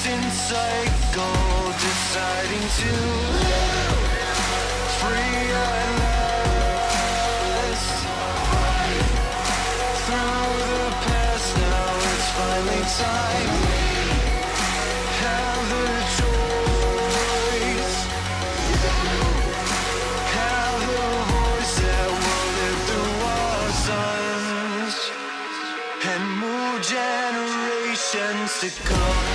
cycle, deciding to live free at last. Through the past, now it's finally time. Have the choice, have the voice that will live through our sons and more generations to come.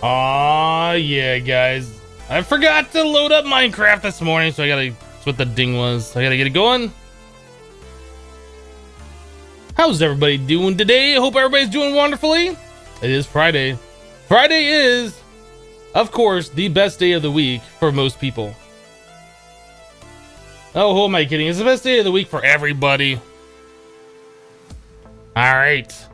Aw, yeah, guys. I forgot to load up Minecraft this morning, so that's what the ding was. I gotta get it going. How's everybody doing today? I hope everybody's doing wonderfully. It is Friday. Friday is, of course, the best day of the week for most people. Oh, who am I kidding? It's the best day of the week for everybody. Alright.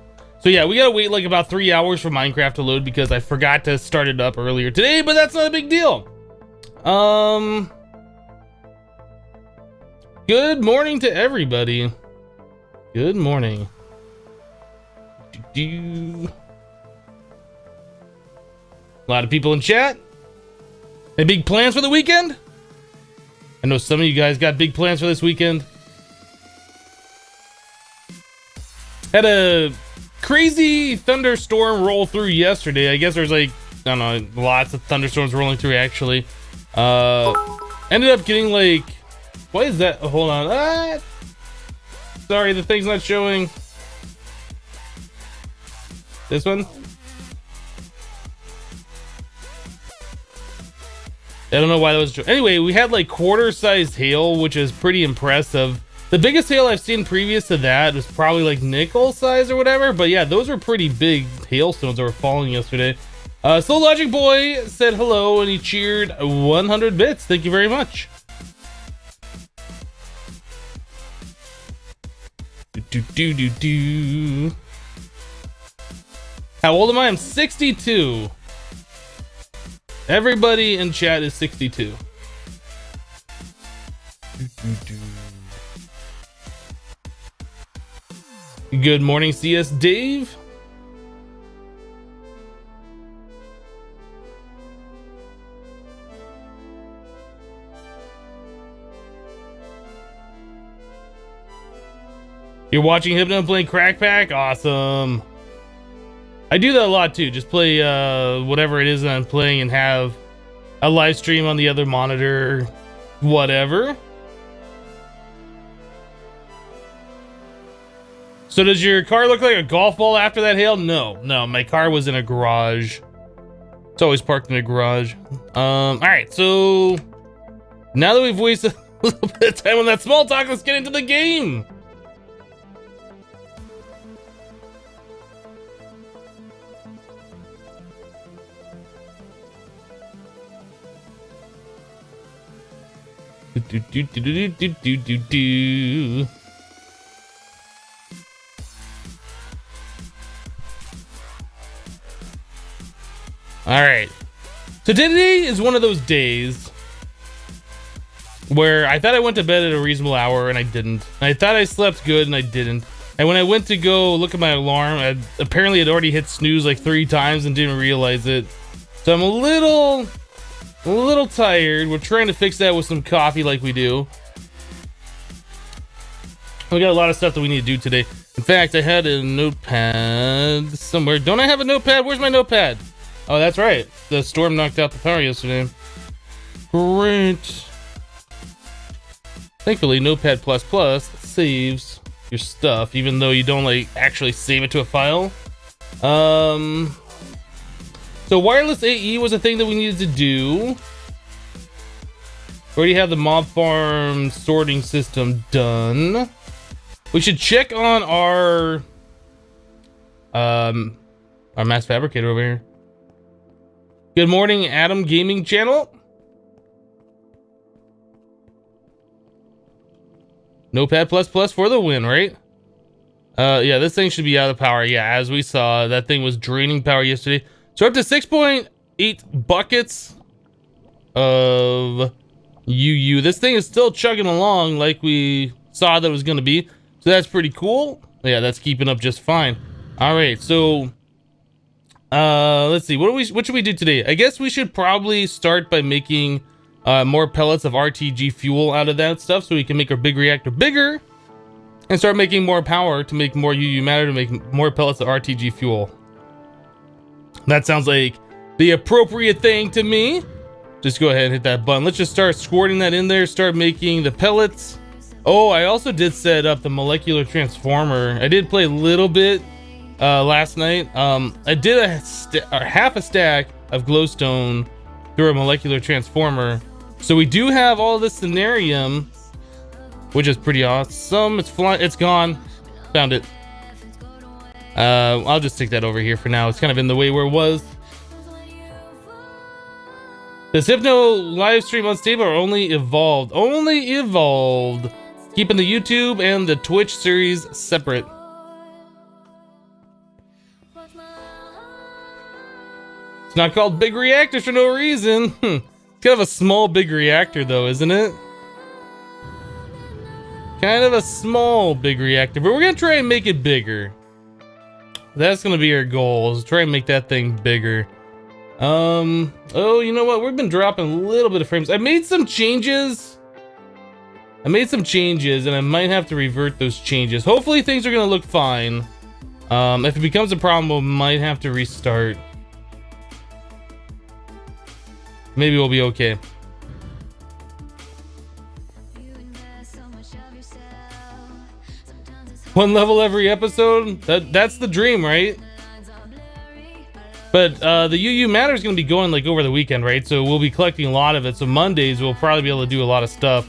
So yeah, we gotta wait like about 3 hours for Minecraft to load because I forgot to start it up earlier today, but that's not a big deal. Good morning to everybody. Good morning. A lot of people in chat. Any big plans for the weekend? I know some of you guys got big plans for this weekend. Had a crazy thunderstorm roll through yesterday. I guess there's like, I don't know, lots of thunderstorms rolling through actually. Ended up getting like, what is that? Hold on. Sorry, the thing's not showing. This one? I don't know why that was. Anyway, we had like quarter-sized hail, which is pretty impressive. The biggest hail I've seen previous to that was probably like nickel size or whatever. But yeah, those were pretty big hailstones that were falling yesterday. Slow Logic Boy said hello and he cheered 100 bits. Thank you very much. How old am I? I'm 62. Everybody in chat is 62. Good morning, CS Dave. You're watching Hypno playing Crack Pack? Awesome. I do that a lot too. Just play whatever it is that I'm playing and have a live stream on the other monitor, whatever. So does your car look like a golf ball after that hail? No, my car was in a garage. It's always parked in a garage. All right, so now that we've wasted a little bit of time on that small talk, let's get into the game. All right, so today is one of those days where I thought I went to bed at a reasonable hour and I didn't. I thought I slept good and I didn't. And when I went to go look at my alarm, apparently it already hit snooze like 3 times and didn't realize it. So I'm a little tired. We're trying to fix that with some coffee like we do. We got a lot of stuff that we need to do today. In fact, I had a notepad somewhere. Don't I have a notepad? Where's my notepad? Oh, that's right. The storm knocked out the power yesterday. Great. Thankfully, Notepad++ saves your stuff, even though you don't like actually save it to a file. So wireless AE was a thing that we needed to do. Already have the mob farm sorting system done. We should check on our mass fabricator over here. Good morning, Adam Gaming Channel. Notepad++ for the win, right? Yeah, this thing should be out of power. Yeah, as we saw, that thing was draining power yesterday. So we're up to 6.8 buckets of UU. This thing is still chugging along like we saw that it was going to be. So that's pretty cool. Yeah, that's keeping up just fine. All right, so let's see. What should we do today? I guess we should probably start by making more pellets of RTG fuel out of that stuff so we can make our big reactor bigger and start making more power to make more UU matter to make more pellets of RTG fuel. That sounds like the appropriate thing to me. Just go ahead and hit that button. Let's just start squirting that in there, start making the pellets. Oh, I also did set up the molecular transformer. I did play a little bit last night. I did half a stack of glowstone through a molecular transformer. So we do have all this scenarium, which is pretty awesome. It's gone. Found it. I'll just stick that over here for now. It's kind of in the way where it was. Does Hypno live stream unstable or only evolved? Only evolved. Keeping the YouTube and the Twitch series separate. It's not called Big Reactors for no reason. It's kind of a small Big Reactor though, isn't it? Kind of a small Big Reactor, but we're gonna try and make it bigger. That's gonna be our goal, is try and make that thing bigger. Oh, you know what? We've been dropping a little bit of frames. I made some changes. And I might have to revert those changes. Hopefully things are gonna look fine. If it becomes a problem, we might have to restart. Maybe we'll be okay. One level every episode? That's the dream, right? But the UU Matter is going to be going like over the weekend, right? So we'll be collecting a lot of it. So Mondays we'll probably be able to do a lot of stuff.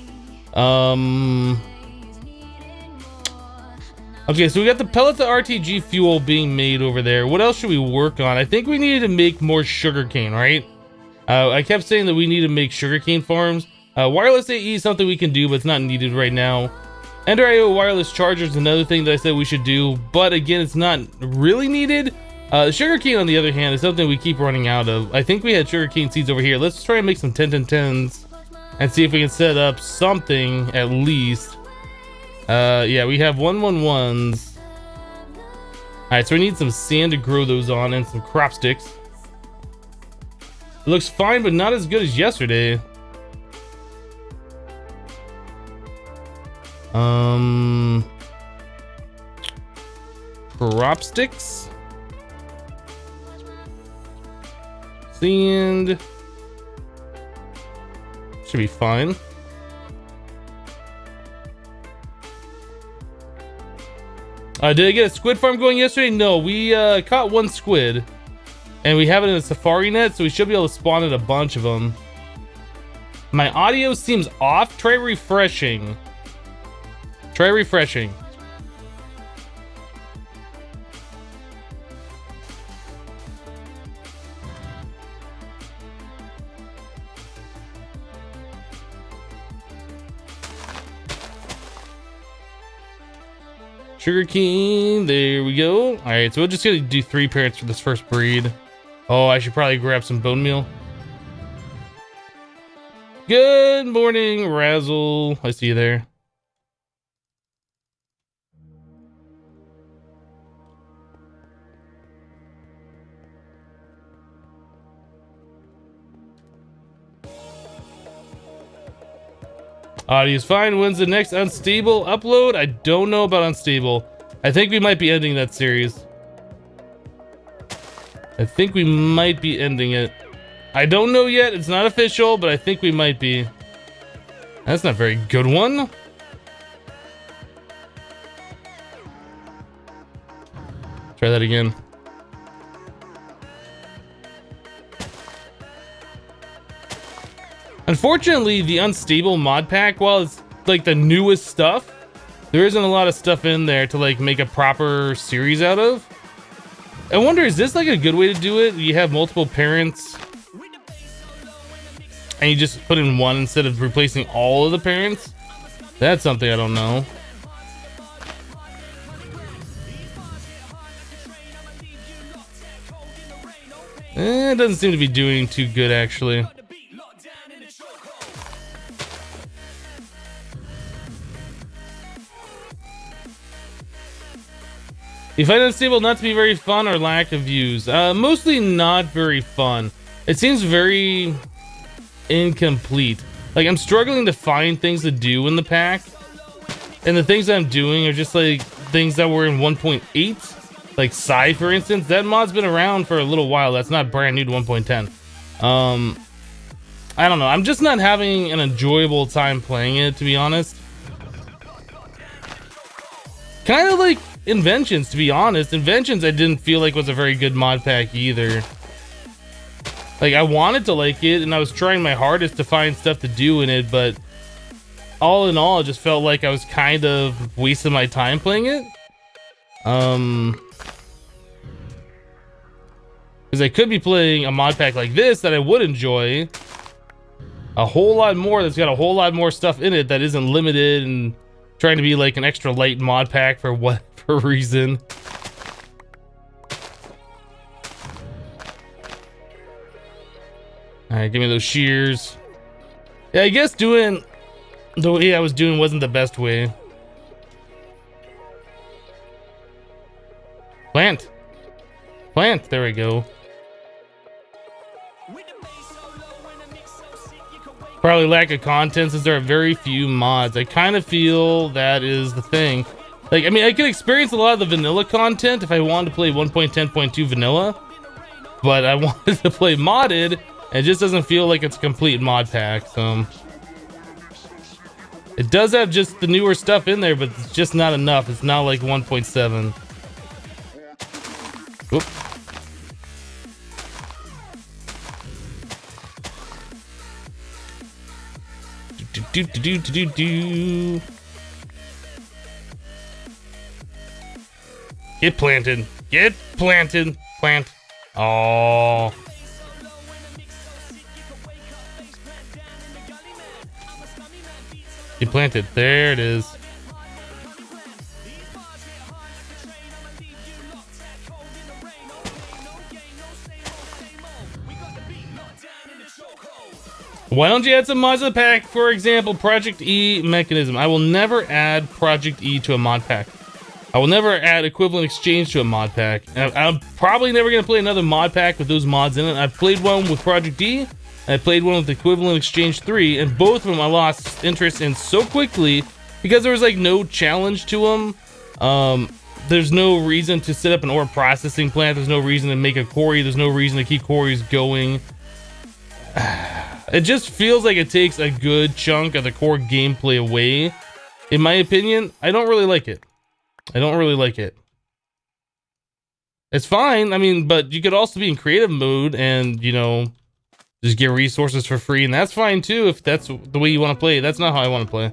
Okay, so we got the pellet to RTG fuel being made over there. What else should we work on? I think we needed to make more sugarcane, right? I kept saying that we need to make sugarcane farms. Wireless AE is something we can do, but it's not needed right now. Ender IO wireless charger is another thing that I said we should do, but again, it's not really needed. Sugarcane, on the other hand, is something we keep running out of. I think we had sugarcane seeds over here. Let's try and make some 10-10-10s and see if we can set up something at least. Yeah, we have 1-1-1s. Alright, so we need some sand to grow those on and some crop sticks. It looks fine, but not as good as yesterday. Crop sticks. Sand. Should be fine. Did I get a squid farm going yesterday? No, we caught one squid. And we have it in a safari net, so we should be able to spawn in a bunch of them. My audio seems off. Try refreshing. Try refreshing. Sugarcane, there we go. All right, so we're just gonna do 3 parents for this first breed. Oh, I should probably grab some bone meal. Good morning, Razzle. I see you there. Audio's fine. When's the next unstable upload? I don't know about unstable. I think we might be ending that series. I think we might be ending it. I don't know yet. It's not official, but I think we might be. That's not a very good one. Try that again. Unfortunately, the unstable mod pack, while it's like the newest stuff, there isn't a lot of stuff in there to like make a proper series out of. I wonder, is this like a good way to do it? You have multiple parents and you just put in one instead of replacing all of the parents? That's something I don't know. It doesn't seem to be doing too good, actually. You find unstable not to be very fun or lack of views? Mostly not very fun. It seems very incomplete. Like, I'm struggling to find things to do in the pack. And the things that I'm doing are just like things that were in 1.8. Like Psy, for instance. That mod's been around for a little while. That's not brand new to 1.10. I don't know. I'm just not having an enjoyable time playing it, to be honest. Kind of like Inventions, to be honest. Inventions I didn't feel like was a very good mod pack either. Like, I wanted to like it and I was trying my hardest to find stuff to do in it, but all in all, it just felt like I was kind of wasting my time playing it. Because I could be playing a mod pack like this that I would enjoy a whole lot more, that's got a whole lot more stuff in it that isn't limited and trying to be like an extra light mod pack for whatever reason. right, give me those shears. Yeah, I guess doing the way I was doing wasn't the best way. Plant. Plant. There we go. Probably lack of content since there are very few mods. I kind of feel that is the thing. Like, I mean, I could experience a lot of the vanilla content if I wanted to play 1.10.2 vanilla, but I wanted to play modded, and it just doesn't feel like it's a complete mod pack. So it does have just the newer stuff in there, but it's just not enough. It's not like 1.7. Oop. Do. Get planted. Get planted. Plant. Oh. Get planted. There it is. Why don't you add some mods to the pack? For example, Project E mechanism. I will never add Project E to a mod pack. I will never add equivalent exchange to a mod pack. I'm probably never going to play another mod pack with those mods in it. I played one with Project E, and I played one with equivalent exchange 3, and both of them I lost interest in so quickly because there was like no challenge to them. There's no reason to set up an ore processing plant. There's no reason to make a quarry. There's no reason to keep quarries going. It just feels like it takes a good chunk of the core gameplay away. In my opinion, I don't really like it. I don't really like it. It's fine, I mean, but you could also be in creative mode and, you know, just get resources for free, and that's fine too if that's the way you want to play. That's not how I want to play.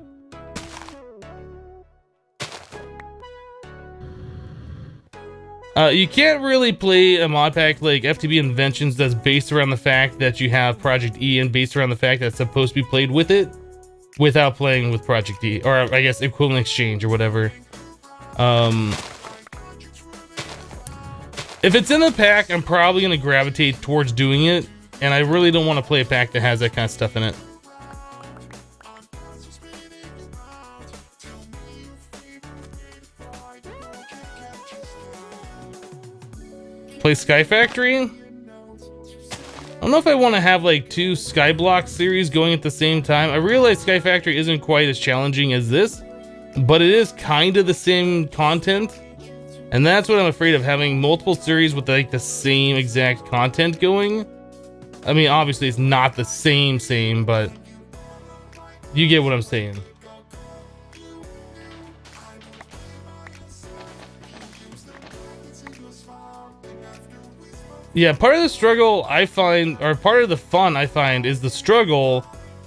You can't really play a mod pack like FTB Inventions that's based around the fact that you have Project E and based around the fact that it's supposed to be played with it without playing with Project E, or I guess equivalent exchange or whatever. If it's in the pack, I'm probably going to gravitate towards doing it, and I really don't want to play a pack that has that kind of stuff in it. Play Sky Factory? I don't know if I want to have like 2 Skyblock series going at the same time. I realize Sky Factory isn't quite as challenging as this, but it is kind of the same content. And that's what I'm afraid of, having multiple series with like the same exact content going. I mean, obviously it's not the same, but you get what I'm saying. Yeah, part of the struggle I find, or part of the fun I find, is the struggle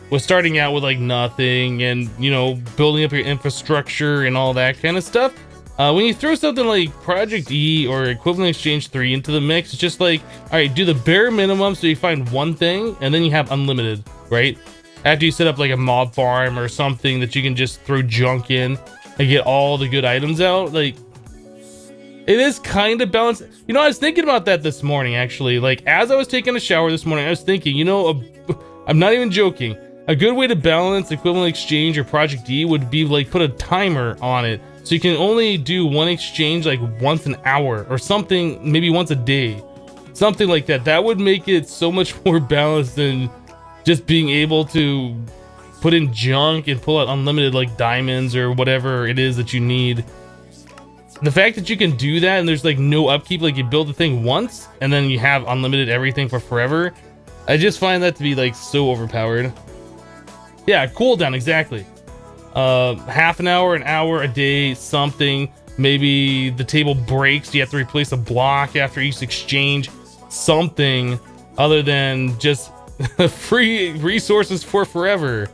with starting out with like nothing and, you know, building up your infrastructure and all that kind of stuff. When you throw something like Project E or Equivalent Exchange 3 into the mix, it's just like, all right, do the bare minimum so you find one thing and then you have unlimited, right? After you set up like a mob farm or something that you can just throw junk in and get all the good items out, like, it is kind of balanced. You know, I was thinking about that this morning, actually. Like, as I was taking a shower this morning, I was thinking, you know, I'm not even joking. A good way to balance Equivalent Exchange or Project E would be like put a timer on it. So you can only do one exchange like once an hour or something, maybe once a day. Something like that. That would make it so much more balanced than just being able to put in junk and pull out unlimited like diamonds or whatever it is that you need. The fact that you can do that and there's like no upkeep, like you build the thing once and then you have unlimited everything for forever, I just find that to be like so overpowered. Yeah, cooldown, exactly. Half an hour a day, something. Maybe the table breaks, you have to replace a block after each exchange, something other than just free resources for forever.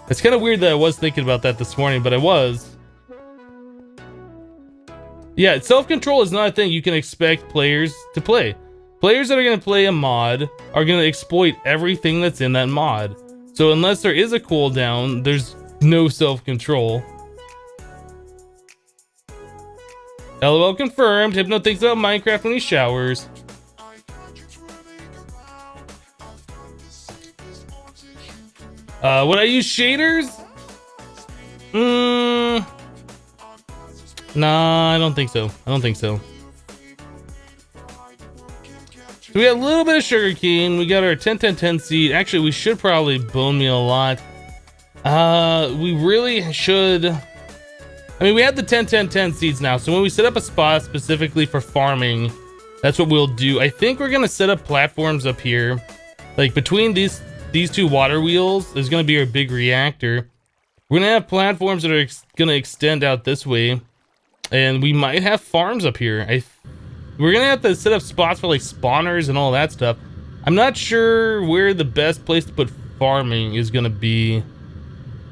It's kind of weird that I was thinking about that this morning, but I was. Yeah, self-control is not a thing you can expect players to play. Players that are going to play a mod are going to exploit everything that's in that mod. So unless there is a cooldown, there's no self-control. LOL confirmed. Hypno thinks about Minecraft when he showers. Would I use shaders? Nah, I don't think so. I don't think so. So we got a little bit of sugarcane. We got our 10-10-10 seed. Actually, we should probably bone meal a lot. We really should. I mean, we have the 10-10-10 seeds now. So when we set up a spot specifically for farming, that's what we'll do. I think we're gonna set up platforms up here. Like between these two water wheels, there's gonna be our big reactor. We're gonna have platforms that are gonna extend out this way. And we might have farms up here. We're gonna have to set up spots for like spawners and all that stuff. I'm not sure where the best place to put farming is gonna be,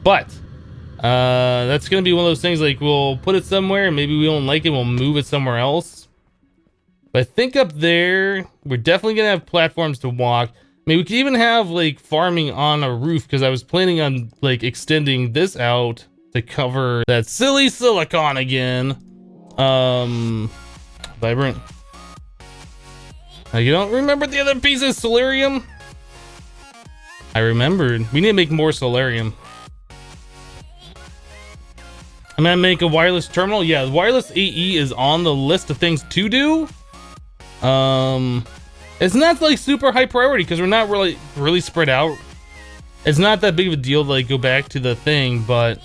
but that's gonna be one of those things. Like we'll put it somewhere, and maybe we don't like it, we'll move it somewhere else. But I think up there, we're definitely gonna have platforms to walk. I mean, we could even have like farming on a roof, because I was planning on like extending this out to cover that silly silicon again. Vibrant. You don't remember the other piece of solarium? I remembered. We need to make more solarium. I'm gonna make a wireless terminal. Yeah, the wireless AE is on the list of things to do. It's not like super high priority because we're not really spread out. It's not that big of a deal to like go back to the thing, but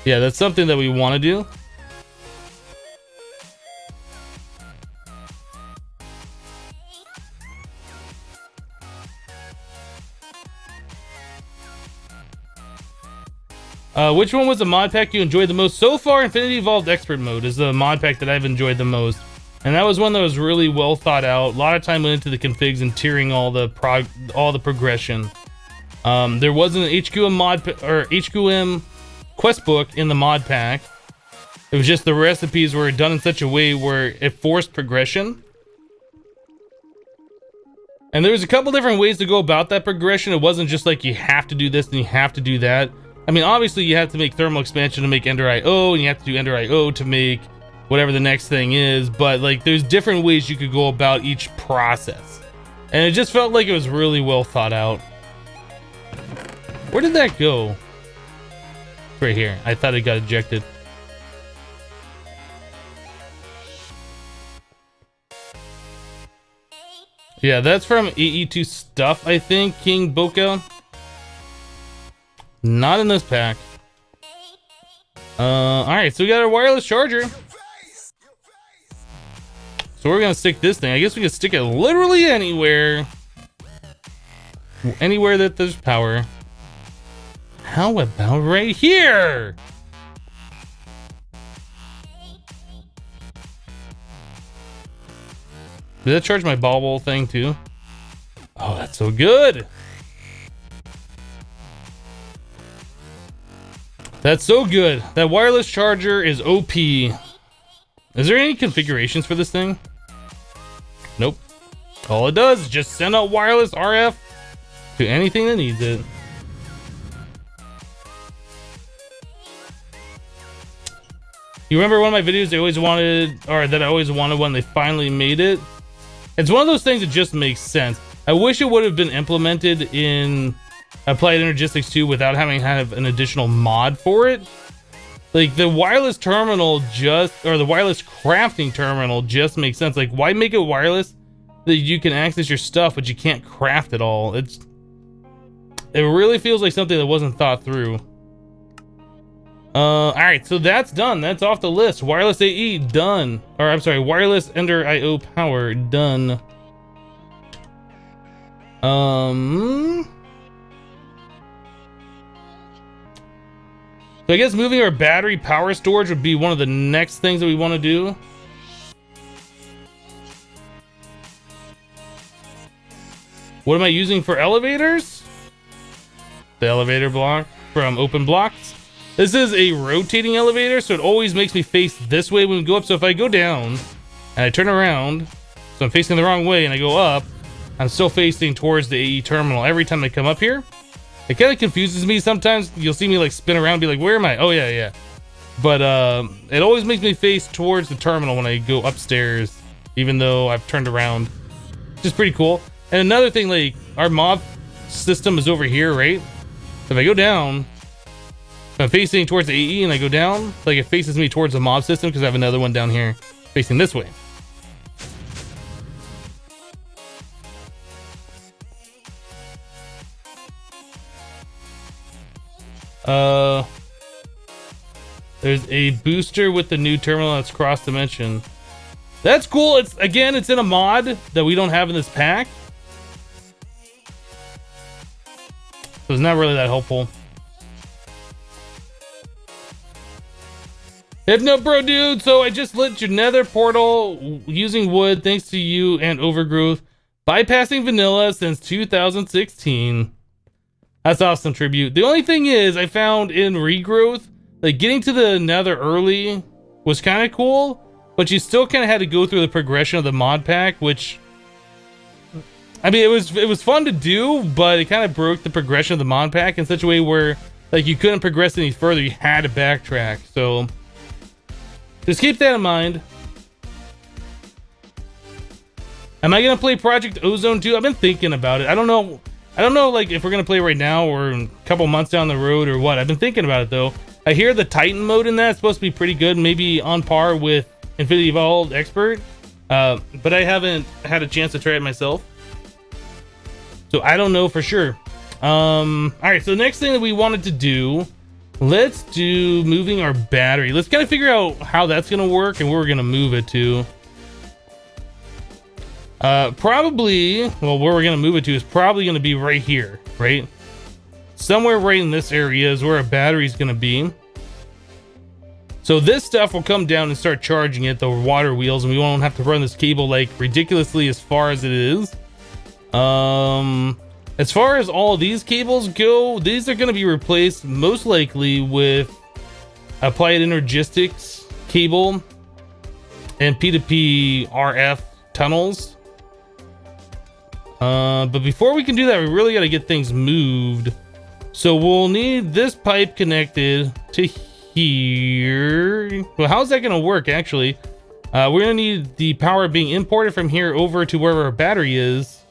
yeah, that's something that we want to do. Which one was the mod pack you enjoyed the most? So far, Infinity Evolved Expert Mode is the mod pack that I've enjoyed the most. And that was one that was really well thought out. A lot of time went into the configs and tiering all the progression. There wasn't an HQM quest book in the mod pack. It was just the recipes were done in such a way where it forced progression. And there was a couple different ways to go about that progression. It wasn't just like you have to do this and you have to do that. I mean, obviously you have to make thermal expansion to make Ender IO, and you have to do Ender IO to make whatever the next thing is, but like there's different ways you could go about each process. And it just felt like it was really well thought out. Where did that go? Right here. I thought it got ejected. Yeah, that's from AE2 stuff, I think, King Boka. Not in this pack. Alright, so we got our wireless charger. So we're gonna stick this thing. I guess we can stick it literally anywhere. Anywhere that there's power. How about right here? Did that charge my ball thing too? Oh, that's so good. That's so good. That wireless charger is OP. Is there any configurations for this thing? Nope. All it does is just send out wireless RF to anything that needs it. You remember one of my videos I always wanted, or that I always wanted when they finally made it? It's one of those things that just makes sense. I wish it would have been implemented in Applied Energistics 2 without having to have an additional mod for it. Like the wireless terminal or the wireless crafting terminal just makes sense. Like why make it wireless that you can access your stuff but you can't craft it all? It really feels like something that wasn't thought through. Alright, so that's done. That's off the list. Wireless AE done. Or I'm sorry, wireless Ender IO power done. So I guess moving our battery power storage would be one of the next things that we want to do. What am I using for elevators? The elevator block from Open Blocks. This is a rotating elevator, so it always makes me face this way when we go up. So if I go down and I turn around, so I'm facing the wrong way and I go up, I'm still facing towards the AE terminal every time I come up here. It kind of confuses me sometimes. You'll see me like spin around and be like, where am I? Oh yeah. But it always makes me face towards the terminal when I go upstairs, even though I've turned around. Which is pretty cool. And another thing, like our mob system is over here, right? If I go down, if I'm facing towards the AE and I go down, like it faces me towards the mob system because I have another one down here facing this way. There's a booster with the new terminal that's cross dimension. That's cool. It's in a mod that we don't have in this pack. So it's not really that helpful. Hypno bro dude, so I just lit your nether portal using wood thanks to you and Overgrowth, bypassing vanilla since 2016. That's awesome, Tribute. The only thing is, I found in Regrowth, like getting to the nether early was kind of cool, but you still kind of had to go through the progression of the mod pack, which, I mean, it was fun to do, but it kind of broke the progression of the mod pack in such a way where like you couldn't progress any further. You had to backtrack. So just keep that in mind. Am I gonna play Project Ozone 2? I've been thinking about it. I don't know like if we're gonna play right now or a couple months down the road or what. I've been thinking about it though. I hear the Titan mode in that is supposed to be pretty good, maybe on par with Infinity Evolved Expert, but I haven't had a chance to try it myself, so I don't know for sure. All right, so the next thing that we wanted to do, let's do moving our battery. Let's kind of figure out how that's gonna work and where we're gonna move it to. Probably, well, where we're gonna move it to is probably gonna be right here, right? Somewhere right in this area is where a battery is gonna be. So this stuff will come down and start charging it, the water wheels, and we won't have to run this cable like ridiculously as far as it is. As far as all these cables go, these are gonna be replaced most likely with applied energistics cable and P2P RF tunnels. But before we can do that, we really got to get things moved. So we'll need this pipe connected to here. Well, how's that going to work, actually? We're going to need the power being imported from here over to wherever our battery is.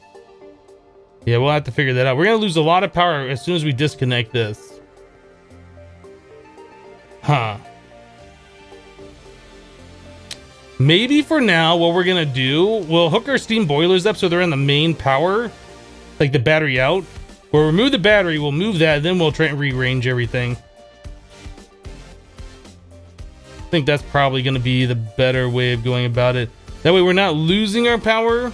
Yeah, we'll have to figure that out. We're going to lose a lot of power as soon as we disconnect this. Huh. Maybe for now, what we're gonna do, we'll hook our steam boilers up so they're in the main power, like the battery out. We'll remove the battery, we'll move that, then we'll try and rearrange everything. I think that's probably gonna be the better way of going about it. That way we're not losing our power.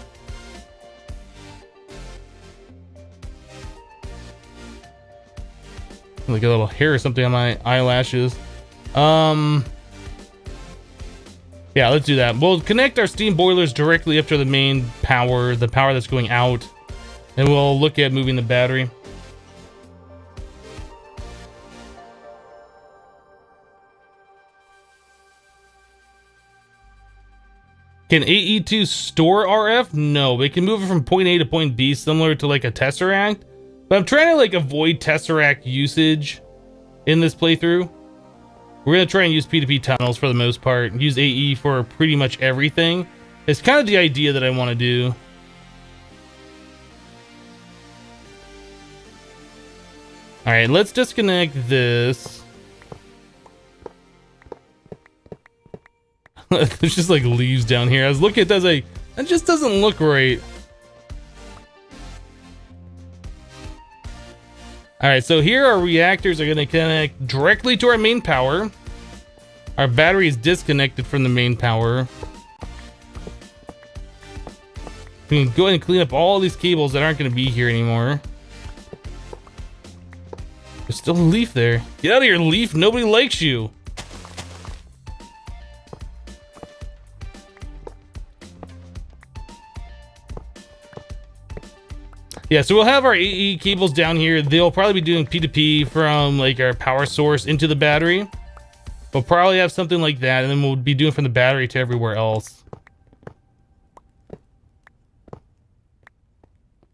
Like a little hair or something on my eyelashes. Yeah, let's do that. We'll connect our steam boilers directly up to the main power, the power that's going out, and we'll look at moving the battery. Can AE2 store RF? No, it can move it from point A to point B, similar to like a Tesseract. But I'm trying to like avoid Tesseract usage in this playthrough. We're going to try and use P2P tunnels for the most part. Use AE for pretty much everything. It's kind of the idea that I want to do. Alright, let's disconnect this. There's just like leaves down here. I was looking at that, I was like, that just doesn't look right. Alright, so here our reactors are going to connect directly to our main power. Our battery is disconnected from the main power. We can go ahead and clean up all these cables that aren't going to be here anymore. There's still a leaf there. Get out of here, leaf. Nobody likes you. Yeah, so we'll have our AE cables down here. They'll probably be doing P2P from like our power source into the battery. We'll probably have something like that, and then we'll be doing from the battery to everywhere else.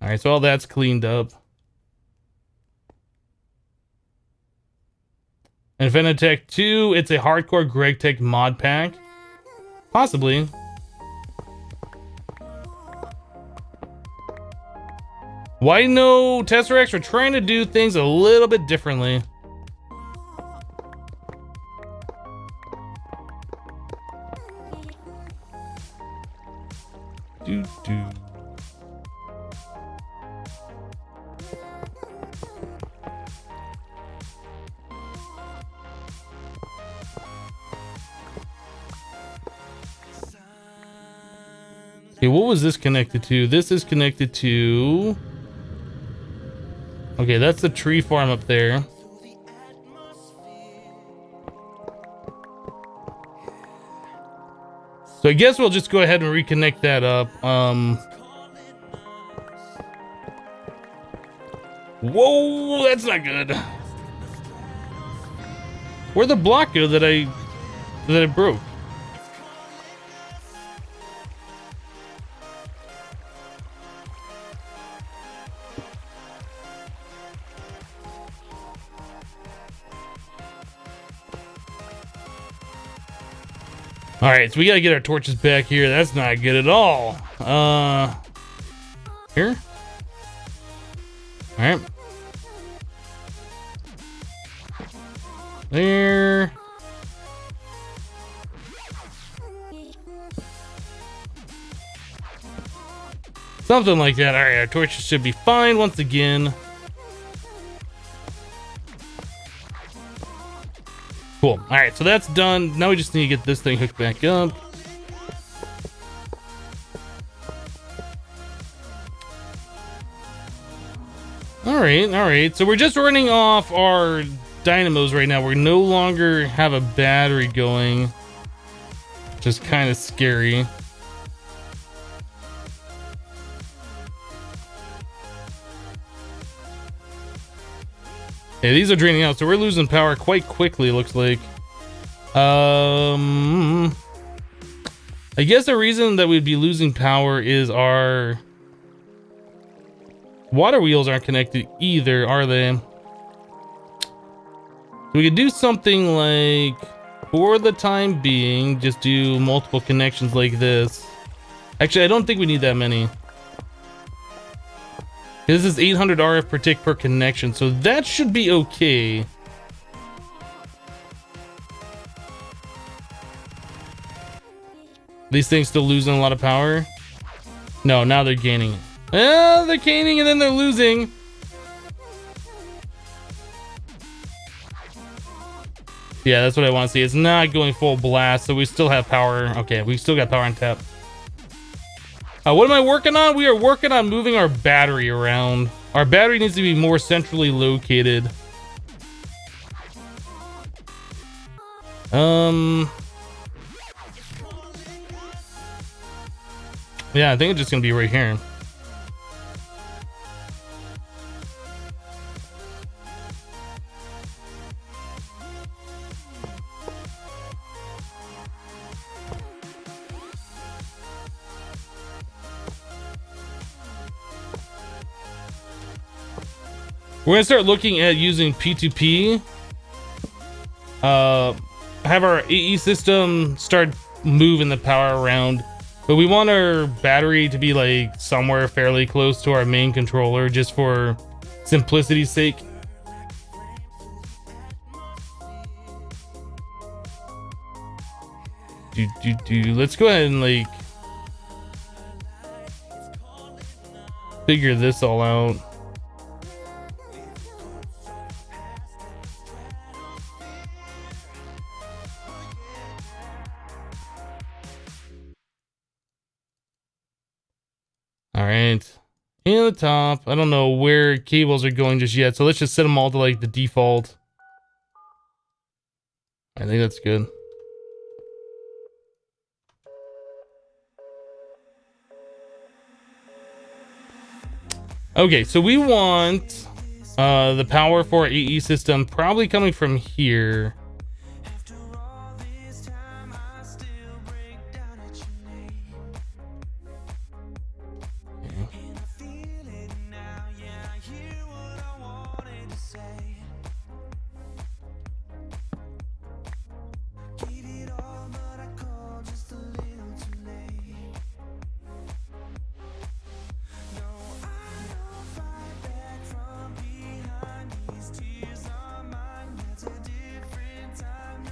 Alright, so all that's cleaned up. Infinitech 2, it's a hardcore Greg Tech mod pack. Possibly. Why no Tesseracts? We're trying to do things a little bit differently. Do. Okay, what was this connected to? This is connected to... Okay, that's the tree farm up there. So I guess we'll just go ahead and reconnect that up. Whoa, that's not good. Where'd the block go that I broke? All right, so we gotta get our torches back here. That's not good at all. Here. All right. There. Something like that. All right, our torches should be fine once again. Cool. All right, so that's done. Now we just need to get this thing hooked back up. All right. So we're just running off our dynamos right now. We no longer have a battery going, which is kind of scary. Yeah, these are draining out, so we're losing power quite quickly, looks like. I guess the reason that we'd be losing power is our water wheels aren't connected either, are they? We could do something like, for the time being, just do multiple connections like this. Actually, I don't think we need that many. This is 800 RF per tick per connection, so that should be okay. These things still losing a lot of power? No, now they're gaining. They're gaining and then they're losing. Yeah, that's what I want to see. It's not going full blast, so we still have power. Okay, we still got power on tap. What am I working on? We are working on moving our battery around. Our battery needs to be more centrally located. Yeah, I think it's just gonna be right here. We're gonna start looking at using P2P. Have our AE system start moving the power around, but we want our battery to be like somewhere fairly close to our main controller, just for simplicity's sake. Let's go ahead and like figure this all out. All right, in the top, I don't know where cables are going just yet, so let's just set them all to like the default. I think that's good. Okay, so we want the power for our AE system probably coming from here.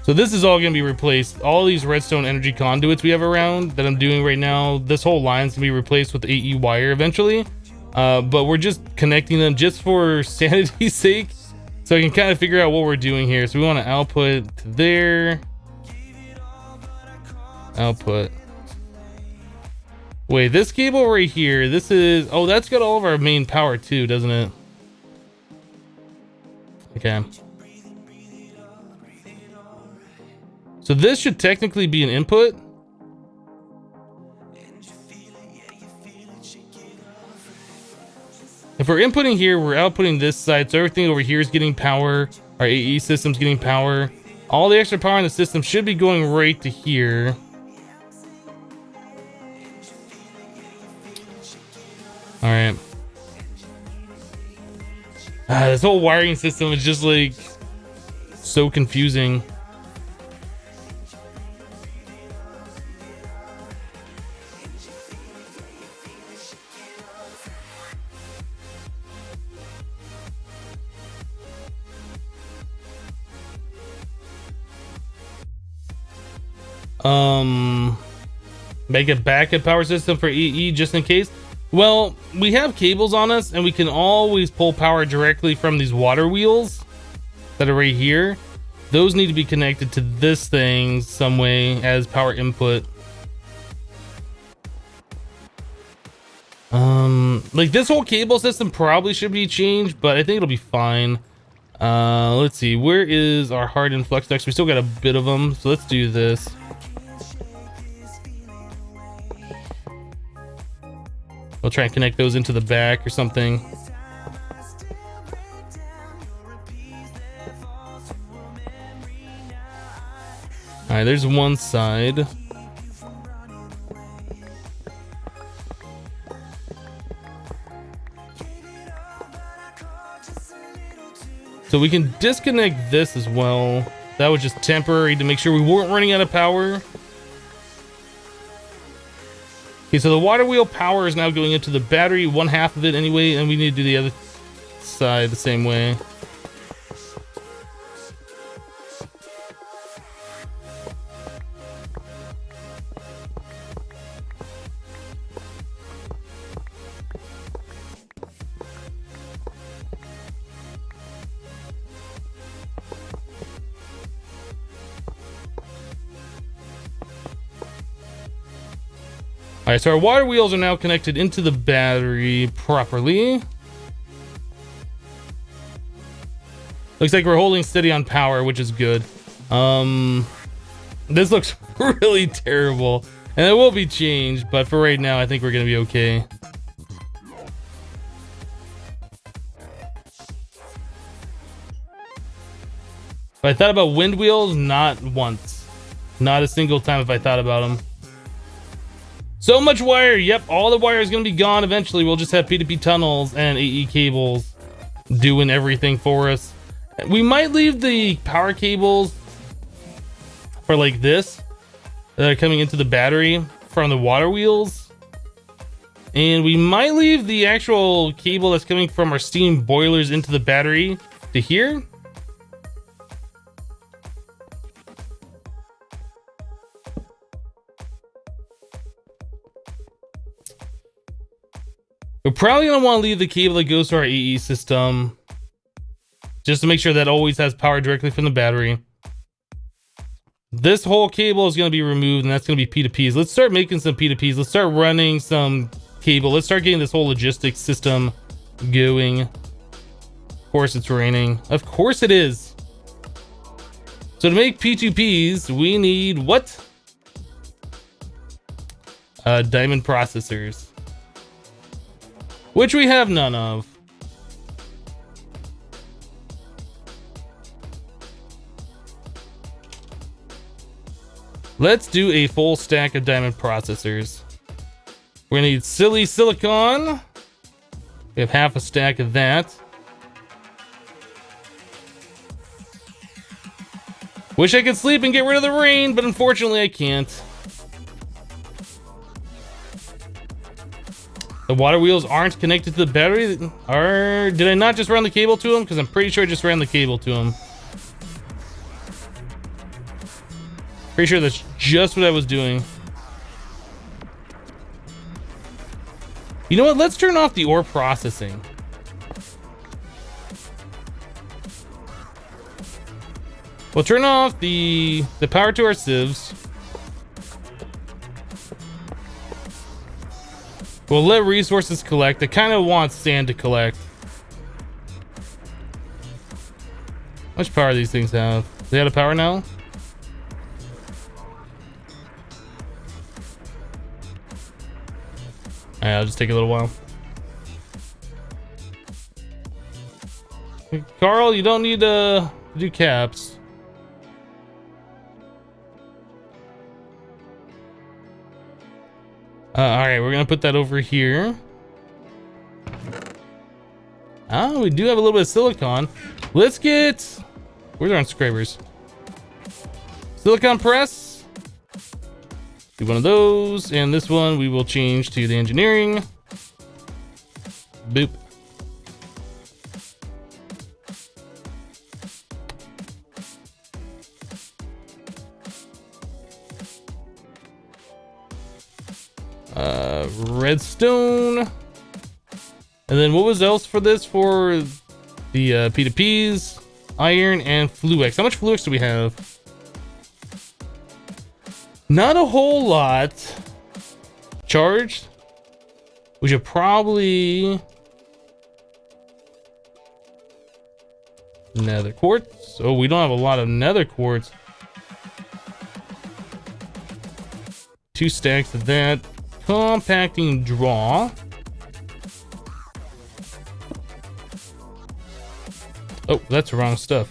So this is all going to be replaced. All these redstone energy conduits we have around that I'm doing right now, this whole line's going to be replaced with AE wire eventually. But we're just connecting them just for sanity's sake, so I can kind of figure out what we're doing here. So we want to output to there. Output. Wait, this cable right here, this is... Oh, that's got all of our main power too, doesn't it? Okay. So this should technically be an input. If we're inputting here, we're outputting this side. So everything over here is getting power. Our AE system's getting power. All the extra power in the system should be going right to here. All right. This whole wiring system is just like so confusing. Make a backup power system for EE just in case. Well, we have cables on us and we can always pull power directly from these water wheels that are right here. Those need to be connected to this thing some way as power input. Like this whole cable system probably should be changed, but I think it'll be fine. Let's see, where is our hardened flux ducts? We still got a bit of them, so let's do this. We'll try and connect those into the back or something. All right, there's one side. So we can disconnect this as well. That was just temporary to make sure we weren't running out of power. Okay, so the water wheel power is now going into the battery, one half of it anyway, and we need to do the other side the same way. All right, so our water wheels are now connected into the battery properly. Looks like we're holding steady on power, which is good. This looks really terrible, and it will be changed, but for right now, I think we're gonna be okay. But I thought about wind wheels, not once. Not a single time have I thought about them. So much wire. Yep, all the wire is going to be gone eventually. We'll just have P2P tunnels and AE cables doing everything for us. We might leave the power cables for like this that are coming into the battery from the water wheels. And we might leave the actual cable that's coming from our steam boilers into the battery to here. We're probably going to want to leave the cable that goes to our AE system just to make sure that always has power directly from the battery. This whole cable is going to be removed, and that's going to be P2Ps. Let's start making some P2Ps. Let's start running some cable. Let's start getting this whole logistics system going. Of course it's raining. Of course it is. So to make P2Ps, we need what? Diamond processors. Which we have none of. Let's do a full stack of diamond processors. We're gonna need silly silicon. We have half a stack of that. Wish I could sleep and get rid of the rain, but unfortunately I can't. The water wheels aren't connected to the battery. Did I not just run the cable to them? Because I'm pretty sure I just ran the cable to them. Pretty sure that's just what I was doing. You know what? Let's turn off the ore processing. We'll turn off the power to our sieves. We'll let resources collect. I kind of want sand to collect. How much power do these things have? They out of power now? Alright, I'll just take a little while. Carl, you don't need to do caps. Alright, we're gonna put that over here. Ah, we do have a little bit of silicon. Let's get... Where's our inscribers? Silicon press. Do one of those, and this one we will change to the engineering. Boop. Redstone. And then what was else for this? For the P2Ps, iron, and Fluix. How much Fluix do we have? Not a whole lot. Charged. We should probably... Nether quartz. Oh, we don't have a lot of nether quartz. 2 stacks of that. Compacting draw. Oh, that's the wrong stuff.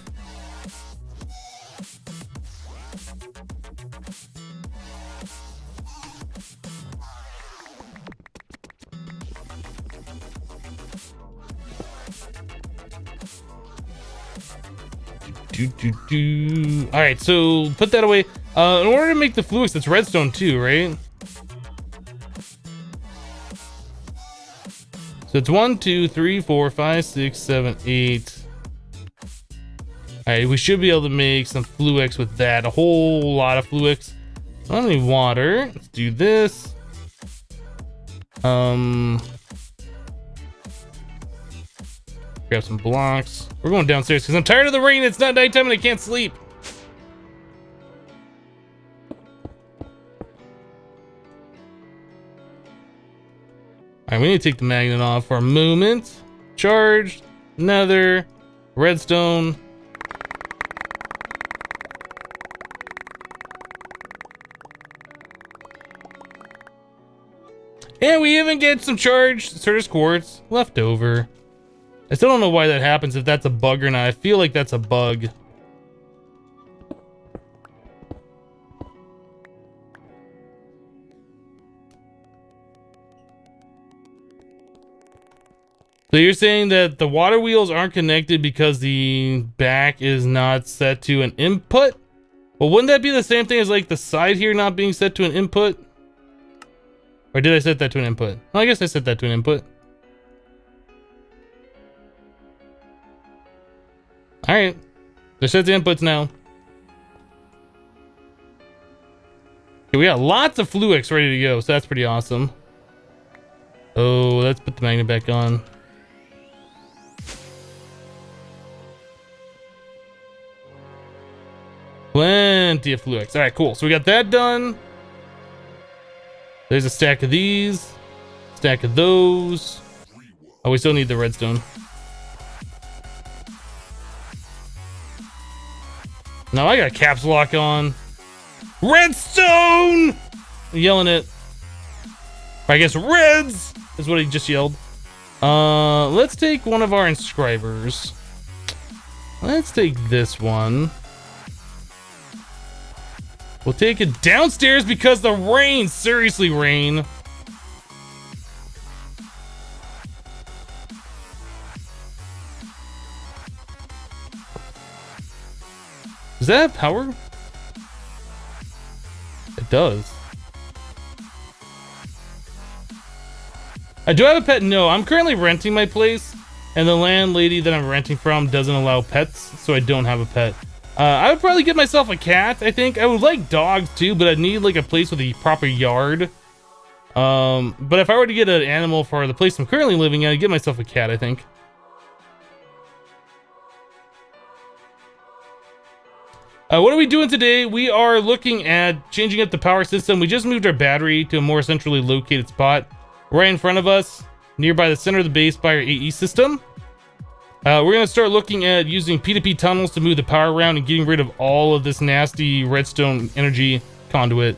All right, so put that away. In order to make the Fluix, that's redstone too, right? So it's 1, 2, 3, 4, 5, 6, 7, 8. All right, we should be able to make some Fluix with that. A whole lot of Fluix. I don't need water. Let's do this. Grab some blocks. We're going downstairs because I'm tired of the rain. It's not nighttime and I can't sleep. All right, we need to take the magnet off for a moment. Charged, nether, redstone. And we even get some charged Certus quartz left over. I still don't know why that happens, if that's a bug or not. I feel like that's a bug. So you're saying that the water wheels aren't connected because the back is not set to an input? Well, wouldn't that be the same thing as like the side here not being set to an input? Or did I set that to an input? Well, I guess I set that to an input. All right, they're set to inputs now. Okay, we got lots of Fluix ready to go, so that's pretty awesome. Oh, let's put the magnet back on. Plenty of Fluix. All right, cool. So we got that done. There's a stack of these, stack of those. Oh, we still need the redstone. Now I got caps lock on. Redstone! I'm yelling it. Or I guess reds is what he just yelled. Let's take one of our inscribers. Let's take this one. We'll take it downstairs because the rain. Seriously, rain. Does that have power? It does. I do have a pet. No, I'm currently renting my place, and the landlady that I'm renting from doesn't allow pets, so I don't have a pet. I would probably get myself a cat. I think I would like dogs too, but I'd need like a place with a proper yard. But if I were to get an animal for the place I'm currently living in, I'd get myself a cat, I think. What are we doing today? We are looking at changing up the power system. We just moved our battery to a more centrally located spot right in front of us, nearby the center of the base by our AE system. We're going to start looking at using P2P tunnels to move the power around and getting rid of all of this nasty redstone energy conduit.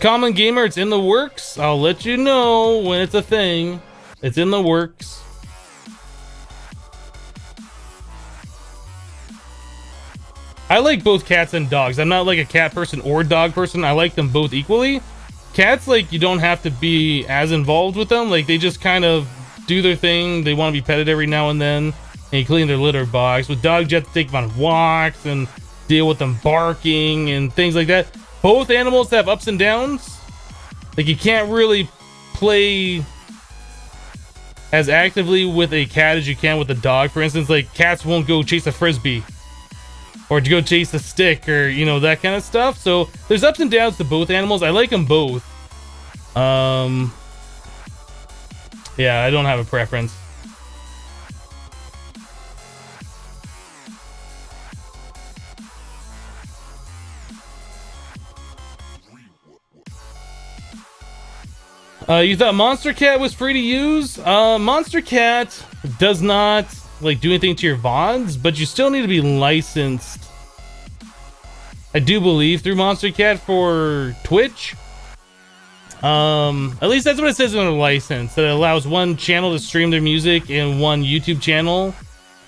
Common Gamer, it's in the works. I'll let you know when it's a thing. It's in the works. I like both cats and dogs. I'm not like a cat person or dog person. I like them both equally. Cats, like, you don't have to be as involved with them. Like, they just kind of do their thing. They want to be petted every now and then. And you clean their litter box. With dogs, you have to take them on walks and deal with them barking and things like that. Both animals have ups and downs. Like, you can't really play as actively with a cat as you can with a dog. For instance, like, cats won't go chase a frisbee or to go chase a stick or, you know, that kind of stuff. So there's ups and downs to both animals. I like them both. Yeah, I don't have a preference. You thought Monster Cat was free to use? Monster Cat does not like do anything to your VODs, but you still need to be licensed. I do believe through Monster Cat for Twitch. At least that's what it says in the license, that it allows one channel to stream their music and one YouTube channel.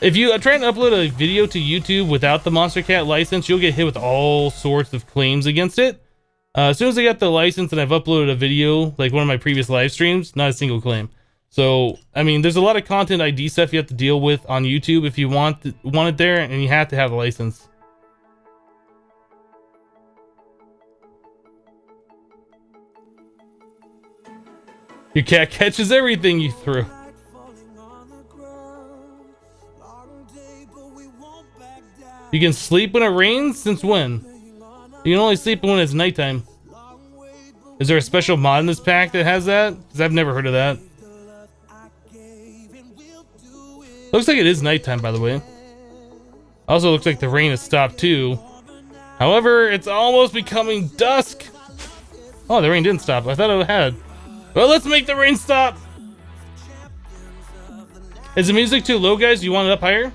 If you try and upload a video to YouTube without the Monster Cat license, you'll get hit with all sorts of claims against it. As soon as I got the license and I've uploaded a video, like one of my previous live streams, not a single claim. So, I mean, there's a lot of content ID stuff you have to deal with on YouTube if you want it there, and you have to have the license. Your cat catches everything you threw. You can sleep when it rains? Since when? You can only sleep when it's nighttime. Is there a special mod in this pack that has that? Because I've never heard of that. Looks like it is nighttime, by the way. Also looks like the rain has stopped too. However, it's almost becoming dusk. Oh, the rain didn't stop. I thought it had. Well, let's make the rain stop. Is the music too low, guys? Do you want it up higher?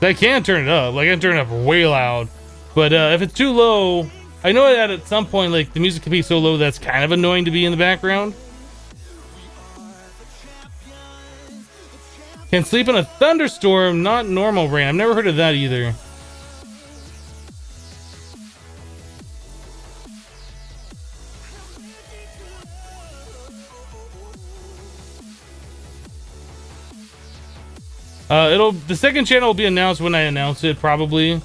I can turn it up. Like, I can turn it up way loud. But if it's too low, I know that at some point, like, the music can be so low that's kind of annoying to be in the background. Can sleep in a thunderstorm, not normal rain. I've never heard of that either. The second channel will be announced when I announce it, probably.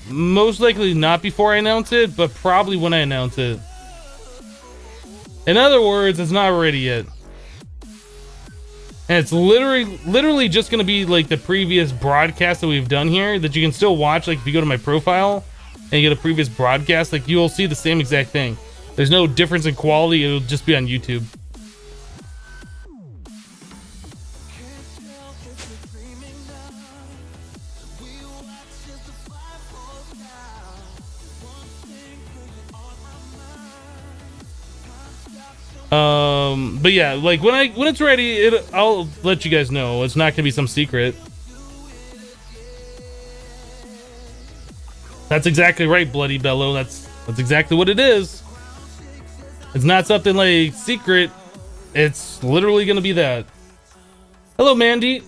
Most likely not before I announce it, but probably when I announce it. In other words, it's not ready yet. And it's literally just gonna be like the previous broadcast that we've done here, that you can still watch. Like, if you go to my profile and you get a previous broadcast, like, you'll see the same exact thing. There's no difference in quality. It'll just be on YouTube. But yeah, like, when it's ready, I'll let you guys know. It's not gonna be some secret. That's exactly right, Bloody Bellow. That's exactly what it is. It's not something like secret. It's literally gonna be that. Hello, Mandy.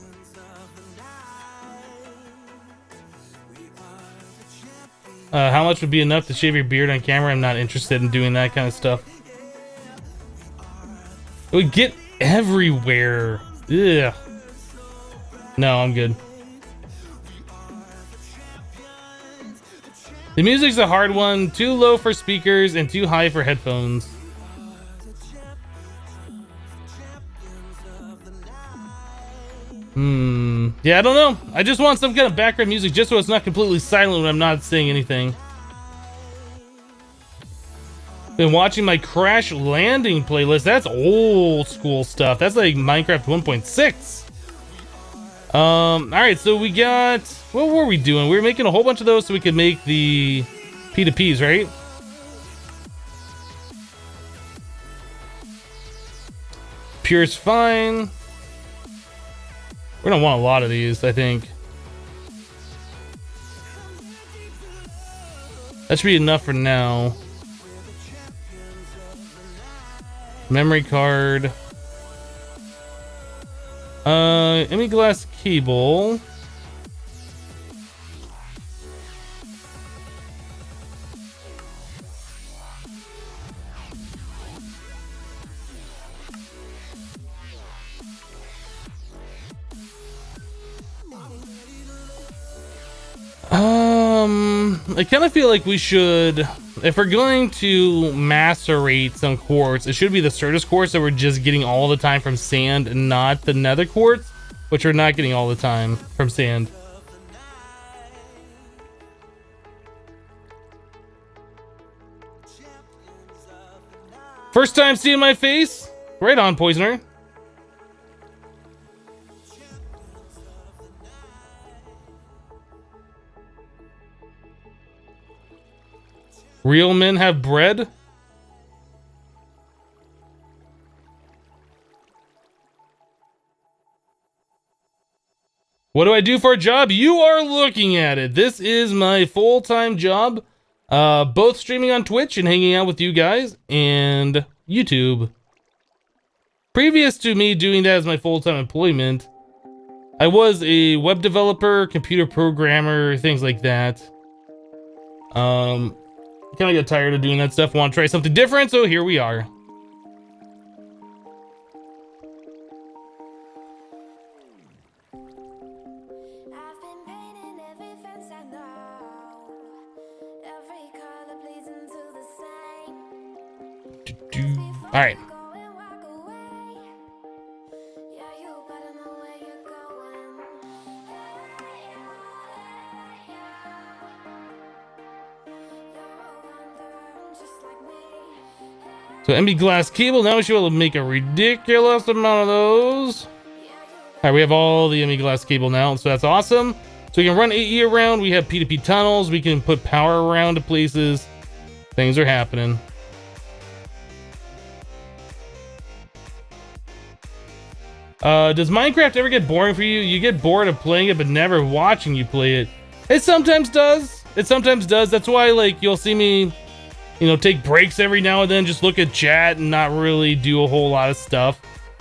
How much would be enough to shave your beard on camera? I'm not interested in doing that kind of stuff. It would get everywhere. Ugh. No, I'm good. The music's a hard one. Too low for speakers and too high for headphones. Yeah, I don't know. I just want some kind of background music just so it's not completely silent when I'm not saying anything. Been watching my Crash Landing playlist. That's old school stuff. That's like Minecraft 1.6. Alright, so we got... What were we doing? We were making a whole bunch of those so we could make the P2Ps, right? Pure's fine. We're gonna want a lot of these, I think. That should be enough for now. Memory card. Emmy glass cable. I kind of feel like we should, if we're going to macerate some quartz, it should be the Certus quartz that we're just getting all the time from sand and not the nether quartz, which we're not getting all the time from sand. First time seeing my face? Right on, Poisoner. Real men have bread? What do I do for a job? You are looking at it. This is my full-time job. Both streaming on Twitch and hanging out with you guys and YouTube. Previous to me doing that as my full-time employment, I was a web developer, computer programmer, things like that. Kind of got tired of doing that stuff. Want to try something different, so here we are. All right. So MB glass cable, now we should be able to make a ridiculous amount of those. All right, we have all the MB glass cable now, so that's awesome. So we can run AE around, we have P2P tunnels, we can put power around to places. Things are happening. Does Minecraft ever get boring for you? You get bored of playing it, but never watching you play it. It sometimes does. It sometimes does. That's why, like, you'll see me, you know, take breaks every now and then, just look at chat and not really do a whole lot of stuff.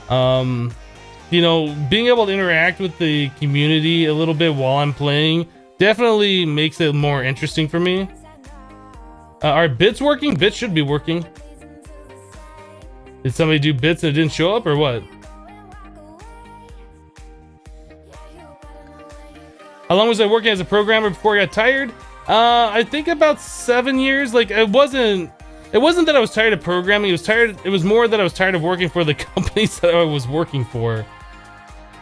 You know, being able to interact with the community a little bit while I'm playing definitely makes it more interesting for me. Are bits working? Bits should be working. Did somebody do bits and it didn't show up or what? How long was I working as a programmer before I got tired? I think about 7 years. Like, it wasn't that I was tired of programming. It was more that I was tired of working for the companies that I was working for.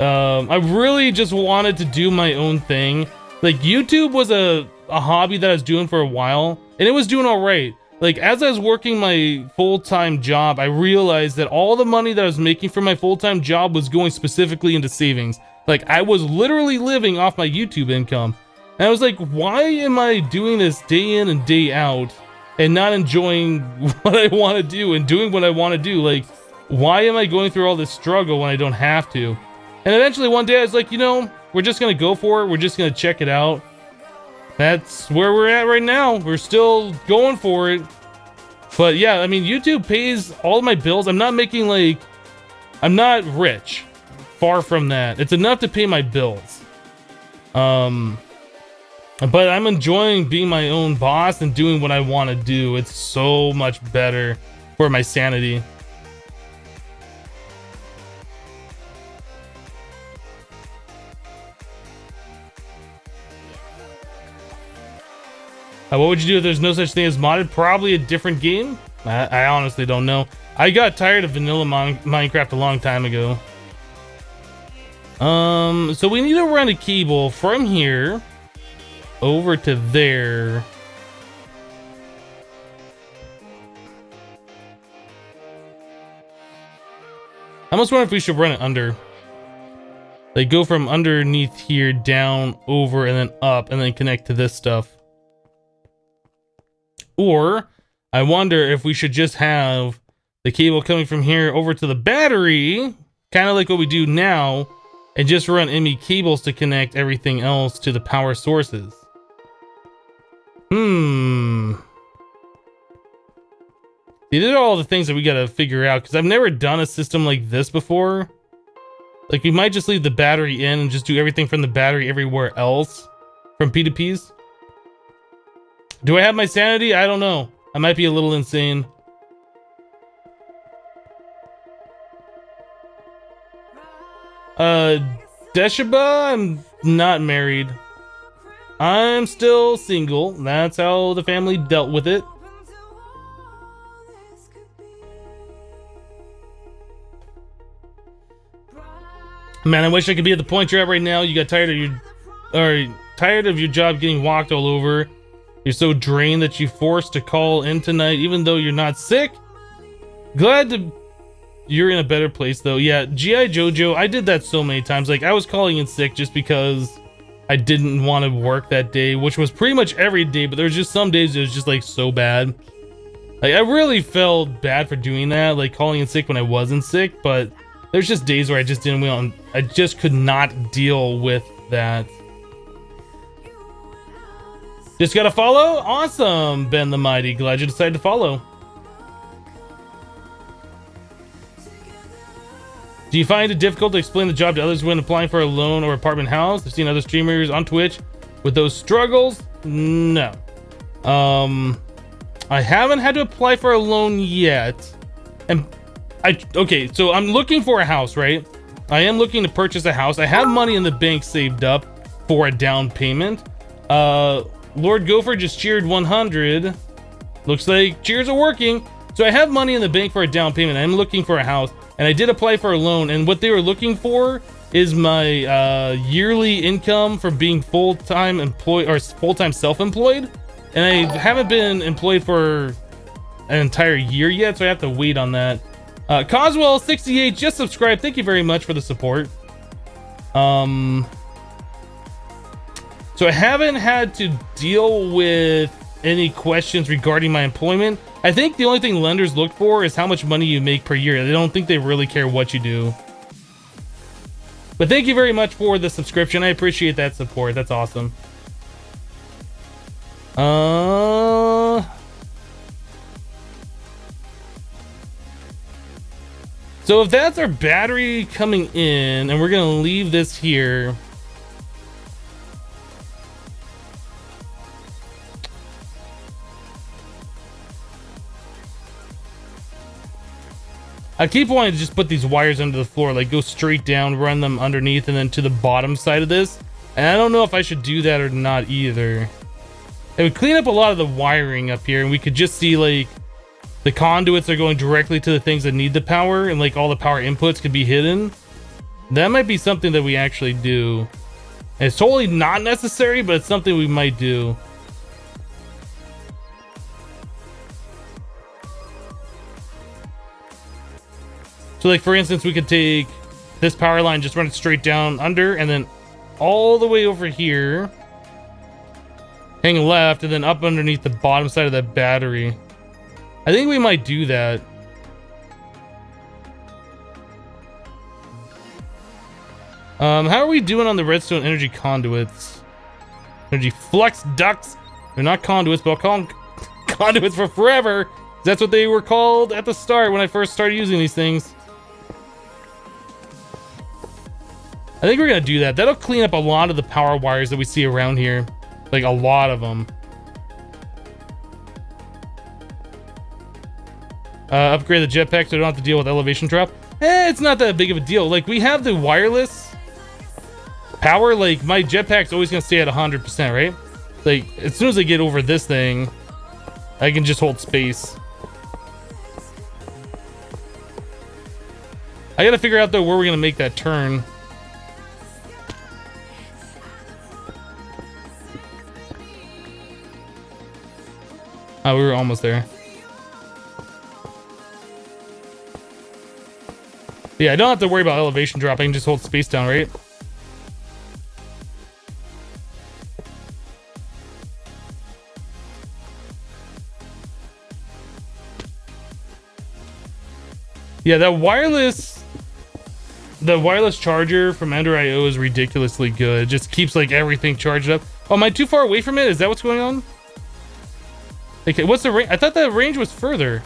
I really just wanted to do my own thing. Like, YouTube was a hobby that I was doing for a while, and it was doing all right. Like, as I was working my full-time job, I realized that all the money that I was making for my full-time job was going specifically into savings. Like, I was literally living off my YouTube income. And I was like, why am I doing this day in and day out and not enjoying what I want to do and doing what I want to do? Like, why am I going through all this struggle when I don't have to? And eventually one day I was like, you know, we're just going to go for it. We're just going to check it out. That's where we're at right now. We're still going for it. But yeah, I mean, YouTube pays all of my bills. I'm not making, like, I'm not rich. Far from that. It's enough to pay my bills. But I'm enjoying being my own boss and doing what I want to do. It's so much better for my sanity. What would you do if there's no such thing as modded? Probably a different game. I honestly don't know. I got tired of vanilla Minecraft a long time ago. So we need to run a cable from here over to there. I almost wonder if we should run it under. Like go from underneath here down over and then up and then connect to this stuff. Or I wonder if we should just have the cable coming from here over to the battery, kind of like what we do now, and just run ME cables to connect everything else to the power sources. These are all the things that we gotta figure out, because I've never done a system like this before. Like, we might just leave the battery in and just do everything from the battery everywhere else from P2Ps. Do I have my sanity? I don't know. I might be a little insane. Deshaba, I'm not married. I'm still single. That's how the family dealt with it. Man, I wish I could be at the point you're at right now. You got tired of your job getting walked all over. You're so drained that you forced to call in tonight, even though you're not sick. Glad you're in a better place though. Yeah, G.I. Jojo, I did that so many times. Like, I was calling in sick just because I didn't want to work that day, which was pretty much every day, but there's just some days it was just like so bad. Like, I really felt bad for doing that, like calling in sick when I wasn't sick, but there's just days where I just didn't want, I just could not deal with that. Just gotta follow? Awesome, Ben the Mighty. Glad you decided to follow. Do you find it difficult to explain the job to others when applying for a loan or apartment house? I've seen other streamers on Twitch with those struggles. No. I haven't had to apply for a loan yet. And okay, so I'm looking for a house, right? I am looking to purchase a house. I have money in the bank saved up for a down payment. Lord Gopher just cheered 100. Looks like cheers are working. So I have money in the bank for a down payment. I'm looking for a house, and I did apply for a loan, and what they were looking for is my yearly income from being full-time employed or full-time self-employed, and I haven't been employed for an entire year yet, so I have to wait on that. Coswell68 just subscribed. Thank you very much for the support. So I haven't had to deal with any questions regarding my employment. I think the only thing lenders look for is how much money you make per year. They don't think they really care what you do. But thank you very much for the subscription. I appreciate that support. That's awesome. So if that's our battery coming in, and we're gonna leave this here. I keep wanting to just put these wires under the floor, like go straight down, run them underneath, and then to the bottom side of this. And I don't know if I should do that or not either. It would clean up a lot of the wiring up here, and we could just see like the conduits are going directly to the things that need the power, and like all the power inputs could be hidden. That might be something that we actually do. And it's totally not necessary, but it's something we might do. So like for instance, we could take this power line, just run it straight down under, and then all the way over here, hang left, and then up underneath the bottom side of that battery. I think we might do that. How are we doing on the redstone energy conduits? Energy flux ducts. They're not conduits, but I'll call them conduits for forever. That's what they were called at the start when I first started using these things. I think we're gonna do that. That'll clean up a lot of the power wires that we see around here. Like a lot of them. Upgrade the jetpack so I don't have to deal with elevation drop. It's not that big of a deal. Like, we have the wireless power. Like, my jetpack's always gonna stay at 100%, right? Like, as soon as I get over this thing, I can just hold space. I gotta figure out though where we're gonna make that turn. Oh, we were almost there. Yeah, I don't have to worry about elevation drop. I can just hold space down, right? Yeah, that the wireless charger from Ender.io is ridiculously good. It just keeps like everything charged up. Oh, am I too far away from it? Is that what's going on? Okay, what's the range? I thought the range was further.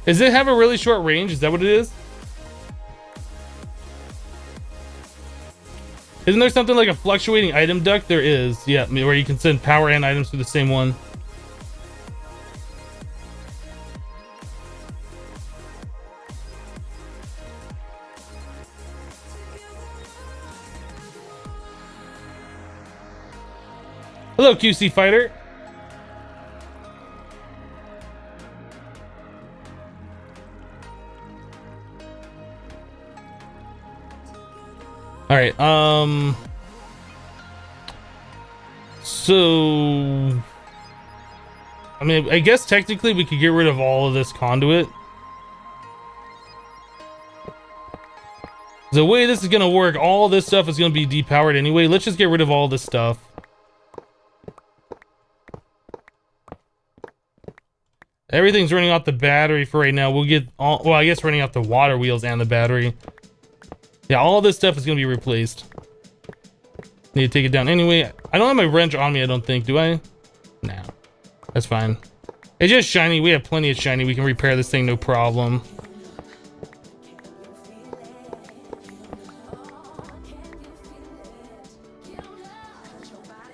Does it have a really short range? Is that what it is? Isn't there something like a fluctuating item duct? There is, yeah, where you can send power and items through the same one. Hello, QC Fighter. All right, so I mean, I guess technically we could get rid of all of this conduit. The way this is gonna work, all this stuff is gonna be depowered anyway. Let's just get rid of all this stuff. Everything's running off the battery for right now. We'll get all, well, I guess running off the water wheels and the battery. Yeah, all this stuff is gonna be replaced. Need to take it down anyway. I don't have my wrench on me, I don't think. Do I? No. That's fine. It's just shiny. We have plenty of shiny. We can repair this thing, no problem.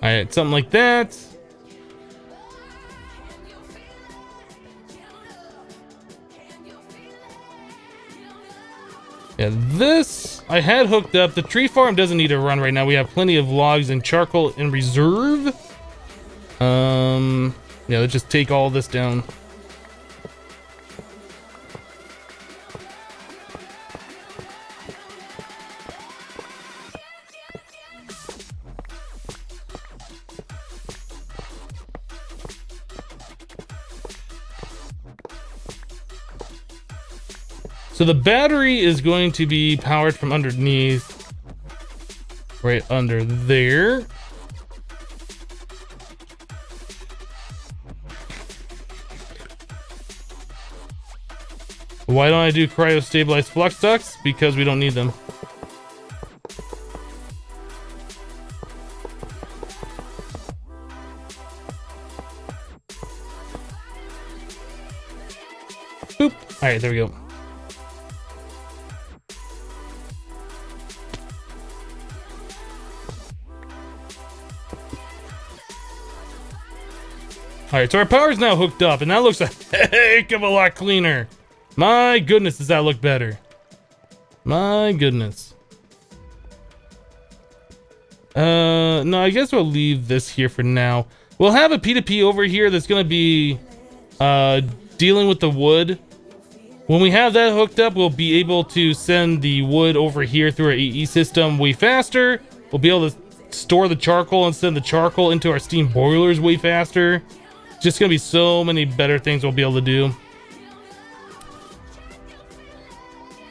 Alright, something like that. Yeah, this I had hooked up. The tree farm doesn't need to run right now. We have plenty of logs and charcoal in reserve. Yeah, let's just take all this down. So the battery is going to be powered from underneath, right under there. Why don't I do cryo-stabilized flux ducts? Because we don't need them. Boop. All right, there we go. Alright, so our power is now hooked up, and that looks a heck of a lot cleaner. My goodness, does that look better? My goodness. No, I guess we'll leave this here for now. We'll have a P2P over here that's going to be dealing with the wood. When we have that hooked up, we'll be able to send the wood over here through our AE system way faster. We'll be able to store the charcoal and send the charcoal into our steam boilers way faster. Just gonna be so many better things we'll be able to do.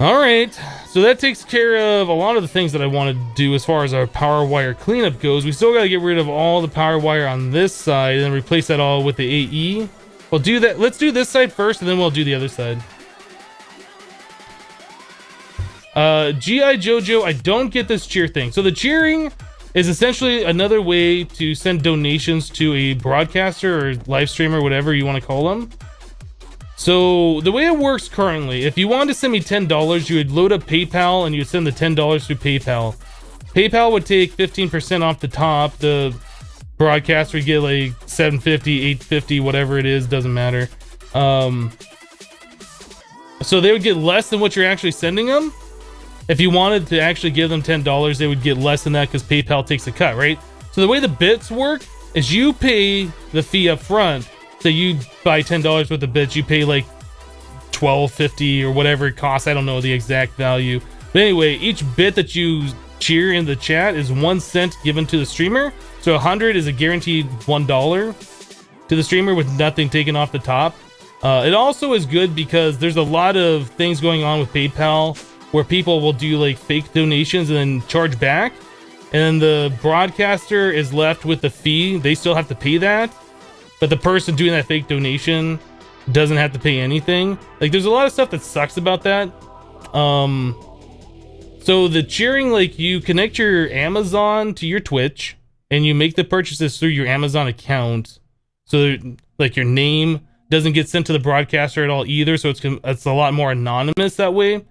All right, so that takes care of a lot of the things that I want to do as far as our power wire cleanup goes. We still got to get rid of all the power wire on this side and replace that all with the AE. We'll do that. Let's do this side first, and then we'll do the other side. GI Jojo, I don't get this cheer thing. So the cheering is essentially another way to send donations to a broadcaster or live streamer, whatever you want to call them. So the way it works currently, if you wanted to send me $10, you would load up PayPal and you would send the $10 through PayPal. PayPal would take 15% off the top. The broadcaster, you get like 750, 850, whatever it is, doesn't matter. So they would get less than what you're actually sending them. If you wanted to actually give them $10, they would get less than that because PayPal takes a cut, right? So the way the bits work is you pay the fee up front. So you buy $10 worth of bits, you pay like $12.50 or whatever it costs. I don't know the exact value. But anyway, each bit that you cheer in the chat is 1 cent given to the streamer. So 100 is a guaranteed $1 to the streamer with nothing taken off the top. It also is good because there's a lot of things going on with PayPal where people will do like fake donations and then charge back. And the broadcaster is left with the fee. They still have to pay that. But the person doing that fake donation doesn't have to pay anything. Like, there's a lot of stuff that sucks about that. So the cheering, like, you connect your Amazon to your Twitch and you make the purchases through your Amazon account. So like your name doesn't get sent to the broadcaster at all either. So it's a lot more anonymous that way.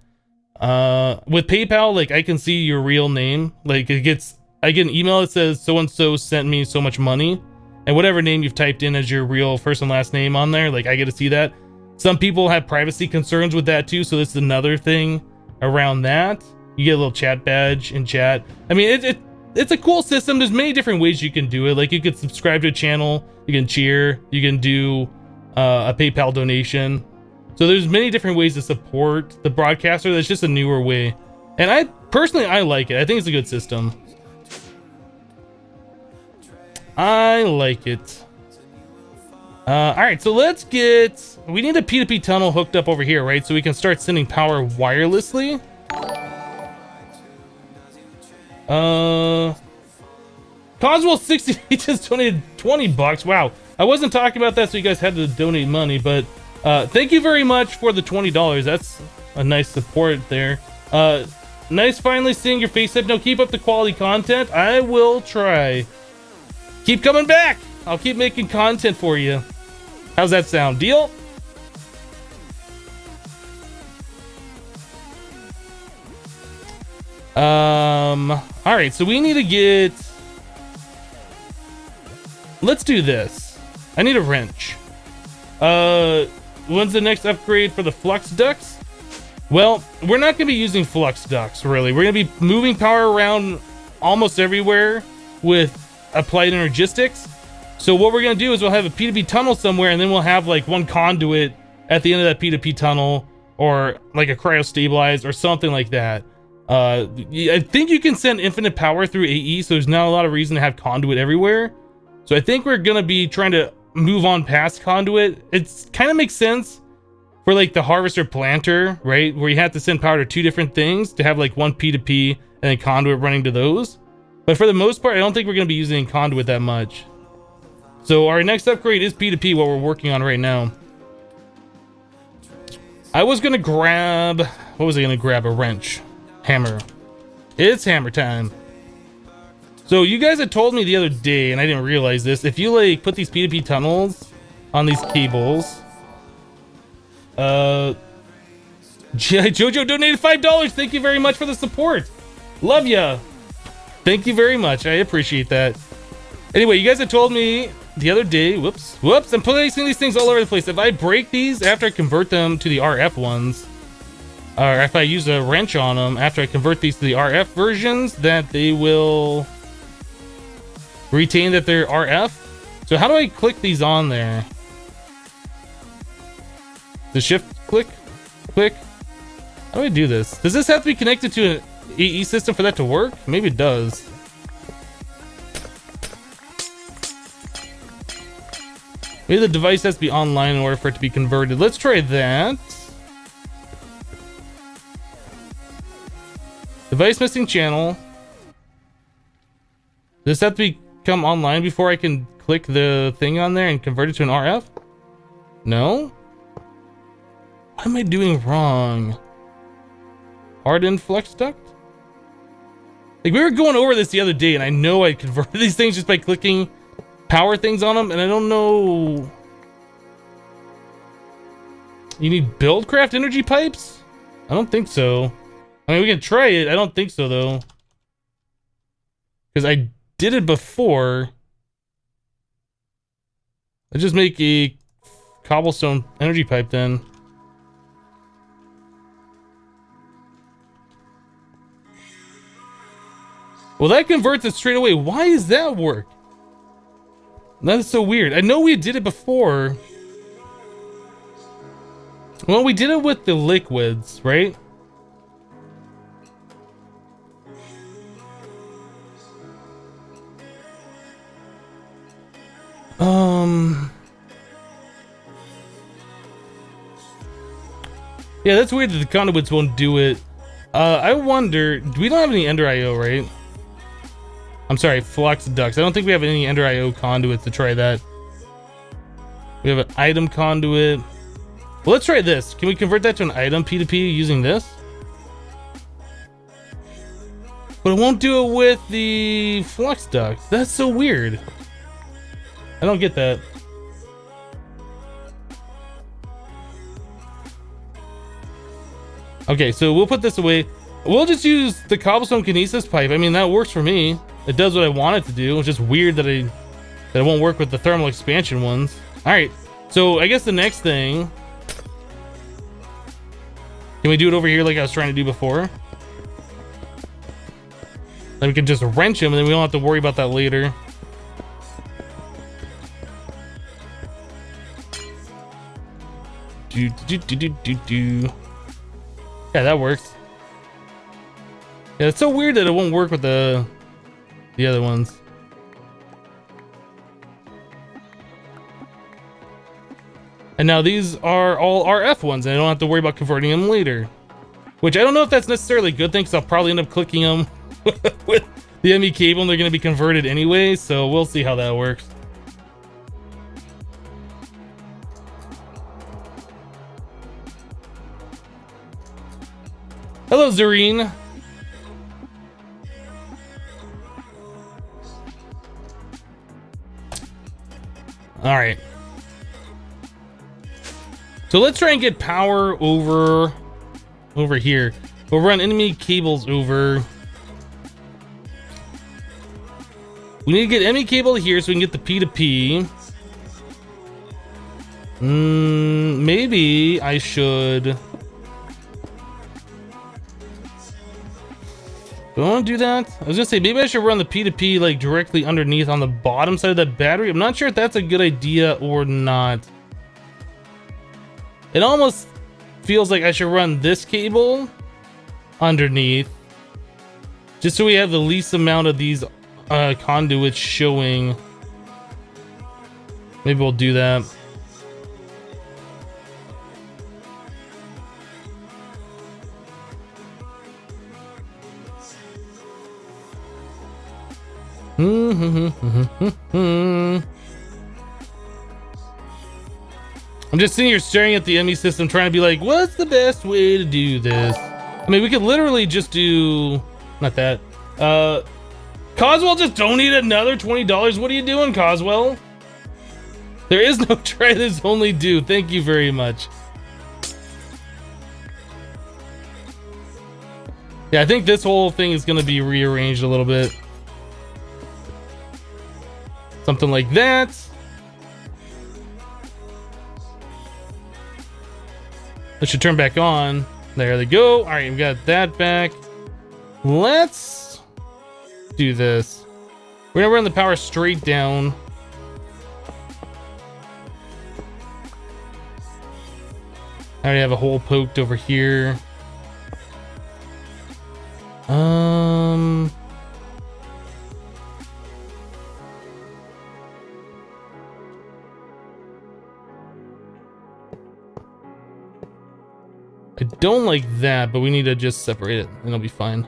With PayPal, like, I can see your real name. Like, I get an email that says so-and-so sent me so much money. And whatever name you've typed in as your real first and last name on there, like, I get to see that. Some people have privacy concerns with that too, so this is another thing around that. You get a little chat badge in chat. I mean, it's a cool system. There's many different ways you can do it. Like, you could subscribe to a channel, you can cheer, you can do a PayPal donation. So there's many different ways to support the broadcaster. That's just a newer way. And I like it. I think it's a good system. I like it. All right, so we need a P2P tunnel hooked up over here, right? So we can start sending power wirelessly. Coswell68 just donated $20. Wow. I wasn't talking about that, so you guys had to donate money, but thank you very much for the $20. That's a nice support there. Nice finally seeing your face, Hypno. Keep up the quality content. I will try. Keep coming back. I'll keep making content for you. How's that sound? Deal? All right, so we need to get... Let's do this. I need a wrench. When's the next upgrade for the flux ducts? Well, we're not going to be using flux ducts, really. We're going to be moving power around almost everywhere with applied energistics. So what we're going to do is we'll have a P2P tunnel somewhere, and then we'll have like one conduit at the end of that P2P tunnel, or like a cryo-stabilized or something like that. I think you can send infinite power through AE, so there's not a lot of reason to have conduit everywhere. So I think we're going to be trying to move on past conduit. It kind of makes sense for like the harvester planter, right? Where you have to send power to two different things to have like one P2P and then conduit running to those. But for the most part, I don't think we're going to be using conduit that much. So our next upgrade is P2P, what we're working on right now. I was going to grab... What was I going to grab? A wrench. Hammer. It's hammer time. So you guys had told me the other day, and I didn't realize this, if you like put these P2P tunnels on these cables... Jojo donated $5. Thank you very much for the support. Love ya. Thank you very much. I appreciate that. Anyway, you guys had told me the other day, whoops, I'm placing these things all over the place. If I break these after I convert them to the RF ones, or if I use a wrench on them after I convert these to the RF versions, that they will retain that they're RF. So how do I click these on there? The shift click? How do I do this? Does this have to be connected to an AE system for that to work? Maybe it does. Maybe the device has to be online in order for it to be converted. Let's try that. Device missing channel. Does this have to become online before I can click the thing on there and convert it to an RF? No? What am I doing wrong? Hardened flux duct? Like, we were going over this the other day, and I know I converted these things just by clicking power things on them, and I don't know. You need buildcraft energy pipes? I don't think so. I mean, we can try it. I don't think so, though. Because I did it before. Let's just make a cobblestone energy pipe then. Well, that converts it straight away. Why does that work? That's so weird. I know we did it before. Well, we did it with the liquids, right? Yeah, that's weird that the conduits won't do it. I wonder, we don't have any Ender IO, right? I'm sorry, Flux Ducts. I don't think we have any Ender IO conduits to try that. We have an item conduit. Well, let's try this. Can we convert that to an item P2P using this? But it won't do it with the Flux Duct. That's so weird. I don't get that. Okay, so we'll put this away. We'll just use the cobblestone kinesis pipe. I mean, that works for me. It does what I want it to do. It's just weird that it won't work with the thermal expansion ones. All right, so I guess the next thing, can we do it over here like I was trying to do before? Then we can just wrench them and then we don't have to worry about that later. Yeah, that works. Yeah, it's so weird that it won't work with the other ones. And now these are all RF ones, and I don't have to worry about converting them later. Which I don't know if that's necessarily a good thing, because I'll probably end up clicking them with the ME cable, and they're going to be converted anyway, so we'll see how that works. Hello, Zareen. All right. So let's try and get power over here. We'll run enemy cables over. We need to get enemy cable here so we can get the P2P. Maybe I should. Do I want to do that? I was gonna say maybe I should run the P2P like directly underneath on the bottom side of that battery. I'm not sure if that's a good idea or not. It almost feels like I should run this cable underneath, just so we have the least amount of these conduits showing. Maybe we'll do that. I'm just sitting here staring at the ME system trying to be like, what's the best way to do this? I mean, we could literally just do, not that. Coswell just donated another $20. What are you doing, Coswell? There is no try this, only do. Thank you very much. Yeah, I think this whole thing is going to be rearranged a little bit. Something like that. It should turn back on. There they go. All right, we got that back. Let's do this. We're gonna run the power straight down. I already have a hole poked over here. I don't like that, but we need to just separate it and it'll be fine.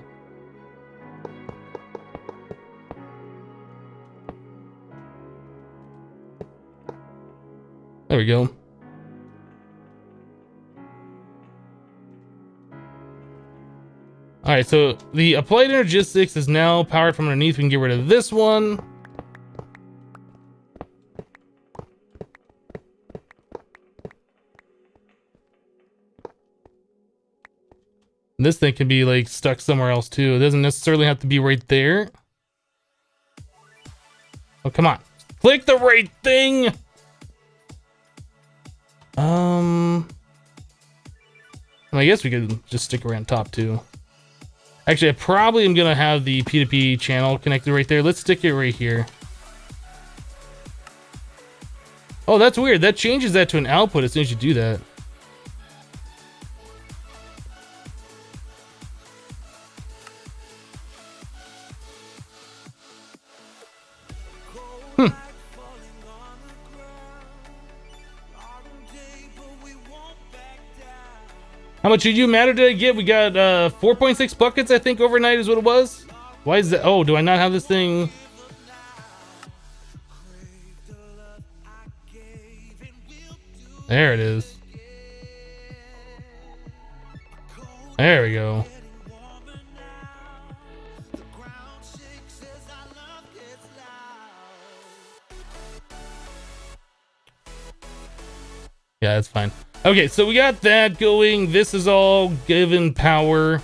There we go. All right, so the applied energistics is now powered from underneath. We can get rid of this one. This thing can be like stuck somewhere else too. It doesn't necessarily have to be right there. Oh, come on. Click the right thing. I guess we could just stick around top too. Actually, I probably am gonna have the P2P channel connected right there. Let's stick it right here. Oh, that's weird. That changes that to an output as soon as you do that. How much did you matter did I get? We got 4.6 buckets, I think, overnight is what it was. Why is that? Oh, do I not have this thing? There it is. There we go. Yeah, that's fine. Okay, so we got that going. This is all given power.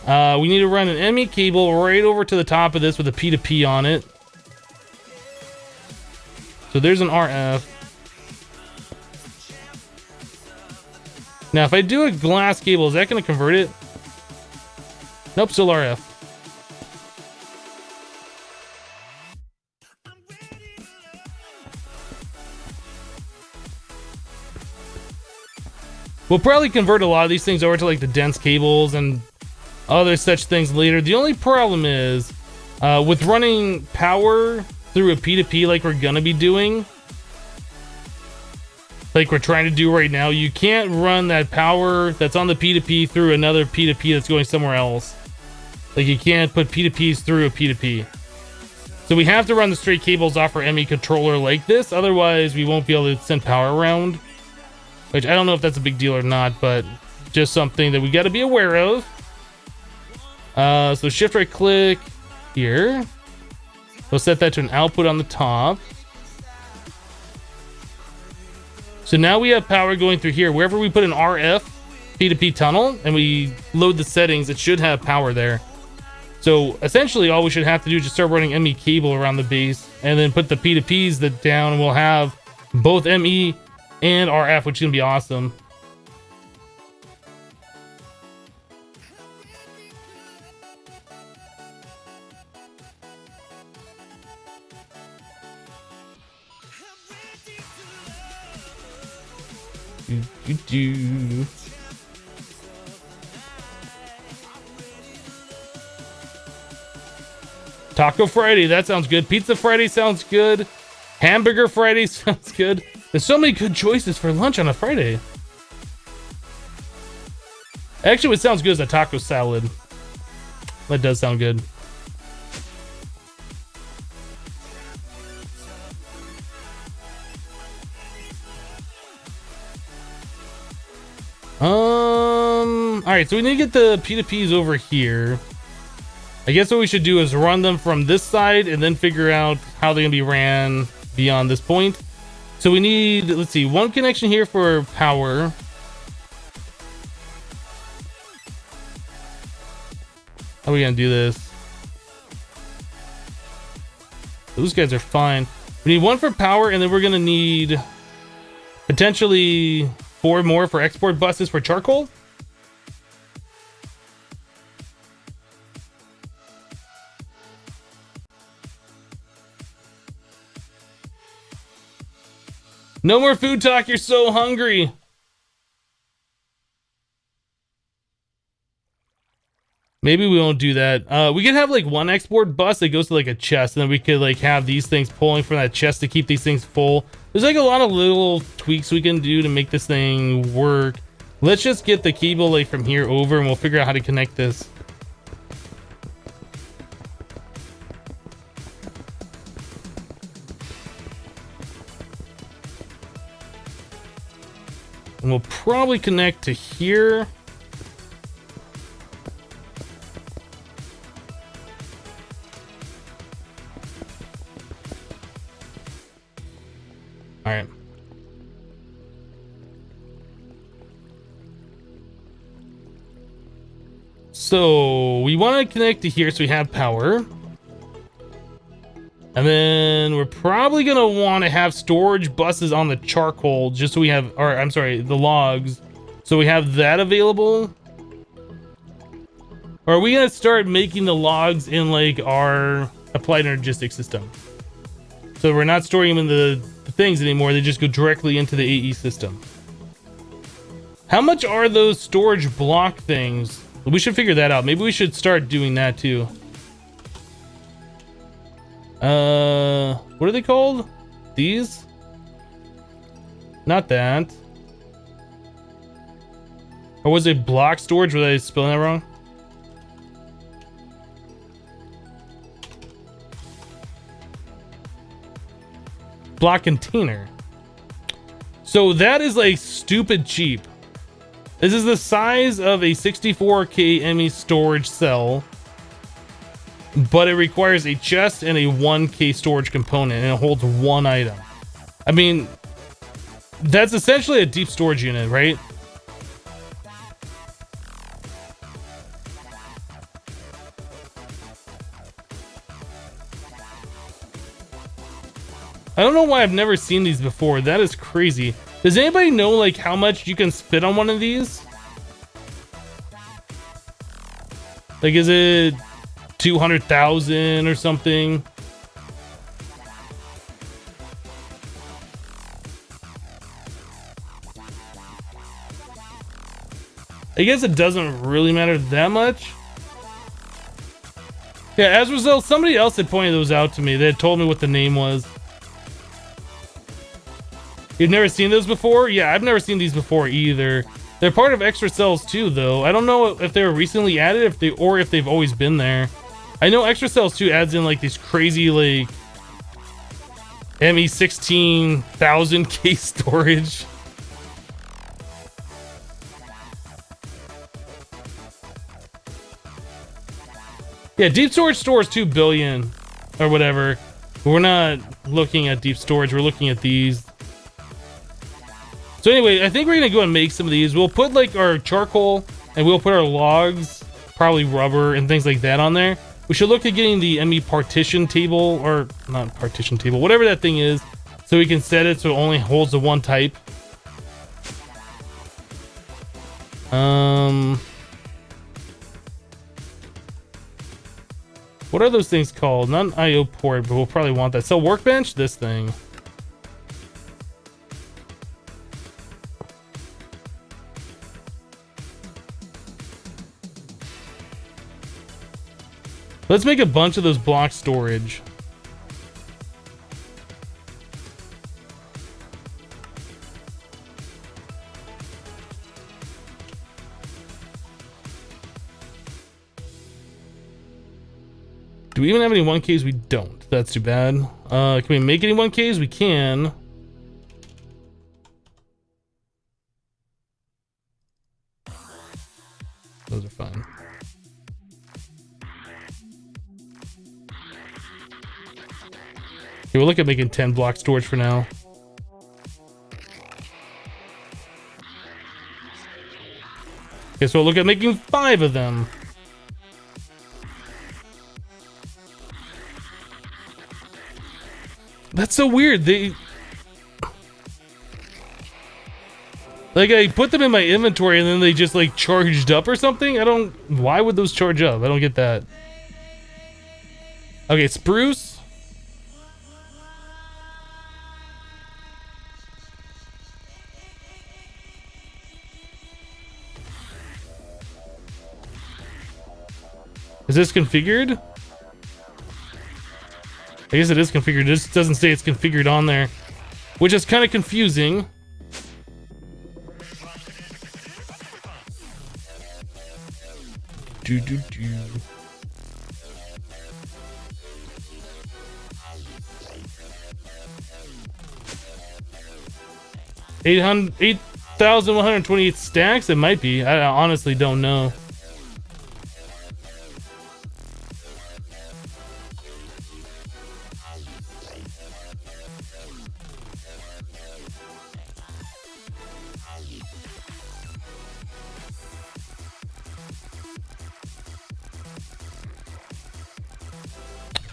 We need to run an ME cable right over to the top of this with a P2P on it. So there's an RF. Now, if I do a glass cable, is that going to convert it? Nope, still RF. We'll probably convert a lot of these things over to like the dense cables and other such things later. The only problem is with running power through a P2P like we're gonna be doing, like we're trying to do right now, you can't run that power that's on the P2P through another P2P that's going somewhere else. Like you can't put P2Ps through a P2P. So we have to run the straight cables off our ME controller like this, otherwise we won't be able to send power around. Which I don't know if that's a big deal or not, but just something that we got to be aware of. So shift right click here. We'll set that to an output on the top. So now we have power going through here. Wherever we put an RF P2P tunnel and we load the settings, it should have power there. So essentially all we should have to do is just start running ME cable around the base and then put the P2Ps down, and we'll have both ME and RF, which is gonna be awesome. Taco Friday, that sounds good. Pizza Friday sounds good. Hamburger Friday sounds good. There's so many good choices for lunch on a Friday. Actually, what sounds good is a taco salad. That does sound good. Alright, so we need to get the P2Ps over here. I guess what we should do is run them from this side and then figure out how they're gonna be ran beyond this point. So we need, let's see, one connection here for power. How are we gonna do this? Those guys are fine. We need one for power, and then we're gonna need potentially 4 more for export buses for charcoal. No more food talk, you're so hungry. Maybe we won't do that. We could have like one export bus that goes to like a chest, and then we could like have these things pulling from that chest to keep these things full. There's like a lot of little tweaks we can do to make this thing work. Let's just get the cable like from here over, and we'll figure out how to connect this. And we'll probably connect to here. All right. So we want to connect to here so we have power. And then we're probably gonna want to have storage buses on the charcoal just so we have, or I'm sorry, the logs. So we have that available. Or are we gonna start making the logs in like our applied logistics system? So we're not storing them in the things anymore, they just go directly into the AE system. How much are those storage block things? We should figure that out. Maybe we should start doing that too. What are they called? These? Not that. Or was it block storage? Was I spelling that wrong? Block container. So that is like stupid cheap. This is the size of a 64K ME storage cell, but it requires a chest and a 1K storage component, and it holds one item. I mean, that's essentially a deep storage unit, right? I don't know why I've never seen these before. That is crazy. Does anybody know like how much you can spit on one of these? Like, is it 200,000 or something? I guess it doesn't really matter that much. Yeah, as a result, somebody else had pointed those out to me. They had told me what the name was. You've never seen those before? Yeah, I've never seen these before either. They're part of extra cells too, though. I don't know if they were recently added, if they've always been there. I know extra cells too adds in like these crazy like ME 16,000K storage. Yeah, deep storage stores 2 billion or whatever. But we're not looking at deep storage. We're looking at these. So anyway, I think we're gonna go and make some of these. We'll put like our charcoal and we'll put our logs, probably rubber and things like that on there. We should look at getting the ME partition table, or not partition table, whatever that thing is, so we can set it so it only holds the one type. What are those things called? Not an IO port, but we'll probably want that. So workbench, this thing. Let's make a bunch of those block storage. Do we even have any 1Ks? We don't. That's too bad. Can we make any 1Ks? We can. Those are fine. Okay, we'll look at making 10 block storage for now. Okay, so we'll look at making 5 of them. That's so weird. They... like, I put them in my inventory and then they just, like, charged up or something? I don't... why would those charge up? I don't get that. Okay, spruce. Is this configured? I guess it is configured. It just doesn't say it's configured on there, which is kind of confusing. Do do do. 8,128 stacks? It might be. I honestly don't know.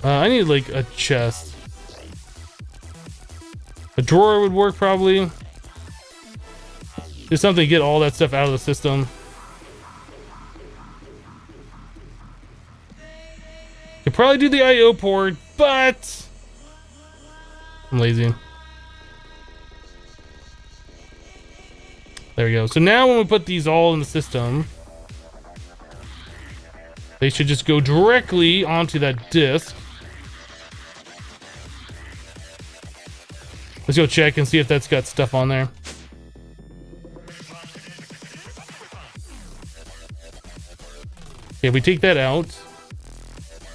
I need like a chest. A drawer would work probably. Just something to get all that stuff out of the system. Could probably do the IO port, but I'm lazy. There we go. So now when we put these all in the system, they should just go directly onto that disk. Let's go check and see if that's got stuff on there. Okay, we take that out.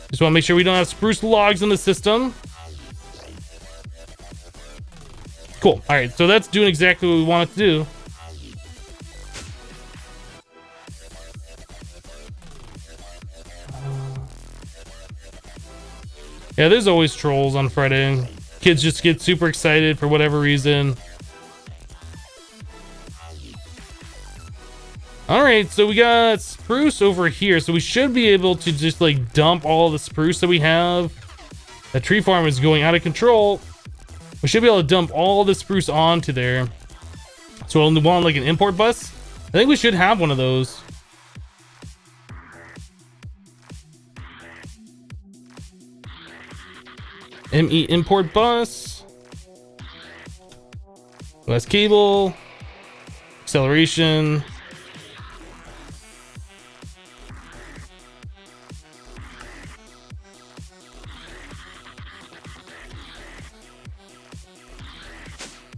Just want to make sure we don't have spruce logs in the system. Cool. All right, so that's doing exactly what we want it to do. Yeah, there's always trolls on Friday. Kids just get super excited for whatever reason. All right, so we got spruce over here. So we should be able to just like dump all the spruce that we have. That tree farm is going out of control. We should be able to dump all the spruce onto there. So we'll want like an import bus. I think we should have one of those. ME import bus. Glass cable. Acceleration.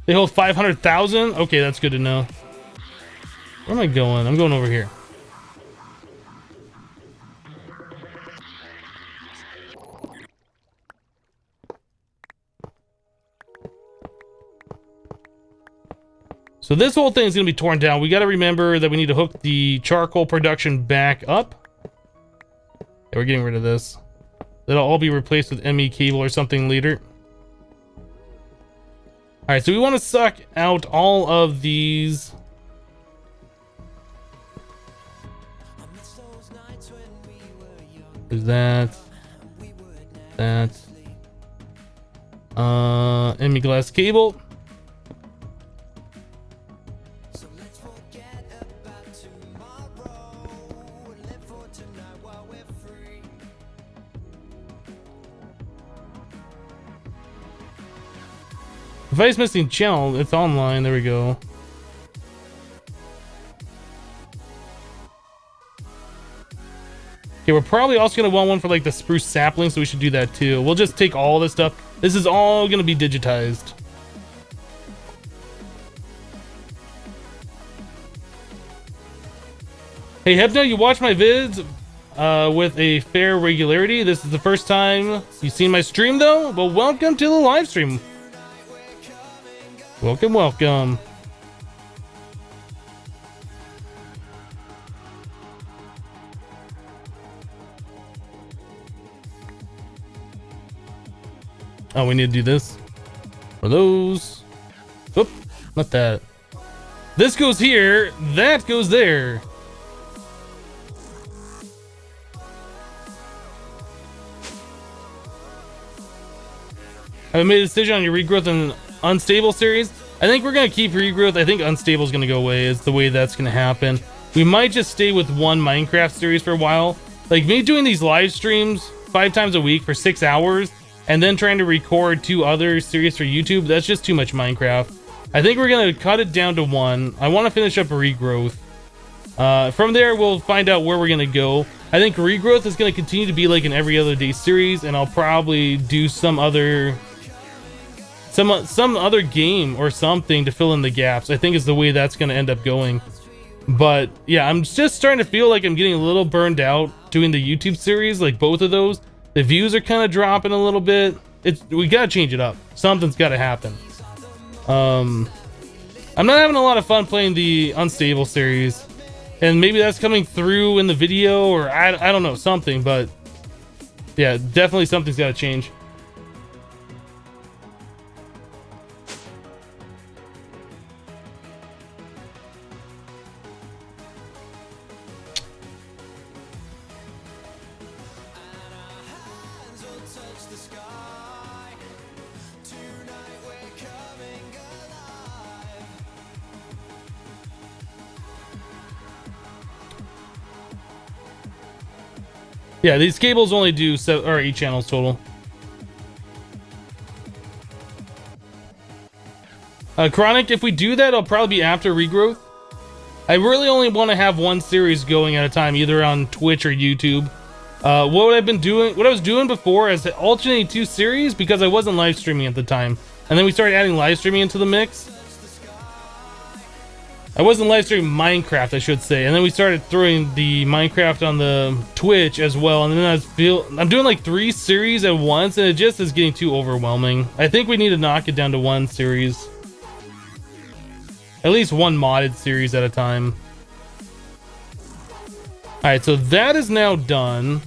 They hold 500,000? Okay, that's good to know. Where am I going? I'm going over here. So this whole thing is going to be torn down. We got to remember that we need to hook the charcoal production back up. Yeah, we're getting rid of this. That'll all be replaced with ME cable or something later. All right, so we want to suck out all of these. There's that. ME glass cable. Device missing channel, it's online, there we go. Okay, we're probably also gonna want one for like the spruce sapling, so we should do that too. We'll just take all this stuff. This is all gonna be digitized. Hey Hypno, you watch my vids with a fair regularity. This is the first time you've seen my stream though? Well, welcome to the live stream. Welcome, welcome. Oh, we need to do this. For those. Oop, not that. This goes here, that goes there. Have you made a decision on your regrowth and unstable series? I think we're gonna keep regrowth. I think unstable is gonna go away. Is the way that's gonna happen. We might just stay with one Minecraft series for a while. Like me doing these live streams 5 times a week for 6 hours and then trying to record 2 other series for YouTube, that's just too much Minecraft. I think we're gonna cut it down to 1. I want to finish up regrowth. From there we'll find out where we're gonna go. I think regrowth is gonna continue to be like an every other day series, and I'll probably do some other game or something to fill in the gaps. I think is the way that's going to end up going. But yeah, I'm just starting to feel like I'm getting a little burned out doing the YouTube series, like both of those. The views are kind of dropping a little bit. We got to change it up. Something's got to happen. I'm not having a lot of fun playing the unstable series, and maybe that's coming through in the video, or I don't know, something. But yeah, definitely something's got to change. the sky. Tonight we're coming alive. Yeah, these cables only do 8 channels total. Chronic, if we do that, it'll probably be after regrowth. I really only want to have one series going at a time, either on Twitch or YouTube. What I was doing before is alternating 2 series because I wasn't live streaming at the time. And then we started adding live streaming into the mix. I wasn't live streaming Minecraft, I should say. And then we started throwing the Minecraft on the Twitch as well. And then I'm doing like 3 series at once, and it just is getting too overwhelming. I think we need to knock it down to 1 series. At least 1 modded series at a time. Alright, so that is now done.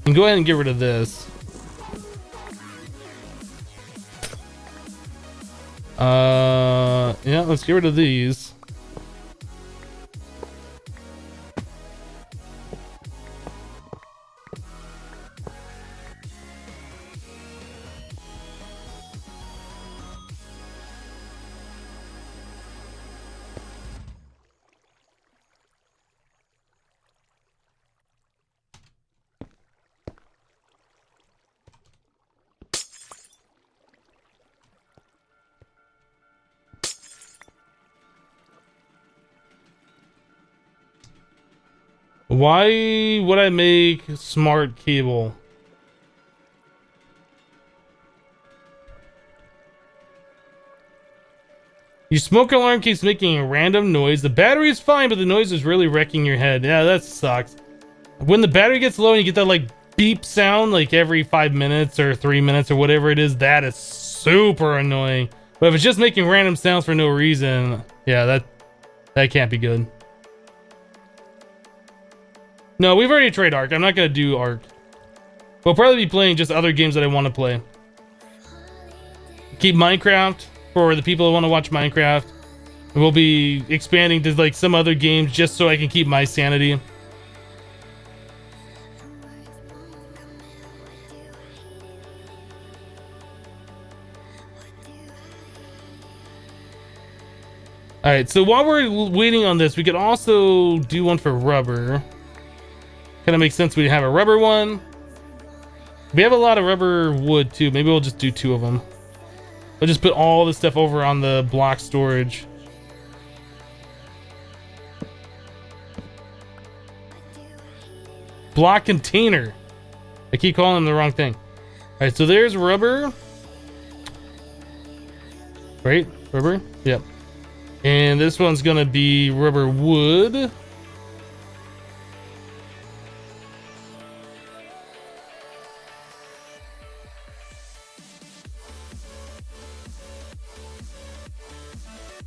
And go ahead and get rid of this. Yeah, let's get rid of these. Why would I make smart cable? Your smoke alarm keeps making a random noise. The battery is fine, but the noise is really wrecking your head. Yeah, that sucks. When the battery gets low and you get that like beep sound like every 5 minutes or 3 minutes or whatever it is, that is super annoying. But if it's just making random sounds for no reason, yeah, that can't be good. No, we've already tried Ark. I'm not gonna do Ark. We'll probably be playing just other games that I want to play. Keep Minecraft for the people who want to watch Minecraft. We'll be expanding to like some other games just so I can keep my sanity. Alright, so while we're waiting on this, we could also do one for rubber. Kind of makes sense we have a rubber one. We have a lot of rubber wood too. Maybe we'll just do 2 of them. We'll just put all this stuff over on the block storage. Block container. I keep calling them the wrong thing. Alright, so there's rubber. Right? Rubber? Yep. And this one's gonna be rubber wood.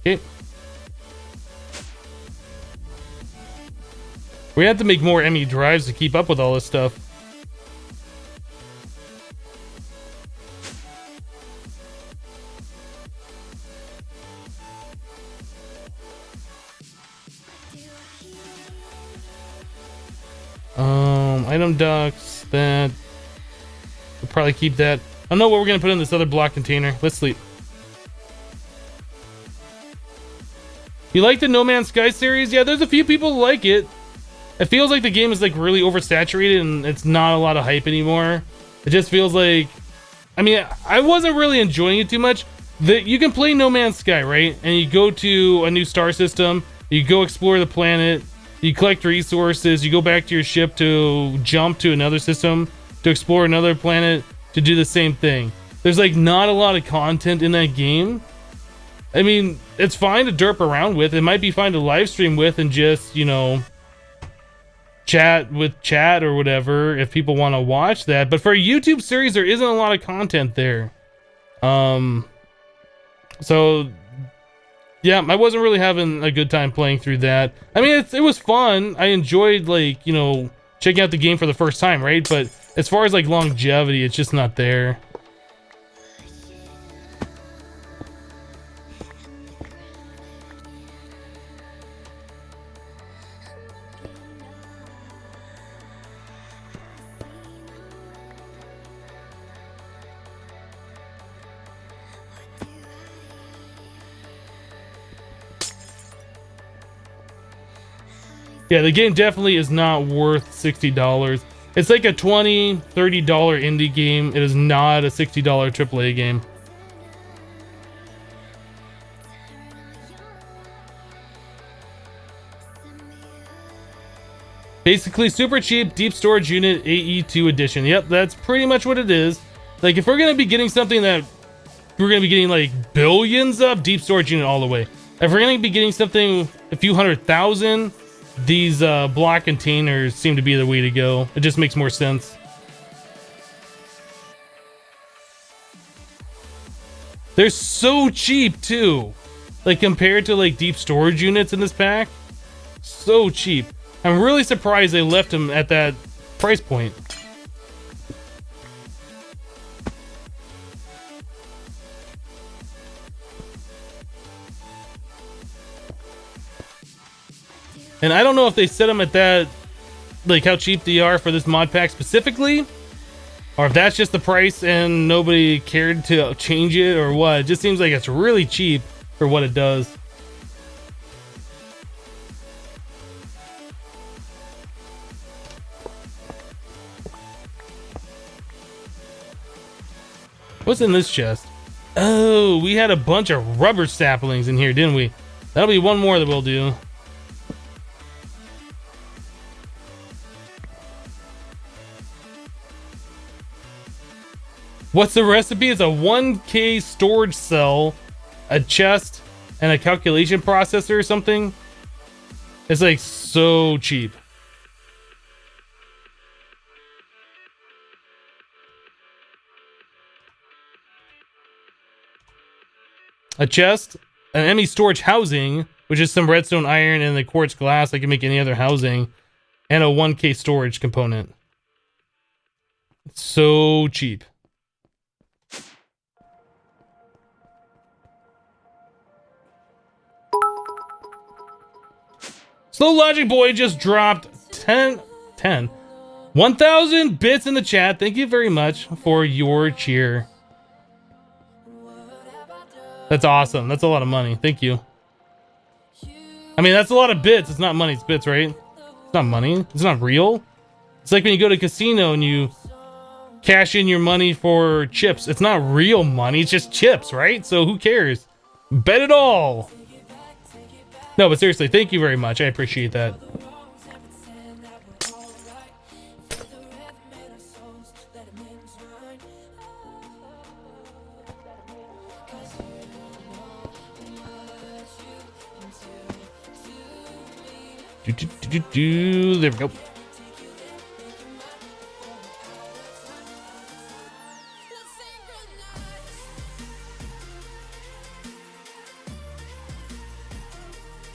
Okay. We have to make more ME drives to keep up with all this stuff. Item ducts, that. We'll probably keep that. I don't know what we're gonna put in this other block container. Let's sleep. You like the No Man's Sky series? Yeah, there's a few people who like it. It feels like the game is like really oversaturated and it's not a lot of hype anymore. It just feels like, I mean, I wasn't really enjoying it too much. You can play No Man's Sky, right? And you go to a new star system, you go explore the planet, you collect resources, you go back to your ship to jump to another system, to explore another planet, to do the same thing. There's like not a lot of content in that game. I mean, it's fine to derp around with. It might be fine to live stream with and just, you know, chat with chat or whatever if people want to watch that. But for a YouTube series, there isn't a lot of content there. So yeah, I wasn't really having a good time playing through that. I mean, it was fun. I enjoyed, like, you know, checking out the game for the first time, right? But as far as like longevity, it's just not there. Yeah, the game definitely is not worth $60. It's like a $20, $30 indie game. It is not a $60 AAA game. Basically, super cheap deep storage unit AE2 edition. Yep, that's pretty much what it is. Like, if we're gonna be getting something that we're gonna be getting like billions of, deep storage unit all the way. If we're gonna be getting something a few 100,000, these block containers seem to be the way to go. It just makes more sense. They're so cheap too. Like, compared to like deep storage units in this pack, so cheap. I'm really surprised they left them at that price point. And I don't know if they set them at that, like how cheap they are for this mod pack specifically, or if that's just the price and nobody cared to change it or what. It just seems like it's really cheap for what it does. What's in this chest? Oh, we had a bunch of rubber saplings in here, didn't we? That'll be one more that we'll do. What's the recipe? It's a 1K storage cell, a chest, and a calculation processor or something. It's like so cheap. A chest, an ME storage housing, which is some redstone iron and the quartz glass. I can make any other housing, and a 1K storage component. It's so cheap. Slow Logic Boy just dropped 1,000 bits in the chat. Thank you very much for your cheer. That's awesome. That's a lot of money. Thank you. I mean, that's a lot of bits. It's not money, it's bits, right? It's not money. It's not real. It's like when you go to a casino and you cash in your money for chips. It's not real money. It's just chips, right? So who cares? Bet it all. No, but seriously, thank you very much. I appreciate that. There we go.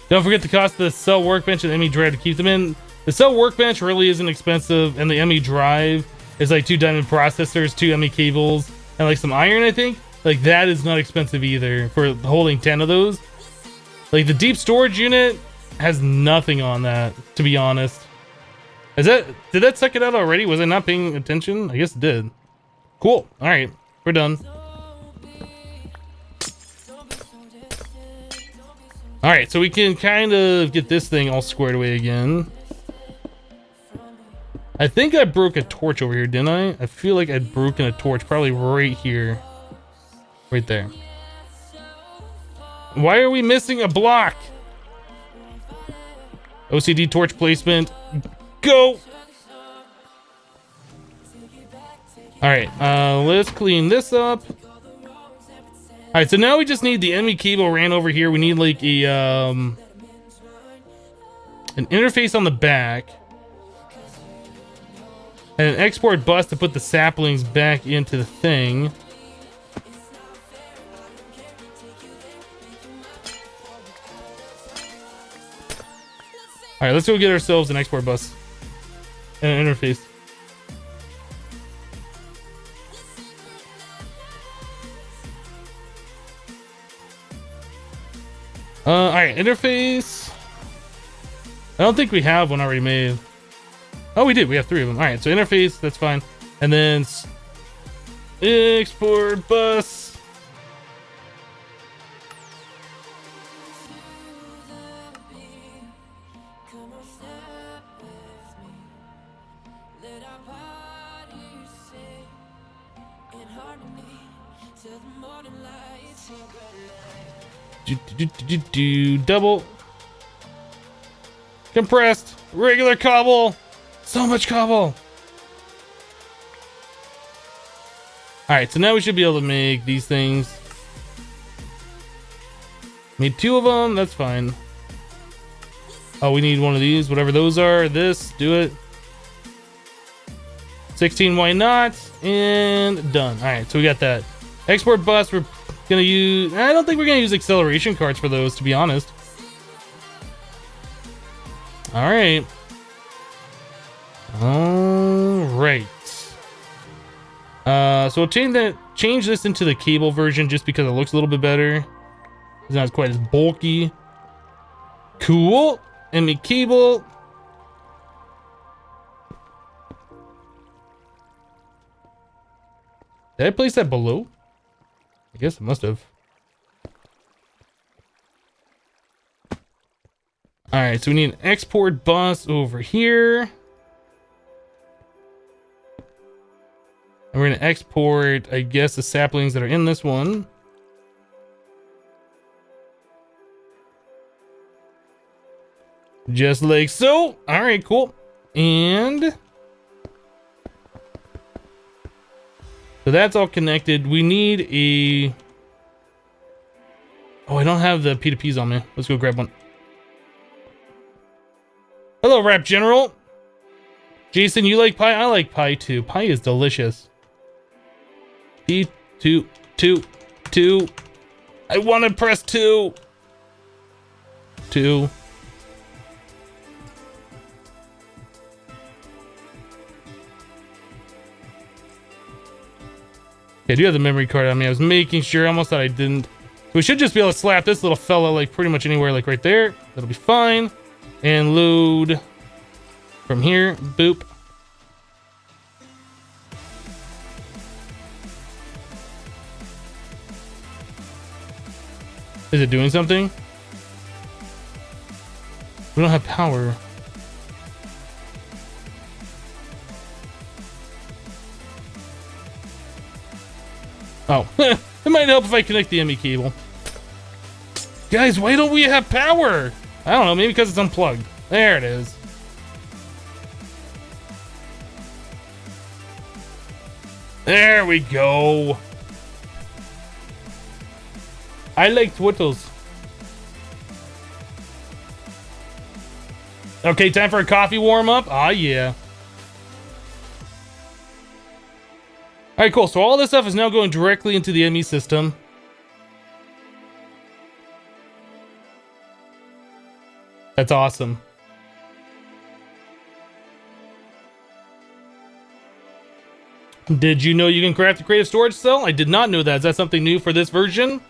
Don't forget the cost of the cell workbench and the ME drive to keep them in. The cell workbench really isn't expensive, and the ME drive is like 2 diamond processors, 2 ME cables, and like some iron, I think. Like, that is not expensive either for holding 10 of those. Like, the deep storage unit has nothing on that, to be honest. Did that suck it out already? Was I not paying attention? I guess it did. Cool. All right, we're done. All right, so we can kind of get this thing all squared away again. I think I broke a torch over here, didn't I? I feel like I'd broken a torch, probably right here. Right there. Why are we missing a block? OCD torch placement. Go! All right, let's clean this up. All right, so now we just need the ME cable ran over here. We need like a an interface on the back and an export bus to put the saplings back into the thing. All right, let's go get ourselves an export bus and an interface. All right, interface. I don't think we have one already made. Oh, we did. We have 3 of them. All right, so interface, that's fine. And then export bus. Double compressed regular cobble. So much cobble. All right, so now we should be able to make these things. Made 2 of them. That's fine. Oh, we need one of these, whatever those are. This, do it. 16, why not? And done. All right, so we got that. Export bus, we're gonna use, I don't think we're gonna use acceleration cards for those, to be honest. All right. All right. So we'll change this into the cable version just because it looks a little bit better. It's not quite as bulky. Cool. ME cable. Did I place that below? I guess I must have. All right, so we need an export bus over here. And we're gonna export, I guess, the saplings that are in this one. Just like so. All right, cool. And so that's all connected. We need a... Oh, I don't have the P2Ps on me. Let's go grab one. Hello, Rap General. Jason, you like pie? I like pie too. Pie is delicious. P2, 2. I want to press 2. 2. Okay, I do have the memory card on me. I was making sure. I almost thought I didn't. So we should just be able to slap this little fella like pretty much anywhere, like right there. That'll be fine. And load from here. Boop. Is it doing something? We don't have power. Oh, it might help if I connect the ME cable. Guys, why don't we have power? I don't know, maybe because it's unplugged. There it is. There we go. I like twittles. Okay, time for a coffee warm up. Ah, yeah. All right, cool. So all this stuff is now going directly into the ME system. That's awesome. Did you know you can craft a creative storage cell? I did not know that. Is that something new for this version?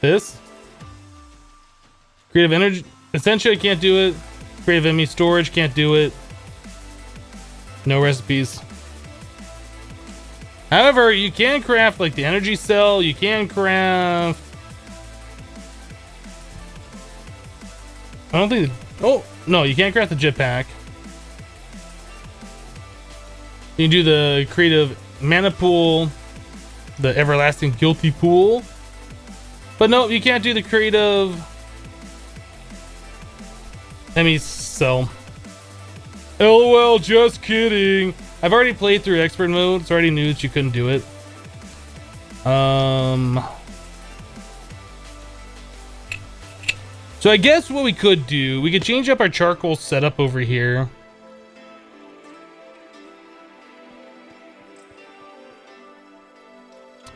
This creative energy essentially can't do it. Creative ME storage can't do it. No recipes. However, you can craft like the energy cell. You can craft. I don't think. Oh no, you can't craft the jetpack. You can do the creative Manapool, the everlasting guilty pool. But no, you can't do the creative ME cell. LOL, just kidding. I've already played through expert mode, so I already knew that you couldn't do it. So I guess what we could do, we could change up our charcoal setup over here.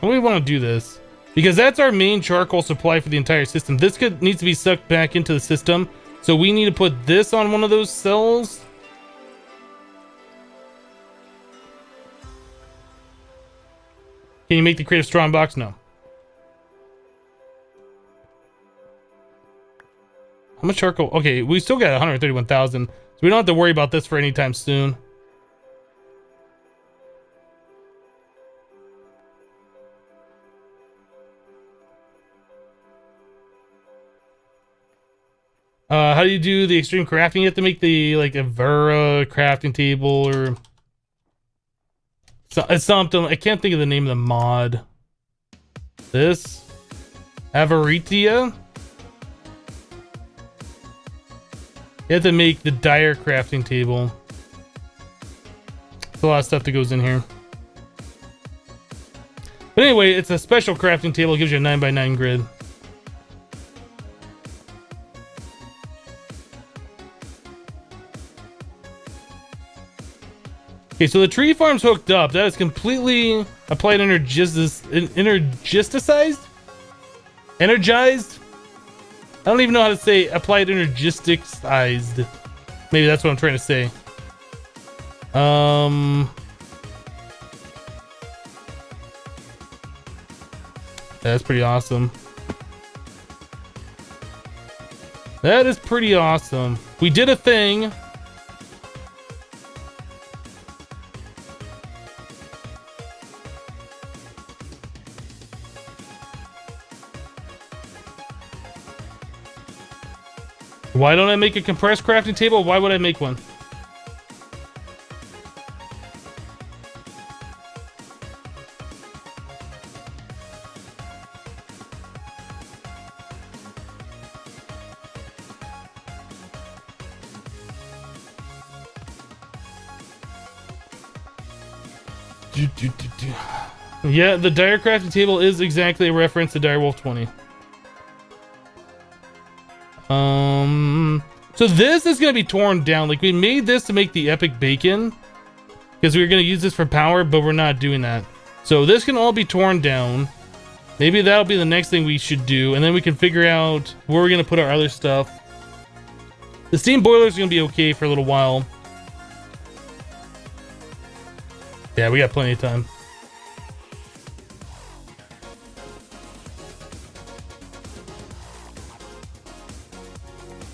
How do we want to do this? Because that's our main charcoal supply for the entire system. This needs to be sucked back into the system. So we need to put this on one of those cells. Can you make the Creative Strongbox? No. How much charcoal? Okay, we still got 131,000. So we don't have to worry about this for any time soon. How do you do the extreme crafting? You have to make the like a Vera crafting table or so, it's something. I can't think of the name of the mod. This Avaritia. You have to make the dire crafting table. There's a lot of stuff that goes in here. But anyway, it's a special crafting table. It gives you a 9x9 grid. Okay, so the tree farm's hooked up. That is completely applied energized. Energized? I don't even know how to say applied energisticsized. Maybe that's what I'm trying to say. That's pretty awesome. That is pretty awesome. We did a thing. Why don't I make a compressed crafting table? Why would I make one? Yeah, the dire crafting table is exactly a reference to Direwolf 20. So this is gonna be torn down. Like we made this to make the epic bacon because we were gonna use this for power, but we're not doing that. So this can all be torn down. Maybe that'll be the next thing we should do, and then we can figure out where we're gonna put our other stuff. The steam boiler is gonna be okay for a little while. Yeah, we got plenty of time.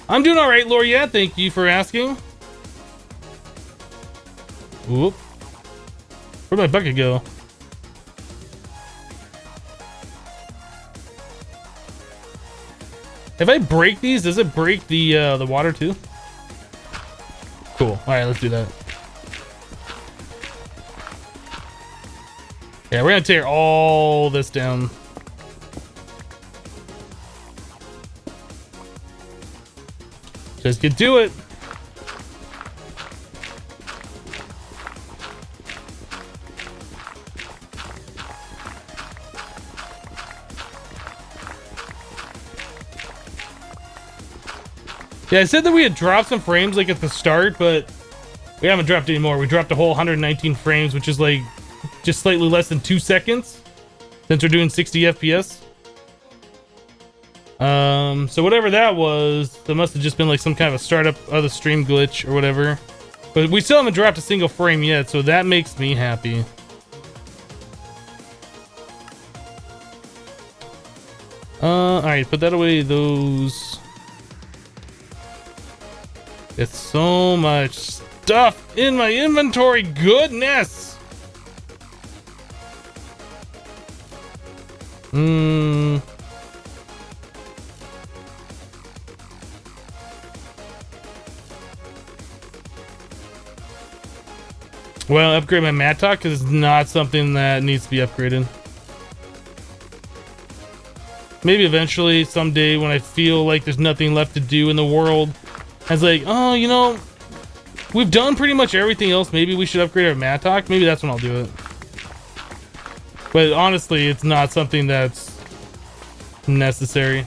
I'm doing all right, Laureate. Thank you for asking. Whoop. Where'd my bucket go? If I break these, does it break the water too? Cool. All right, let's do that. Yeah, we're gonna tear all this down. Just get to it. Yeah, I said that we had dropped some frames like at the start, but we haven't dropped any more. We dropped a whole 119 frames, which is like just slightly less than 2 seconds since we're doing 60 FPS. So whatever that was, that must have just been like some kind of a startup of the stream glitch or whatever. But we still haven't dropped a single frame yet, so that makes me happy. Alright, put that away, those. It's so much stuff in my inventory, goodness! Well, upgrade my mattock because it's not something that needs to be upgraded. Maybe eventually, someday, when I feel like there's nothing left to do in the world, I was like, oh, you know, we've done pretty much everything else. Maybe we should upgrade our mattock. Maybe that's when I'll do it. But honestly, it's not something that's necessary.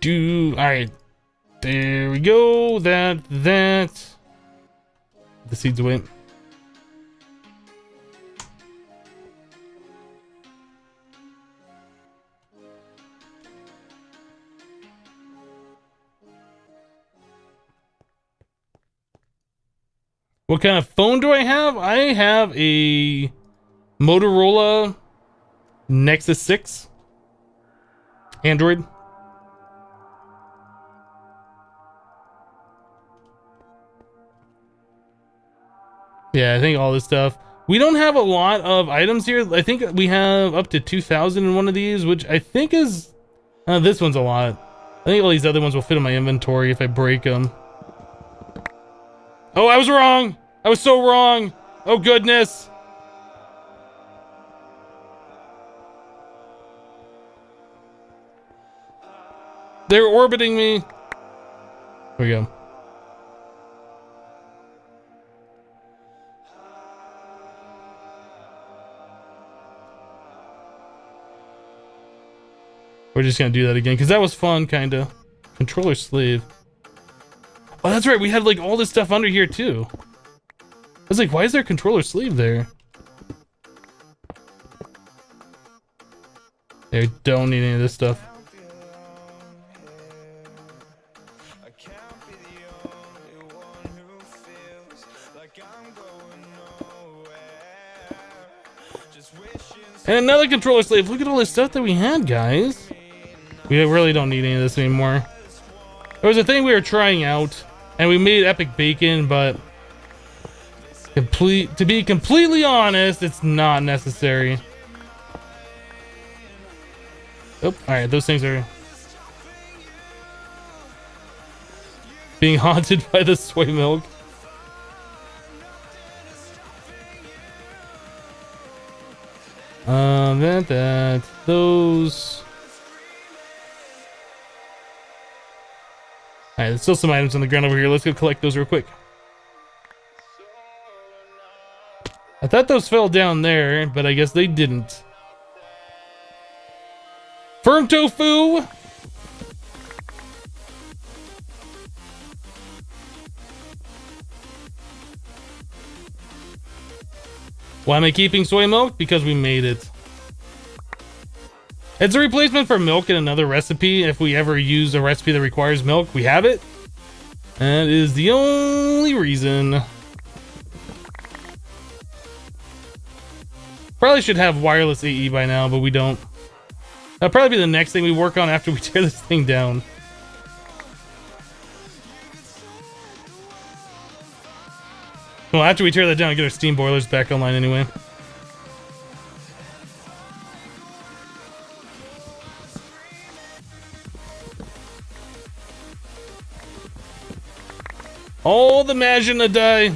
All right, there we go. That the seeds went. What kind of phone do I have? I have a Motorola Nexus 6 Android. Yeah, I think all this stuff. We don't have a lot of items here. I think we have up to 2,000 in one of these, which I think is... this one's a lot. I think all these other ones will fit in my inventory if I break them. Oh, I was wrong! I was so wrong! Oh, goodness! They're orbiting me! Here we go. We're just gonna do that again, because that was fun, kinda. Controller sleeve. Oh, that's right, we had like all this stuff under here too. I was like, why is there a controller sleeve there? They don't need any of this stuff. And another controller sleeve. Look at all this stuff that we had, guys. We really don't need any of this anymore. There was a thing we were trying out, and we made epic bacon, but to be completely honest, it's not necessary. Oh, alright, those things are being haunted by the soy milk. Those. Alright, there's still some items on the ground over here. Let's go collect those real quick. I thought those fell down there, but I guess they didn't. Firm tofu! Why am I keeping soy milk? Because we made it. It's a replacement for milk in another recipe. If we ever use a recipe that requires milk, we have it. That is the only reason. Probably should have wireless AE by now, but we don't. That'll probably be the next thing we work on after we tear this thing down. Well, after we tear that down and get our steam boilers back online anyway. All the Magina die.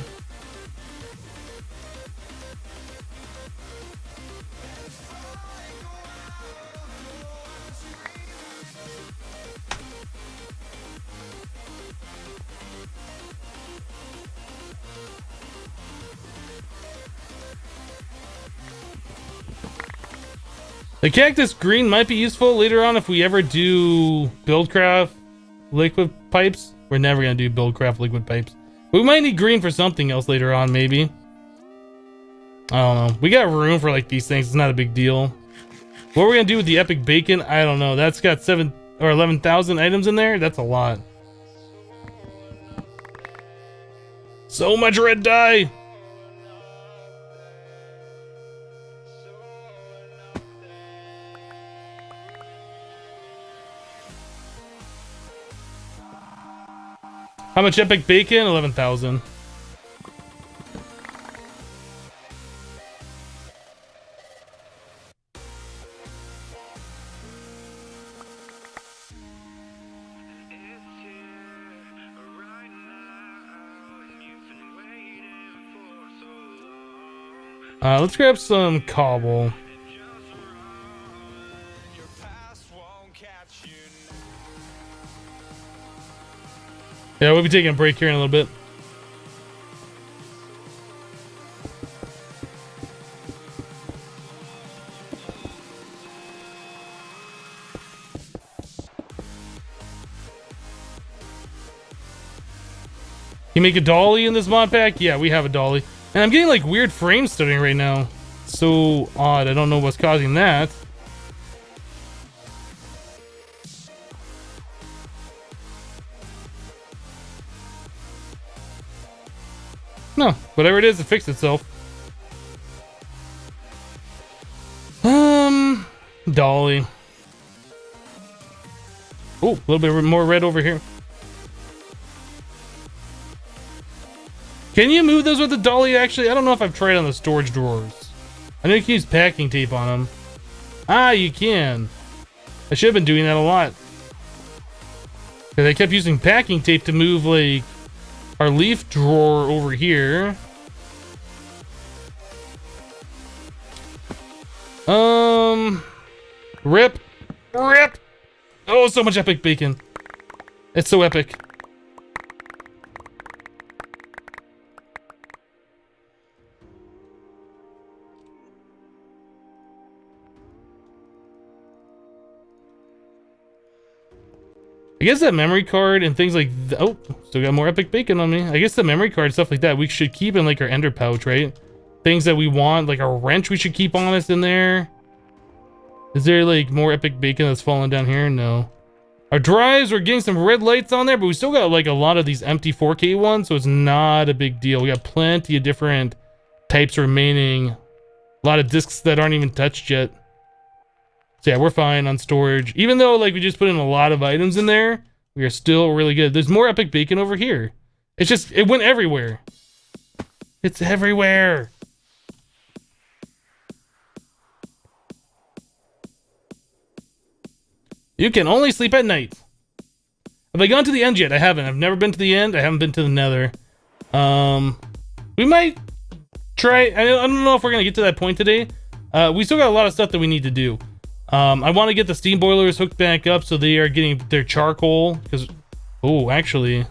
The cactus green might be useful later on if we ever do Buildcraft liquid pipes. We're never gonna do Buildcraft liquid pipes. We might need green for something else later on, maybe. I don't know. We got room for like these things. It's not a big deal. What are we gonna do with the epic bacon? I don't know. That's got 7 or 11,000 items in there. That's a lot. So much red dye. How much epic bacon? 11,000. Let's grab some cobble. Yeah, we'll be taking a break here in a little bit. You make a dolly in this mod pack? Yeah, we have a dolly. And I'm getting like weird frame stuttering right now. So odd. I don't know what's causing that. No, whatever it is, it fixed itself. Dolly. Oh, a little bit more red over here. Can you move those with the dolly, actually? I don't know if I've tried on the storage drawers. I know you can use packing tape on them. Ah, you can. I should have been doing that a lot. Because I kept using packing tape to move, like, our leaf drawer over here. Rip. Rip. Oh, so much epic bacon. It's so epic. I guess that memory card and things like oh, still got more epic bacon on me. I guess the memory card, stuff like that, we should keep in like our ender pouch, right? Things that we want, like our wrench, we should keep on us in there. Is there like more epic bacon that's falling down here? No. Our drives, we're getting some red lights on there, but we still got like a lot of these empty 4K ones, so it's not a big deal. We got plenty of different types remaining. A lot of discs that aren't even touched yet. So yeah, we're fine on storage. Even though like we just put in a lot of items in there, we are still really good. There's more epic bacon over here. It's just, it went everywhere. It's everywhere. You can only sleep at night. Have I gone to the end yet? I haven't. I've never been to the end. I haven't been to the nether. We might try. I don't know if we're going to get to that point today. We still got a lot of stuff that we need to do. I want to get the steam boilers hooked back up so they are getting their charcoal. Because, oh, actually,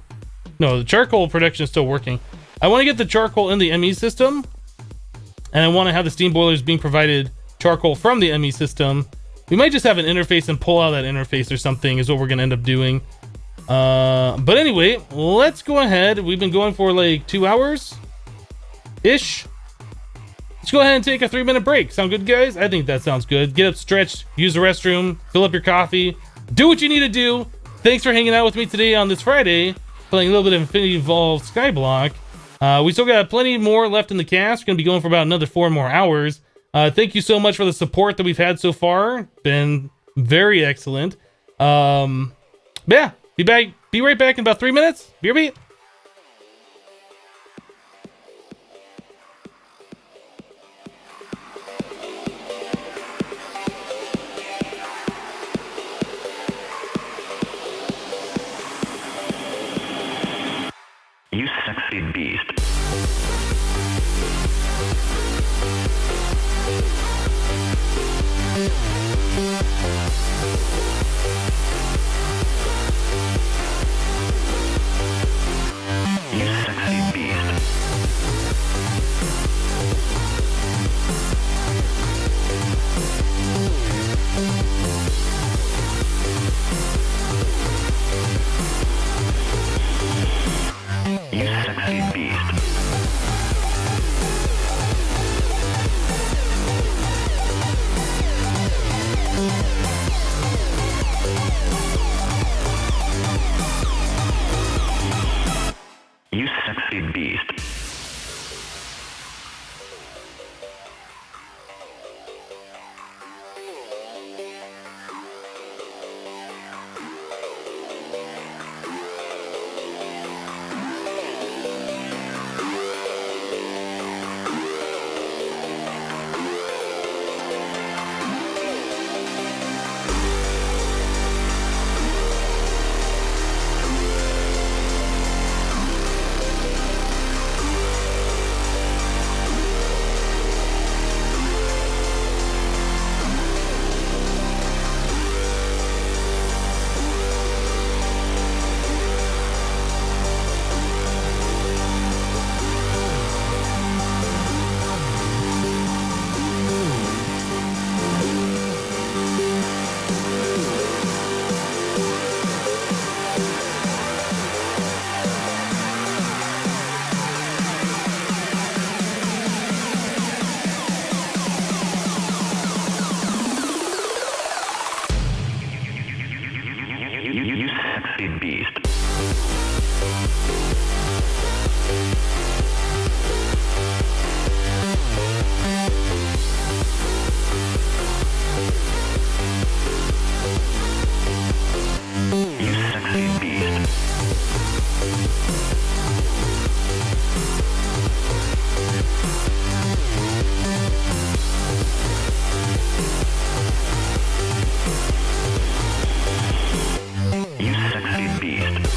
no, the charcoal production is still working. I want to get the charcoal in the ME system. And I want to have the steam boilers being provided charcoal from the ME system. We might just have an interface and pull out that interface or something is what we're going to end up doing. But anyway, let's go ahead. We've been going for like 2 hours-ish. Let's go ahead and take a 3-minute break. Sound good, guys? I think that sounds good. Get up, stretch, use the restroom, fill up your coffee, do what you need to do. Thanks for hanging out with me today on this Friday, playing a little bit of Infinity Evolved Skyblock. We still got plenty more left in the cast. We're going to be going for about another 4 more hours. Thank you so much for the support that we've had so far. Been very excellent. Yeah, be right back in about 3 minutes. BRB. You sexy beast. You sexy beast. You sexy beast. You sexy beast. You sexy beast. sexy beast. You sexy beast.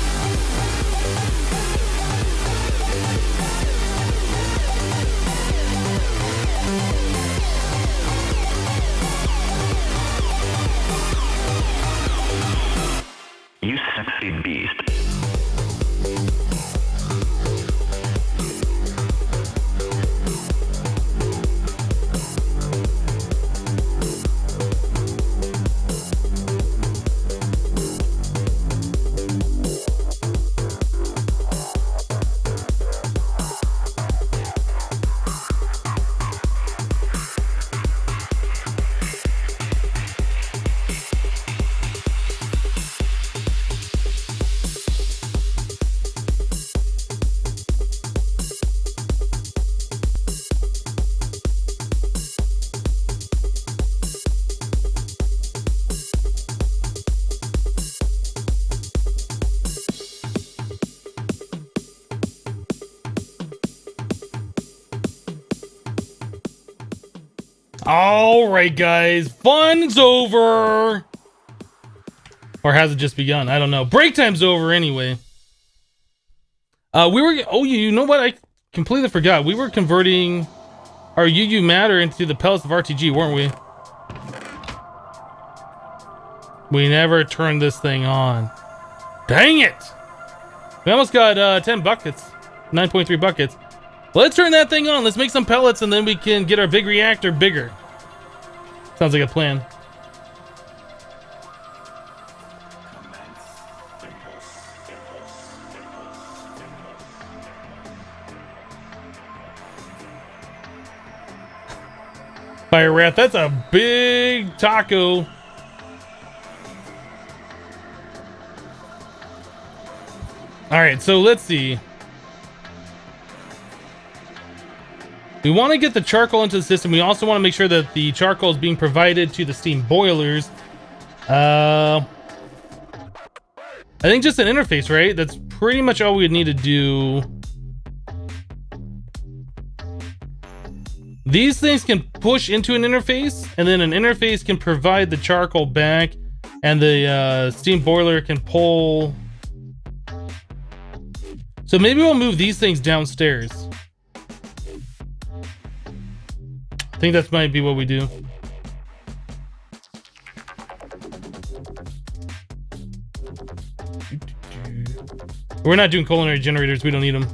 You sexy beast. All right, guys, fun's over. Or has it just begun? I don't know. Break time's over anyway. You know what? I completely forgot. We were converting our UU matter into the pellets of RTG, weren't we? We never turned this thing on. Dang it! We almost got 10 buckets. 9.3 buckets. Let's turn that thing on. Let's make some pellets and then we can get our big reactor bigger. Sounds like a plan. Fire rat, that's a big taco. All right, so let's see. We want to get the charcoal into the system. We also want to make sure that the charcoal is being provided to the steam boilers. I think just an interface, right? That's pretty much all we would need to do. These things can push into an interface, and then an interface can provide the charcoal back, and the steam boiler can pull. So maybe we'll move these things downstairs. I think that might be what we do. We're not doing culinary generators. We don't need them.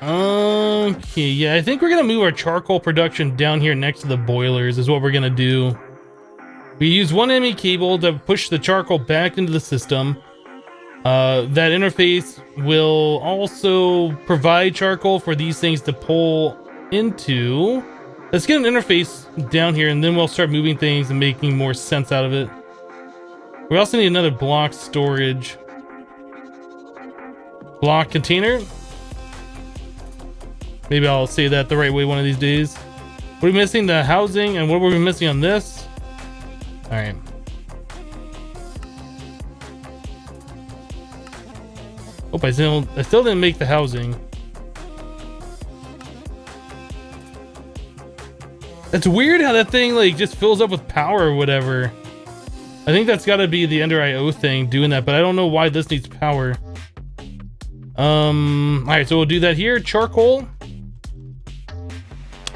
Okay, yeah, I think we're gonna move our charcoal production down here next to the boilers is what we're gonna do. We use one ME cable to push the charcoal back into the system. That interface will also provide charcoal for these things to pull into. Let's get an interface down here and then we'll start moving things and making more sense out of it. We also need another block storage. Block container. Maybe I'll say that the right way one of these days. We're missing the housing, and what were we missing on this? All right. Oh, I still didn't make the housing. It's weird how that thing like just fills up with power or whatever. I think that's got to be the Ender IO thing doing that, but I don't know why this needs power. All right, so we'll do that here. Charcoal.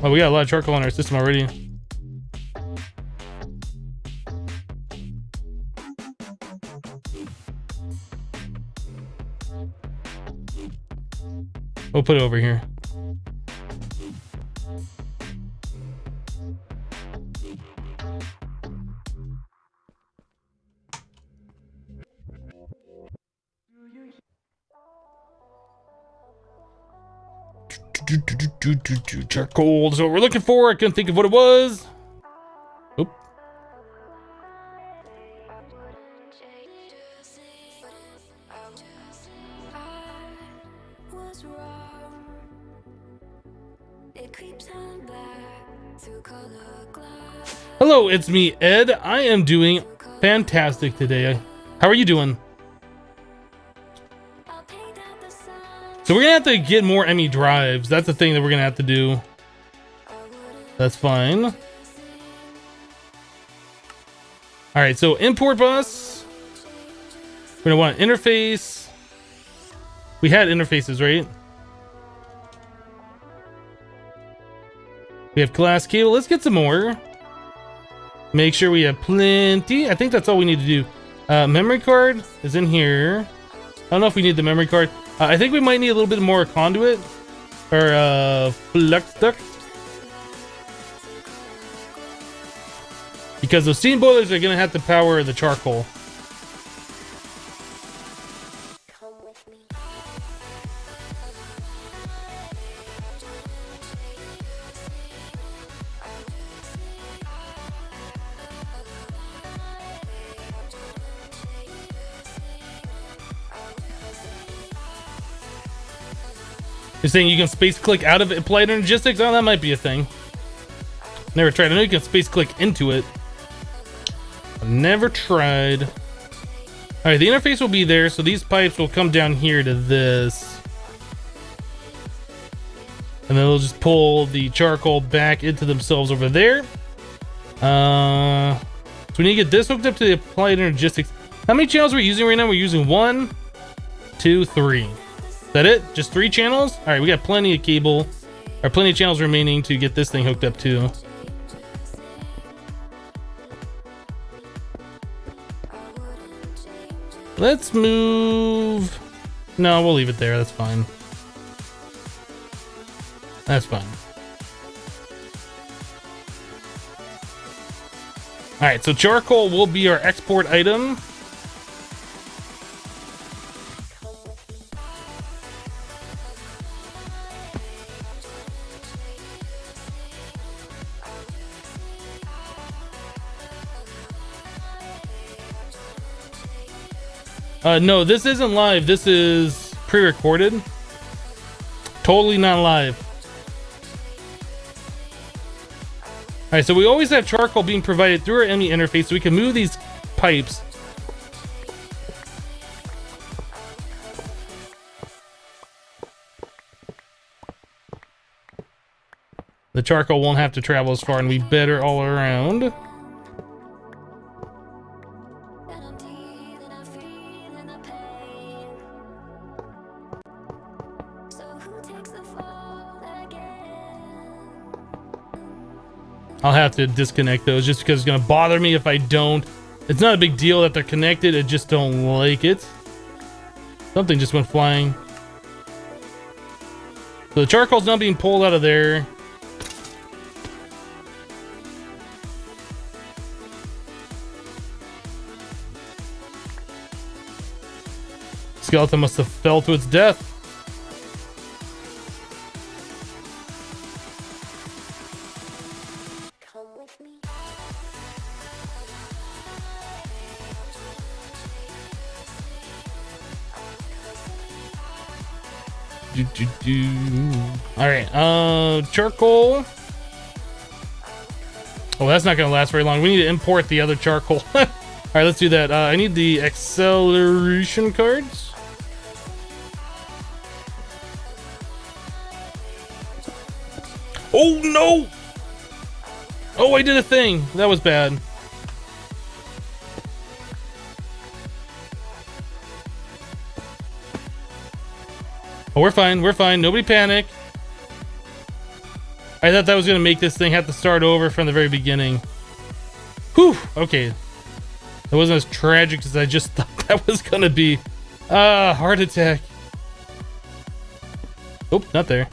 Oh, we got a lot of charcoal in our system already. We'll put it over here. Charcoal is what we're looking for. I couldn't think of what it was. Oop. Hello, it's me, Ed. I am doing fantastic today. How are you doing? So we're gonna have to get more ME drives. That's the thing that we're gonna have to do. That's fine. All right, so import bus. We're gonna want interface. We had interfaces, right? We have glass cable. Let's get some more. Make sure we have plenty. I think that's all we need to do. Memory card is in here. I don't know if we need the memory card. I think we might need a little bit more conduit or flux duct, because those steam boilers are gonna have to power the charcoal. You're saying you can space click out of it, applied logistics? Oh, that might be a thing. Never tried. I know you can space click into it. I've never tried. All right, the interface will be there, so these pipes will come down here to this, and then they'll just pull the charcoal back into themselves over there. So we need to get this hooked up to the applied logistics. How many channels are we using right now? We're using 1, 2, 3. Is that it? Just 3 channels? All right, we got plenty of cable, or plenty of channels remaining to get this thing hooked up too. Let's move. No, we'll leave it there. That's fine. That's fine. All right, so charcoal will be our export item. No, this isn't live. This is pre-recorded. Totally not live. All right, so we always have charcoal being provided through our ME interface, so we can move these pipes. The charcoal won't have to travel as far and be better all around. I'll have to disconnect those just because it's gonna bother me if I don't. It's not a big deal that they're connected, I just don't like it. Something just went flying. So the charcoal's not being pulled out of there. Skeleton must have fell to its death. All right, charcoal. Oh, that's not gonna last very long. We need to import the other charcoal. All right, let's do that. I need the acceleration cards. Oh no! Oh, I did a thing. That was bad. Oh, we're fine. We're fine. Nobody panic. I thought that was gonna make this thing have to start over from the very beginning. Whew. Okay. That wasn't as tragic as I just thought that was gonna be. Heart attack. Oh, not there.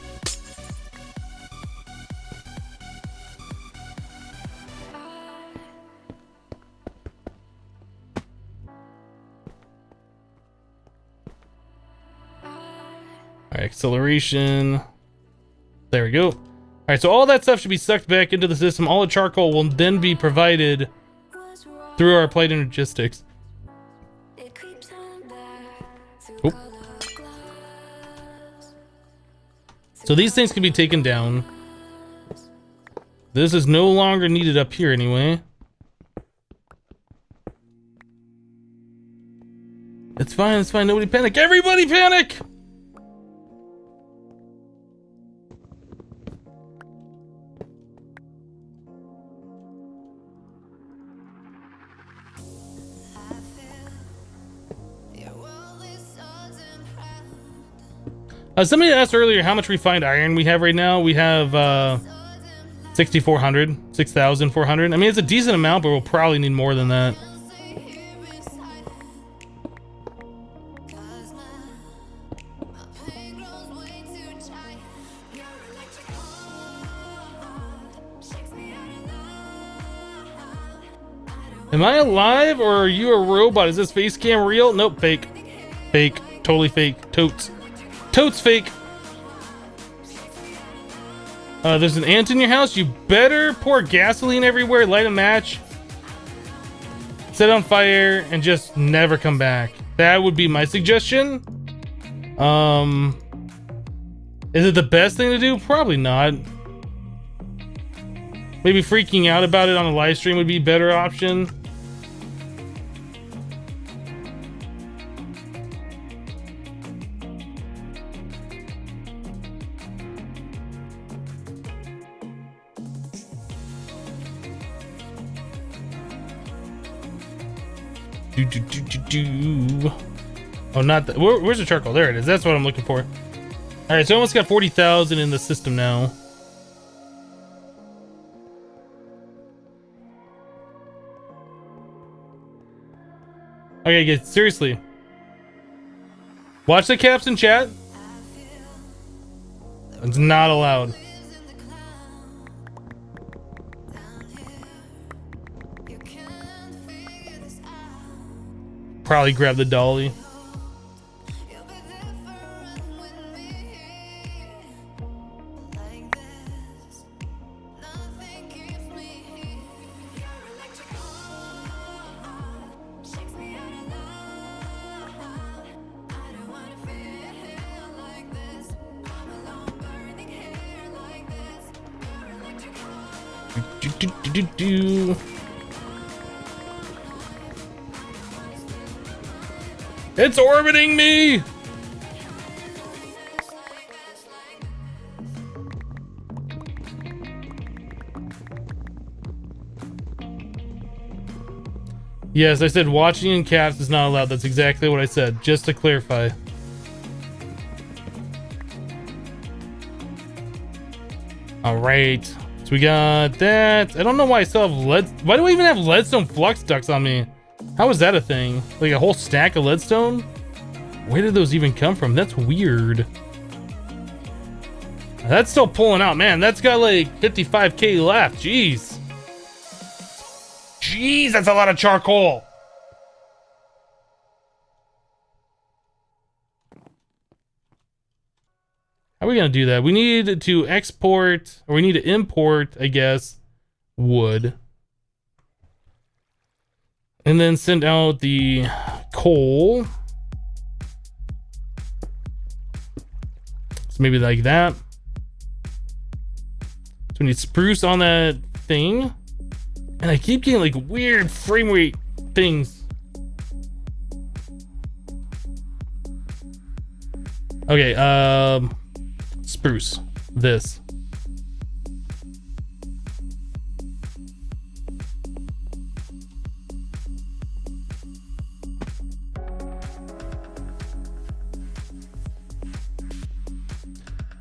All right, acceleration. There we go. All right, so all that stuff should be sucked back into the system. All the charcoal will then be provided through our applied logistics. So these things can be taken down. This is no longer needed up here anyway. It's fine, it's fine. Nobody panic. Everybody panic! Somebody asked earlier how much refined iron we have right now. We have 6,400, 6,400. I mean, it's a decent amount, but we'll probably need more than that. Am I alive or are you a robot? Is this face cam real? Nope, fake. Fake. Totally fake. Totes. Totes fake. There's an ant in your house. You better pour gasoline everywhere, light a match, set it on fire, and just never come back. That would be my suggestion. Is it the best thing to do? Probably not. Maybe freaking out about it on a live stream would be a better option. Oh, not that. Where's the charcoal? There it is. That's what I'm looking for. All right, so I almost got 40,000 in the system now. Okay, guys, seriously. Watch the caps in chat. It's not allowed. Probably grab the dolly. It's orbiting me! Yes, I said watching in caps is not allowed. That's exactly what I said, just to clarify. Alright, so we got that. I don't know why I still have lead. Why do I even have leadstone flux ducts on me? How is that a thing? Like a whole stack of leadstone? Where did those even come from? That's weird. That's still pulling out, man. That's got like 55k left. Jeez. Jeez, that's a lot of charcoal. How are we gonna do that? We need to export, or we need to import, I guess, wood. And then send out the coal. So maybe like that. So we need spruce on that thing. And I keep getting like weird frame rate things. Okay, spruce. This.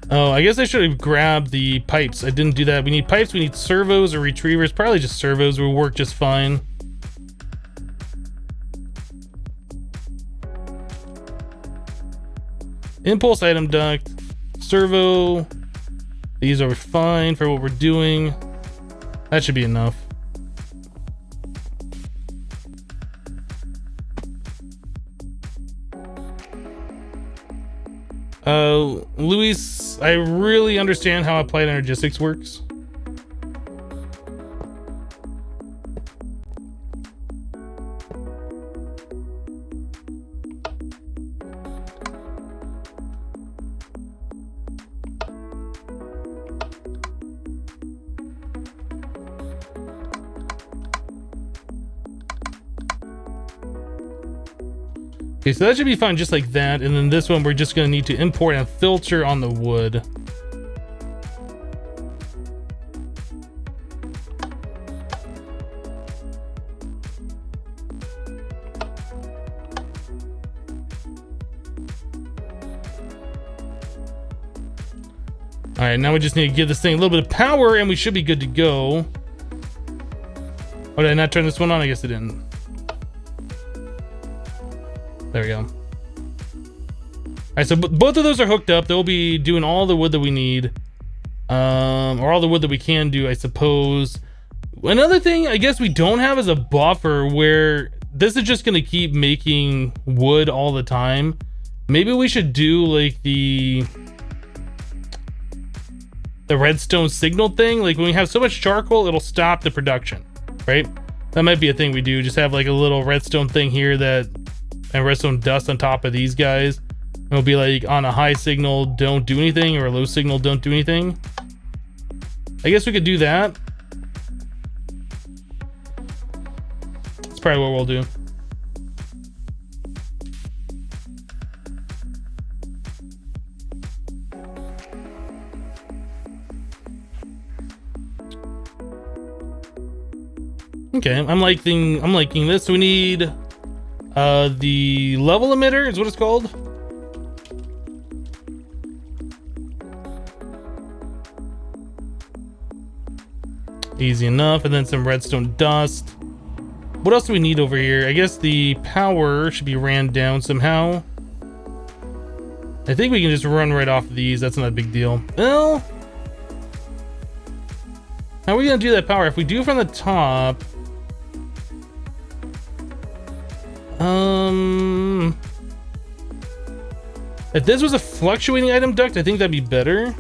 Oh, I guess I should have grabbed the pipes. I didn't do that. We need pipes, we need servos or retrievers. Probably just servos will work just fine. Impulse item duct, servo. These are fine for what we're doing. That should be enough. Luis, I really understand how applied energistics works. Okay, so that should be fine just like that. And then this one, we're just gonna need to import and filter on the wood. All right, now we just need to give this thing a little bit of power and we should be good to go. Oh, did I not turn this one on? I guess I didn't. There we go. All right, so both of those are hooked up. They'll be doing all the wood that we need. Or all the wood that we can do, I suppose. Another thing I guess we don't have is a buffer where this is just gonna keep making wood all the time. Maybe we should do like the redstone signal thing. Like when we have so much charcoal, it'll stop the production, right? That might be a thing we do. Just have like a little redstone thing here and redstone dust on top of these guys. And it'll be like on a high signal, don't do anything, or a low signal, don't do anything. I guess we could do that. That's probably what we'll do. Okay, I'm liking this. So we need the level emitter is what it's called. Easy enough. And then some redstone dust. What else do we need over here? I guess the power should be ran down somehow. I think we can just run right off of these. That's not a big deal. Well, how are we gonna do that power? If we do from the top, if this was a fluctuating item duct, I think that'd be better.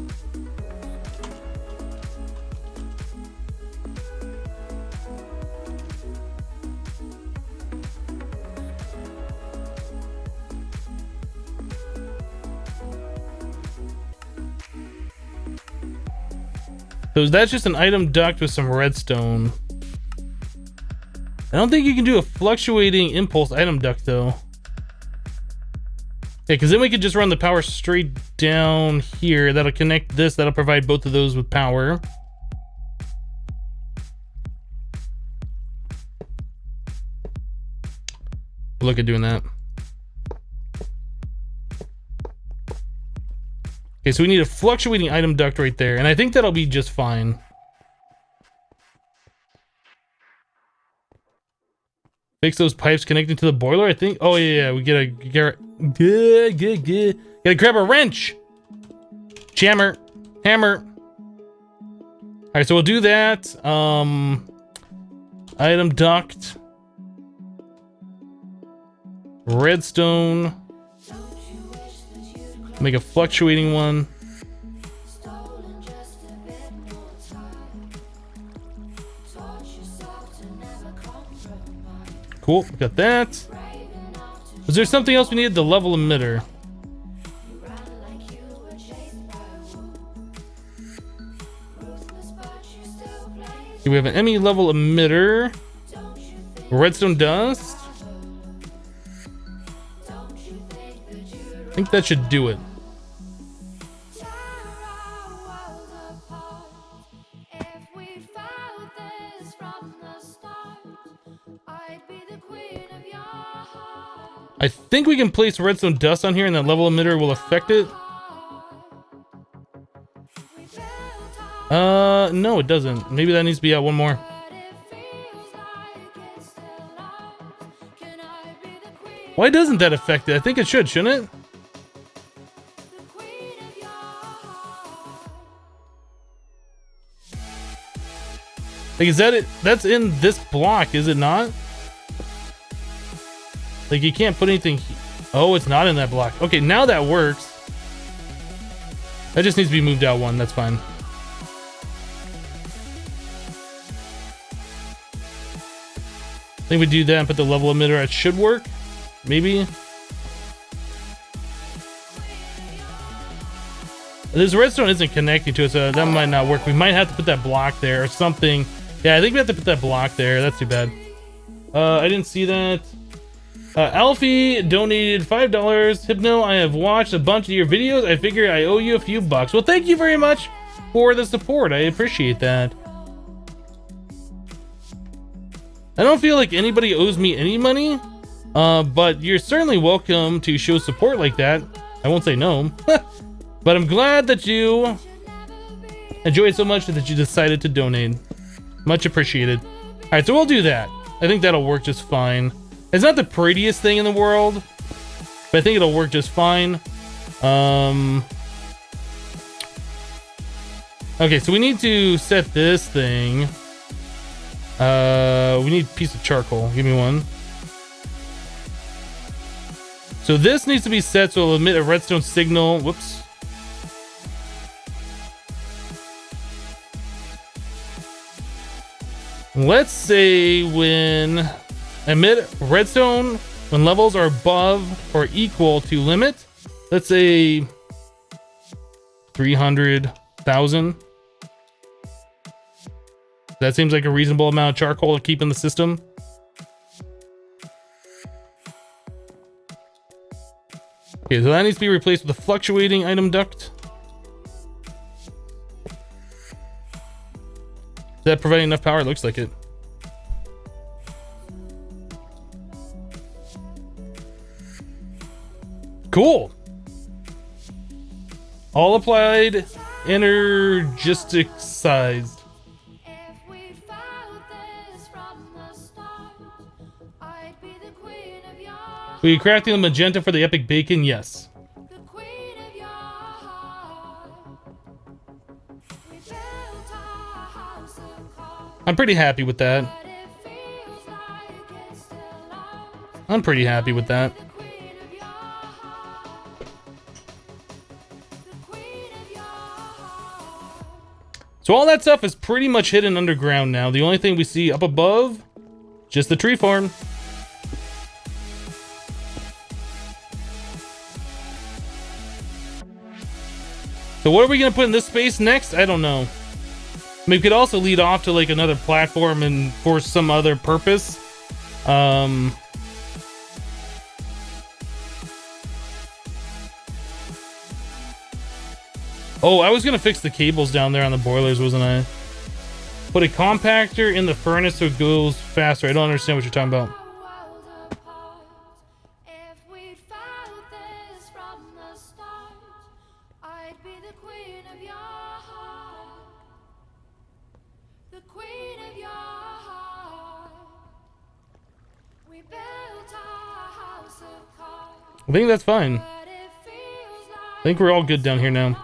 So that's just an item duct with some redstone. I don't think you can do a fluctuating impulse item duct though. Yeah, because then we could just run the power straight down here. That'll connect this. That'll provide both of those with power. Look at doing that. Okay, so we need a fluctuating item duct right there, and I think that'll be just fine. Fix those pipes connecting to the boiler, I think. Oh yeah, we gotta grab a wrench. Hammer. All right, so we'll do that. Item duct. Redstone. Make a fluctuating one. Cool, got that. Was there something else we needed? The level emitter. Okay, we have an ME level emitter. Redstone dust. I think that should do it. I think we can place redstone dust on here and that level emitter will affect it. No, it doesn't. Maybe that needs to be out one more. Why doesn't that affect it? I think it should, shouldn't it? Like, is that it? That's in this block, is it not? Like, you can't put anything. Oh, it's not in that block. Okay, now that works. That just needs to be moved out one. That's fine. I think we do that and put the level emitter. It should work. Maybe. This redstone isn't connecting to it, so that might not work. We might have to put that block there or something. Yeah, I think we have to put that block there. That's too bad. I didn't see that. Alfie donated $5. Hypno, I have watched a bunch of your videos. I figure I owe you a few bucks. Well, thank you very much for the support. I appreciate that. I don't feel like anybody owes me any money, but you're certainly welcome to show support like that. I won't say no. But I'm glad that you enjoy it so much that you decided to donate. Much appreciated. All right, so we'll do that. I think that'll work just fine. It's not the prettiest thing in the world, but I think it'll work just fine. Okay, so we need to set this thing. We need a piece of charcoal. Give me one. So this needs to be set so it'll emit a redstone signal. Whoops. Let's say when emit redstone when levels are above or equal to limit. Let's say 300,000. That seems like a reasonable amount of charcoal to keep in the system. Okay, so that needs to be replaced with a fluctuating item duct. Is that providing enough power? It looks like it. Cool. All applied, energistic sized. Were you crafting the magenta for the epic bacon? Yes. I'm pretty happy with that. I'm pretty happy with that. So all that stuff is pretty much hidden underground now. The only thing we see up above, just the tree farm. So what are we gonna put in this space next? I don't know. I mean, we could also lead off to like another platform and for some other purpose. Oh, I was gonna fix the cables down there on the boilers, wasn't I? Put a compactor in the furnace so it goes faster. I don't understand what you're talking about. I think that's fine. I think we're all good down here now.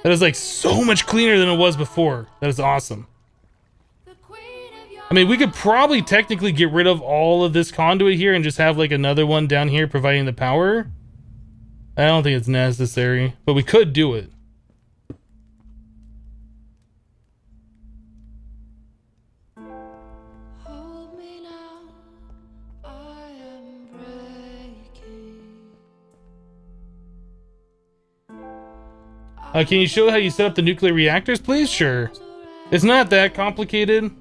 That is like so much cleaner than it was before. That is awesome. I mean, we could probably technically get rid of all of this conduit here and just have like another one down here providing the power. I don't think it's necessary, but we could do it. Can you show how you set up the nuclear reactors, please? Sure. It's not that complicated.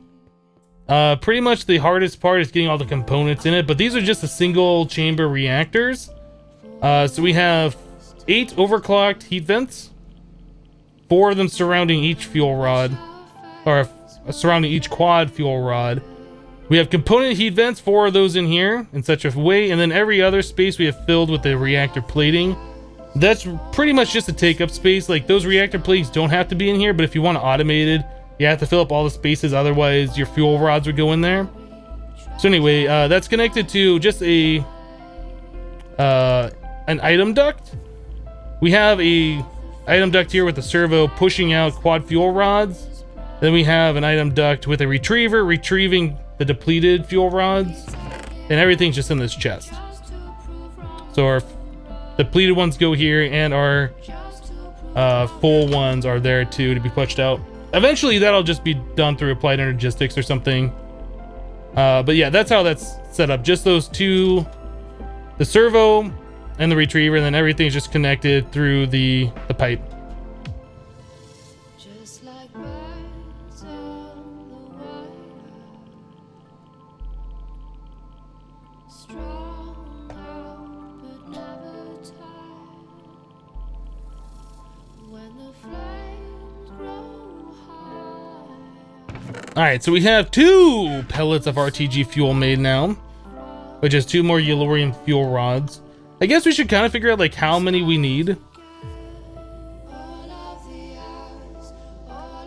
Pretty much the hardest part is getting all the components in it, but these are just the single chamber reactors. So we have 8 overclocked heat vents, 4 of them surrounding each fuel rod, or surrounding each quad fuel rod. We have component heat vents, 4 of those in here in such a way, and then every other space we have filled with the reactor plating. That's pretty much just to take up space. Like, those reactor plates don't have to be in here, but if you want automated, you have to fill up all the spaces, otherwise your fuel rods would go in there. So anyway, that's connected to just an item duct. We have a item duct here with a servo pushing out quad fuel rods. Then we have an item duct with a retriever retrieving the depleted fuel rods, and everything's just in this chest. So our depleted ones go here, and our full ones are there too to be pushed out. Eventually that'll just be done through applied energistics or something. But yeah, that's how that's set up. Just those two, the servo and the retriever, and then everything's just connected through the pipe. All right, so we have 2 pellets of RTG fuel made now, which is 2 more Yellorium fuel rods. I guess we should kind of figure out like how many we need.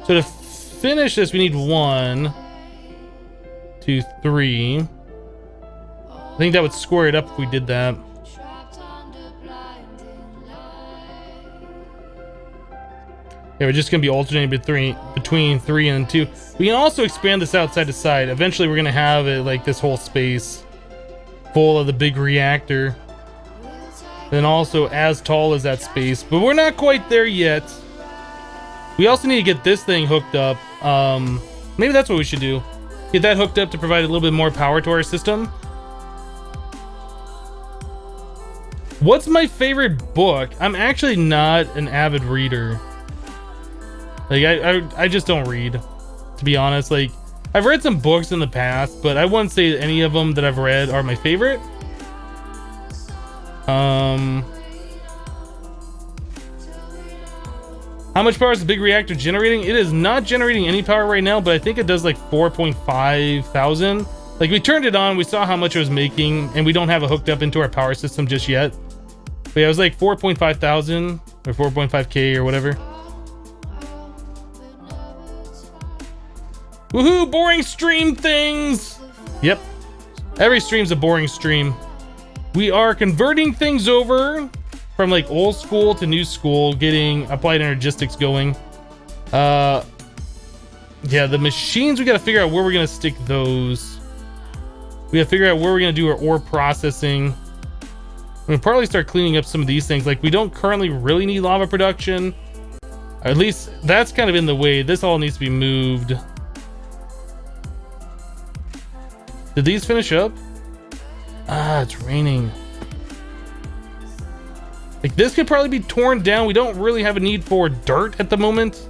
So to finish this, we need 1, 2, 3. I think that would square it up if we did that. Yeah, we're just gonna be alternating between 3 and 2. We can also expand this out side to side. Eventually, we're gonna have it like this whole space full of the big reactor. Then also as tall as that space, but we're not quite there yet. We also need to get this thing hooked up. Maybe that's what we should do. Get that hooked up to provide a little bit more power to our system. What's my favorite book? I'm actually not an avid reader. Like I just don't read, to be honest. Like I've read some books in the past, but I wouldn't say any of them that I've read are my favorite. How much power is the big reactor generating? It is not generating any power right now, but I think it does like 4.5 thousand. Like we turned it on, we saw how much it was making, and we don't have it hooked up into our power system just yet. But yeah, it was like 4.5 thousand or 4.5k or whatever. Woohoo, boring stream things. Yep, every stream's a boring stream. We are converting things over from like old school to new school, getting applied energistics going. Yeah, the machines, we gotta figure out where we're gonna stick those. We gotta figure out where we're gonna do our ore processing. We'll probably start cleaning up some of these things. Like we don't currently really need lava production. Or at least that's kind of in the way. This all needs to be moved. Did these finish up? Ah, it's raining. Like this could probably be torn down. We don't really have a need for dirt at the moment.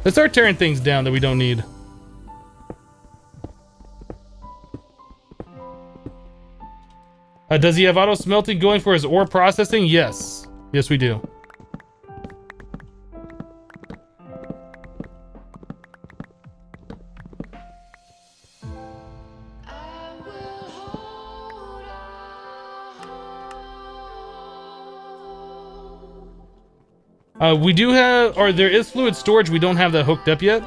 Let's start tearing things down that we don't need. Does he have auto smelting going for his ore processing? Yes. Yes, we do. We do have, or there is fluid storage. We don't have that hooked up yet.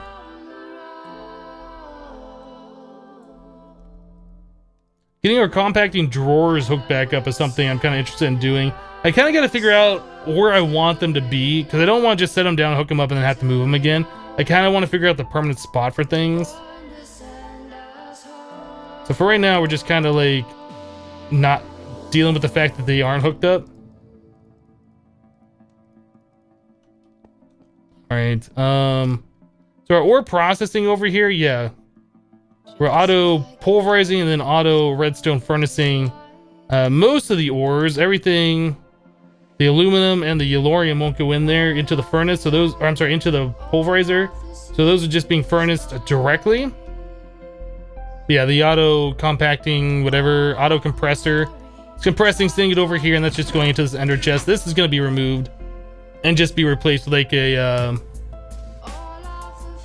Getting our compacting drawers hooked back up is something I'm kind of interested in doing. I kind of got to figure out where I want them to be, because I don't want to just set them down, hook them up, and then have to move them again. I kind of want to figure out the permanent spot for things. So for right now, we're just kind of like not dealing with the fact that they aren't hooked up. All right. So our ore processing over here, yeah. We're auto pulverizing and then auto redstone furnacing most of the ores. Everything, the aluminum and the yellorium won't go in there into the furnace. So those, or I'm sorry, into the pulverizer. So those are just being furnaced directly. Yeah, the auto compacting, whatever, auto compressor. It's compressing, sending it over here, and that's just going into this ender chest. This is going to be removed and just be replaced with like a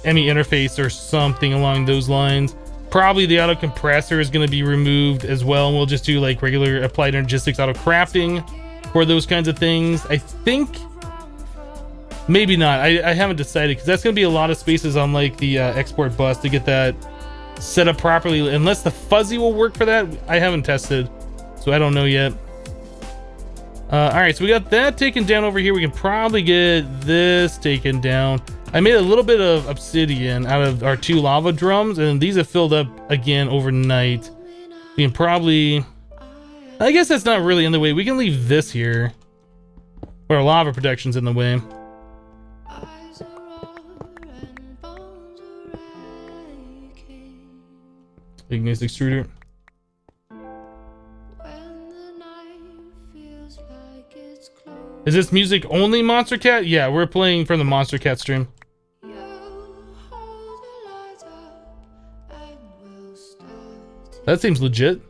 ME interface or something along those lines. Probably the auto compressor is going to be removed as well, and we'll just do like regular applied energistics auto crafting for those kinds of things. I think maybe not. I haven't decided, because that's going to be a lot of spaces on like the export bus to get that set up properly, unless the fuzzy will work for that. I haven't tested, so I don't know yet. All right, so we got that taken down over here. We can probably get this taken down. I made a little bit of obsidian out of our 2 lava drums, and these have filled up again overnight. We can probably, I guess that's not really in the way. We can leave this here, where lava production's in the way. Igneous extruder. Is this music only Monster Cat? Yeah, we're playing from the Monster Cat stream. That seems legit.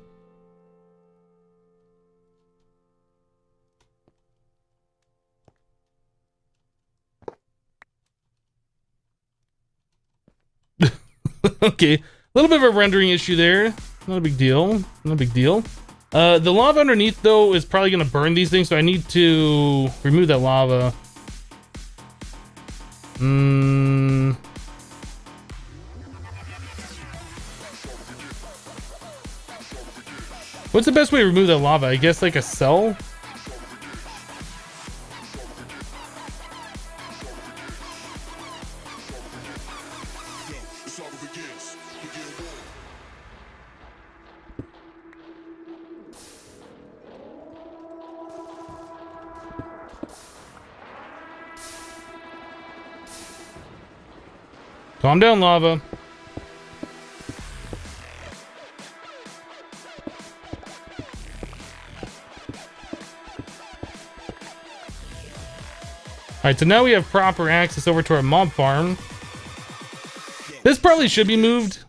Okay, a little bit of a rendering issue there. Not a big deal. Not a big deal. The lava underneath, though, is probably going to burn these things, so I need to remove that lava. What's the best way to remove that lava? I guess like a cell? Calm down, lava. Alright, so now we have proper access over to our mob farm. This probably should be moved.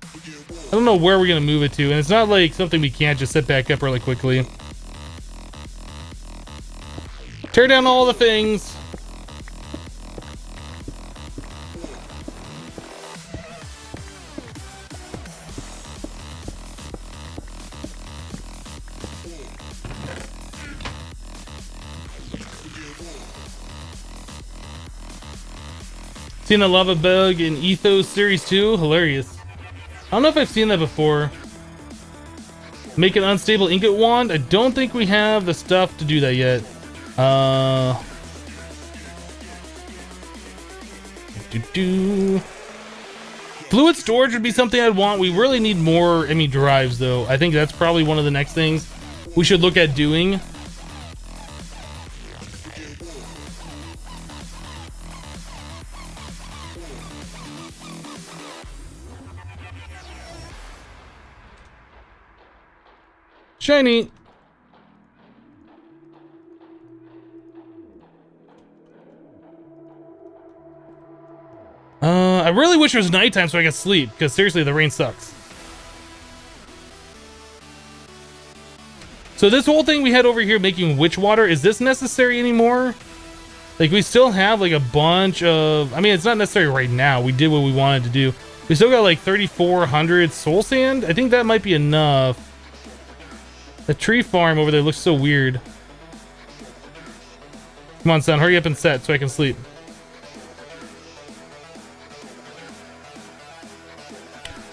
I don't know where we're going to move it to, and it's not like something we can't just set back up really quickly. Tear down all the things. Seen a lava bug in Ethos Series 2? Hilarious. I don't know if I've seen that before. Make an unstable ingot wand? I don't think we have the stuff to do that yet. Fluid storage would be something I'd want. We really need more ME drives, though. I think that's probably one of the next things we should look at doing. Shiny. I really wish it was nighttime so I could sleep, because seriously, the rain sucks. So this whole thing we had over here making witch water, is this necessary anymore? Like, we still have like a bunch of, I mean, it's not necessary right now. We did what we wanted to do. We still got like 3,400 soul sand. I think that might be enough. The tree farm over there looks so weird. Come on, son, hurry up and set so I can sleep.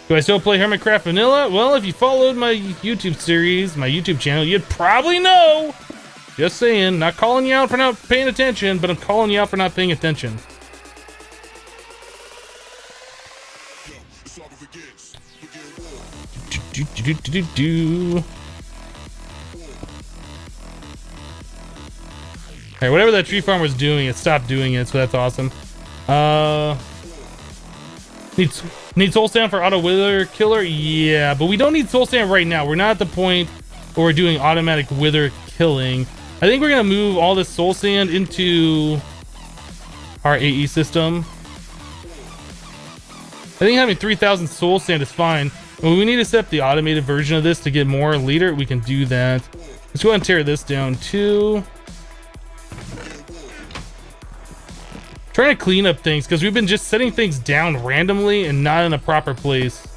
Do I still play Hermitcraft Vanilla? Well, if you followed my YouTube series, my YouTube channel, you'd probably know. Just saying, not calling you out for not paying attention, but I'm calling you out for not paying attention. Alright, whatever that tree farm was doing, it stopped doing it, so that's awesome. Need soul sand for auto wither killer? Yeah, but we don't need soul sand right now. We're not at the point where we're doing automatic wither killing. I think we're gonna move all this soul sand into our AE system. I think having 3,000 soul sand is fine. When we need to set up the automated version of this to get more leader, we can do that. Let's go ahead and tear this down too. Trying to clean up things because we've been just setting things down randomly and not in a proper place,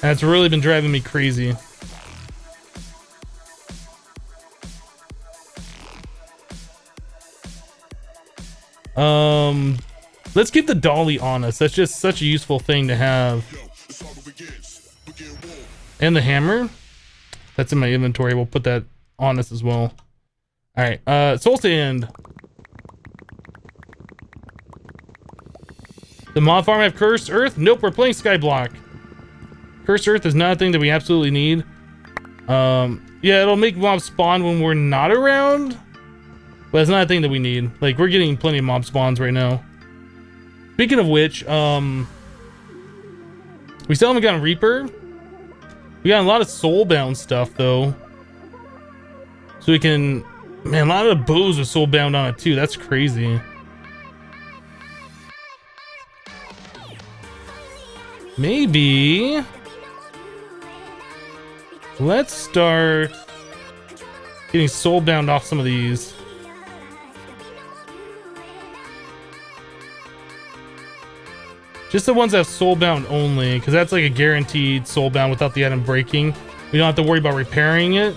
and it's really been driving me crazy. Let's keep the dolly on us. That's just such a useful thing to have. And the hammer that's in my inventory, we'll put that on us as well. All right, soul sand. The mob farm have cursed earth? Nope, we're playing Skyblock. Cursed earth is not a thing that we absolutely need. Yeah, it'll make mobs spawn when we're not around, but it's not a thing that we need. Like, we're getting plenty of mob spawns right now. Speaking of which, we still haven't gotten Reaper. We got a lot of soulbound stuff though, so we can, man, a lot of the bows are soulbound on it too. That's crazy. Maybe let's start getting soulbound off some of these. Just the ones that have soulbound only, because that's like a guaranteed soulbound without the item breaking. We don't have to worry about repairing it.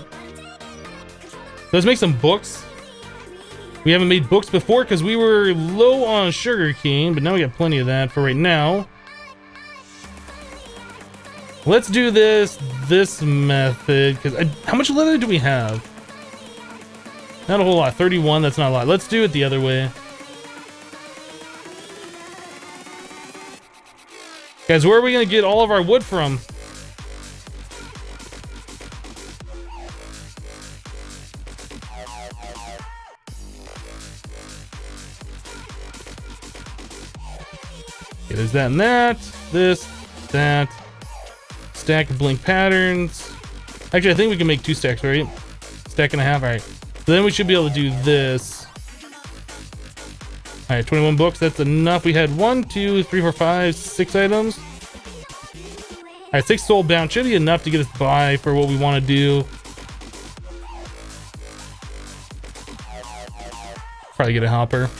Let's make some books. We haven't made books before because we were low on sugar cane, but now we got plenty of that for right now. Let's do this method, because how much leather do we have? Not a whole lot. 31, that's not a lot. Let's do it the other way. Guys, where are we going to get all of our wood from? Okay, there's that and that. This, that. Stack of blink patterns. Actually, I think we can make 2 stacks, right? Stack and a half. All right. So then we should be able to do this. All right, 21 books. That's enough. We had 1, 2, 3, 4, 5, 6 items. All right, 6 soul bound should be enough to get us by for what we want to do. Probably get a hopper.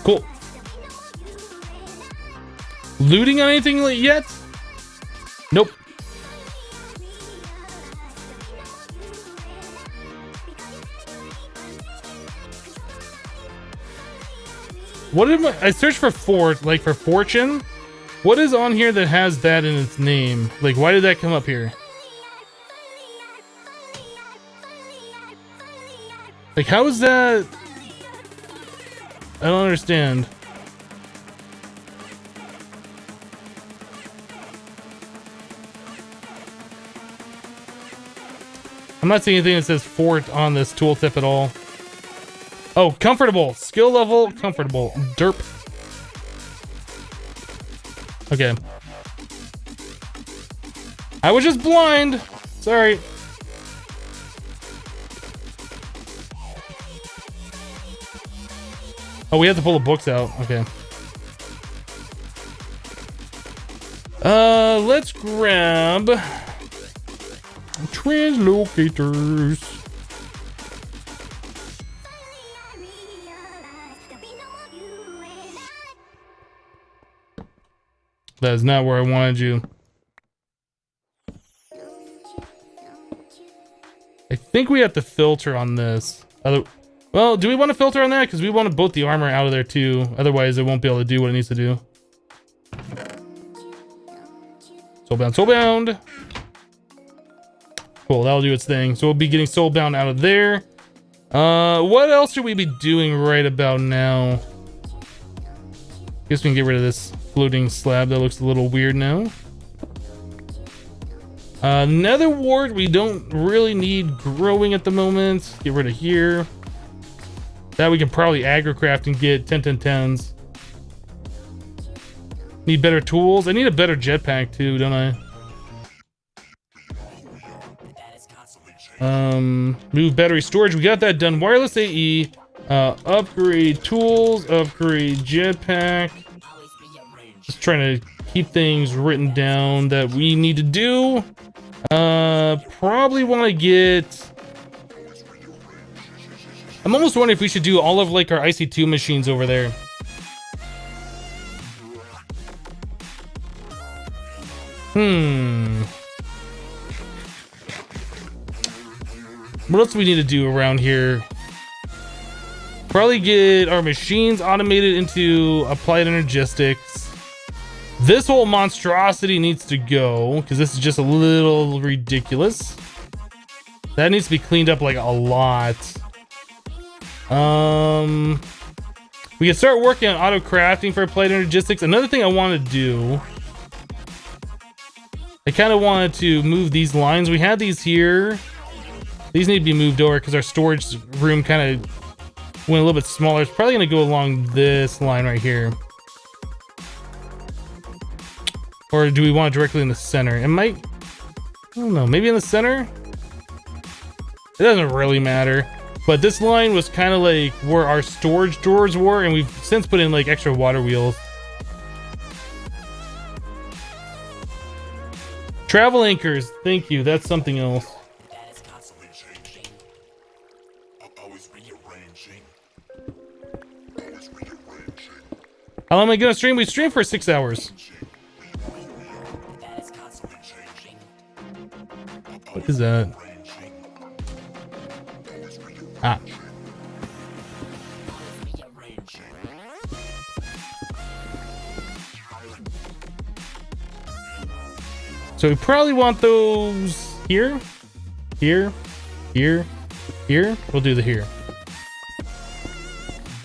Cool. Looting on anything yet? Nope. What am I searched for like for fortune? What is on here that has that in its name? Like, why did that come up here? Like, how is that? I don't understand. I'm not seeing anything that says fort on this tooltip at all. Oh, comfortable. Skill level, comfortable. Derp. Okay. I was just blind. Sorry. Oh, we have to pull the books out. Okay. Let's grab translocators. That is not where I wanted you. I think we have to filter on this. Well, do we want to filter on that? Because we want both the armor out of there too. Otherwise, it won't be able to do what it needs to do. Soulbound, soulbound. Cool, that'll do its thing. So we'll be getting soulbound out of there. What else should we be doing right about now? Guess we can get rid of this floating slab that looks a little weird now. Nether wart we don't really need growing at the moment. Get rid of here. That we can probably agrocraft and get 10-10-10s. Need better tools. I need a better jetpack too, don't I? Move battery storage. We got that done. Wireless AE. Upgrade tools. Upgrade jetpack. Just trying to keep things written down that we need to do. Probably want to get... I'm almost wondering if we should do all of like our IC2 machines over there. What else do we need to do around here? Probably get our machines automated into applied energistics. This whole monstrosity needs to go because this is just a little ridiculous. That needs to be cleaned up like a lot. We can start working on auto crafting for applied energistics. Another thing I want to do, I kind of wanted to move these lines. We had these here. These need to be moved over because our storage room kind of went a little bit smaller. It's probably going to go along this line right here. Or do we want it directly in the center? It might, I don't know, maybe in the center? It doesn't really matter. But this line was kind of like where our storage drawers were, and we've since put in like extra water wheels. Travel anchors. Thank you. That's something else. Constantly changing. Always rearranging. Always rearranging. How long am I gonna stream? We stream for 6 hours. That is constantly changing. What is that? Ah. So we probably want those here, here, here, here. We'll do the here.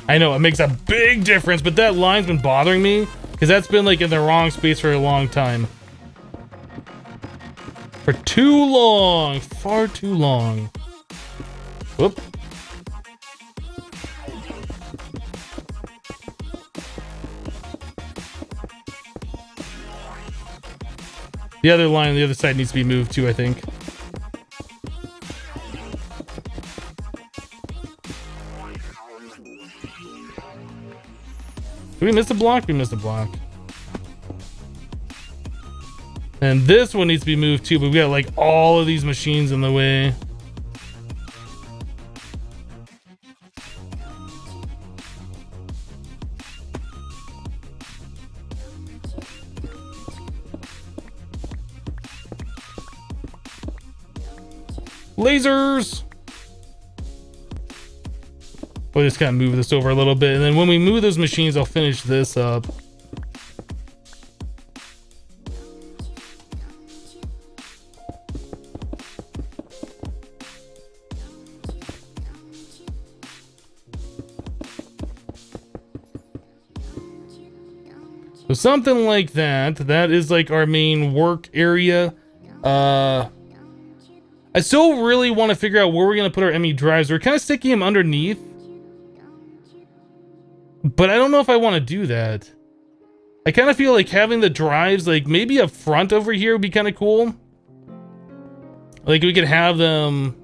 I know it makes a big difference, but that line's been bothering me because that's been like in the wrong space for a long time. For too long, far too long. Whoop. The other line on the other side needs to be moved too, I think. Did we miss a block? We missed a block. And this one needs to be moved too, but we got like all of these machines in the way. Lasers! We'll just kind of move this over a little bit, and then when we move those machines, I'll finish this up. So something like that. That is like our main work area. I still really want to figure out where we're going to put our ME drives. We're kind of sticking them underneath. But I don't know if I want to do that. I kind of feel like having the drives, like maybe up front over here would be kind of cool. Like we could have them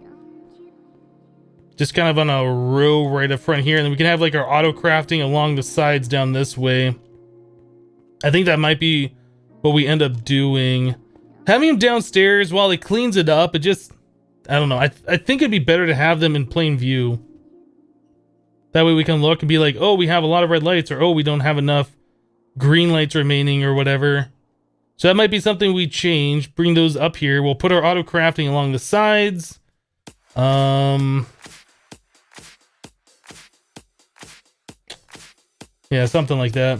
just kind of on a row right up front here. And then we can have like our auto crafting along the sides down this way. I think that might be what we end up doing. Having them downstairs while it cleans it up, it just... I don't know. I think it'd be better to have them in plain view. That way we can look and be like, oh, we have a lot of red lights, or oh, we don't have enough green lights remaining, or whatever. So that might be something we change. Bring those up here. We'll put our auto crafting along the sides. Yeah, something like that.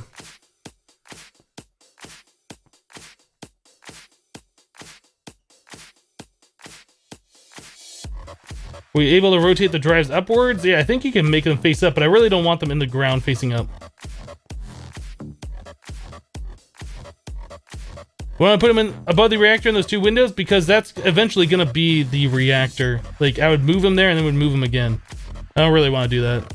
Were you able to rotate the drives upwards? Yeah, I think you can make them face up, but I really don't want them in the ground facing up. We want to put them in above the reactor in those two windows because that's eventually going to be the reactor. Like, I would move them there and then would move them again. I don't really want to do that.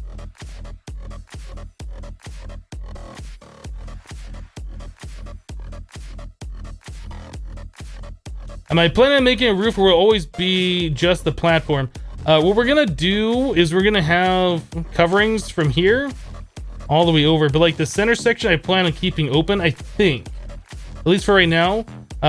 Am I planning on making a roof where it will always be just the platform? What we're gonna do is we're gonna have coverings from here all the way over, but like the center section I plan on keeping open, I think, at least for right now.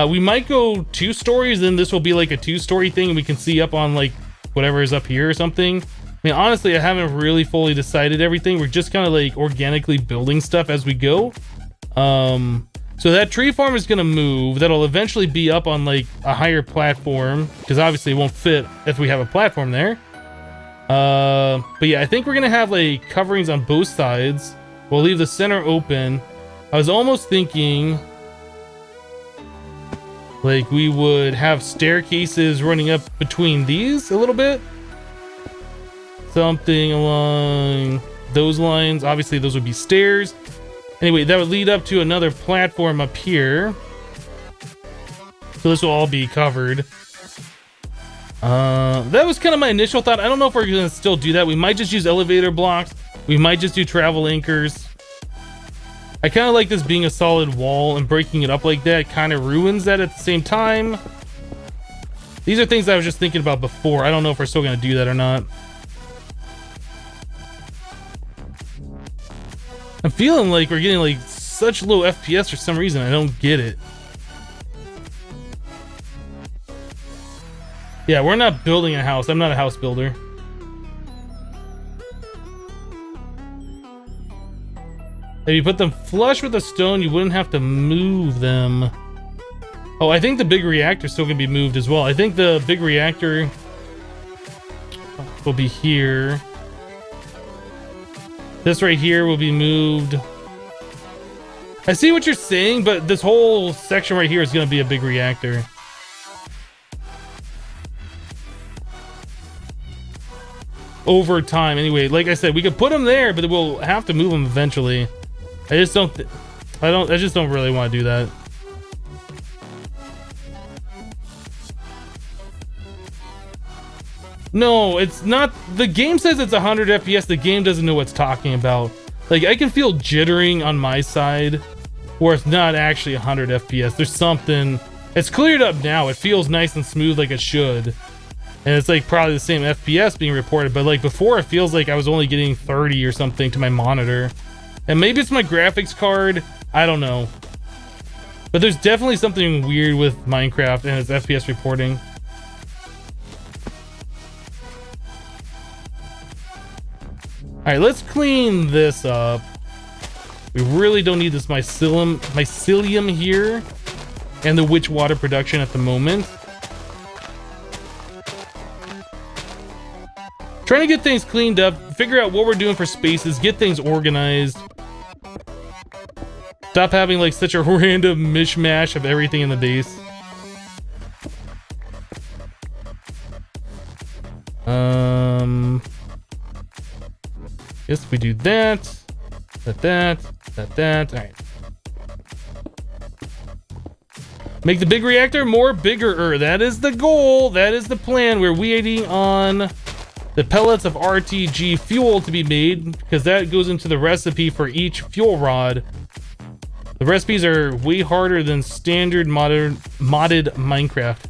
We might go 2 stories, then this will be like a 2-story thing and we can see up on like whatever is up here or something. I mean, honestly, I haven't really fully decided everything. We're just kind of like organically building stuff as we go. So that tree farm is gonna move. That'll eventually be up on like a higher platform because obviously it won't fit if we have a platform there. But yeah, I think we're gonna have like coverings on both sides. We'll leave the center open. I was almost thinking like we would have staircases running up between these a little bit. Something along those lines. Obviously those would be stairs. Anyway, that would lead up to another platform up here. So this will all be covered. That was kind of my initial thought. I don't know if we're gonna still do that. We might just use elevator blocks. We might just do travel anchors. I kind of like this being a solid wall, and breaking it up like that kind of ruins that at the same time. These are things that I was just thinking about before. I don't know if we're still gonna do that or not. I'm feeling like we're getting like such low FPS for some reason. I don't get it. Yeah, we're not building a house. I'm not a house builder. If you put them flush with a stone, you wouldn't have to move them. Oh, I think the big reactor still can be moved as well. I think the big reactor will be here. This right here will be moved. I see what you're saying, but this whole section right here is going to be a big reactor. Over time, anyway. Like I said, we could put them there, but we'll have to move them eventually. I just don't really want to do that. No, it's not. The game says it's 100 FPS. The game doesn't know what's talking about. Like, I can feel jittering on my side where it's not actually 100 FPS. There's something. It's cleared up now. It feels nice and smooth like it should. And it's like probably the same FPS being reported. But like before, it feels like I was only getting 30 or something to my monitor. And maybe it's my graphics card. I don't know. But there's definitely something weird with Minecraft and its FPS reporting. Alright, let's clean this up. We really don't need this mycelium here. And the witch water production at the moment. Trying to get things cleaned up, figure out what we're doing for spaces, get things organized. Stop having like such a random mishmash of everything in the base. Yes, we do that. That. Alright. Make the big reactor more bigger. That is the goal. That is the plan. We're waiting on the pellets of RTG fuel to be made because that goes into the recipe for each fuel rod. The recipes are way harder than standard modded Minecraft.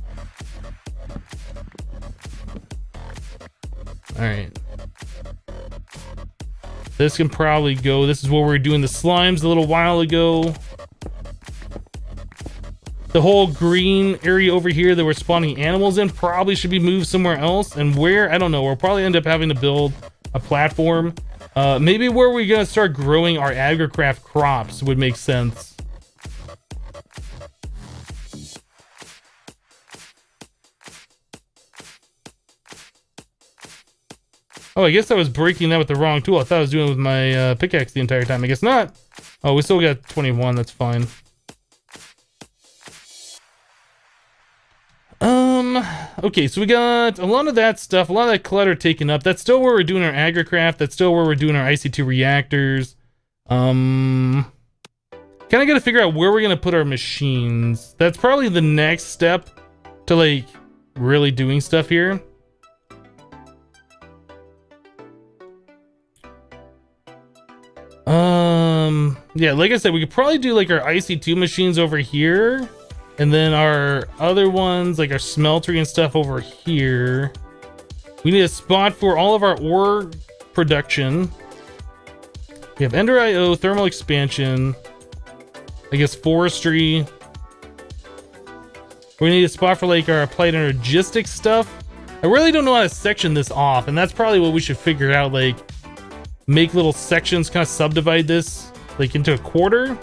Alright. This can probably go. This is where we were doing the slimes a little while ago. The whole green area over here that we're spawning animals in probably should be moved somewhere else. And where? I don't know. We'll probably end up having to build a platform. Maybe where we're going to start growing our agricraft crops would make sense. Oh, I guess I was breaking that with the wrong tool. I thought I was doing it with my pickaxe the entire time. I guess not. Oh, we still got 21. That's fine. Okay, so we got a lot of that stuff, a lot of that clutter taken up. That's still where we're doing our agricraft. That's still where we're doing our IC2 reactors. Kind of got to figure out where we're going to put our machines. That's probably the next step to like really doing stuff here. Yeah, like I said, we could probably do like our IC2 machines over here. And then our other ones, like our smeltery and stuff over here. We need a spot for all of our ore production. We have Ender IO, thermal expansion. I guess forestry. We need a spot for like our applied energistics stuff. I really don't know how to section this off. And that's probably what we should figure out. Like make little sections, kind of subdivide this like into a quarter.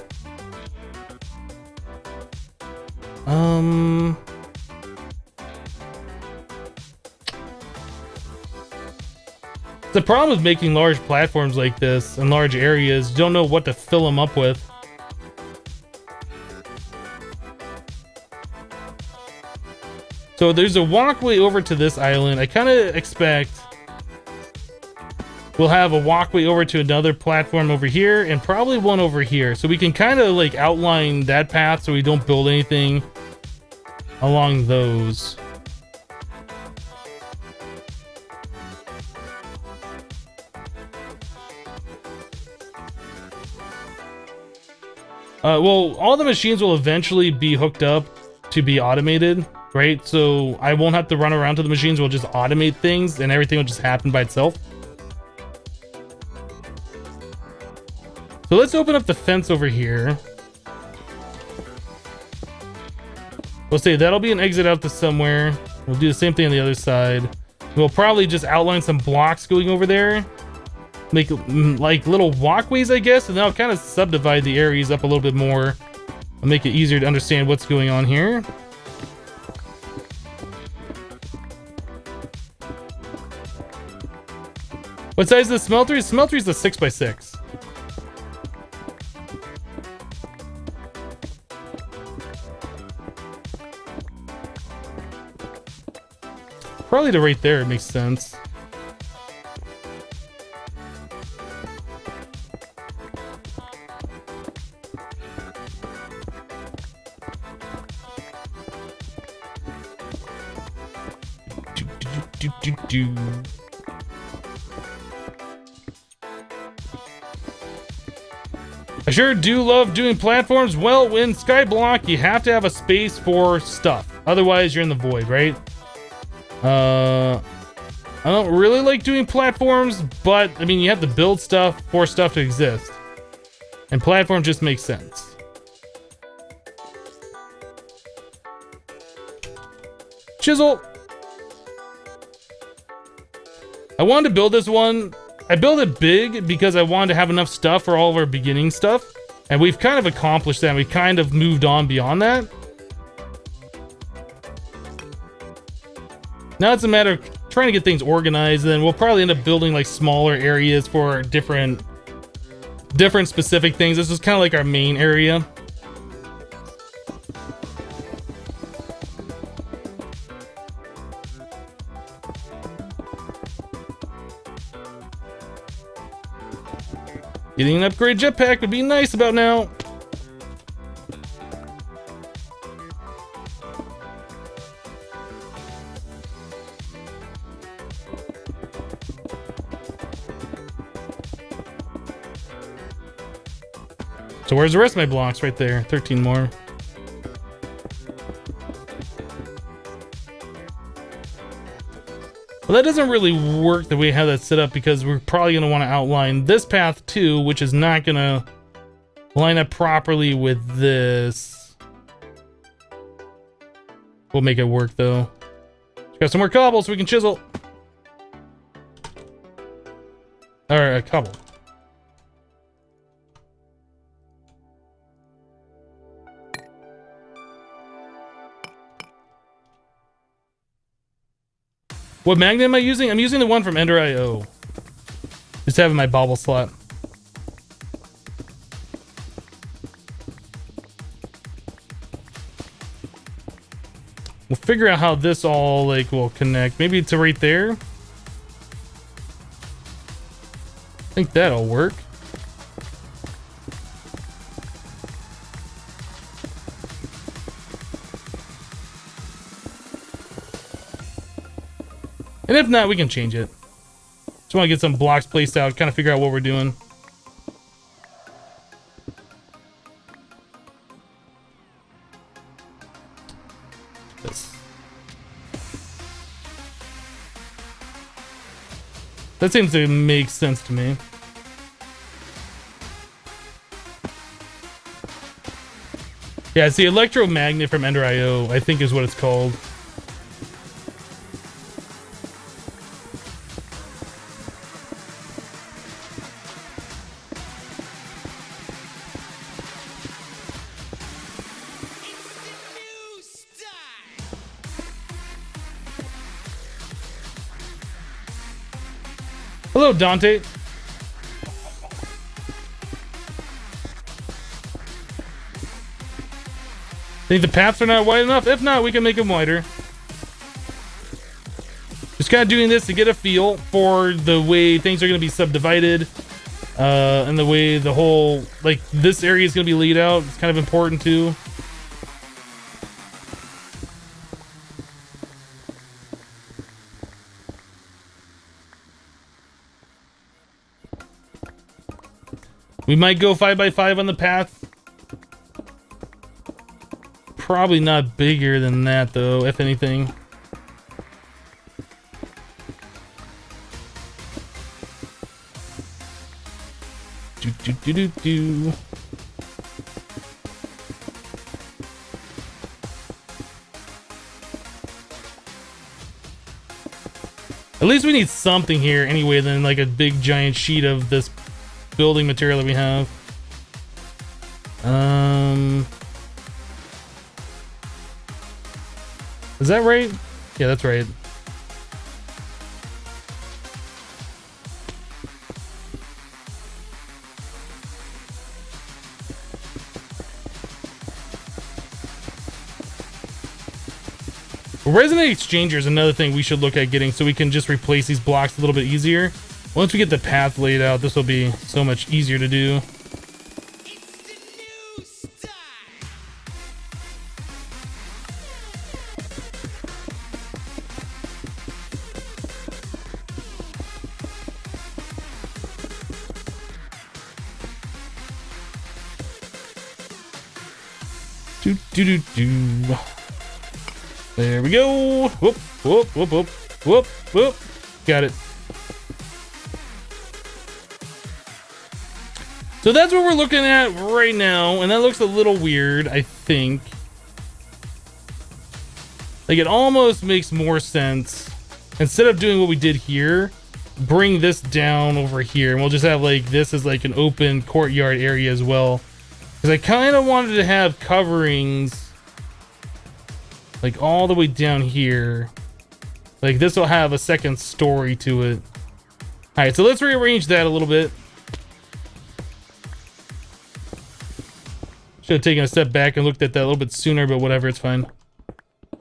The problem with making large platforms like this in large areas, you don't know what to fill them up with. So there's a walkway over to this island. I kind of expect we'll have a walkway over to another platform over here and probably one over here. So we can kind of like outline that path so we don't build anything along those. Well, all the machines will eventually be hooked up to be automated, right? So I won't have to run around to the machines. We'll just automate things and everything will just happen by itself. So let's open up the fence over here. We'll say that'll be an exit out to somewhere. We'll do the same thing on the other side. We'll probably just outline some blocks going over there. Make like little walkways, I guess, and then I'll kind of subdivide the areas up a little bit more. I'll make it easier to understand what's going on here. What size is the smelter? The smelter is the 6x6. Probably to right there, it makes sense. Do. I sure do love doing platforms. Well, in Skyblock, you have to have a space for stuff. Otherwise, you're in the void, right? I don't really like doing platforms, but I mean, you have to build stuff for stuff to exist. And platform just makes sense. Chisel. I wanted to build this one. I built it big because I wanted to have enough stuff for all of our beginning stuff. And we've kind of accomplished that. We've kind of moved on beyond that. Now it's a matter of trying to get things organized. And then we'll probably end up building like smaller areas for different specific things. This is kind of like our main area. Getting an upgrade jetpack would be nice about now. So where's the rest of my blocks? Right there, 13 more. Well, that doesn't really work the way we have that set up because we're probably going to want to outline this path too, which is not going to line up properly with this. We'll make it work though. Got some more cobble so we can chisel. Alright, a cobble. What magnet am I using? I'm using the one from Ender.io. Just having my bobble slot. We'll figure out how this all like will connect. Maybe to right there. I think that'll work. And if not, we can change it. Just want to get some blocks placed out, kind of figure out what we're doing. This. That seems to make sense to me. Yeah, it's the electromagnet from Ender.io, I think is what it's called. Hello, Dante. Think the paths are not wide enough? If not, we can make them wider. Just kind of doing this to get a feel for the way things are going to be subdivided. And the way the whole, like, this area is going to be laid out. It's kind of important too. We might go 5x5 on the path. Probably not bigger than that though, if anything. Do. At least we need something here anyway than like a big giant sheet of this building material that we have. Is that right? Yeah, that's right. Resonant exchanger is another thing we should look at getting so we can just replace these blocks a little bit easier. Once we get the path laid out, this will be so much easier to do. Do. There we go. Whoop, whoop, whoop, whoop, whoop, whoop. Got it. So that's what we're looking at right now, and that looks a little weird, I think. Like, it almost makes more sense. Instead of doing what we did here, bring this down over here, and we'll just have, like, this as, like, an open courtyard area as well. Because I kind of wanted to have coverings like all the way down here. Like this will have a second story to it. All right, so let's rearrange that a little bit. Should have taken a step back and looked at that a little bit sooner, but whatever, it's fine.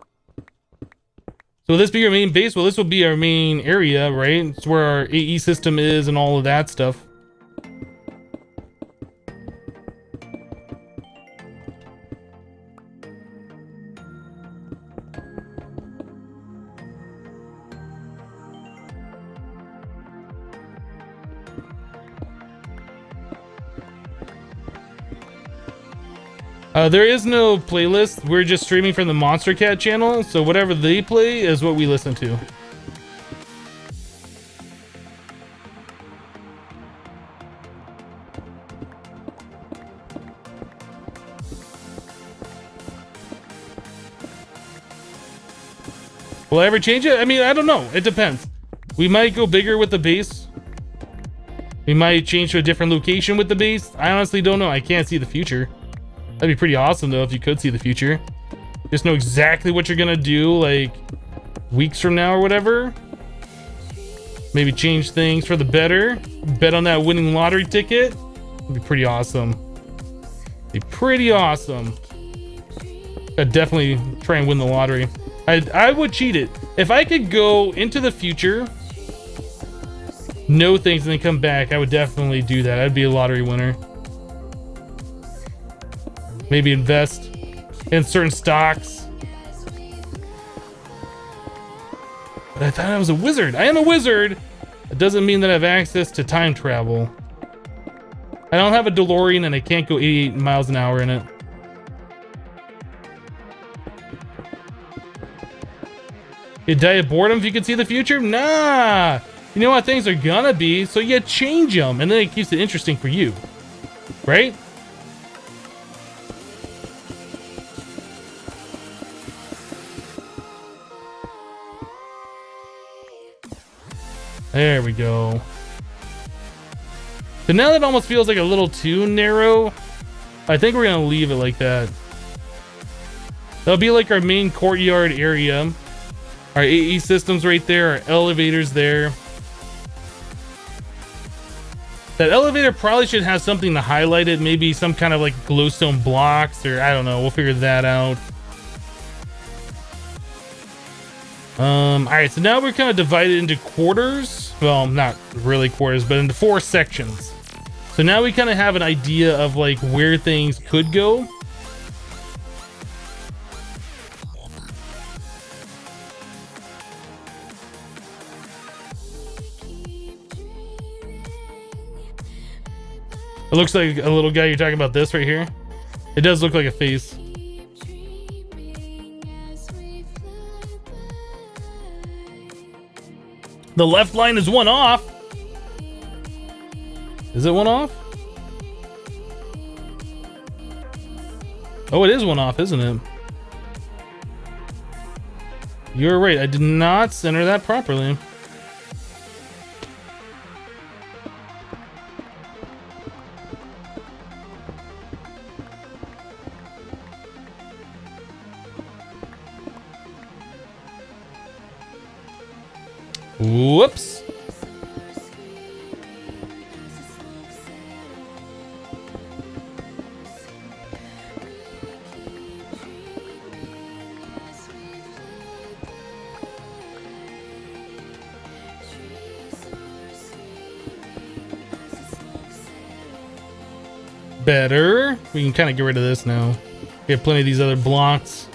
So will this be your main base? Well, this will be our main area, right? It's where our AE system is and all of that stuff. There is no playlist. We're just streaming from the Monster Cat channel, so whatever they play is what we listen to. Will I ever change it? I mean, I don't know. It depends. We might go bigger with the base. We might change to a different location with the base. I honestly don't know. I can't see the future. That'd be pretty awesome though if you could see the future. Just know exactly what you're gonna do like weeks from now or whatever. Maybe change things for the better. Bet on that winning lottery ticket. It'd be pretty awesome. Be pretty awesome. I'd definitely try and win the lottery. I would cheat it. If I could go into the future, know things and then come back, I would definitely do that. I'd be a lottery winner. Maybe invest in certain stocks. But I thought I was a wizard. I am a wizard. It doesn't mean that I have access to time travel. I don't have a DeLorean and I can't go 88 miles an hour in it. You die of boredom if you can see the future? Nah. You know what things are gonna be, so you change them and then it keeps it interesting for you. Right? There we go. So now that almost feels like a little too narrow. I think we're gonna leave it like that. That'll be like our main courtyard area. Our AE systems right there, our elevators there. That elevator probably should have something to highlight it, maybe some kind of like glowstone blocks, or I don't know, we'll figure that out. Alright, so now we're kind of divided into quarters. Well, not really quarters, but into 4 sections. So now we kind of have an idea of like where things could go. It looks like a little guy. You're talking about this right here? It does look like a face. The left line is 1 off. Is it 1 off? Oh, it is 1 off, isn't it? You're right. I did not center that properly. Whoops. Better. We can kind of get rid of this now. We have plenty of these other blocks.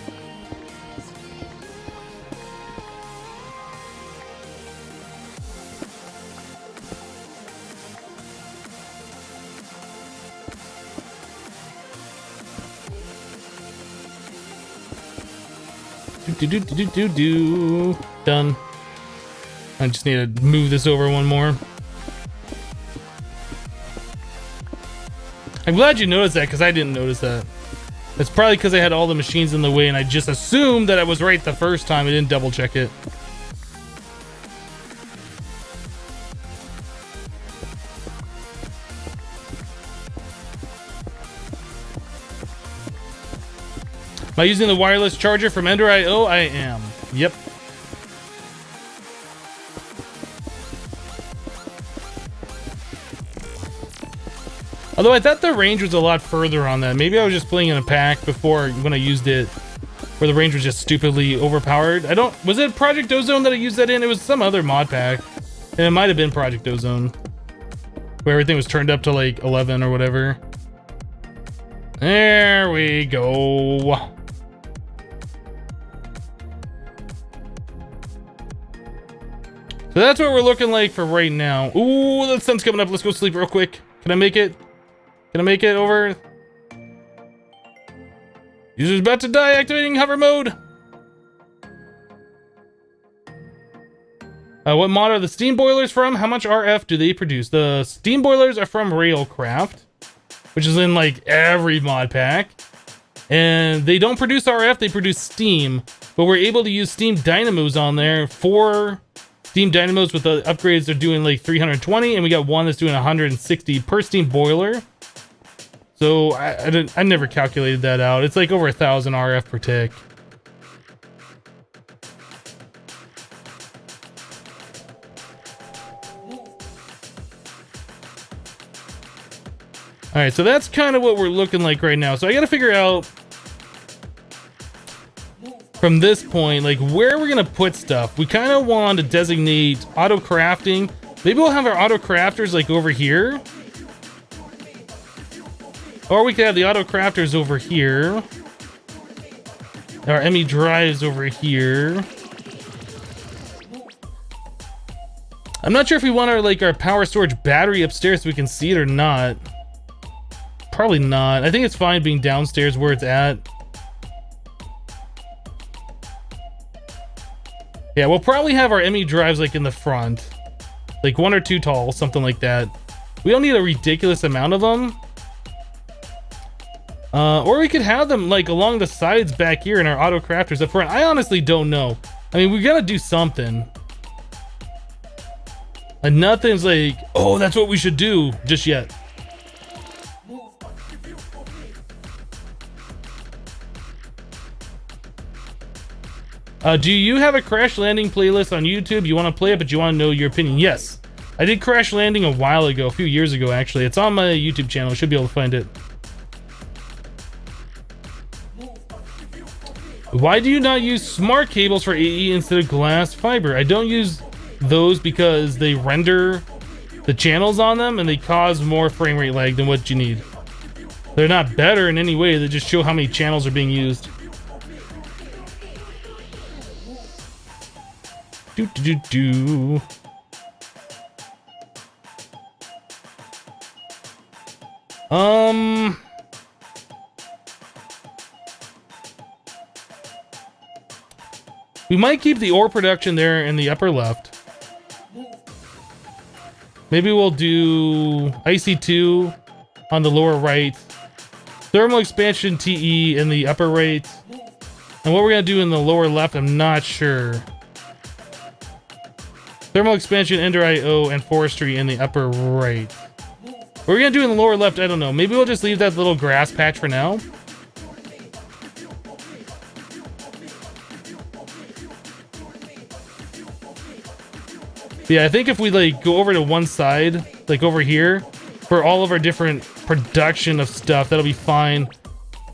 Done. I just need to move this over one more. I'm glad you noticed that, because I didn't notice that. It's probably because I had all the machines in the way and I just assumed that I was right the first time. I didn't double check it. Am I using the wireless charger from Ender.io? I am. Yep. Although I thought the range was a lot further on that. Maybe I was just playing in a pack before when I used it, where the range was just stupidly overpowered. Was it Project Ozone that I used that in? It was some other mod pack. And it might have been Project Ozone, where everything was turned up to like 11 or whatever. There we go. So that's what we're looking like for right now. Ooh, the sun's coming up. Let's go sleep real quick. Can I make it? Can I make it over? User's about to die. Activating hover mode. What mod are the steam boilers from? How much RF do they produce? The steam boilers are from Railcraft, which is in like every mod pack. And they don't produce RF, they produce steam. But we're able to use steam dynamos on there. 4 steam dynamos with the upgrades, they're doing like 320. And we got one that's doing 160 per steam boiler. So I never calculated that out. It's like over 1,000 RF per tick. All right, so that's kind of what we're looking like right now. So I got to figure out from this point, like where we're going to put stuff. We kind of want to designate auto crafting. Maybe we'll have our auto crafters like over here. Or we could have the auto crafters over here. Our ME drives over here. I'm not sure if we want our power storage battery upstairs so we can see it or not. Probably not. I think it's fine being downstairs where it's at. Yeah, we'll probably have our ME drives like in the front. Like 1 or 2 tall, something like that. We don't need a ridiculous amount of them. Or we could have them like along the sides back here in our auto crafters up front. I honestly don't know. I mean, we gotta do something. And nothing's like, oh, that's what we should do just yet. Do you have a crash landing playlist on YouTube? You want to play it, but you want to know your opinion? Yes. I did crash landing a while ago, a few years ago actually. It's on my YouTube channel. Should be able to find it. Why do you not use smart cables for AE instead of glass fiber? I don't use those because they render the channels on them and they cause more frame rate lag than what you need. They're not better in any way, they just show how many channels are being used. Do. We might keep the ore production there in the upper left. Maybe we'll do IC2 on the lower right. Thermal expansion TE in the upper right. And what we're gonna do in the lower left, I'm not sure. Thermal expansion, Ender.io, and forestry in the upper right. What we're gonna do in the lower left, I don't know. Maybe we'll just leave that little grass patch for now. Yeah, I think if we like go over to one side, like over here, for all of our different production of stuff, that'll be fine.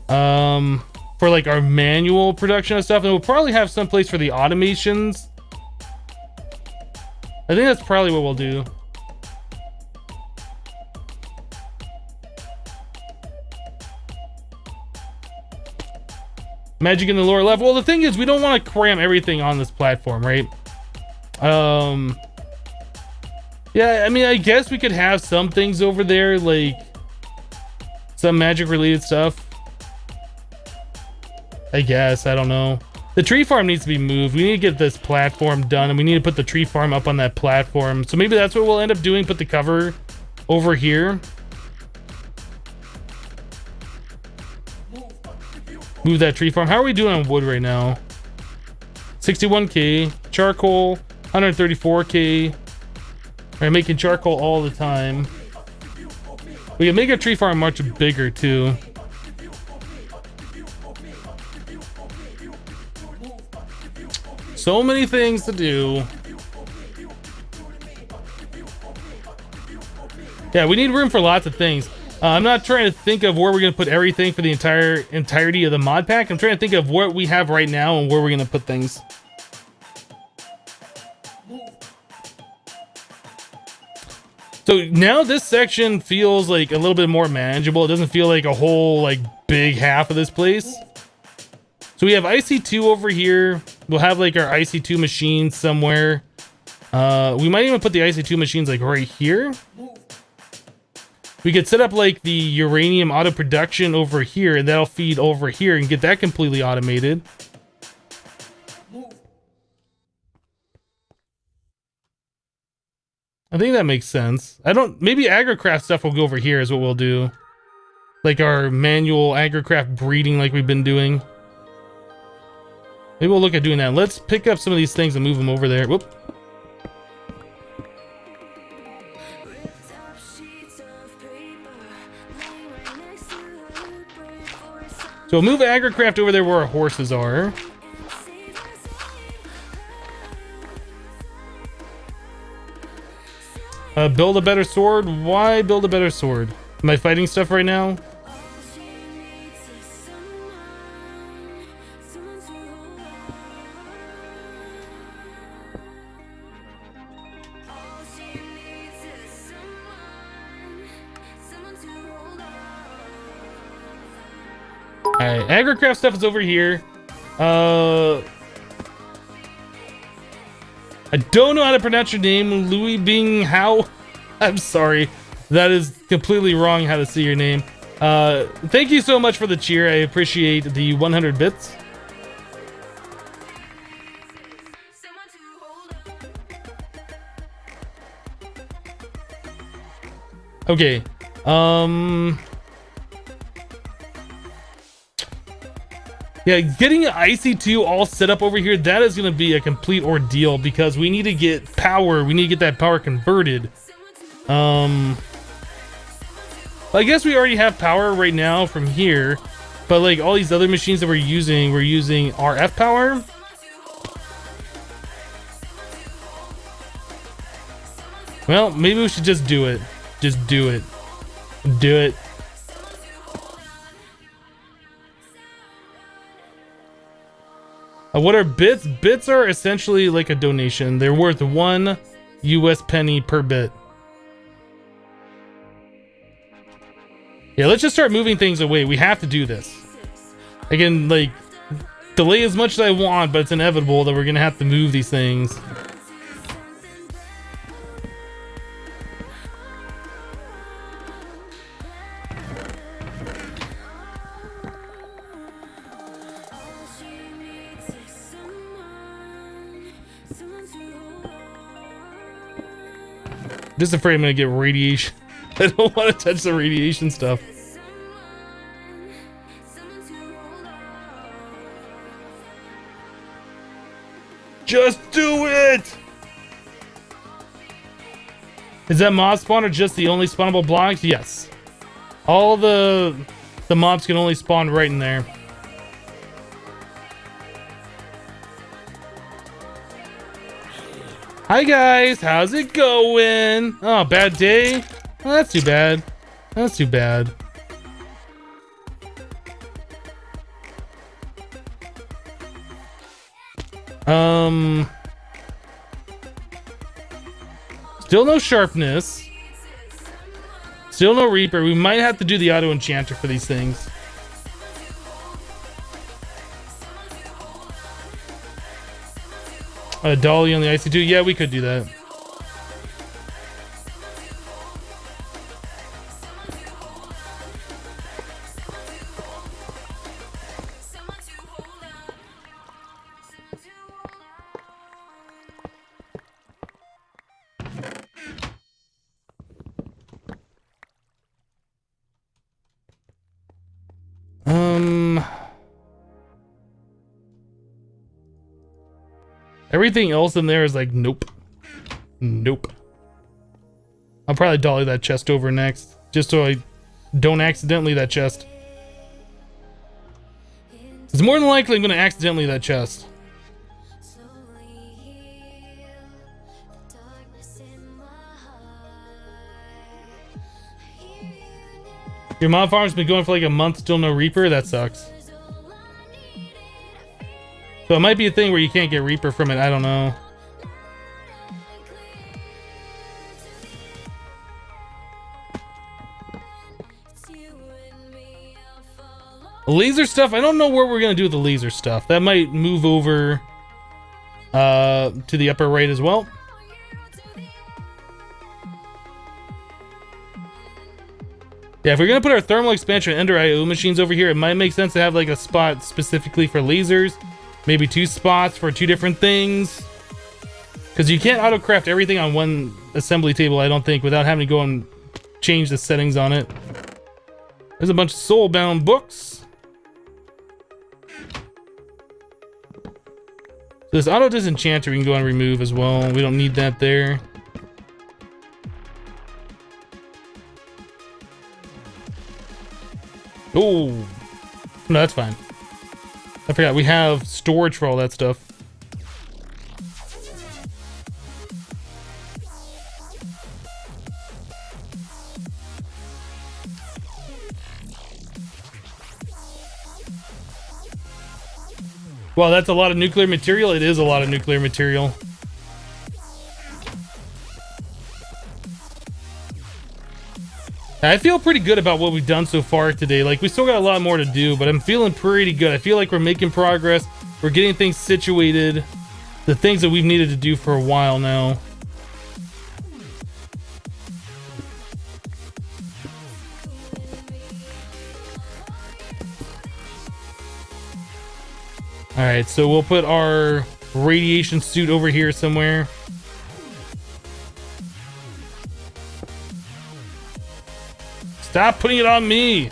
For like our manual production of stuff, and we'll probably have some place for the automations. I think that's probably what we'll do. Magic in the lower left. Well, the thing is, we don't want to cram everything on this platform, right? Yeah, I mean, I guess we could have some things over there, like some magic related stuff. I guess, I don't know. The tree farm needs to be moved. We need to get this platform done, and we need to put the tree farm up on that platform. So maybe that's what we'll end up doing, put the cover over here. Move that tree farm. How are we doing on wood right now? 61k. Charcoal, 134k. We're making charcoal all the time. We can make a tree farm much bigger too. So many things to do. Yeah, we need room for lots of things. I'm not trying to think of where we're going to put everything for the entirety of the mod pack. I'm trying to think of what we have right now and where we're going to put things. So now this section feels like a little bit more manageable. It doesn't feel like a whole like big half of this place. So we have IC2 over here. We'll have like our IC2 machines somewhere. We might even put the IC2 machines like right here. We could set up like the uranium auto production over here, and that'll feed over here and get that completely automated. I think that makes sense. Maybe agricraft stuff will go over here is what we'll do. Like our manual agricraft breeding like we've been doing. Maybe we'll look at doing that. Let's pick up some of these things and move them over there. Whoop. So we'll move agricraft over there where our horses are. Build a better sword. Why build a better sword? Am I fighting stuff right now? Alright, agricraft stuff is over here. I don't know how to pronounce your name, Louis Bing How. I'm sorry. That is completely wrong how to say your name. Thank you so much for the cheer. I appreciate the 100 bits. Okay. Yeah, getting an IC2 all set up over here, that is going to be a complete ordeal because we need to get power. We need to get that power converted. I guess we already have power right now from here, but like all these other machines that we're using RF power. Well, maybe we should just do it. Just do it. Do it. What are bits? Bits are essentially like a donation. They're worth 1 US penny per bit. Yeah, let's just start moving things away. We have to do this. I can like delay as much as I want, but it's inevitable that we're gonna have to move these things. Just afraid I'm gonna get radiation. I don't want to touch the radiation stuff. Just do it! Is that mob spawner just the only spawnable blocks? Yes. All the mobs can only spawn right in there. Hi guys, how's it going? Oh, bad day? Oh, that's too bad. That's too bad. Still no sharpness. Still no Reaper. We might have to do the auto enchanter for these things. A dolly on the IC2. Yeah, we could do that. Everything else in there is like, nope. Nope. I'll probably dolly that chest over next, just so I don't accidentally that chest. It's more than likely I'm gonna accidentally that chest. Your mod farm's been going for like a month, still no Reaper? That sucks. So it might be a thing where you can't get Reaper from it, I don't know. Laser stuff, I don't know what we're gonna do with the laser stuff. That might move over to the upper right as well. Yeah, if we're gonna put our thermal expansion and Ender IO machines over here, it might make sense to have like a spot specifically for lasers. Maybe 2 spots for 2 different things. Because you can't auto-craft everything on one assembly table, I don't think, without having to go and change the settings on it. There's a bunch of soul-bound books. So this auto disenchanter we can go and remove as well. We don't need that there. Oh, no, that's fine. I forgot we have storage for all that stuff. Well, that's a lot of nuclear material. It is a lot of nuclear material. I feel pretty good about what we've done so far today. Like, we still got a lot more to do, but I'm feeling pretty good. I feel like we're making progress. We're getting things situated. The things that we've needed to do for a while now. Alright, so we'll put our radiation suit over here somewhere. Stop putting it on me!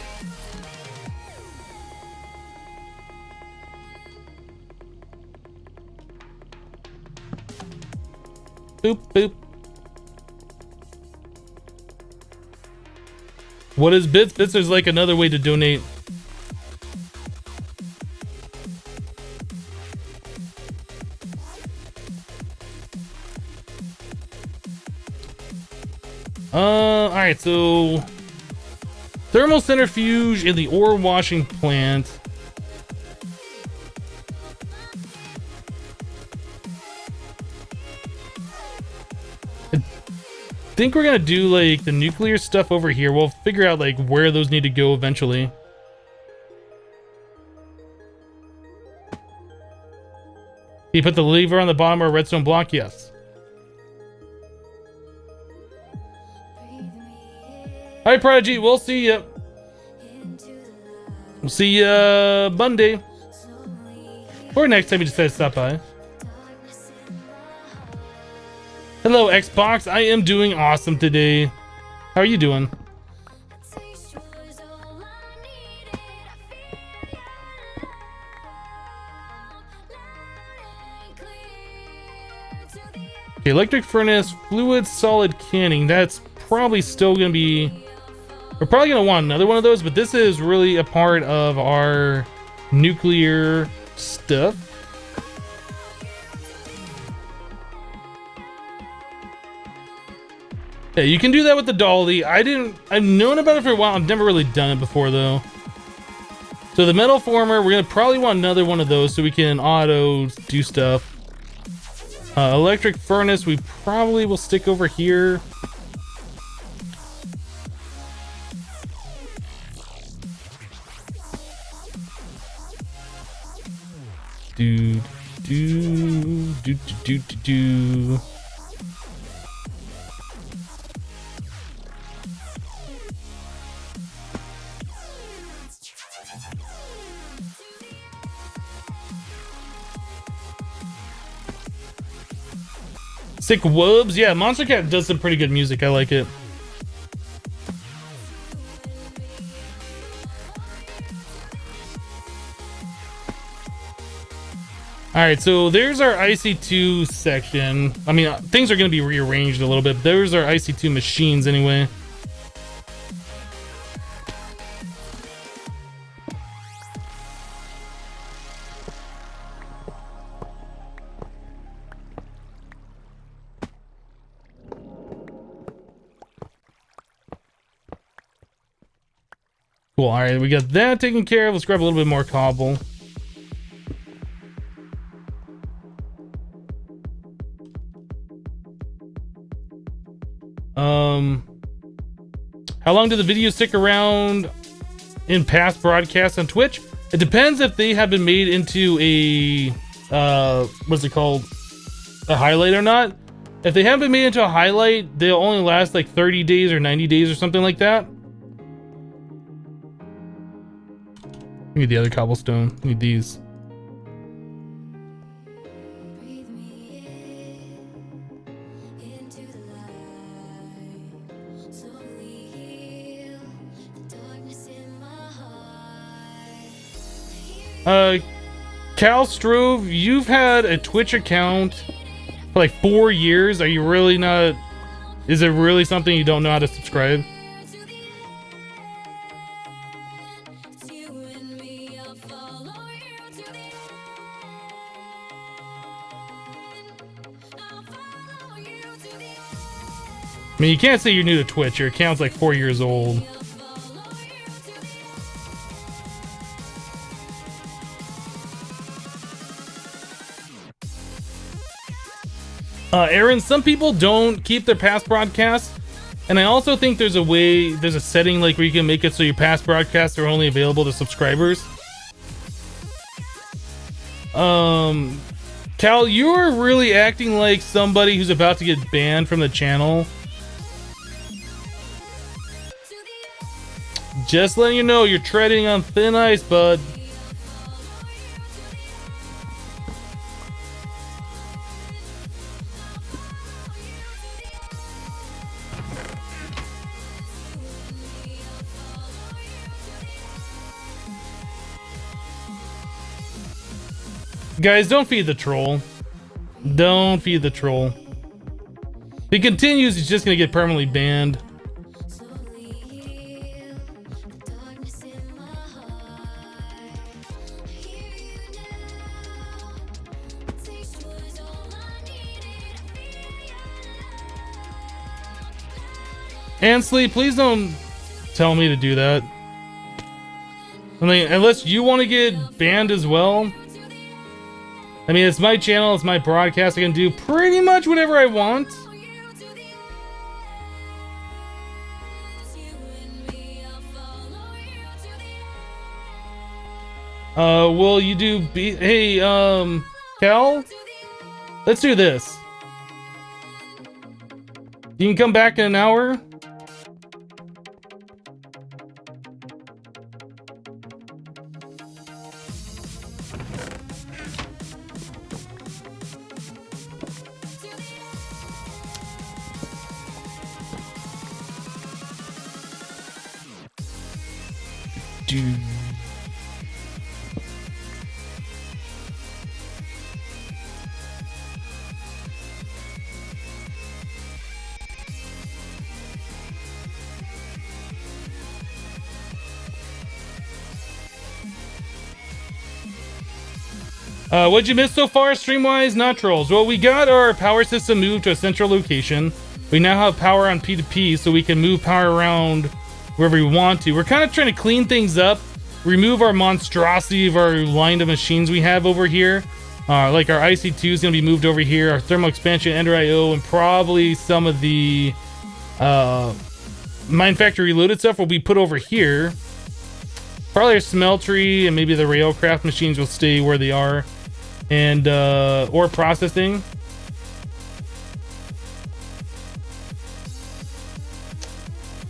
Boop, boop. What is bits? Bits is like another way to donate. Alright, so thermal centrifuge in the ore washing plant. I think we're gonna do like the nuclear stuff over here. We'll figure out like where those need to go eventually. You put the lever on the bottom of a redstone block? Yes. Alright, Prodigy, we'll see ya. We'll see ya Monday. Or next time you decide to stop by. Hello, Xbox. I am doing awesome today. How are you doing? Okay, electric furnace, fluid solid canning. That's probably still gonna be... We're probably gonna want another one of those, but this is really a part of our nuclear stuff. Yeah, you can do that with the dolly. I've known about it for a while. I've never really done it before though. So the metal former, we're gonna probably want another one of those so we can auto do stuff. Electric furnace, we probably will stick over here. Do. Sick Wubs, yeah, Monster Cat does some pretty good music. I like it. All right, so there's our IC2 section. I mean, things are going to be rearranged a little bit, but there's our IC2 machines anyway. Cool, all right, we got that taken care of. Let's grab a little bit more cobble. How long do the videos stick around in past broadcasts on Twitch? It depends if they have been made into a, what's it called? A highlight or not. If they haven't been made into a highlight, they'll only last like 30 days or 90 days or something like that. We need the other cobblestone. We need these. Cal Strove, you've had a Twitch account for like 4 years. Are you really not? Is it really something you don't know how to subscribe? I mean, you can't say you're new to Twitch. Your account's like 4 years old. Aaron, some people don't keep their past broadcasts, and I also think there's a setting like where you can make it so your past broadcasts are only available to subscribers. Cal, you're really acting like somebody who's about to get banned from the channel. Just letting you know, you're treading on thin ice, bud. Guys, don't feed the troll. Don't feed the troll. If he continues, he's just gonna get permanently banned. Ansley, please don't tell me to do that. I mean, unless you want to get banned as well. I mean, it's my channel, it's my broadcast. I can do pretty much whatever I want. Will you do hey, Cal? Let's do this. You can come back in an hour. What'd you miss so far, stream-wise? Not trolls. Well, we got our power system moved to a central location. We now have power on P2P, so we can move power around wherever we want to. We're kind of trying to clean things up, remove our monstrosity of our line of machines we have over here. Like our IC2 is going to be moved over here, our thermal expansion, Ender IO, and probably some of the Mine Factory Reloaded stuff will be put over here. Probably our smeltery and maybe the railcraft machines will stay where they are. And ore processing.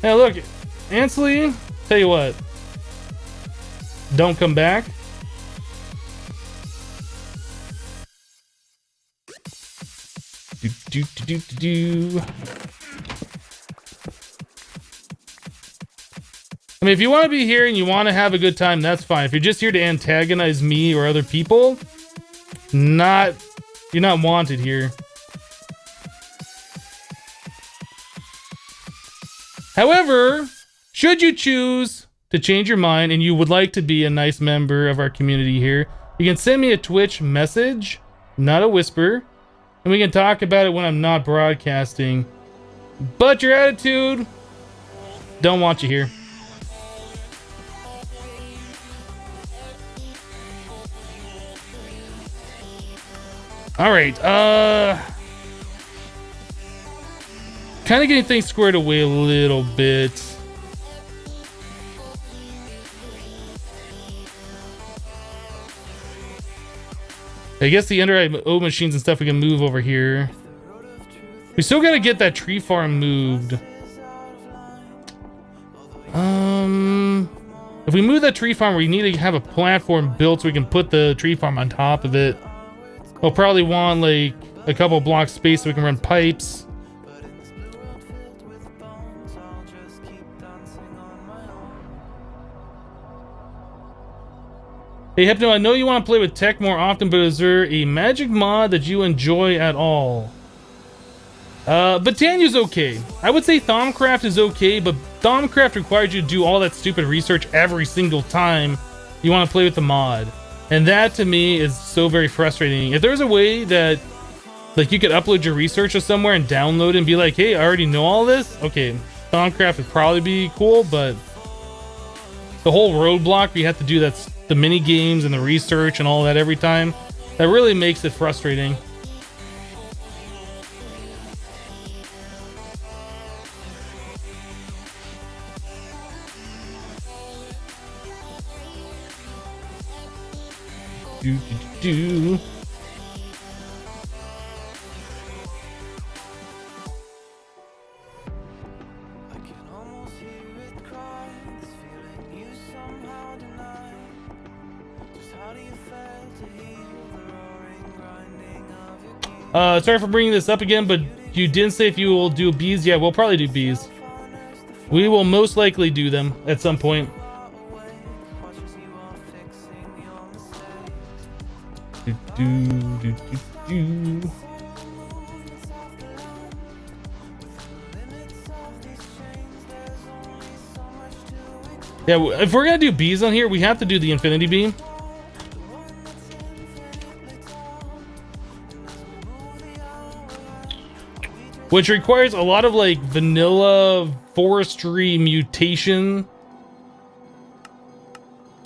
Hey, look, Ansley, tell you what, don't come back. I mean, if you want to be here and you want to have a good time, that's fine. If you're just here to antagonize me or other people, you're not wanted here. However, should you choose to change your mind and you would like to be a nice member of our community here, you can send me a Twitch message, not a whisper, and we can talk about it when I'm not broadcasting. But your attitude, don't want you here. All right, kind of getting things squared away a little bit. I guess the Ender IO machines and stuff we can move over here. We still gotta get that tree farm moved. If we move that tree farm, we need to have a platform built so we can put the tree farm on top of it. We'll probably want like a couple blocks space so we can run pipes. Hey Hypno, I know you want to play with tech more often, but is there a magic mod that you enjoy at all? Britannia's okay. I would say Thaumcraft is okay, but Thaumcraft requires you to do all that stupid research every single time you want to play with the mod. And that to me is so very frustrating. If there's a way that like you could upload your research to somewhere and download it and be like, hey, I already know all this. Okay, Thaumcraft would probably be cool, but the whole roadblock where you have to do that's the mini games and the research and all that every time, that really makes it frustrating. Do. Sorry for bringing this up again, but you didn't say if you will do bees. Yeah, we'll probably do bees. We will most likely do them at some point. Yeah, if we're gonna do bees on here, we have to do the infinity beam. Which requires a lot of like vanilla forestry mutation.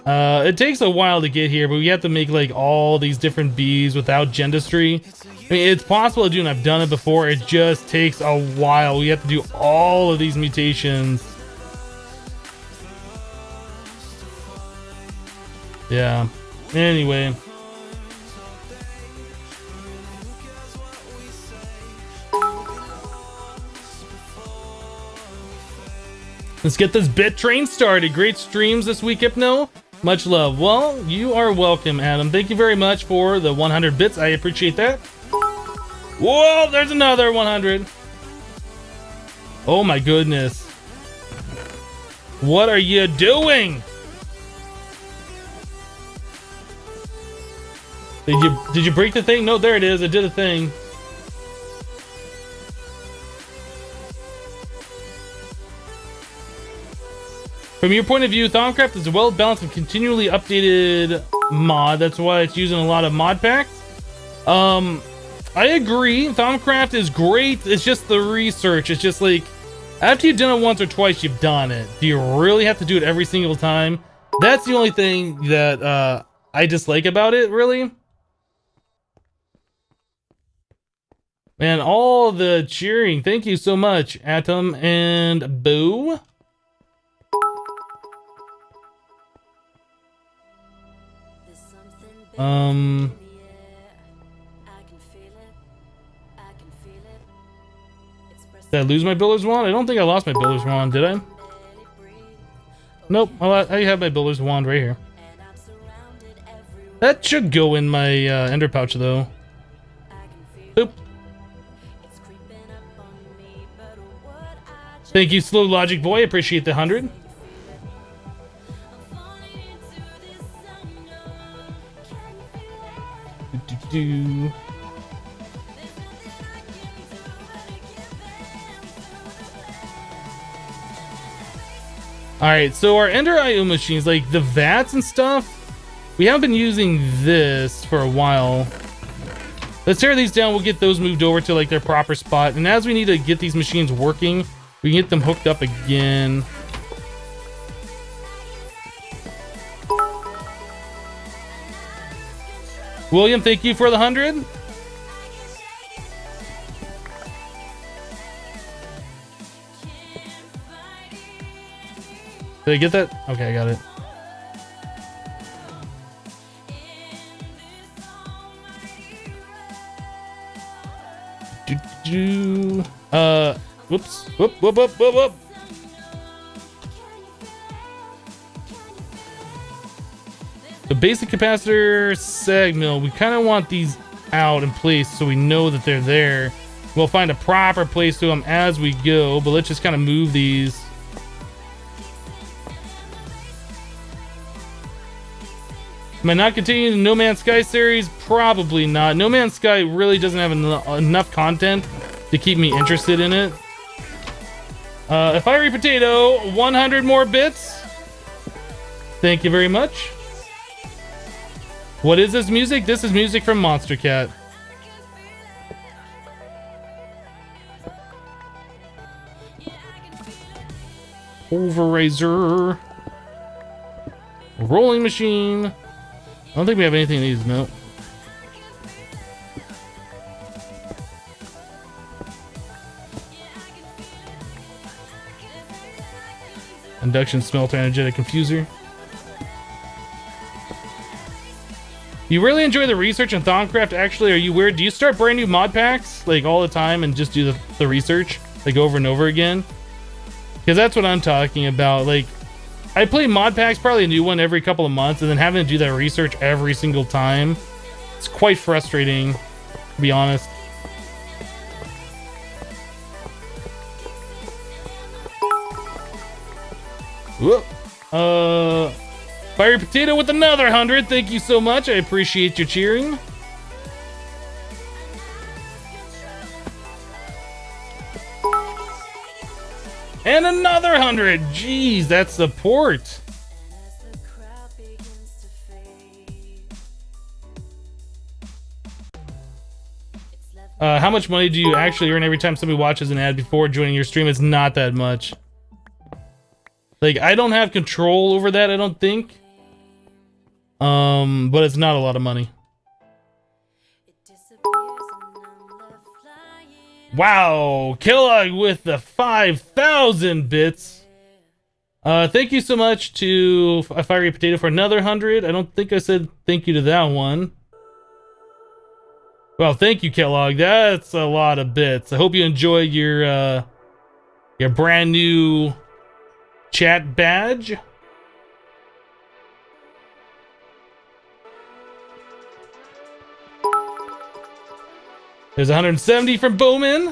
It takes a while to get here, but we have to make like all these different bees without gendistry. I mean, it's possible to do, and I've done it before. It just takes a while. We have to do all of these mutations. Yeah. Anyway. Let's get this bit train started. Great streams this week, Hypno. Much love. Well, you are welcome, Adam. Thank you very much for the 100 bits. I appreciate that. Whoa, there's another 100. Oh my goodness. What are you doing? Did you break the thing? No, there it is. It did a thing. From your point of view, Thaumcraft is a well-balanced and continually updated mod. That's why it's using a lot of mod packs. I agree. Thaumcraft is great. It's just the research. It's just like, after you've done it once or twice, you've done it. Do you really have to do it every single time? That's the only thing that I dislike about it, really. Man, all the cheering. Thank you so much, Atom and Boo. Did I lose my builder's wand? I don't think I lost my builder's wand, did I? Nope, I have my builder's wand right here. That should go in my ender pouch, though. Oop. Thank you, Slow Logic Boy. Appreciate the 100. Alright, so our Ender IO machines, like the vats and stuff, we haven't been using this for a while. Let's tear these down. We'll get those moved over to like their proper spot. And as we need to get these machines working, we can get them hooked up again. William, thank you for the 100. Did I get that? Okay, I got it. Whoops. Whoop. The basic capacitor seg mill, we kind of want these out in place so we know that they're there. We'll find a proper place to them as we go, but let's just kind of move these. Am I not continuing the No Man's Sky series? Probably not. No Man's Sky really doesn't have enough content to keep me interested in it. Fiery Potato, 100 more bits. Thank you very much. What is this music? This is music from Monster Cat. Pulverizer. Rolling machine. I don't think we have anything in these, no. Induction smelter, energetic confuser. You really enjoy the research in Thaumcraft? Actually, are you weird? Do you start brand new mod packs like all the time and just do the research like over and over again? Because that's what I'm talking about. Like, I play mod packs, probably a new one every couple of months, and then having to do that research every single time. It's quite frustrating, to be honest. Whoop. Fiery Potato with another 100. Thank you so much. I appreciate your cheering. And another 100. Jeez, that's support. How much money do you actually earn every time somebody watches an ad before joining your stream? It's not that much. Like, I don't have control over that, I don't think. But it's not a lot of money. Wow, Kellogg with the 5,000 bits. Thank you so much to a Fiery Potato for another 100. I don't think I said thank you to that one. Well, thank you, Kellogg. That's a lot of bits. I hope you enjoy your brand new chat badge. There's 170 from Bowman.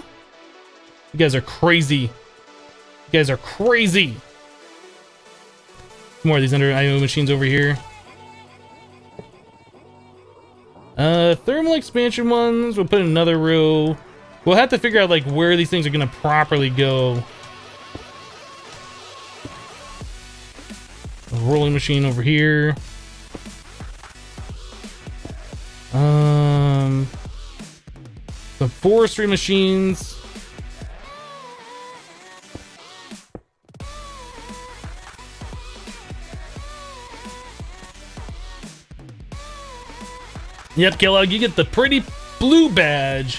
You guys are crazy. You guys are crazy. More of these Ender IO machines over here. Thermal expansion ones. We'll put in another row. We'll have to figure out like where these things are gonna properly go. A rolling machine over here. forestry machines. Yep, Kellogg, you get the pretty blue badge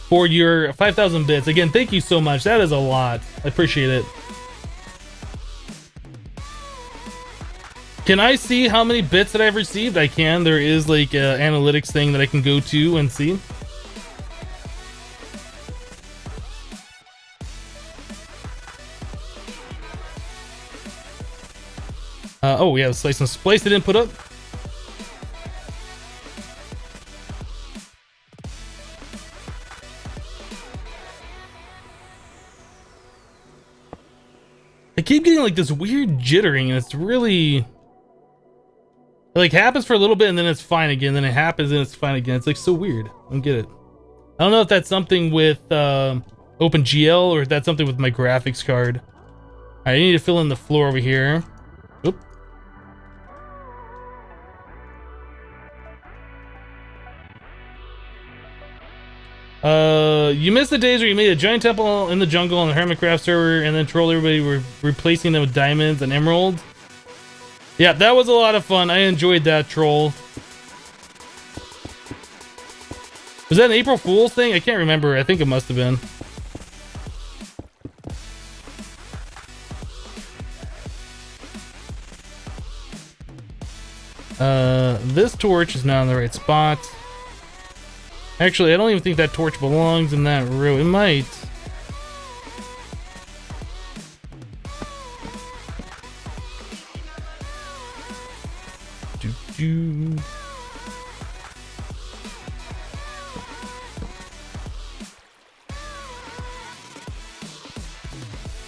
for your 5,000 bits. Again, thank you so much. That is a lot. I appreciate it. Can I see how many bits that I've received? I can. There is like an analytics thing that I can go to and see. Oh, we have slice and splice I didn't put up. I keep getting like this weird jittering, and it's really... It like happens for a little bit and then it's fine again, then it happens and it's fine again. It's like so weird. I don't get it. I don't know if that's something with OpenGL or if that's something with my graphics card. I need to fill in the floor over here. Oop. You missed the days where you made a giant temple in the jungle on the Hermitcraft server and then trolled everybody replacing them with diamonds and emeralds. Yeah, that was a lot of fun. I enjoyed that troll. Was that an April Fool's thing? I can't remember. I think it must have been. This torch is not in the right spot. Actually, I don't even think that torch belongs in that row. It might.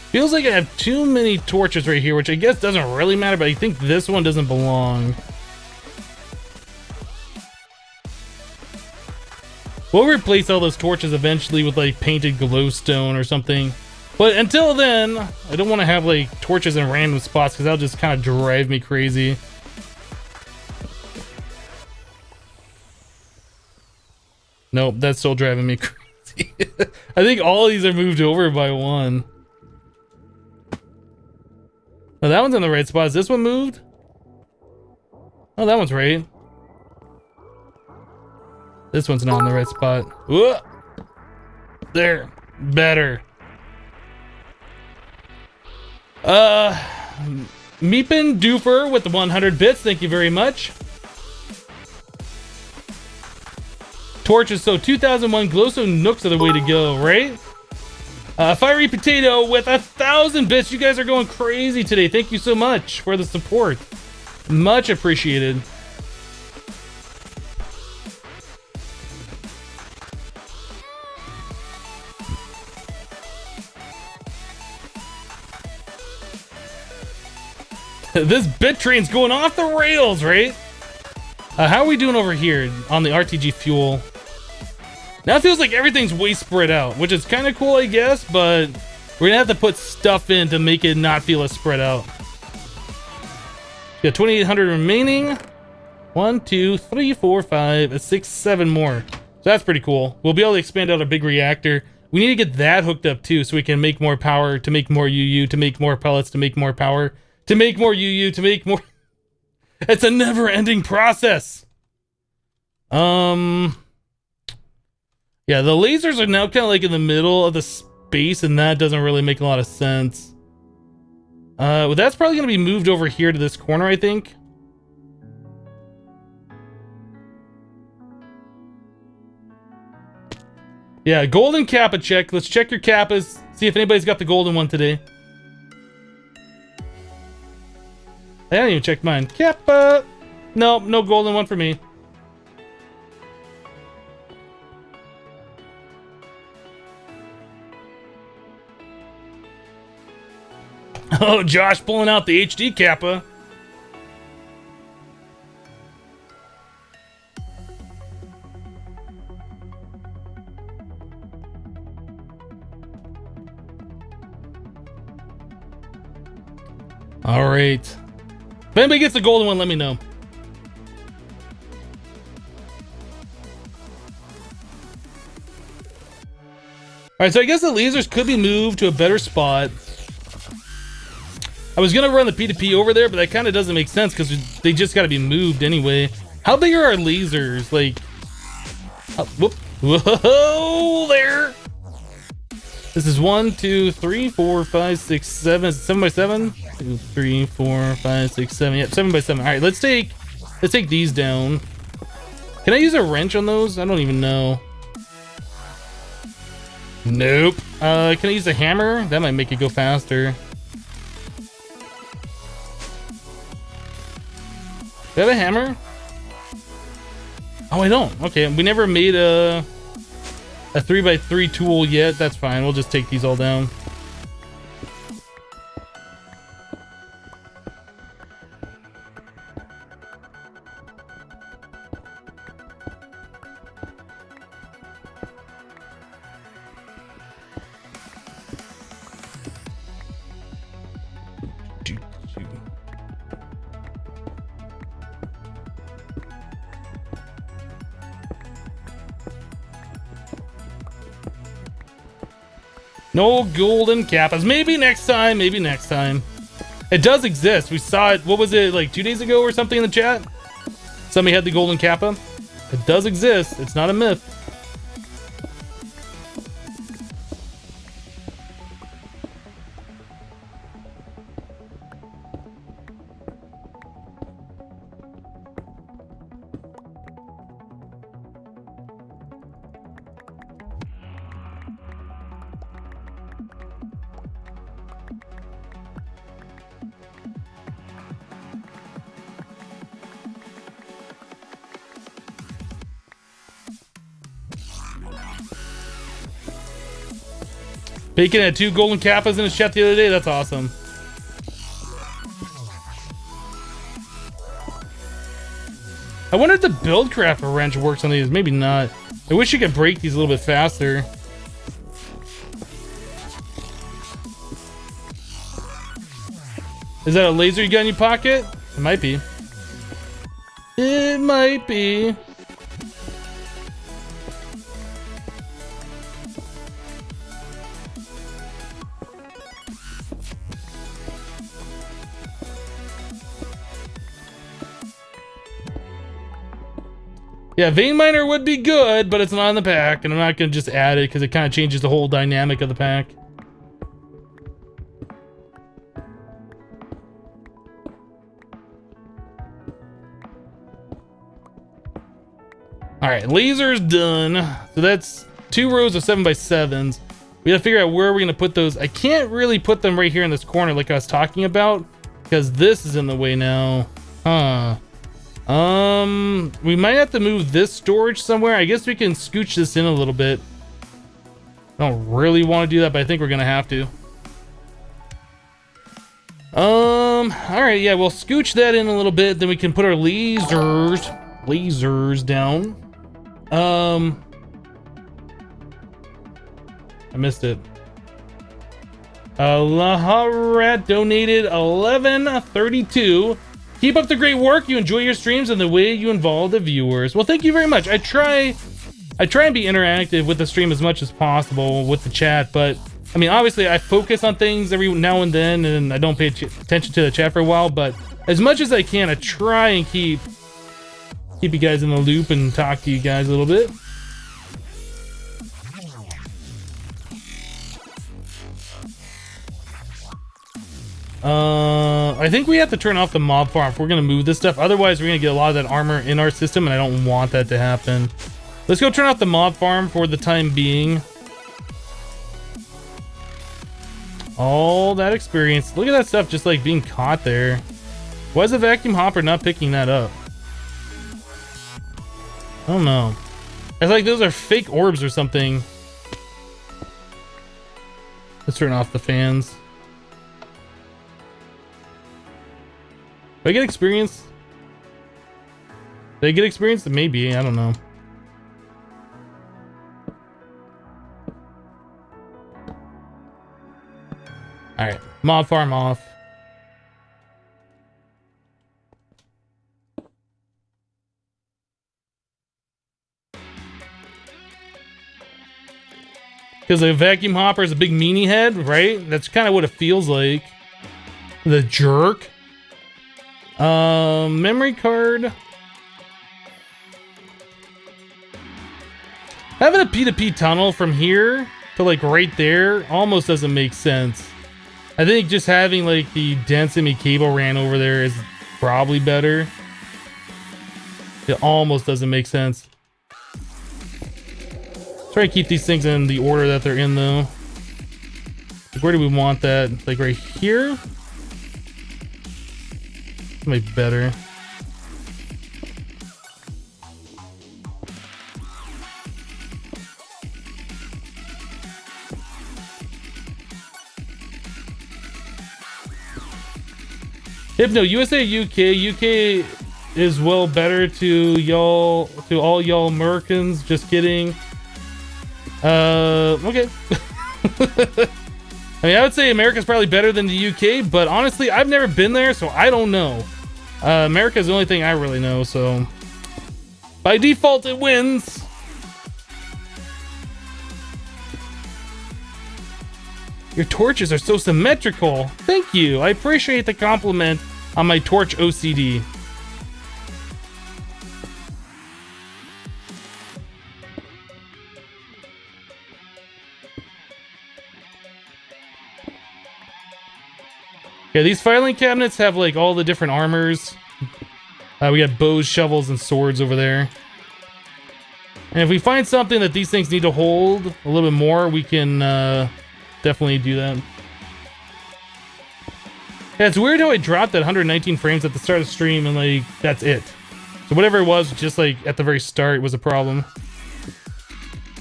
Feels like I have too many torches right here, which I guess doesn't really matter, but I think this one doesn't belong. We'll replace all those torches eventually with like painted glowstone or something. But until then, I don't want to have like torches in random spots because that'll just kind of drive me crazy. Nope, that's still driving me crazy. I think all of these are moved over by one. Oh, that one's in the right spot. Is this one moved? Oh, that one's right. This one's not in the right spot. Whoa! There. Better. Meepin Doofer with the 100 bits. Thank you very much. Torches, so 2001 glowstone nooks are the way to go, right? Fiery Potato with 1,000 bits. You guys are going crazy today. Thank you so much for the support. Much appreciated. This bit train's going off the rails, right? How are we doing over here on the RTG fuel? Now it feels like everything's way spread out, which is kind of cool, I guess, but we're gonna have to put stuff in to make it not feel as spread out. We got 2,800 remaining. 1, 2, 3, 4, 5, 6, 7 more. So that's pretty cool. We'll be able to expand out a big reactor. We need to get that hooked up too, so we can make more power, to make more UU, to make more pellets, to make more power, to make more UU, to make more... It's a never-ending process. Yeah, the lasers are now kind of like in the middle of the space, and that doesn't really make a lot of sense. Well, that's probably going to be moved over here to this corner, I think. Yeah, golden kappa check. Let's check your kappas. See if anybody's got the golden one today. I haven't even checked mine. Kappa! Nope, no golden one for me. Oh, Josh pulling out the HD kappa. All right. If anybody gets the golden one, let me know. right, so I guess the lasers could be moved to a better spot. I was gonna run the P2P over there, but that kind of doesn't make sense because they just got to be moved anyway. How big are our lasers? Like, whoop, whoa, there. This is 1, 2, 3, 4, 5, 6, 7, 7 by 7. 2, 3, 4, 5, 6, 7. Yep, 7 by 7. All right, let's take these down. Can I use a wrench on those? I don't even know. Nope. Can I use a hammer? That might make it go faster. Do I have a hammer? Oh, I don't. Okay, we never made a 3x3 tool yet. That's fine. We'll just take these all down. No golden kappas. Maybe next time. Maybe next time. It does exist. We saw it. What was it, like 2 days ago or something in the chat? Somebody had the golden kappa. It does exist. It's not a myth. Bacon had 2 golden kappas in his chat the other day. That's awesome. I wonder if the build craft wrench works on these. Maybe not. I wish you could break these a little bit faster. Is that a laser you got in your pocket? It might be. It might be. Yeah, vein miner would be good, but it's not in the pack, and I'm not gonna just add it because it kind of changes the whole dynamic of the pack. All right, laser's done. So that's 2 rows of 7x7s. We gotta figure out where we're gonna put those. I can't really put them right here in this corner like I was talking about because this is in the way now. Huh. We might have to move this storage somewhere. I guess we can scooch this in a little bit. I don't really want to do that, but I think we're gonna have to. All right, yeah, we'll scooch that in a little bit. Then we can put our lasers down. I missed it. Laharat donated 1132. Keep up the great work. You enjoy your streams and the way you involve the viewers. Well, thank you very much. I try and be interactive with the stream as much as possible with the chat, but I mean, obviously I focus on things every now and then and I don't pay attention to the chat for a while, but as much as I can, I try and keep you guys in the loop and talk to you guys a little bit. I think we have to turn off the mob farm if we're gonna move this stuff. Otherwise, we're gonna get a lot of that armor in our system, and I don't want that to happen. Let's go turn off the mob farm for the time being. All that experience. Look at that stuff just like being caught there. Why is the vacuum hopper not picking that up? I don't know. It's like those are fake orbs or something. Let's turn off the fans. Do I get experience? Did I get experience? Maybe, I don't know. Alright, mob farm off. Because a vacuum hopper is a big meanie head, right? That's kind of what it feels like. The jerk. Memory card. Having a P2P tunnel from here to like right there almost doesn't make sense. I think just having like the density cable ran over there is probably better. It almost doesn't make sense. Try to keep these things in the order that they're in though. Like, where do we want that? Like right here? Might be better. Hypno, USA, UK. UK is well better to y'all, to all y'all Americans. Just kidding. Okay. I mean, I would say America's probably better than the UK, but honestly, I've never been there, so I don't know. America's the only thing I really know, so by default, it wins. Your torches are so symmetrical. Thank you. I appreciate the compliment on my torch OCD. Yeah, these filing cabinets have like all the different armors. We got bows, shovels, and swords over there. And if we find something that these things need to hold a little bit more, we can definitely do that. Yeah, it's weird how I dropped that 119 frames at the start of the stream and like that's it. So whatever it was, just like at the very start was a problem.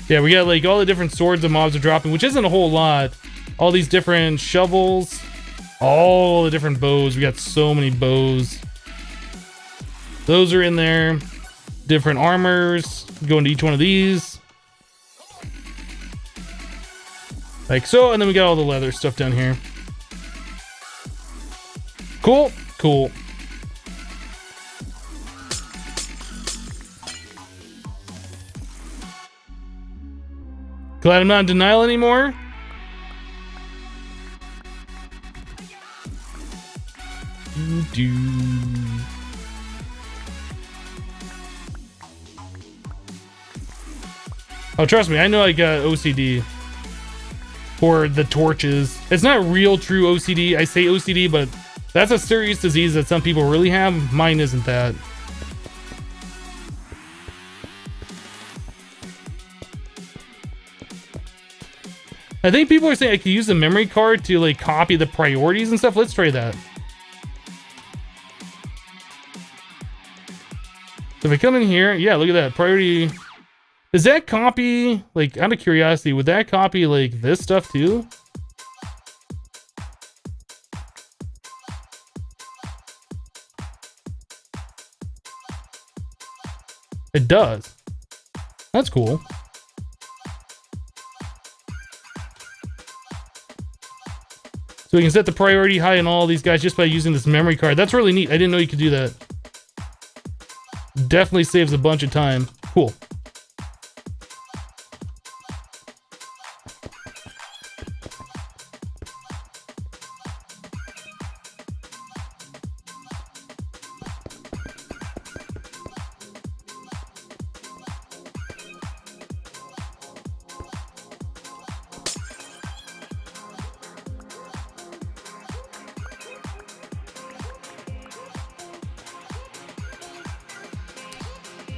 Yeah, we got like all the different swords the mobs are dropping, which isn't a whole lot. All these different shovels, all the different bows. We got so many bows. Those are in there. Different armors. Go into each one of these. Like so, and then we got all the leather stuff down here. Cool, cool. Glad I'm not in denial anymore. Oh, trust me, I know I got OCD for the torches. It's not real true OCD. I say OCD, but that's a serious disease that some people really have. Mine isn't that. I think people are saying I could use the memory card to like copy the priorities and stuff. Let's try that. So if I come in here, yeah, look at that priority. Does that copy, like, out of curiosity, would that copy like this stuff too? It does. That's cool. So we can set the priority high on all these guys just by using this memory card. That's really neat. I didn't know you could do that. Definitely saves a bunch of time. Cool.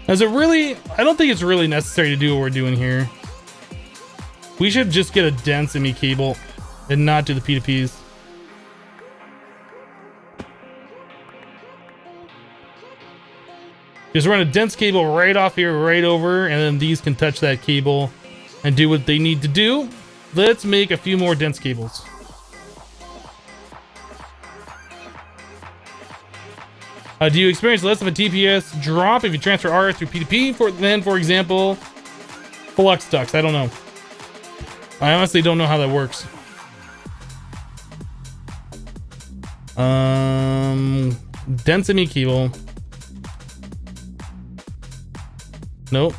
Is it really? I don't think it's really necessary to do what we're doing here. We should just get a dense ME cable and not do the P2Ps. Just run a dense cable right off here, right over, and then these can touch that cable and do what they need to do. Let's make a few more dense cables. Do you experience less of a TPS drop if you transfer R through P2P than, for example, Flux Ducts? I don't know. I honestly don't know how that works. Density cable. Nope.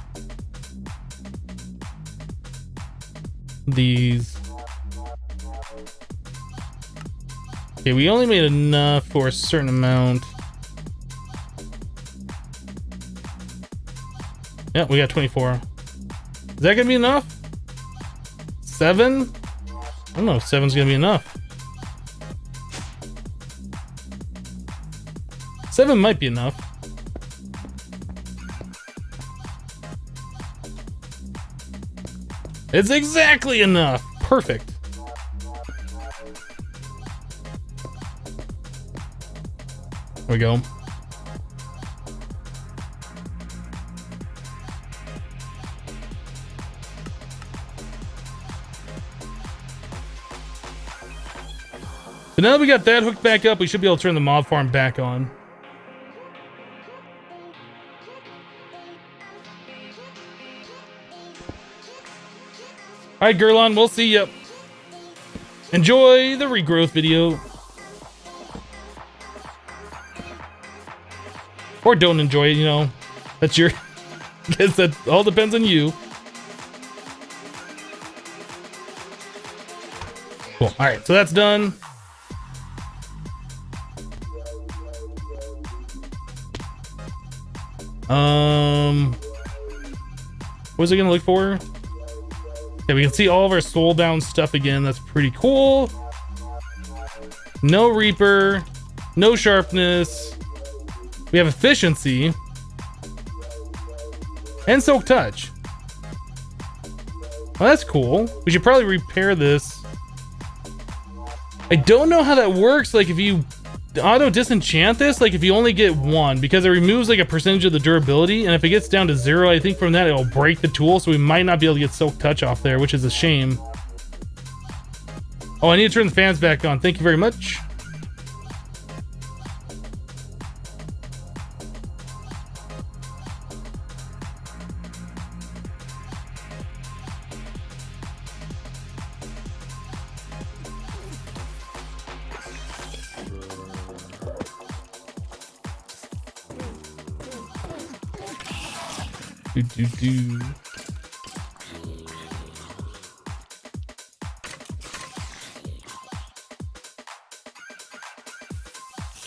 these. Okay, we only made enough for a certain amount. Yeah, we got 24. Is that gonna be enough? 7? I don't know if 7's gonna be enough. 7 might be enough. It's exactly enough. Perfect. There we go. So now that we got that hooked back up, we should be able to turn the mob farm back on. Alright, Gurlon, we'll see ya. Enjoy the regrowth video. Or don't enjoy it, you know. That's your... guess that all depends on you. Cool. Alright, so that's done. What is it gonna look for? Okay, we can see all of our soul down stuff again. That's pretty cool. No Reaper, no sharpness. We have efficiency and soak touch. Well, that's cool. We should probably repair this. I don't know how that works. Like if you auto disenchant this, like if you only get 1, because it removes like a percentage of the durability, and if it gets down to 0, I think from that it'll break the tool, so we might not be able to get soak touch off there, which is a shame. Oh, I need to turn the fans back on. Thank you very much. Do.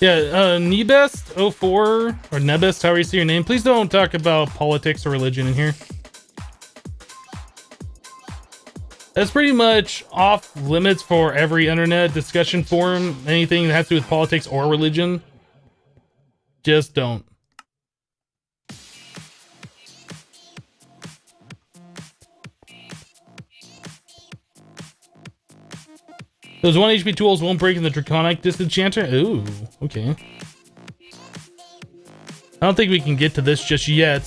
Yeah, Nebest04 or Nebest, however you say your name. Please don't talk about politics or religion in here. That's pretty much off limits for every internet discussion forum. Anything that has to do with politics or religion, just don't. Those 1 HP tools won't break in the Draconic Disenchanter? Ooh, okay. I don't think we can get to this just yet.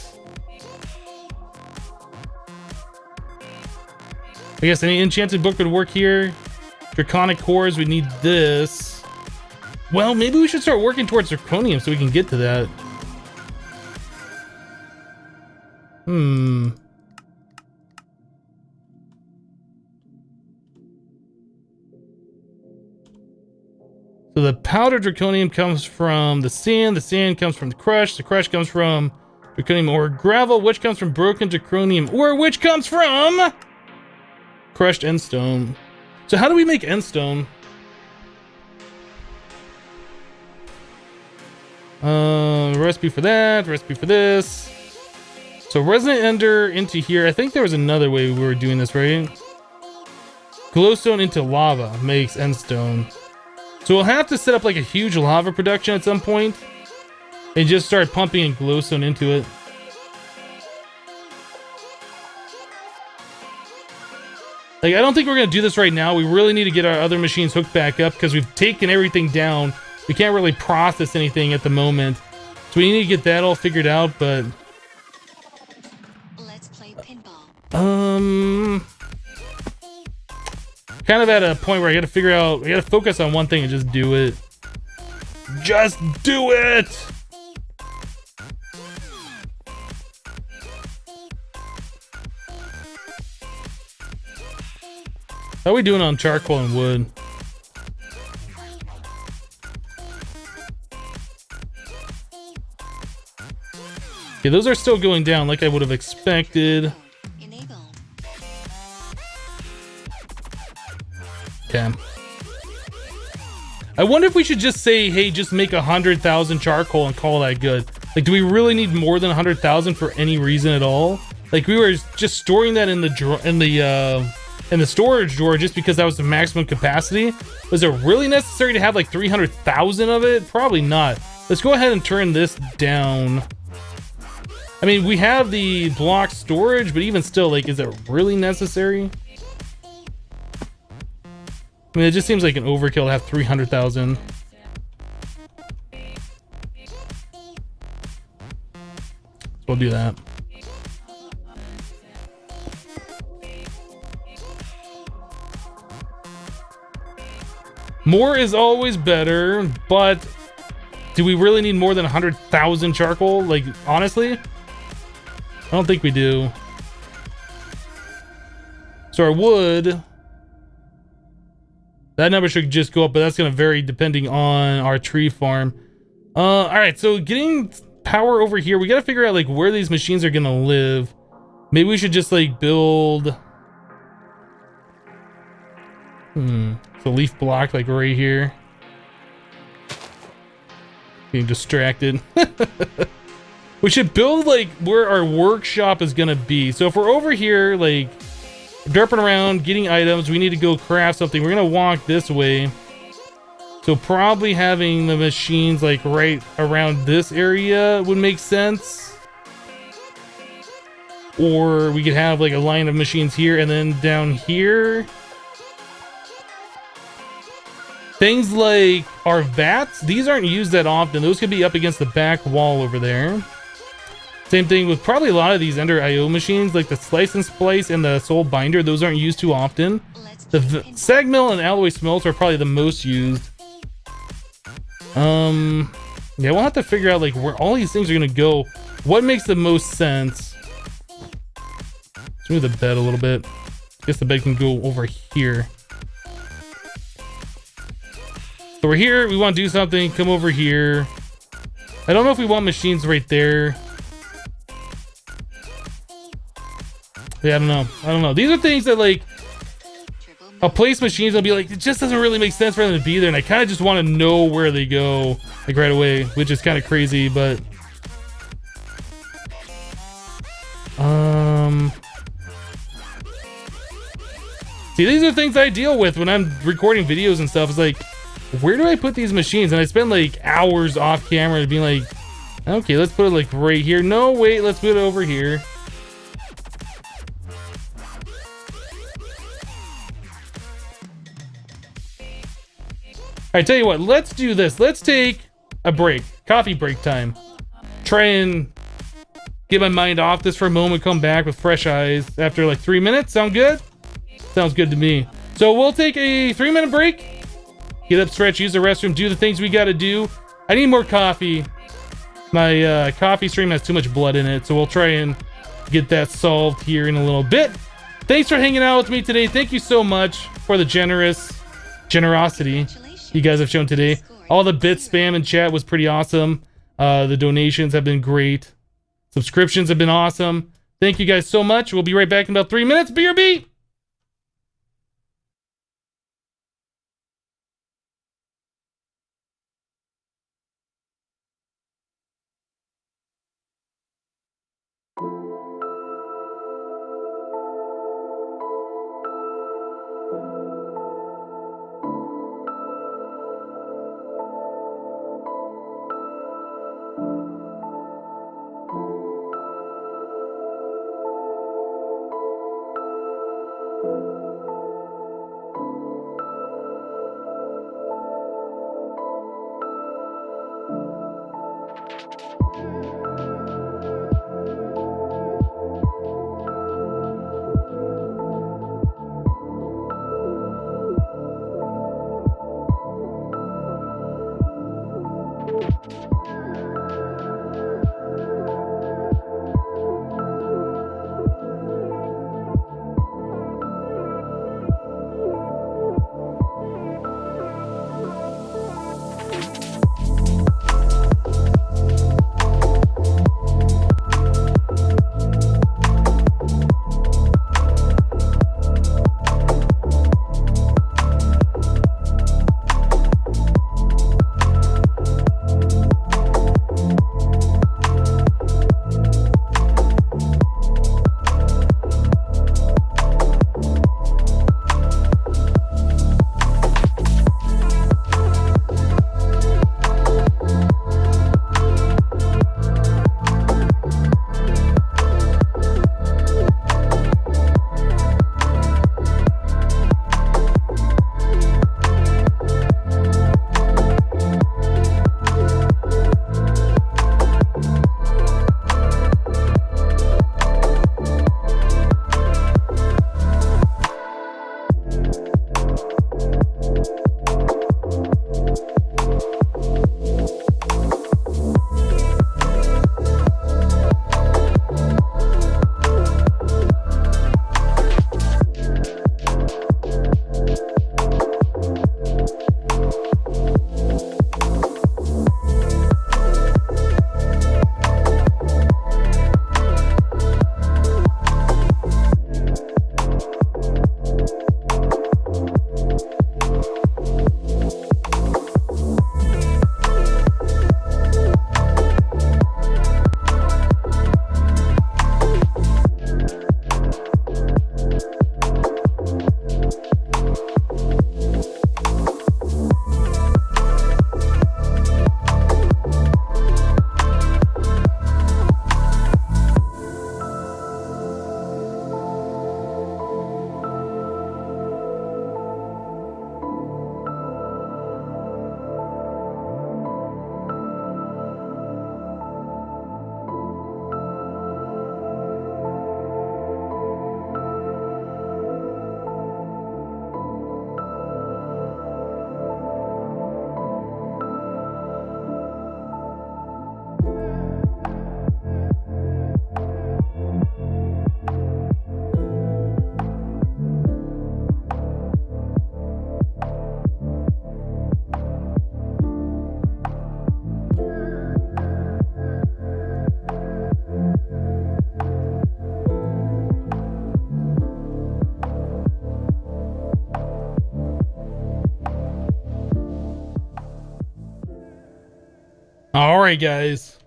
I guess any enchanted book would work here. Draconic cores, we need this. Well, maybe we should start working towards Draconium so we can get to that. So the powdered Draconium comes from the sand comes from the crush comes from Draconium ore gravel, which comes from broken Draconium ore, which comes from crushed endstone. So how do we make endstone? Recipe for that, recipe for this. So resonant ender into here. I think there was another way we were doing this, right? Glowstone into lava makes endstone. So we'll have to set up like a huge lava production at some point and just start pumping in glowstone into it. Like, I don't think we're going to do this right now. We really need to get our other machines hooked back up because we've taken everything down. We can't really process anything at the moment. So we need to get that all figured out, but... Let's play pinball. Kind of at a point where I gotta figure out, I gotta focus on one thing and just do it. Just do it! How are we doing on charcoal and wood? Okay, those are still going down like I would have expected. Enable. Okay. I wonder if we should just say, hey, just make 100,000 charcoal and call that good. Like, do we really need more than 100,000 for any reason at all? Like, we were just storing that in the storage drawer just because that was the maximum capacity. Was it really necessary to have like 300,000 of it? Probably not. Let's go ahead and turn this down. I mean, we have the block storage, but even still, like, is it really necessary? I mean, it just seems like an overkill to have 300,000. So we'll do that. More is always better, but do we really need more than 100,000 charcoal? Like, honestly, I don't think we do. So our wood, that number should just go up, but that's going to vary depending on our tree farm. All right, so getting power over here, we got to figure out like where these machines are going to live. Maybe we should just like build the leaf block like right here. Being distracted. We should build like where our workshop is gonna be. So if we're over here like derping around getting items, we need to go craft something. We're gonna walk this way, so probably having the machines like right around this area would make sense. Or we could have like a line of machines here and then down here. Things like our vats, these aren't used that often. Those could be up against the back wall over there. Same thing with probably a lot of these Ender IO machines, like the Slice and Splice and the Soul Binder. Those aren't used too often. The Sag Mill and Alloy Smelts are probably the most used. Yeah, we'll have to figure out like where all these things are gonna go. What makes the most sense? Let's move the bed a little bit. I guess the bed can go over here. So we're here, we want to do something, come over here. I don't know if we want machines right there. Yeah, I don't know. These are things that like, I'll place machines and I'll be like, it just doesn't really make sense for them to be there. And I kind of just want to know where they go like right away, which is kind of crazy, but. See, these are things I deal with when I'm recording videos and stuff. It's like, where do I put these machines? And I spend like hours off camera being like, okay, let's put it like right here. No, wait, let's put it over here. I tell you what, let's do this. Let's take a break, coffee break time. Try and get my mind off this for a moment, come back with fresh eyes after like 3 minutes. Sound good? Sounds good to me. So we'll take a 3-minute break. Get up, stretch, use the restroom, do the things we gotta do. I need more coffee. My coffee stream has too much blood in it, so we'll try and get that solved here in a little bit. Thanks for hanging out with me today. Thank you so much for the generosity you guys have shown today. All the bit spam in chat was pretty awesome. The donations have been great. Subscriptions have been awesome. Thank you guys so much. We'll be right back in about 3 minutes. BRB! All right, guys.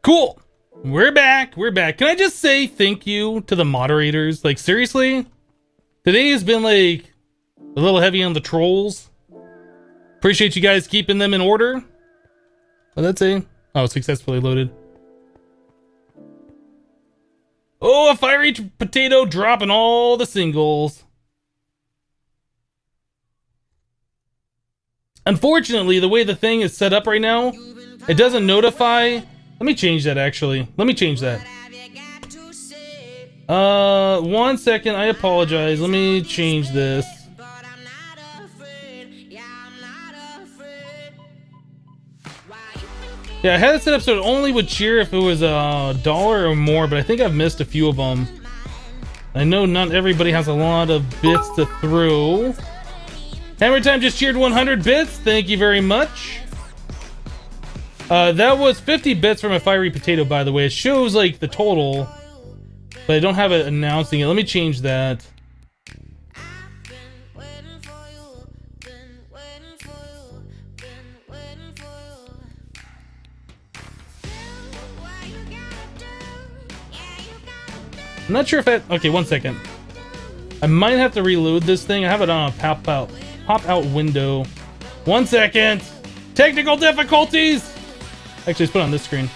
Cool. We're back. We're back. Can I just say thank you to the moderators? Like, seriously? Today has been, like, a little heavy on the trolls. Appreciate you guys keeping them in order. Oh, that's a... Oh, successfully loaded. Oh, a fiery potato dropping all the singles. Unfortunately, the way the thing is set up right now, it doesn't notify. Let me change that, actually. Let me change that. 1 second. I apologize. Let me change this. Yeah, I had it set up so it only would cheer if it was $1 or more, but I think I've missed a few of them. I know not everybody has a lot of bits to throw. Hammer Time just cheered 100 bits. Thank you very much. That was 50 bits from a fiery potato, by the way. It shows like the total, but I don't have it announcing it. Let me change that. I'm not sure if I... Okay, 1 second. I might have to reload this thing. I have it on a pop out window. 1 second. Technical difficulties. Actually, let's put it on this screen.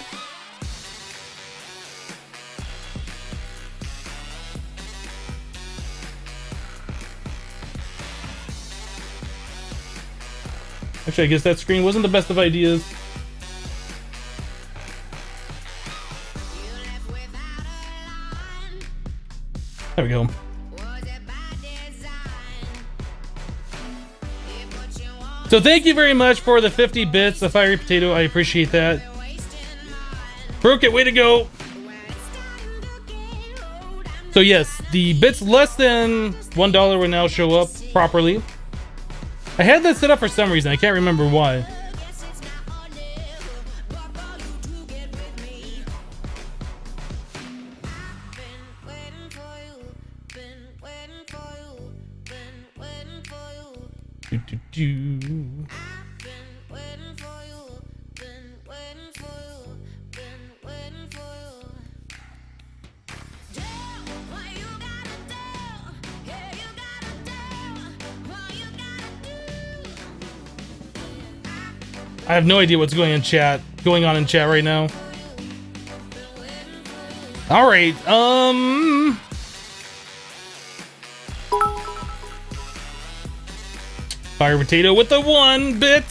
Actually, I guess that screen wasn't the best of ideas. There we go. So thank you very much for the 50 bits, the fiery potato. I appreciate that. Broke it, way to go. So yes, the bits less than $1 will now show up properly. I had that set up for some reason. I can't remember why. I have no idea what's going on in chat right now. All right. Fire potato with the 1 bit.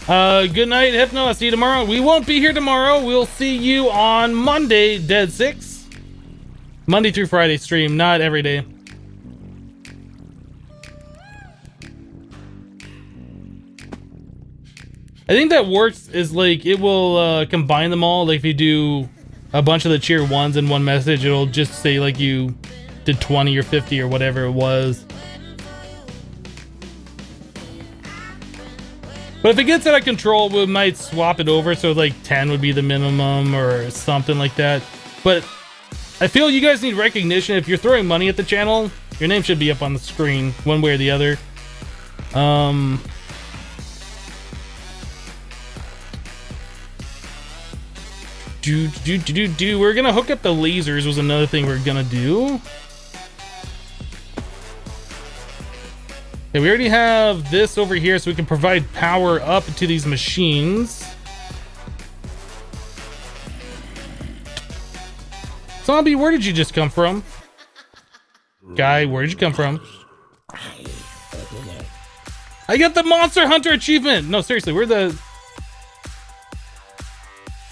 Good night, Hypno. I'll see you tomorrow. We won't be here tomorrow. We'll see you on Monday, Dead 6. Monday through Friday stream, not every day. I think that works is like it will combine them all. Like if you do a bunch of the tier 1s in one message, it'll just say like you did 20 or 50 or whatever it was. But if it gets out of control, we might swap it over so like 10 would be the minimum or something like that. But I feel you guys need recognition. If you're throwing money at the channel, your name should be up on the screen one way or the other. We're gonna hook up the lasers was another thing we're gonna do. Okay, we already have this over here so we can provide power up to these machines. Zombie, where did you just come from? Guy, where did you come from? I got the Monster Hunter achievement! No, seriously, where the...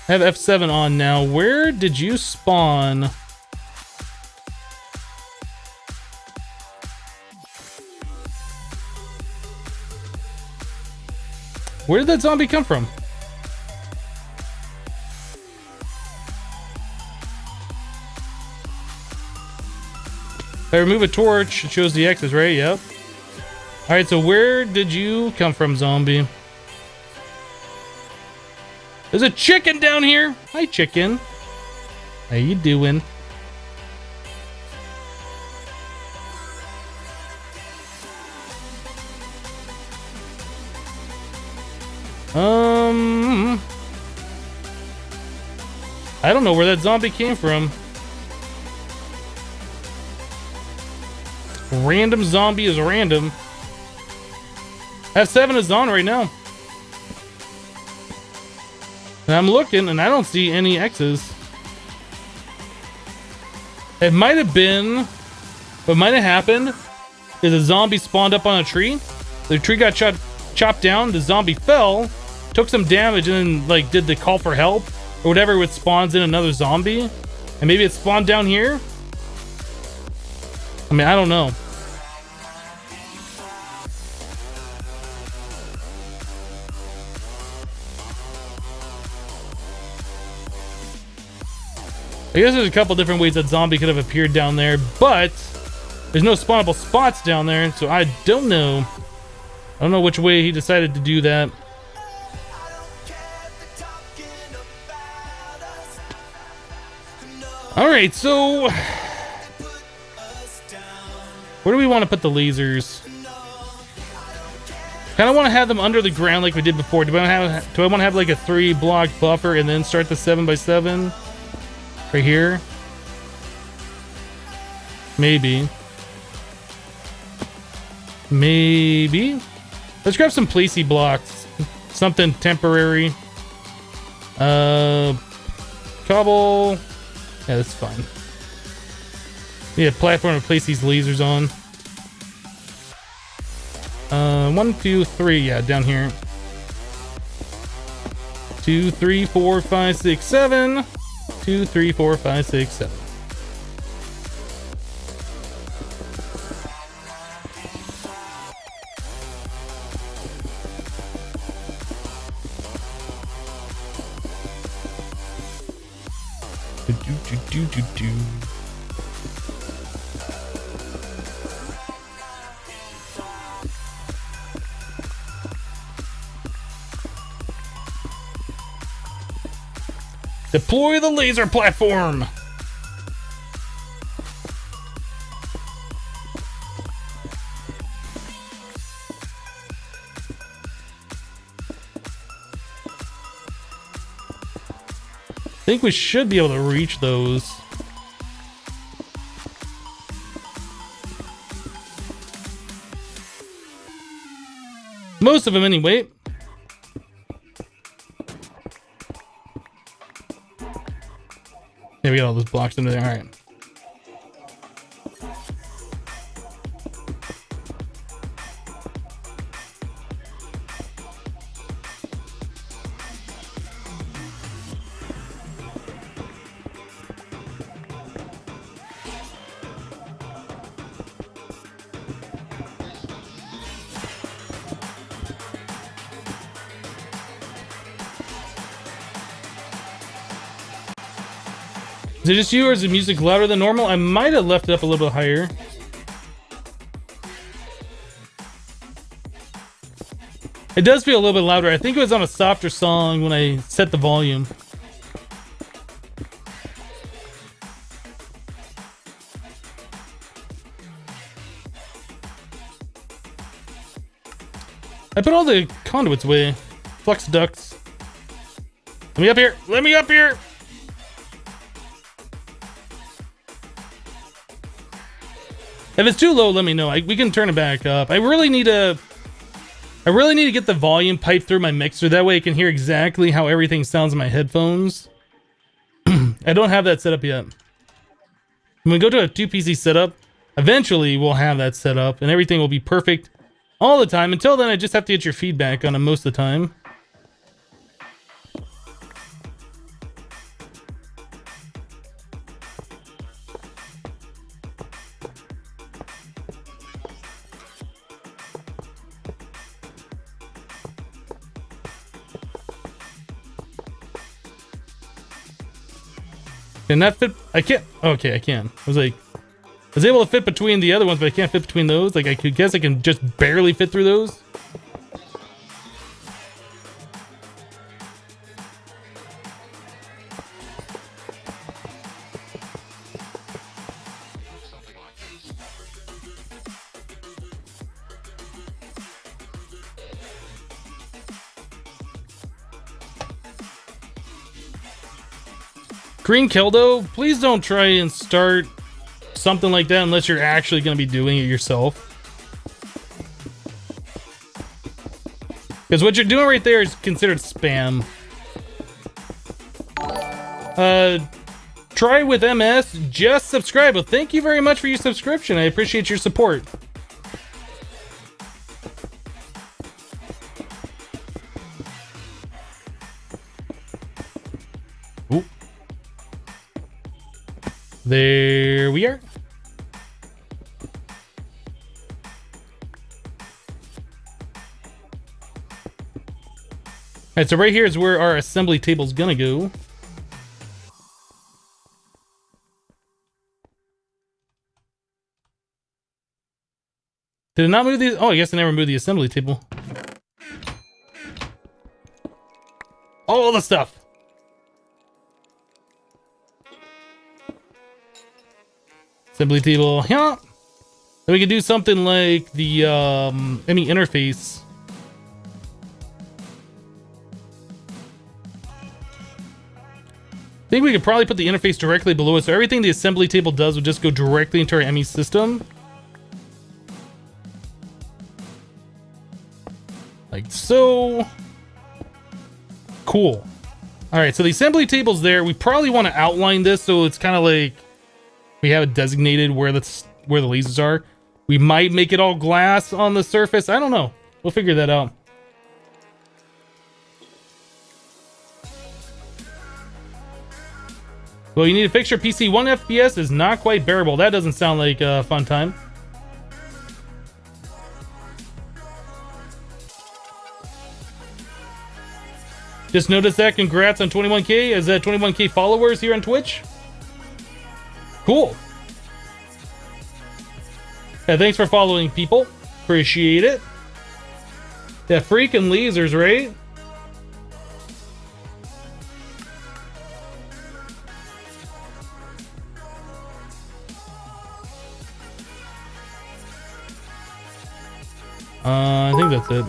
I have F7 on now. Where did you spawn? Where did that zombie come from? If I remove a torch, it shows the X's, right? Yep. Alright, so where did you come from, zombie? There's a chicken down here. Hi, chicken. How you doing? I don't know where that zombie came from. Random zombie is random. I have 7 is on right now. And I'm looking and I don't see any X's. It might have been, what might have happened is a zombie spawned up on a tree. The tree got chopped down, the zombie fell, took some damage, and then like did the call for help or whatever, which spawns in another zombie. And maybe it spawned down here. I mean, I don't know. I guess there's a couple different ways that zombie could have appeared down there, but there's no spawnable spots down there, so I don't know. I don't know which way he decided to do that. Alright, so where do we want to put the lasers? Kind of want to have them under the ground like we did before. Do I want to have like a 3-block buffer and then start the 7x7 right here? Maybe. Let's grab some placey blocks. Something temporary. Cobble. Yeah, that's fine. Need a platform to place these lasers on. 1, 2, 3. Yeah, down here. 2, 3, 4, 5, 6, 7. 2, 3, 4, 5, 6, 7. Do. Deploy the laser platform. I think we should be able to reach those. Most of them anyway. Yeah, we got all those blocks into there. All right. Is it just you, or is the music louder than normal? I might have left it up a little bit higher. It does feel a little bit louder. I think it was on a softer song when I set the volume. I put all the conduits away. Flux ducts. Let me up here. Let me up here. If it's too low, let me know. We can turn it back up. I really need to get the volume piped through my mixer. That way I can hear exactly how everything sounds in my headphones. I don't have that set up yet. When we go to a 2-PC setup, eventually we'll have that set up and everything will be perfect all the time. Until then, I just have to get your feedback on it most of the time. Can that fit? I can't. Okay, I can. I was able to fit between the other ones, but I can't fit between those. Like, I could guess I can just barely fit through those. Green Keldo, please don't try and start something like that unless you're actually going to be doing it yourself. Because what you're doing right there is considered spam. Try with MS, just subscribe. Well, thank you very much for your subscription. I appreciate your support. Ooh. There we are. Alright, so right here is where our assembly table's gonna go. Did it not move the... Oh, I guess I never moved the assembly table. All the stuff. Assembly table, yeah. Then we can do something like the any interface. I think we could probably put the interface directly below it, so everything the assembly table does would just go directly into our ME system. Like so. Cool. Alright, so the assembly table's there. We probably want to outline this so it's kind of like we have it designated where the lasers are. We might make it all glass on the surface. I don't know. We'll figure that out. Well, you need to fix your PC. 1 FPS is not quite bearable. That doesn't sound like a fun time. Just noticed that. Congrats on 21K. Is that 21K followers here on Twitch? Cool. Yeah, thanks for following, people. Appreciate it. Yeah, freaking lasers, right? I think that's it.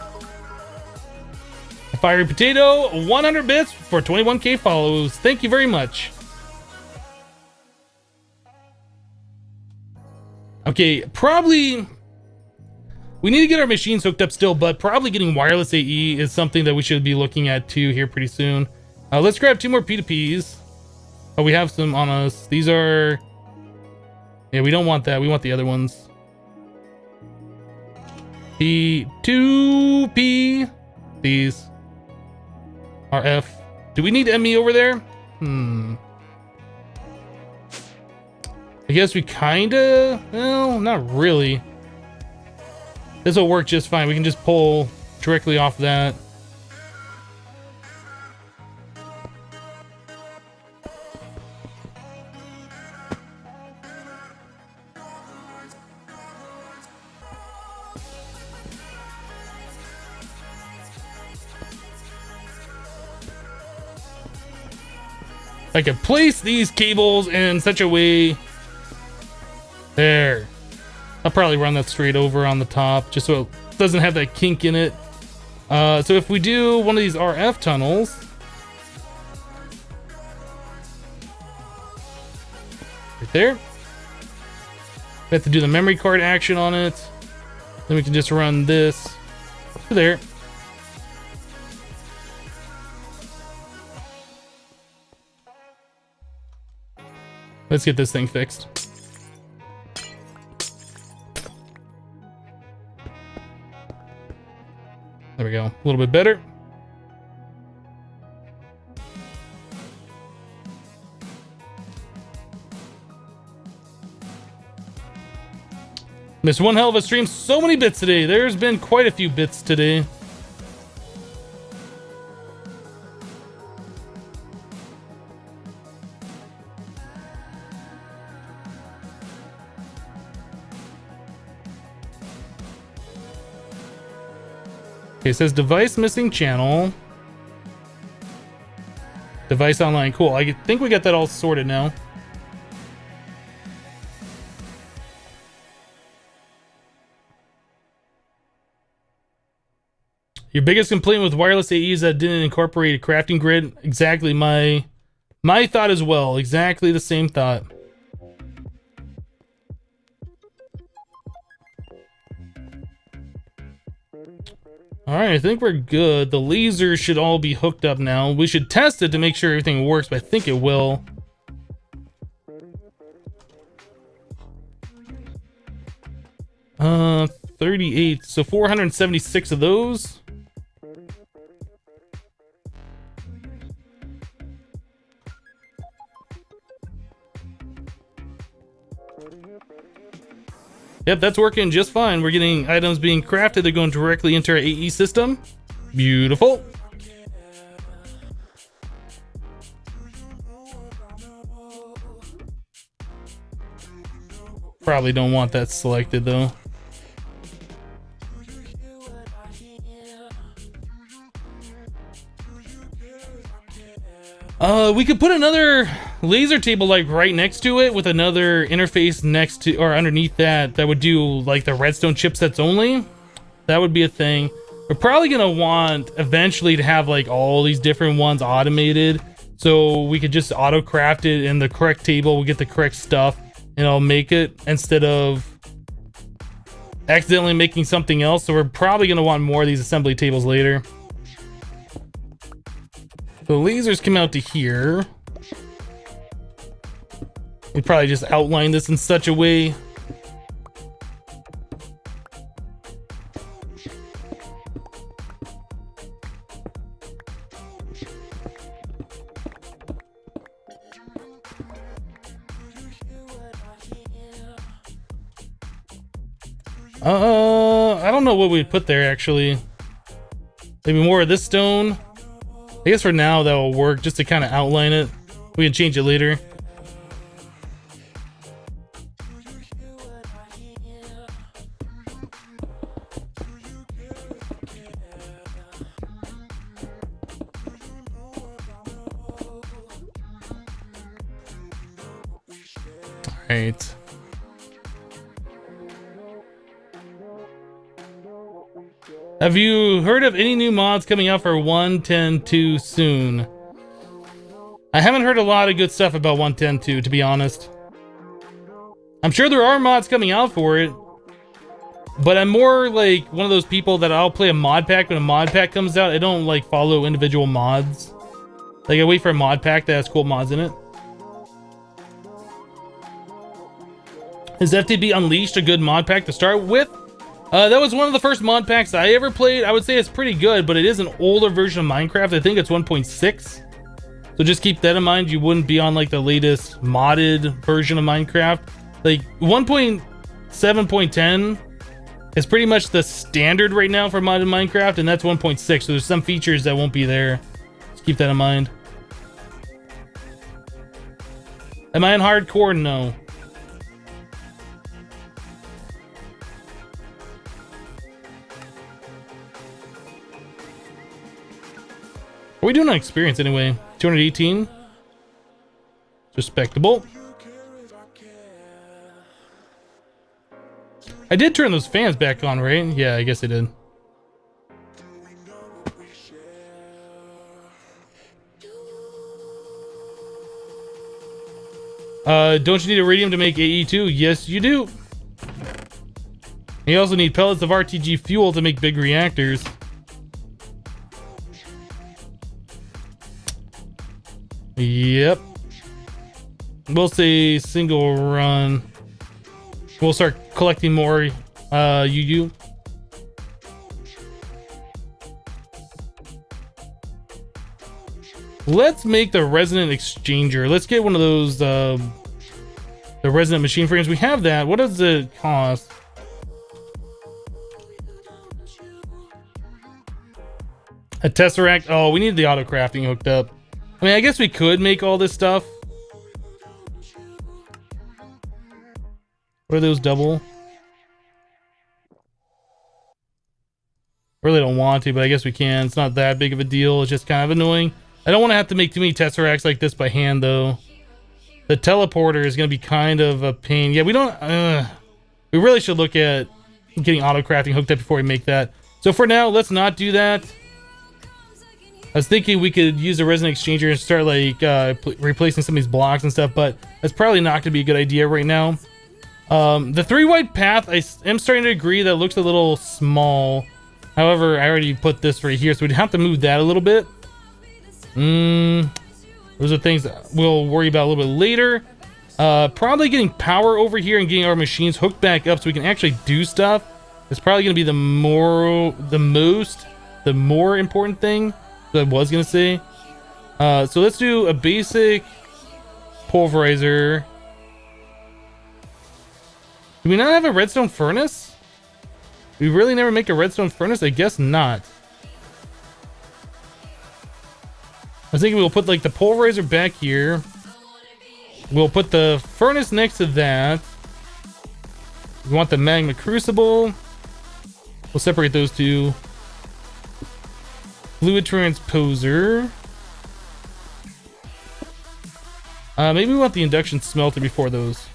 Fiery Potato, 100 bits for 21K follows. Thank you very much. Okay, probably... We need to get our machines hooked up still, but probably getting wireless AE is something that we should be looking at too here pretty soon. Let's grab 2 more P2Ps. Oh, we have some on us. These are... Yeah, we don't want that. We want the other ones. P2P. These. RF. Do we need ME over there? I guess we kinda... Well, not really. This will work just fine. We can just pull directly off that. I can place these cables in such a way. There. I'll probably run that straight over on the top just so it doesn't have that kink in it. So if we do one of these RF tunnels. Right there. We have to do the memory card action on it. Then we can just run this to there. Let's get this thing fixed. There we go. A little bit better. Missed one hell of a stream. So many bits today. There's been quite a few bits today. Okay, it says device missing channel. Device online. Cool. I think we got that all sorted now. Your biggest complaint with wireless AE is that it didn't incorporate a crafting grid. Exactly my My thought as well. Exactly the same thought. Alright, I think we're good. The lasers should all be hooked up now. We should test it to make sure everything works, but I think it will. 38. So 476 of those. Yep, that's working just fine. We're getting items being crafted. They're going directly into our AE system. Beautiful. Probably don't want that selected though. We could put another laser table like right next to it with another interface next to or underneath that would do like the redstone chipsets only. That would be a thing. We're probably gonna want eventually to have like all these different ones automated, so we could just auto craft it in the correct table. We'll get the correct stuff and I'll make it instead of accidentally making something else. So we're probably gonna want more of these assembly tables later. The lasers come out to here. We probably just outline this in such a way. I don't know what we'd put there actually. Maybe more of this stone. I guess for now that will work just to kind of outline it. We can change it later. All right. Have you heard of any new mods coming out for 1.10.2 soon? I haven't heard a lot of good stuff about 1.10.2, to be honest. I'm sure there are mods coming out for it, but I'm more like one of those people that I'll play a mod pack when a mod pack comes out. I don't like follow individual mods. Like I wait for a mod pack that has cool mods in it. Is FTB Unleashed a good mod pack to start with? That was one of the first mod packs I ever played. I would say it's pretty good, but it is an older version of Minecraft. I think it's 1.6. So just keep that in mind. You wouldn't be on like the latest modded version of Minecraft. Like 1.7.10 is pretty much the standard right now for modded Minecraft, and that's 1.6. So there's some features that won't be there. Just keep that in mind. Am I on hardcore? No. What are we doing on experience anyway? 218? Respectable. I did turn those fans back on, right? Yeah, I guess I did. Don't you need iridium to make AE2? Yes, you do. You also need pellets of RTG fuel to make big reactors. Yep. We'll say single run. We'll start collecting more UU. Let's make the resonant exchanger. Let's get one of those the resonant machine frames. We have that. What does it cost? A tesseract. Oh, we need the auto crafting hooked up. I mean, I guess we could make all this stuff. What are those double? Really don't want to, but I guess we can. It's not that big of a deal. It's just kind of annoying. I don't want to have to make too many tesseracts like this by hand, though. The teleporter is going to be kind of a pain. Yeah, we don't... we really should look at getting auto crafting hooked up before we make that. So for now, let's not do that. I was thinking we could use a resin exchanger and start like replacing some of these blocks and stuff, but that's probably not going to be a good idea right now. The 3 wide path, I am starting to agree that looks a little small. However, I already put this right here, so we'd have to move that a little bit. Those are things that we'll worry about a little bit later. Probably getting power over here and getting our machines hooked back up so we can actually do stuff. It's probably going to be the more important thing that I was going to say. So let's do a basic pulverizer. Do we not have a redstone furnace? We really never make a redstone furnace? I guess not. I was thinking we'll put like the pulverizer back here. We'll put the furnace next to that. We want the magma crucible. We'll separate those two. Fluid transposer. Maybe we want the induction smelter before those.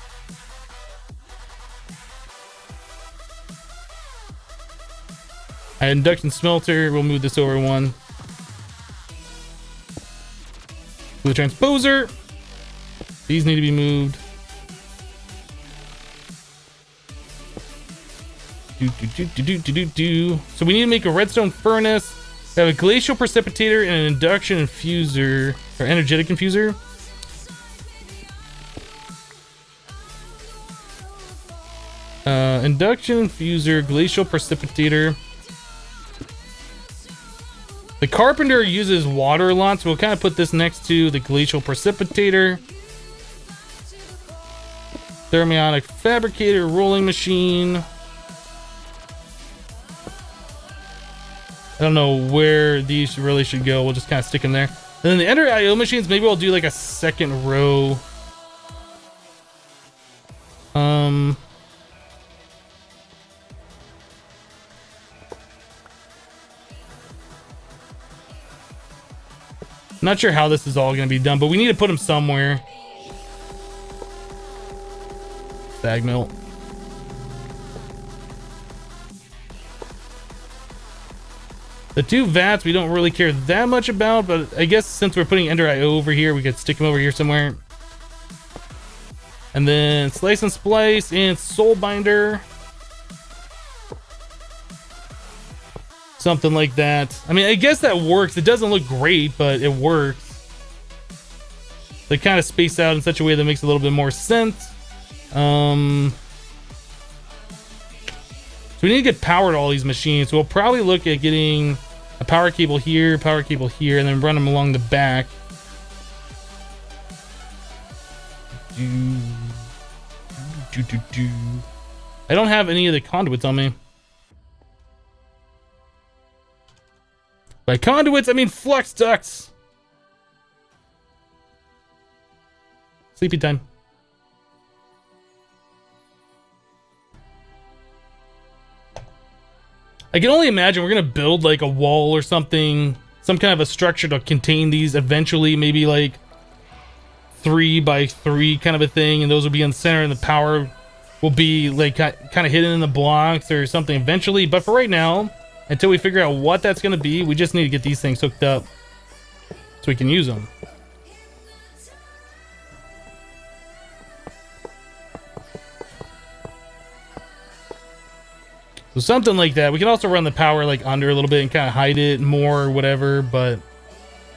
Induction smelter, we'll move this over one. Fluid transposer. These need to be moved. So we need to make a redstone furnace. We have a glacial precipitator and an induction infuser, or energetic infuser. Induction infuser, glacial precipitator. The carpenter uses water a lot, so we'll kind of put this next to the glacial precipitator. Thermionic fabricator, rolling machine. I don't know where these really should go. We'll just kind of stick them there. And then the Ender IO machines, maybe we'll do like a second row. Not sure how this is all going to be done, but we need to put them somewhere. Stag melt. The 2 vats we don't really care that much about, but I guess since we're putting Ender IO over here, we could stick them over here somewhere. And then slice and splice and soul binder. Something like that. I mean, I guess that works. It doesn't look great, but it works. They kind of space out in such a way that makes a little bit more sense. So we need to get power to all these machines. So we'll probably look at getting a power cable here, and then run them along the back. I don't have any of the conduits on me. By conduits, I mean flux ducts. Sleepy time. I can only imagine we're gonna build like a wall or something, some kind of a structure to contain these eventually, maybe like 3 by 3 kind of a thing, and those will be in the center, and the power will be like kind of hidden in the blocks or something eventually. But for right now, until we figure out what that's gonna be, we just need to get these things hooked up so we can use them. So something like that. We can also run the power like under a little bit and kind of hide it more or whatever, but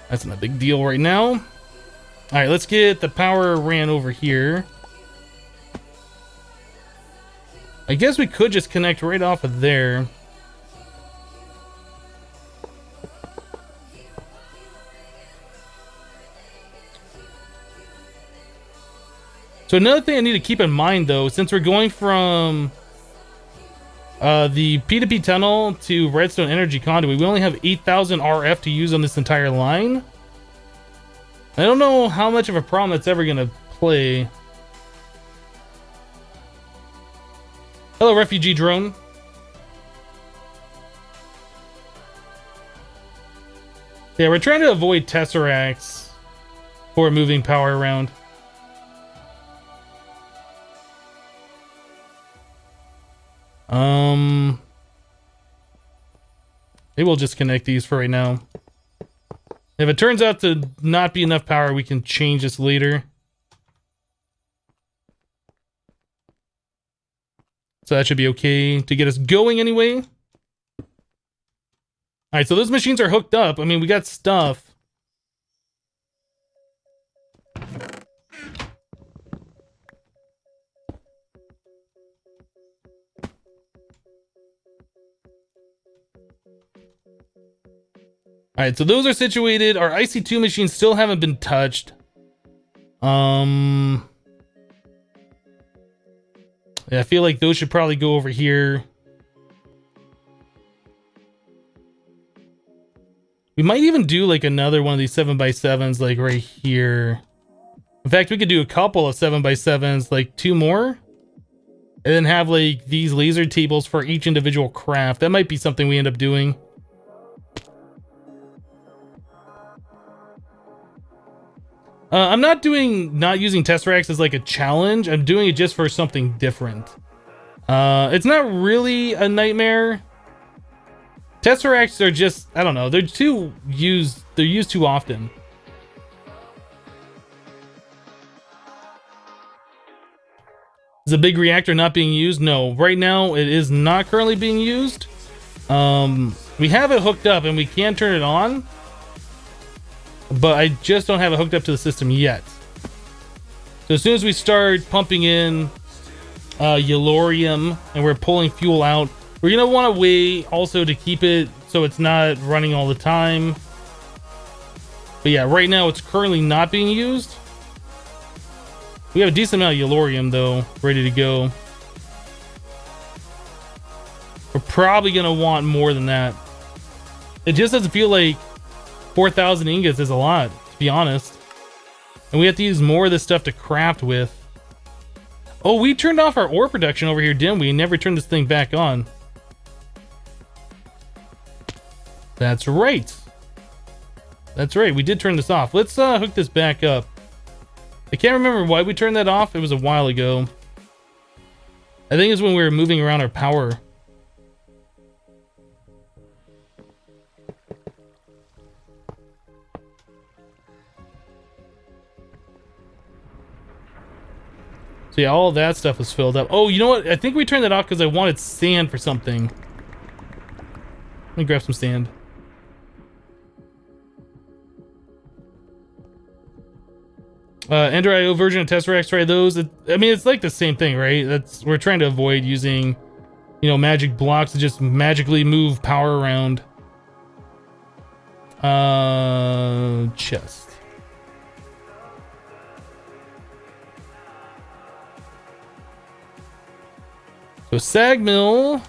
that's not a big deal right now. All right, let's get the power ran over here. I guess we could just connect right off of there. So another thing I need to keep in mind though, since we're going from the P2P tunnel to redstone energy conduit, we only have 8,000 RF to use on this entire line. I don't know how much of a problem that's ever gonna play. Hello, refugee drone. Yeah, we're trying to avoid tesseracts for moving power around. Maybe we'll just connect these for right now. If it turns out to not be enough power, we can change this later. So that should be okay to get us going anyway. All right, so those machines are hooked up. I mean, we got stuff. All right, so those are situated. Our IC2 machines still haven't been touched. Yeah, I feel like those should probably go over here. We might even do like another one of these 7x7s like right here. In fact, we could do a couple of 7x7s, like 2 more. And then have like these laser tables for each individual craft. That might be something we end up doing. I'm not using Tesseracts as like a challenge. I'm doing it just for something different. It's not really a nightmare. Tesseracts are just, I don't know, they're used too often. Is a big reactor not being used? No, right now it is not currently being used. We have it hooked up and we can turn it on, but I just don't have it hooked up to the system yet. So as soon as we start pumping in Yellorium and we're pulling fuel out, we're gonna want to wait also to keep it so it's not running all the time. But yeah, right now it's currently not being used. We have a decent amount of Yellorium though, ready to go. We're probably gonna want more than that. It just doesn't feel like 4,000 ingots is a lot, to be honest. And we have to use more of this stuff to craft with. Oh, we turned off our ore production over here, didn't we? Never turned this thing back on. That's right. That's right, we did turn this off. Let's hook this back up. I can't remember why we turned that off. It was a while ago. I think it's when we were moving around our power. So yeah, all that stuff was filled up. Oh, you know what? I think we turned that off because I wanted sand for something. Let me grab some sand. Ender IO version of Tesseract, try those. I mean, it's like the same thing, right? We're trying to avoid using, you know, magic blocks to just magically move power around. Chest. So sag mill.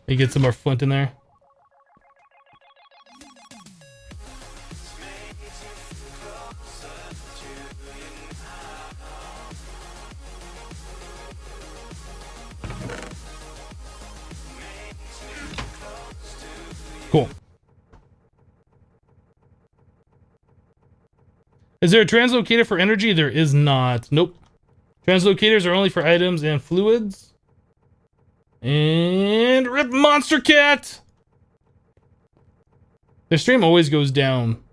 You get some more flint in there. Cool. Is there a translocator for energy? There is not. Nope. Translocators are only for items and fluids. And rip Monster Cat! Their stream always goes down.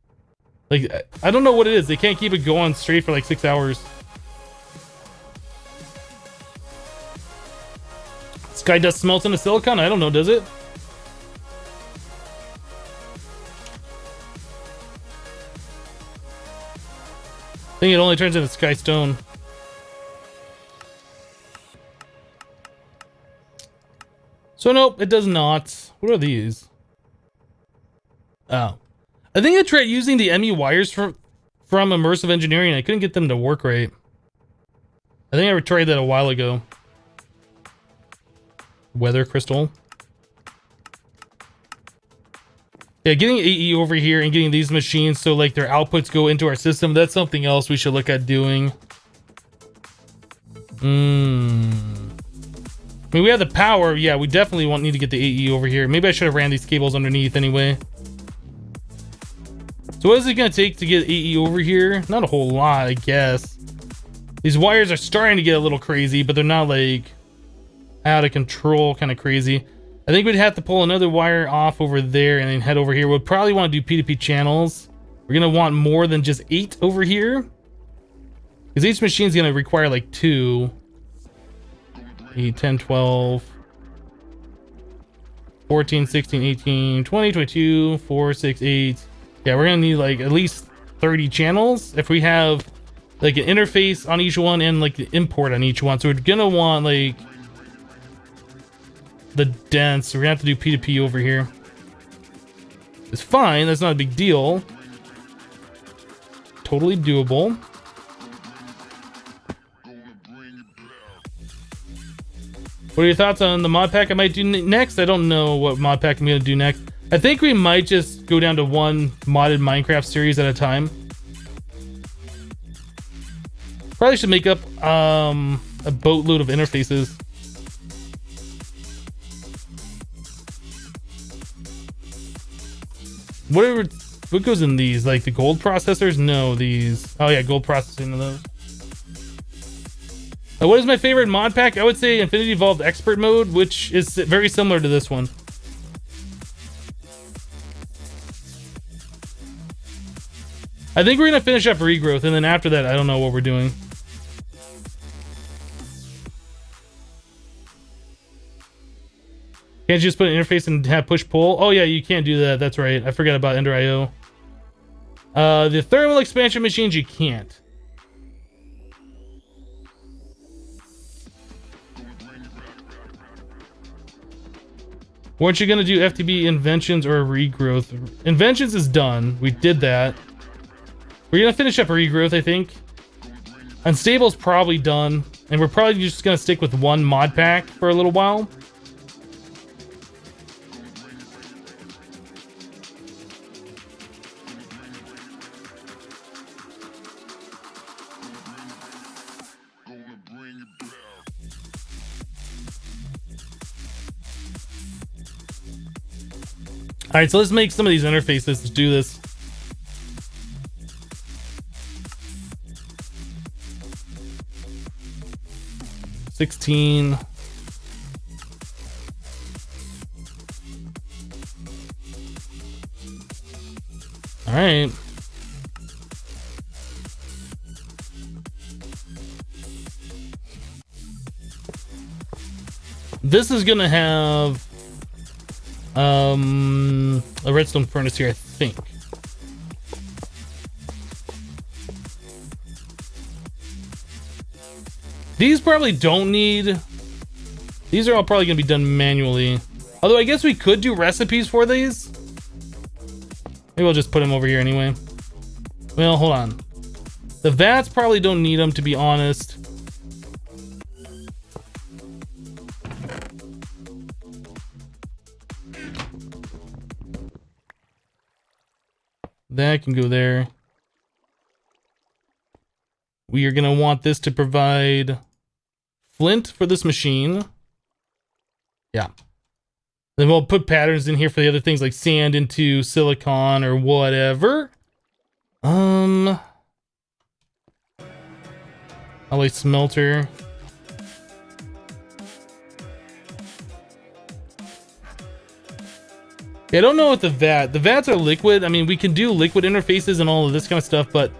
Like, I don't know what it is. They can't keep it going straight for like 6 hours. Sky dust smelts into silicon? I don't know, does it? I think it only turns into sky stone. So nope, it does not. What are these? Oh. I think I tried using the ME wires from Immersive Engineering. I couldn't get them to work right. I think I tried that a while ago. Weather crystal. Yeah, getting AE over here and getting these machines so like their outputs go into our system, that's something else we should look at doing. I mean, we have the power. Yeah, we definitely won't need to get the AE over here. Maybe I should have ran these cables underneath anyway. So what is it going to take to get AE over here? Not a whole lot, I guess. These wires are starting to get a little crazy, but they're not like out of control kind of crazy. I think we'd have to pull another wire off over there and then head over here. We'll probably want to do P2P channels. We're going to want more than just 8 over here, because each machine's going to require like 2. 8, 10, 12, 14, 16, 18, 20, 22, 4, 6, 8. Yeah, we're going to need like at least 30 channels if we have like an interface on each one and like the import on each one. So we're going to want like the dense. We're going to have to do P2P over here. It's fine. That's not a big deal. Totally doable. What are your thoughts on the mod pack I might do next? I don't know what mod pack I'm going to do next. I think we might just go down to one modded Minecraft series at a time. Probably should make up a boatload of interfaces. What goes in these? Like the gold processors? No, these. Oh yeah, gold processing of those. What is my favorite mod pack? I would say Infinity Evolved Expert Mode, which is very similar to this one. I think we're gonna finish up regrowth, and then after that, I don't know what we're doing. Can't you just put an interface and have push pull? Oh yeah, you can't do that. That's right. I forgot about Ender IO. The thermal expansion machines, you can't. Weren't you gonna do FTB inventions or regrowth? Inventions is done. We did that. We're gonna finish up regrowth, I think. Unstable's probably done, and we're probably just gonna stick with one mod pack for a little while. All right, so let's make some of these interfaces. Let's do this. $16. All right. This is gonna have a redstone furnace here, I think. These probably don't need. These are all probably gonna be done manually. Although I guess we could do recipes for these. Maybe we'll just put them over here anyway. Well, hold on. The vats probably don't need them, to be honest. That can go there. We are gonna want this to provide flint for this machine. Yeah. Then we'll put patterns in here for the other things like sand into silicon or whatever. Alloy smelter. Yeah, I don't know what the vats are liquid. I mean, we can do liquid interfaces and all of this kind of stuff, but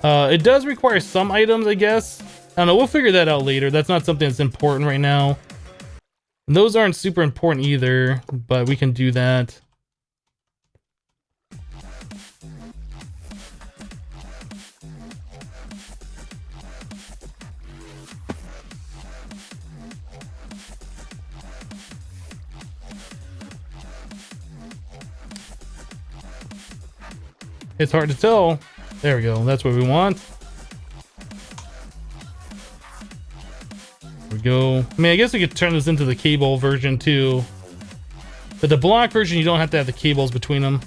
it does require some items, I guess. I don't know, we'll figure that out later. That's not something that's important right now. And those aren't super important either, but we can do that. It's hard to tell. There we go. That's what we want. There we go. I mean, I guess we could turn this into the cable version too. But the block version, you don't have to have the cables between them.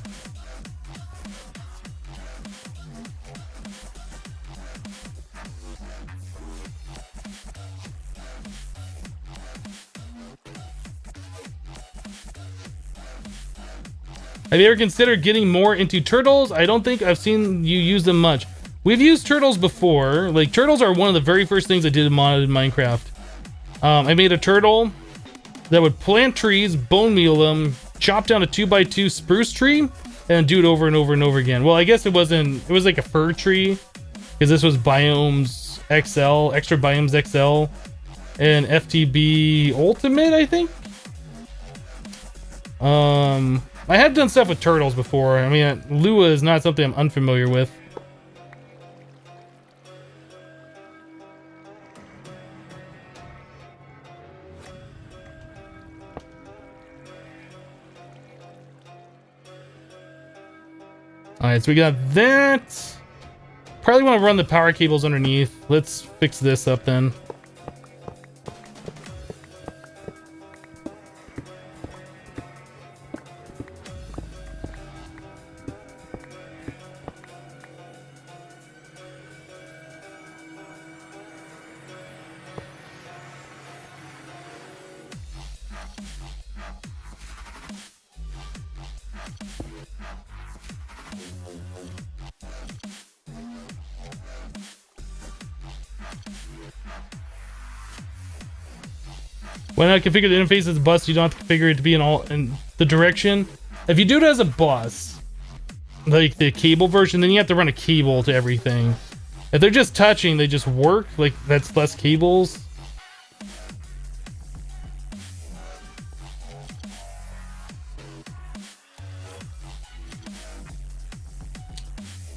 Have you ever considered getting more into turtles? I don't think I've seen you use them much. We've used turtles before. Like, turtles are one of the very first things I did in modded Minecraft. I made a turtle that would plant trees, bone meal them, chop down a 2x2 spruce tree, and do it over and over and over again. Well, I guess it was like a fir tree, because this was biomes XL, extra biomes XL, and FTB Ultimate, I think. I have done stuff with turtles before. I mean, Lua is not something I'm unfamiliar with. Alright, so we got that. Probably want to run the power cables underneath. Let's fix this up then. Why not configure the interface as a bus? You don't have to configure it to be in the direction. If you do it as a bus, like the cable version, then you have to run a cable to everything. If they're just touching, they just work. Like, that's less cables.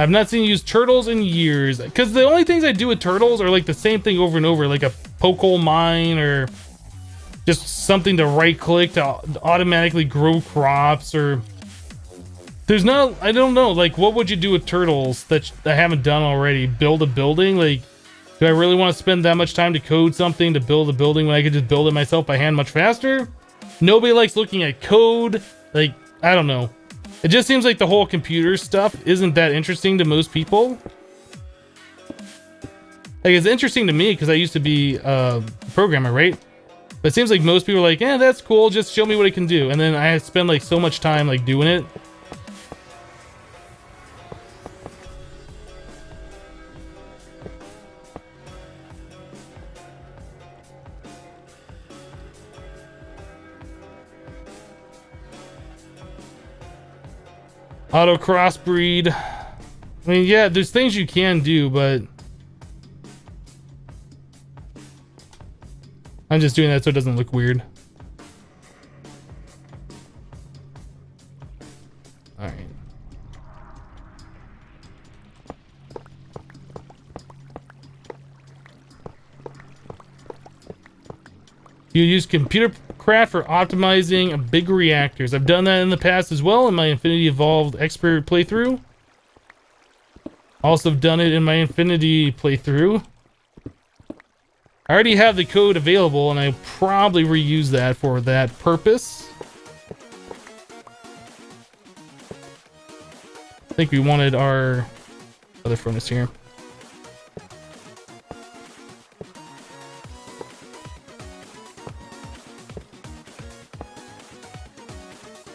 I've not seen you use turtles in years, because the only things I do with turtles are like the same thing over and over, like a poke hole mine, or just something to right click to automatically grow crops, or there's no, I don't know, like what would you do with turtles that I haven't done already? Build a building? Like, do I really want to spend that much time to code something to build a building when I could just build it myself by hand much faster? Nobody likes looking at code. Like, I don't know. It just seems like the whole computer stuff isn't that interesting to most people. Like, it's interesting to me because I used to be a programmer, right? But it seems like most people are like, yeah, that's cool, just show me what it can do. And then I spend like so much time like doing it. Auto crossbreed. I mean, yeah, there's things you can do, but I'm just doing that so it doesn't look weird. All right. You use computer craft for optimizing big reactors. I've done that in the past as well in my Infinity Evolved Expert playthrough. Also done it in my Infinity playthrough. I already have the code available, and I probably reuse that for that purpose. I think we wanted our other furnace here.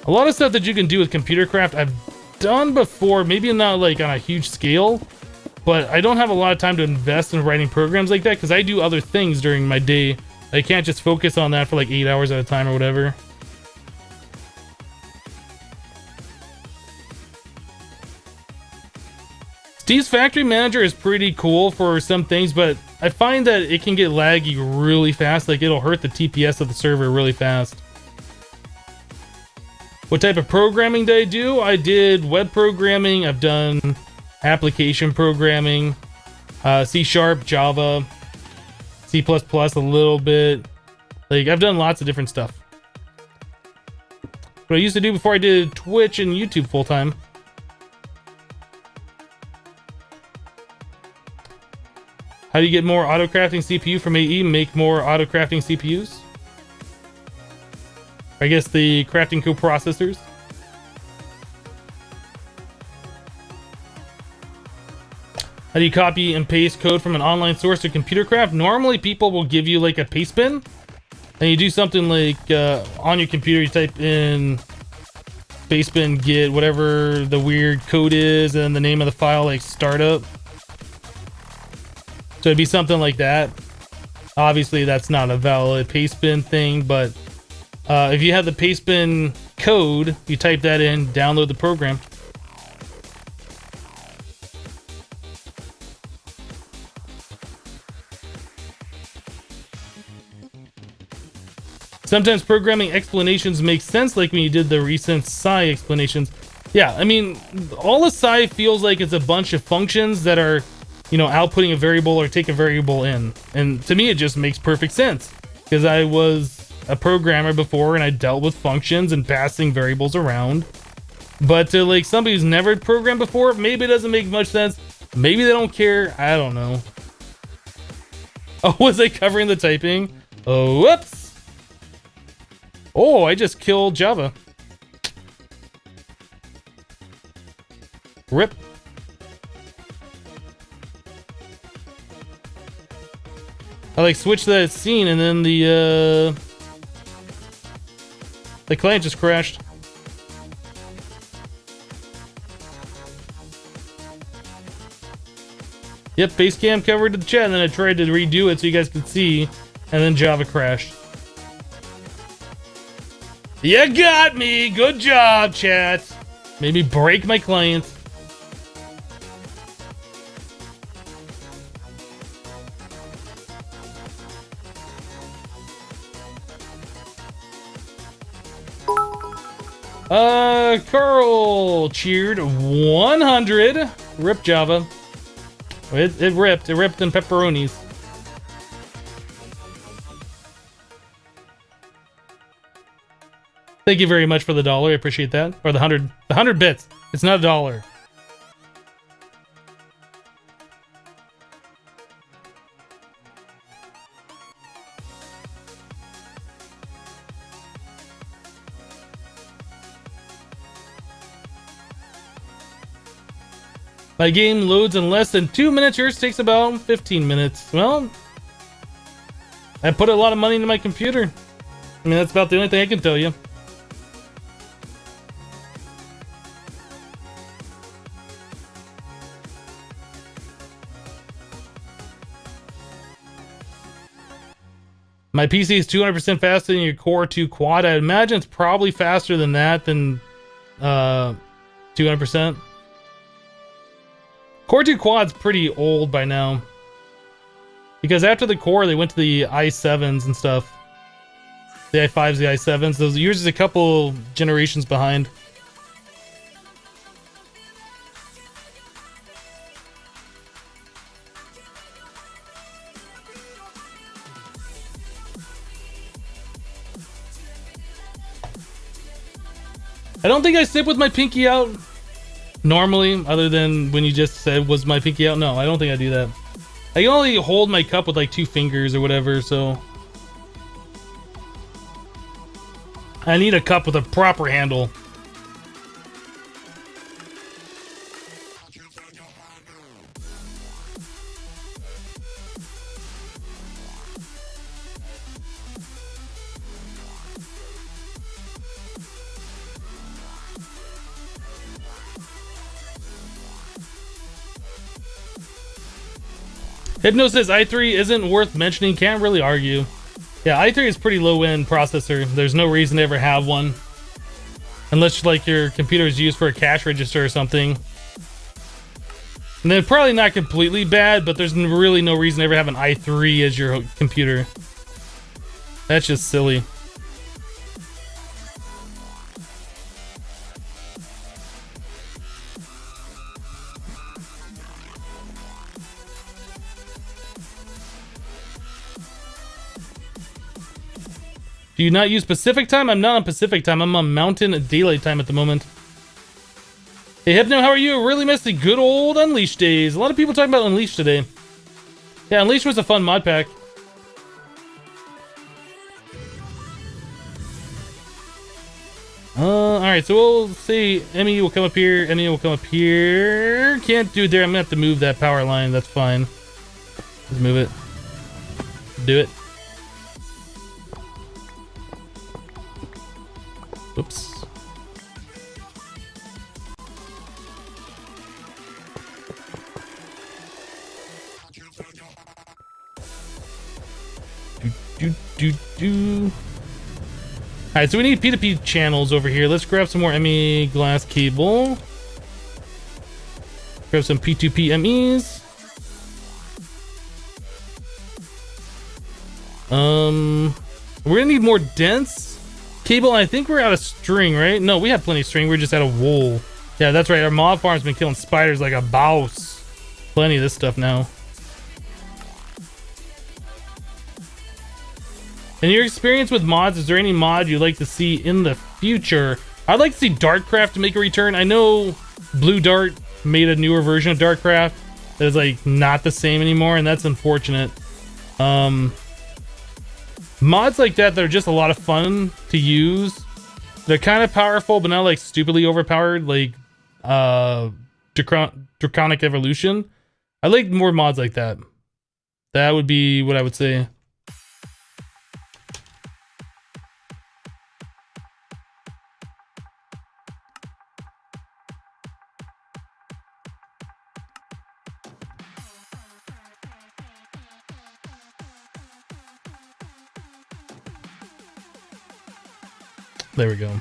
A lot of stuff that you can do with computer craft I've done before, maybe not like on a huge scale, but I don't have a lot of time to invest in writing programs like that because I do other things during my day. I can't just focus on that for like 8 hours at a time or whatever. Steve's Factory Manager is pretty cool for some things, but I find that it can get laggy really fast. Like, it'll hurt the TPS of the server really fast. What type of programming did I do? I did web programming. I've done application programming, C#, Java, C++ a little bit. Like, I've done lots of different stuff. What I used to do before I did Twitch and YouTube full time. How do you get more auto-crafting CPU from AE? Make more auto-crafting CPUs? I guess the crafting coprocessors. How do you copy and paste code from an online source to computer craft? Normally people will give you like a paste bin, and you do something like on your computer you type in paste bin git whatever the weird code is and the name of the file, like startup. So it'd be something like that. Obviously that's not a valid paste bin thing, but If you have the pastebin code, you type that in, download the program. Sometimes programming explanations make sense, like when you did the recent psi explanations. Yeah, I mean, all the psi feels like it's a bunch of functions that are, you know, outputting a variable or take a variable in. And to me, it just makes perfect sense because I was a programmer before and I dealt with functions and passing variables around. But to like somebody who's never programmed before, maybe it doesn't make much sense. Maybe they don't care. I don't know. Oh, was I covering the typing? Oh, whoops. Oh, I just killed Java. Rip. I like switched that scene and then the client just crashed. Yep, Basecamp covered the chat and then I tried to redo it so you guys could see and then Java crashed. You got me! Good job, chat! Made me break my client. Carl cheered 100. Rip Java. It ripped. It ripped in pepperonis. Thank you very much for the $1. I appreciate that. Or the 100. The 100 bits. It's not $1. My game loads in less than 2 minutes. Yours takes about 15 minutes. Well, I put a lot of money into my computer. I mean, that's about the only thing I can tell you. My PC is 200% faster than your Core 2 Quad. I imagine it's probably faster than that, than 200%. Core 2 Quad's pretty old by now. Because after the Core, they went to the i7s and stuff. The i5s, the i7s. Those yours is a couple generations behind. I don't think I sip with my pinky out normally, other than when you just said, was my pinky out? No, I don't think I do that. I can only hold my cup with like 2 fingers or whatever, so I need a cup with a proper handle. Hypno says i3 isn't worth mentioning. Can't really argue. Yeah, i3 is pretty low-end processor. There's no reason to ever have one. Unless like your computer is used for a cash register or something. And they're probably not completely bad, but there's really no reason to ever have an i3 as your computer. That's just silly. Do you not use Pacific time? I'm not on Pacific time. I'm on Mountain Daylight time at the moment. Hey, Hypno, how are you? I really missed the good old Unleashed days. A lot of people talking about Unleashed today. Yeah, Unleashed was a fun mod pack. Alright, so we'll see. Emmy will come up here. Emmy will come up here. Can't do it there. I'm gonna have to move that power line. That's fine. Just move it. Do it. Oops. Do. right, so we need P2P channels over here. Let's grab some more ME glass cable. Grab some P2P MEs. We're gonna need more dense cable. I think we're out of string, right? No, we have plenty of string. We're just out of wool. Yeah, that's right. Our mob farm's been killing spiders like a boss. Plenty of this stuff now. In your experience with mods, is there any mod you'd like to see in the future? I'd like to see Darkcraft make a return. I know Blue Dart made a newer version of Darkcraft that is like not the same anymore, and that's unfortunate. Mods like that are just a lot of fun to use. They're kind of powerful, but not like stupidly overpowered, like Draconic Evolution. I like more mods like that. That would be what I would say. There we go.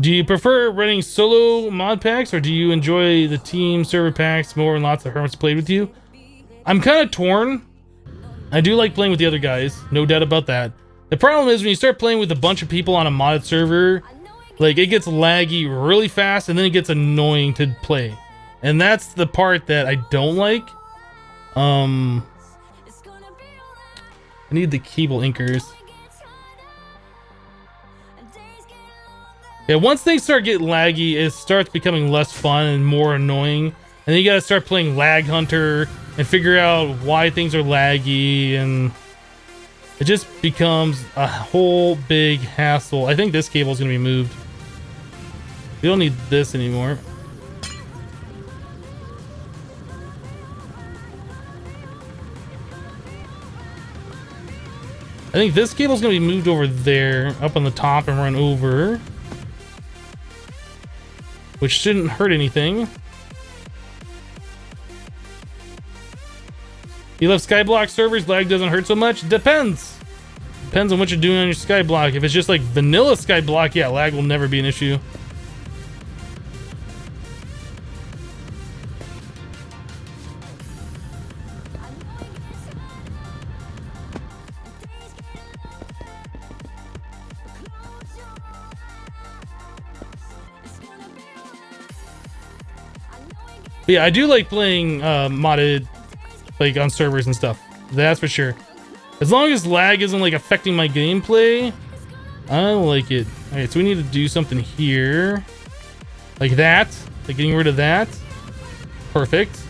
Do you prefer running solo mod packs, or do you enjoy the team server packs more and lots of hermits played with you? I'm kind of torn. I do like playing with the other guys, no doubt about that. The problem is when you start playing with a bunch of people on a modded server, like, it gets laggy really fast, and then it gets annoying to play. And that's the part that I don't like. I need the cable inkers. Yeah, once things start getting laggy, it starts becoming less fun and more annoying. And then you gotta start playing Lag Hunter and figure out why things are laggy, and it just becomes a whole big hassle. I think this cable is gonna be moved. We don't need this anymore. I think this cable is going to be moved over there, up on the top, and run over. Which shouldn't hurt anything. You love Skyblock servers, lag doesn't hurt so much? Depends. Depends on what you're doing on your Skyblock. If it's just like vanilla Skyblock, yeah, lag will never be an issue. But yeah, I do like playing modded, like on servers and stuff. That's for sure. As long as lag isn't like affecting my gameplay, I like it. All right, so we need to do something here, like that, like getting rid of that. Perfect.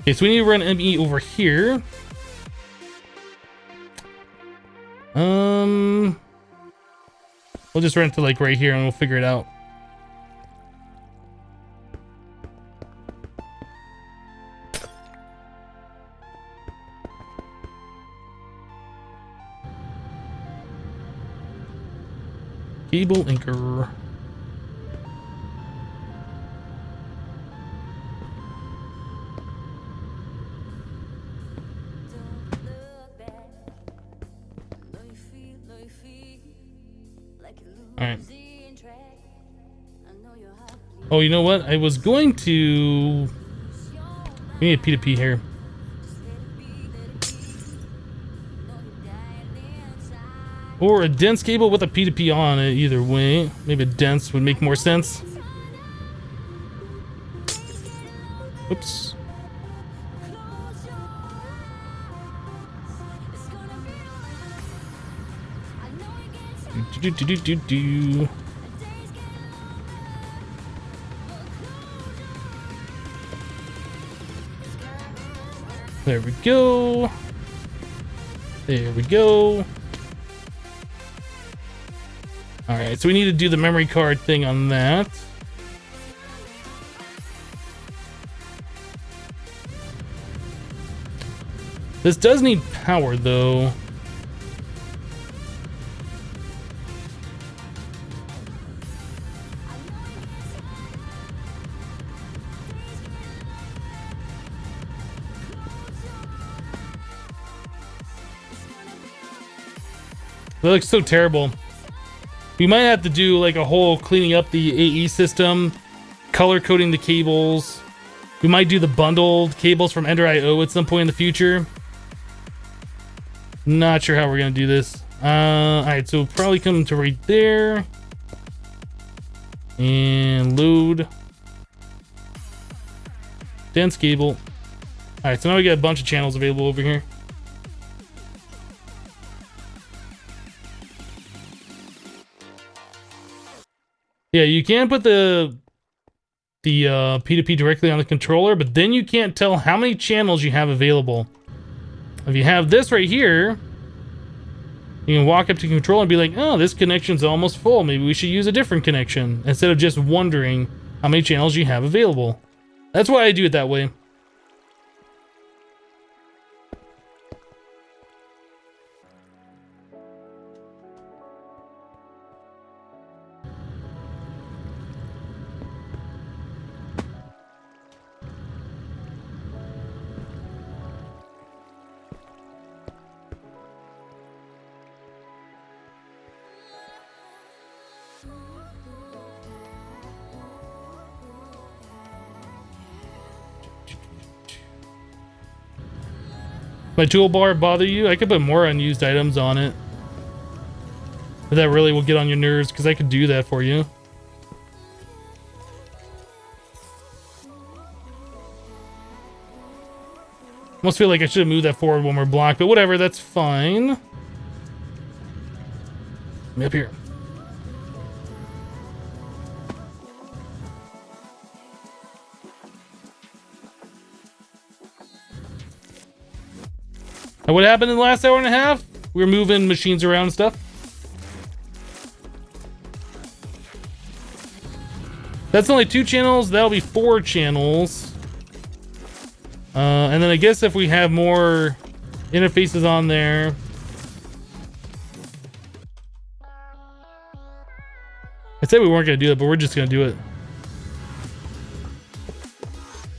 Okay, so we need to run ME over here. We'll just run it to like right here and we'll figure it out. Cable anchor. Alright. Oh, you know what? I was going to... We need a P2P here. Or a dense cable with a P2P on it, either way. Maybe a dense would make more sense. Oops. Do. There we go. There we go. All right, so we need to do the memory card thing on that. This does need power though. That looks so terrible. We might have to do like a whole cleaning up the AE system, color coding the cables. We might do the bundled cables from Ender.io at some point in the future. Not sure how we're gonna do this. Alright, so probably come to right there. And load. Dense cable. Alright, so now we got a bunch of channels available over here. Yeah, you can put the P2P directly on the controller, but then you can't tell how many channels you have available. If you have this right here, you can walk up to the controller and be like, oh, this connection's almost full. Maybe we should use a different connection, instead of just wondering how many channels you have available. That's why I do it that way. My toolbar bother you? I could put more unused items on it. But that really will get on your nerves, because I could do that for you. Almost feel like I should have moved that forward one more block, but whatever, that's fine. Let me up here. And what happened in the last hour and a half? We were moving machines around and stuff. That's only 2 channels. That'll be 4 channels. And then I guess if we have more interfaces on there. I said we weren't going to do it, but we're just going to do it.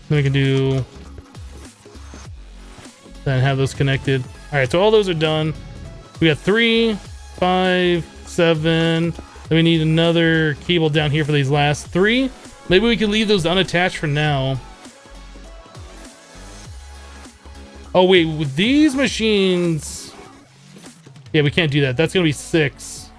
Then we can do... Then have those connected. All right, so all those are done. We got 3, 5, 7. Then we need another cable down here for these last 3. Maybe we can leave those unattached for now. Oh wait, with these machines, yeah, we can't do that. That's gonna be 6.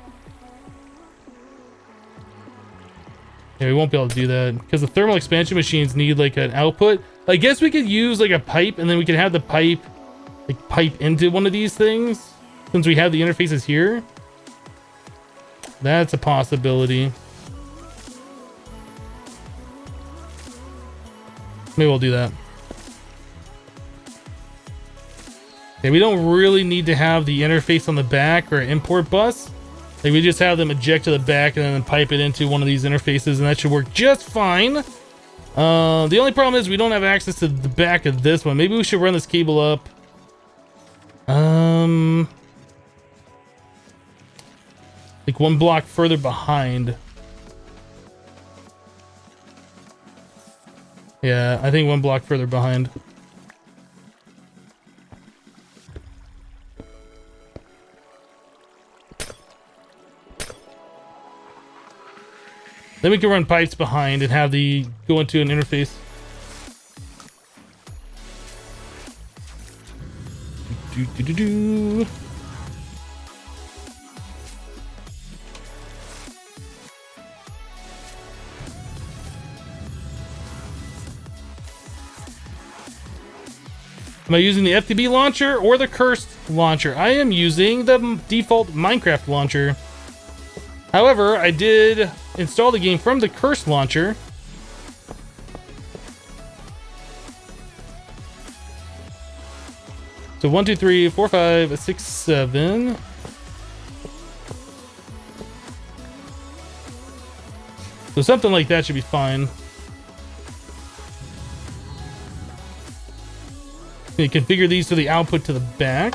Yeah, we won't be able to do that because the thermal expansion machines need like an output. I guess we could use like a pipe, and then we could have the pipe like pipe into one of these things since we have the interfaces here. That's a possibility. Maybe we'll do that. Okay, we don't really need to have the interface on the back or import bus. Like we just have them eject to the back and then pipe it into one of these interfaces, and that should work just fine. The only problem is we don't have access to the back of this one. Maybe we should run this cable up. Like 1 block further behind. Yeah, I think 1 block further behind. Then we can run pipes behind and have the go into an interface. Do. Am I using the FTB launcher or the cursed launcher? I am using the default Minecraft launcher. However, I did install the game from the cursed launcher. So 1, 2, 3, 4, 5, 6, 7. So something like that should be fine. You configure these to the output to the back.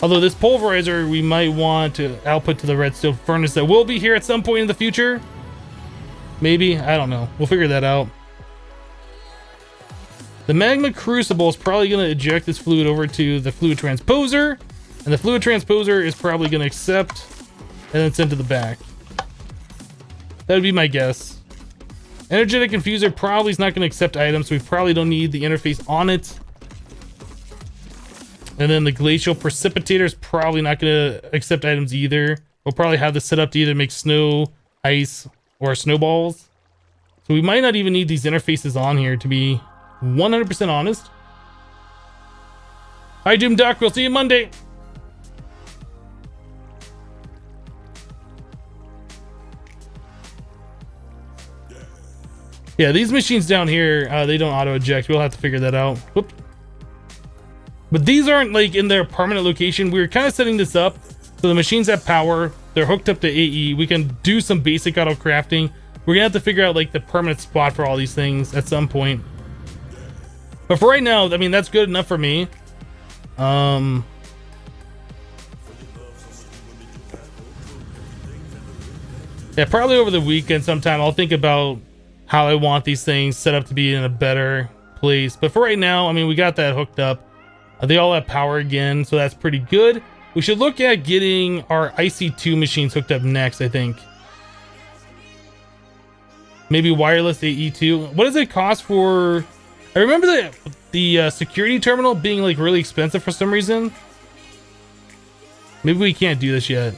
Although this pulverizer, we might want to output to the redstone furnace that will be here at some point in the future. Maybe, I don't know. We'll figure that out. The magma crucible is probably going to eject this fluid over to the fluid transposer, and the fluid transposer is probably going to accept and then send to the back. That would be my guess. Energetic infuser probably is not going to accept items, so we probably don't need the interface on it. And then the glacial precipitator is probably not going to accept items either. We'll probably have this set up to either make snow, ice, or snowballs. So we might not even need these interfaces on here, to be 100% honest. Hi, Doom Duck. We'll see you Monday. Yeah, these machines down here, they don't auto eject. We'll have to figure that out. Whoop. But these aren't like in their permanent location. We were kind of setting this up so the machines have power. They're hooked up to AE. We can do some basic auto crafting. We're gonna have to figure out like the permanent spot for all these things at some point. But for right now, I mean, that's good enough for me. Yeah, probably over the weekend sometime I'll think about how I want these things set up to be in a better place. But for right now, I mean, we got that hooked up. They all have power again, so that's pretty good. We should look at getting our IC2 machines hooked up next, I think. Maybe wireless AE2. What does it cost for... I remember the security terminal being like really expensive for some reason. Maybe we can't do this yet.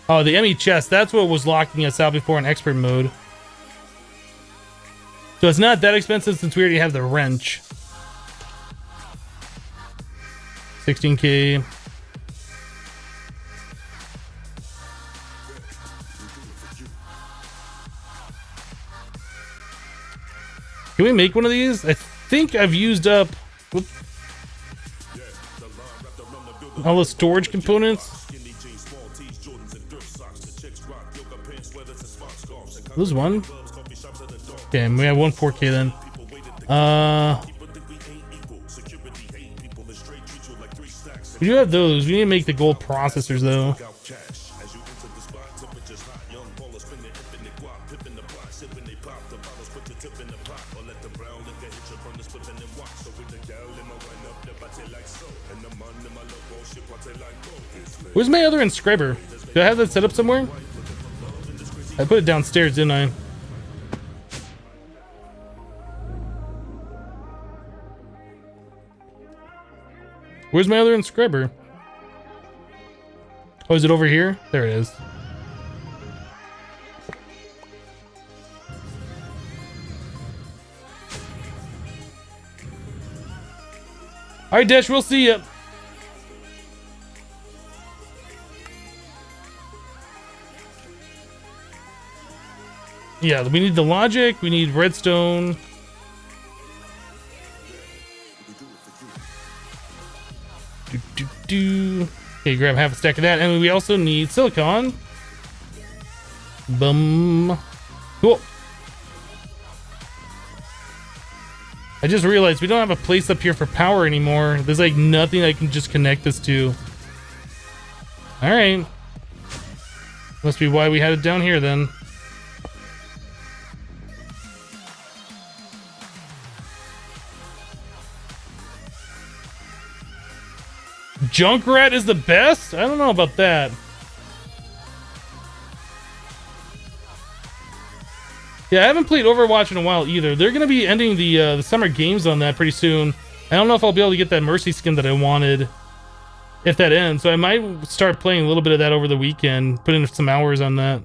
Oh, the ME chest. That's what was locking us out before in expert mode. So it's not that expensive since we already have the wrench. 16K. Can we make one of these? I think I've used up all the storage components. Lose one. Okay, we have one 4K then. We do have those. We need to make the gold processors though. Where's my other inscriber? Do I have that set up somewhere? I put it downstairs, didn't I? Where's my other inscriber? Oh, is it over here? There it is. All right, Dash, we'll see ya. Yeah, we need the logic. We need redstone. Okay, grab half a stack of that, and we also need silicon. Boom. Cool. I just realized we don't have a place up here for power anymore. There's like nothing I can just connect this to. All right. Must be why we had it down here then. Junkrat is the best? I don't know about that. Yeah, I haven't played Overwatch in a while either. They're going to be ending the summer games on that pretty soon. I don't know if I'll be able to get that Mercy skin that I wanted if that ends. So I might start playing a little bit of that over the weekend, put in some hours on that.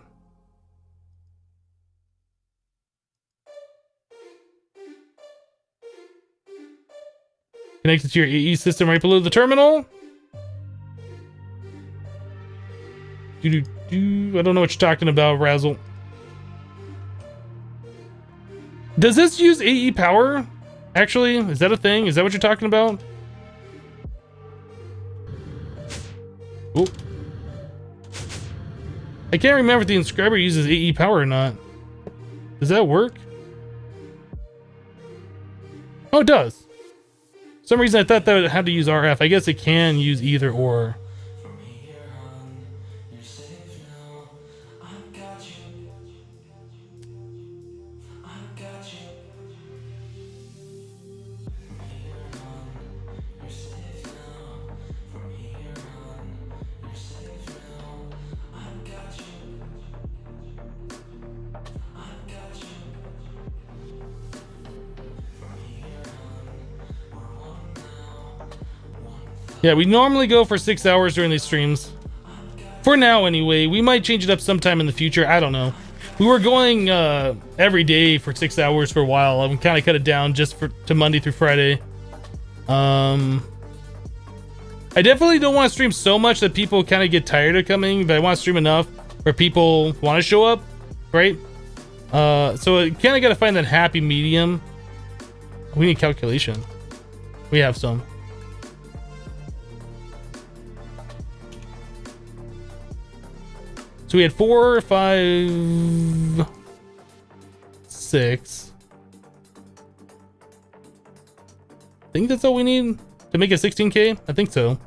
Connected to your AE system right below the terminal. I don't know what you're talking about, Razzle. Does this use AE power? Actually, is that a thing? Is that what you're talking about? Oh. I can't remember if the inscriber uses AE power or not. Does that work? Oh, it does. For some reason I thought that it had to use RF. I guess it can use either or. Yeah, we normally go for 6 hours during these streams. For now, anyway. We might change it up sometime in the future. I don't know. We were going every day for 6 hours for a while. I'm kind of cut it down just to Monday through Friday. I definitely don't want to stream so much that people kind of get tired of coming, but I want to stream enough where people want to show up, right? So I kind of got to find that happy medium. We need calculation. We have some. So we had 4, 5, 6. I think that's all we need to make it 16K. I think so.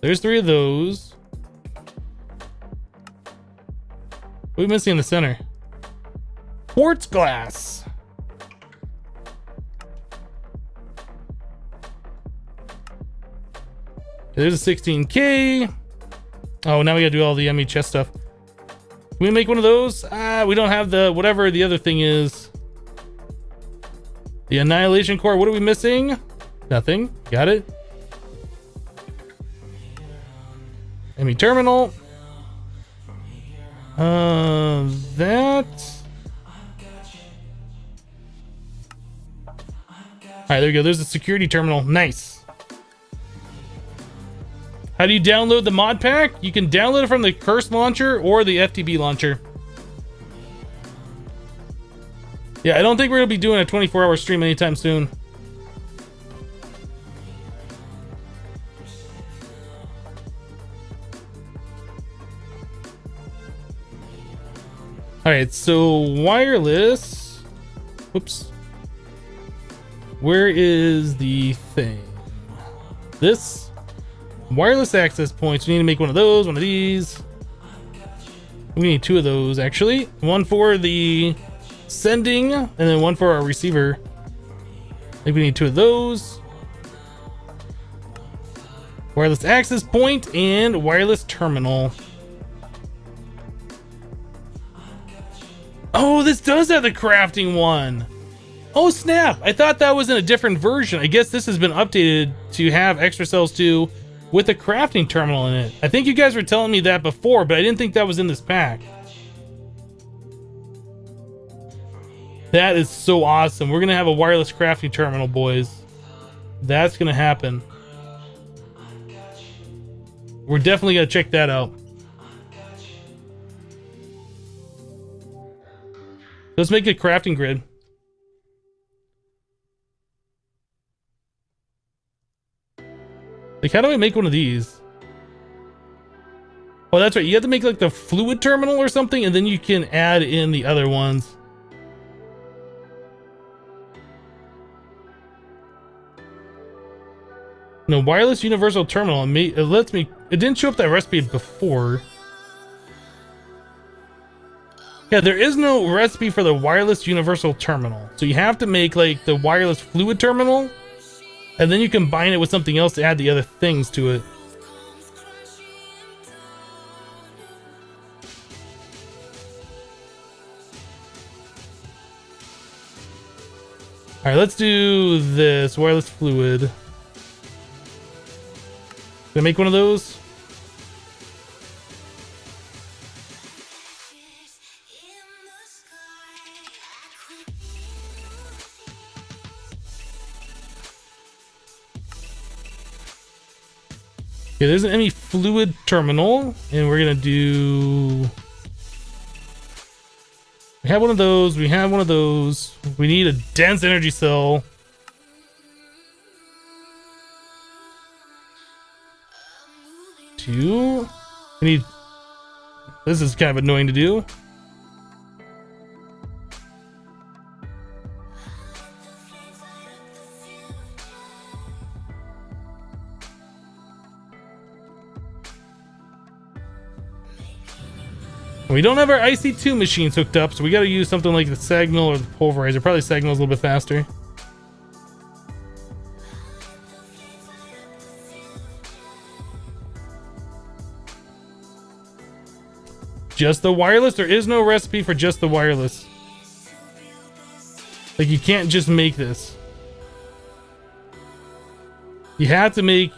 There's 3 of those. What are we missing in the center? Quartz glass. There's a 16K. Oh, now we gotta do all the MHS stuff. Can we make one of those? We don't have the whatever the other thing is. The annihilation core. What are we missing? Nothing. Got it. ME terminal. That. All right, there we go. There's the security terminal. Nice. How do you download the mod pack? You can download it from the Curse launcher or the FTB launcher. Yeah, I don't think we're gonna be doing a 24-hour stream anytime soon. All right, so wireless. Whoops. Where is the thing? This. Wireless access points. We need to make one of those, one of these. We need 2 of those, actually. One for the sending, and then one for our receiver. I think we need 2 of those. Wireless access point and wireless terminal. Oh, this does have the crafting one. Oh, snap. I thought that was in a different version. I guess this has been updated to have extra cells too, with a crafting terminal in it. I think you guys were telling me that before, but I didn't think that was in this pack. That is so awesome. We're gonna have a wireless crafting terminal, boys. That's gonna happen. We're definitely gonna check that out. Let's make a crafting grid. Like, how do I make one of these? Oh, that's right. You have to make like the fluid terminal or something, and then you can add in the other ones. No, wireless universal terminal. It lets me. It didn't show up that recipe before. Yeah, there is no recipe for the wireless universal terminal. So you have to make like the wireless fluid terminal, and then you combine it with something else to add the other things to it. All right, let's do this wireless fluid. Can I make one of those? Okay, there's an ME fluid terminal, and we're gonna do. We have one of those. We have one of those. We need a dense energy cell. Two. We need. This is kind of annoying to do. We don't have our IC2 machines hooked up, so we got to use something like the sag mill or the pulverizer. Probably sag mill is a little bit faster. Just the wireless? There is no recipe for just the wireless. Like, you can't just make this. You have to make...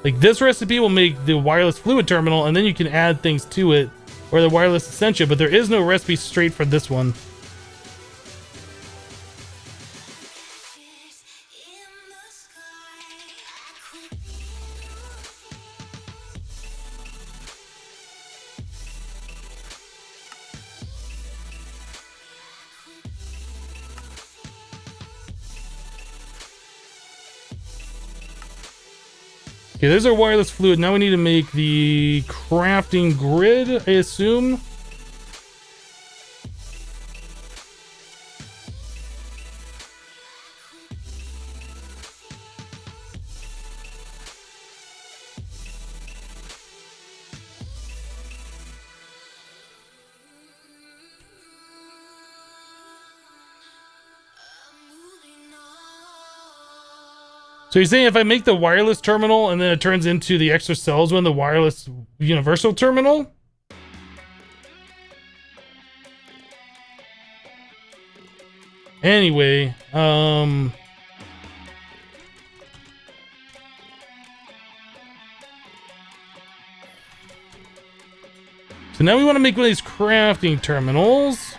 Like, this recipe will make the wireless fluid terminal, and then you can add things to it, or the wireless essentia, but there is no recipe straight for this one. Okay, there's our wireless fluid. Now we need to make the crafting grid, I assume. So you're saying if I make the wireless terminal and then it turns into the extra cells one, the wireless universal terminal? Anyway, so now we want to make one of these crafting terminals.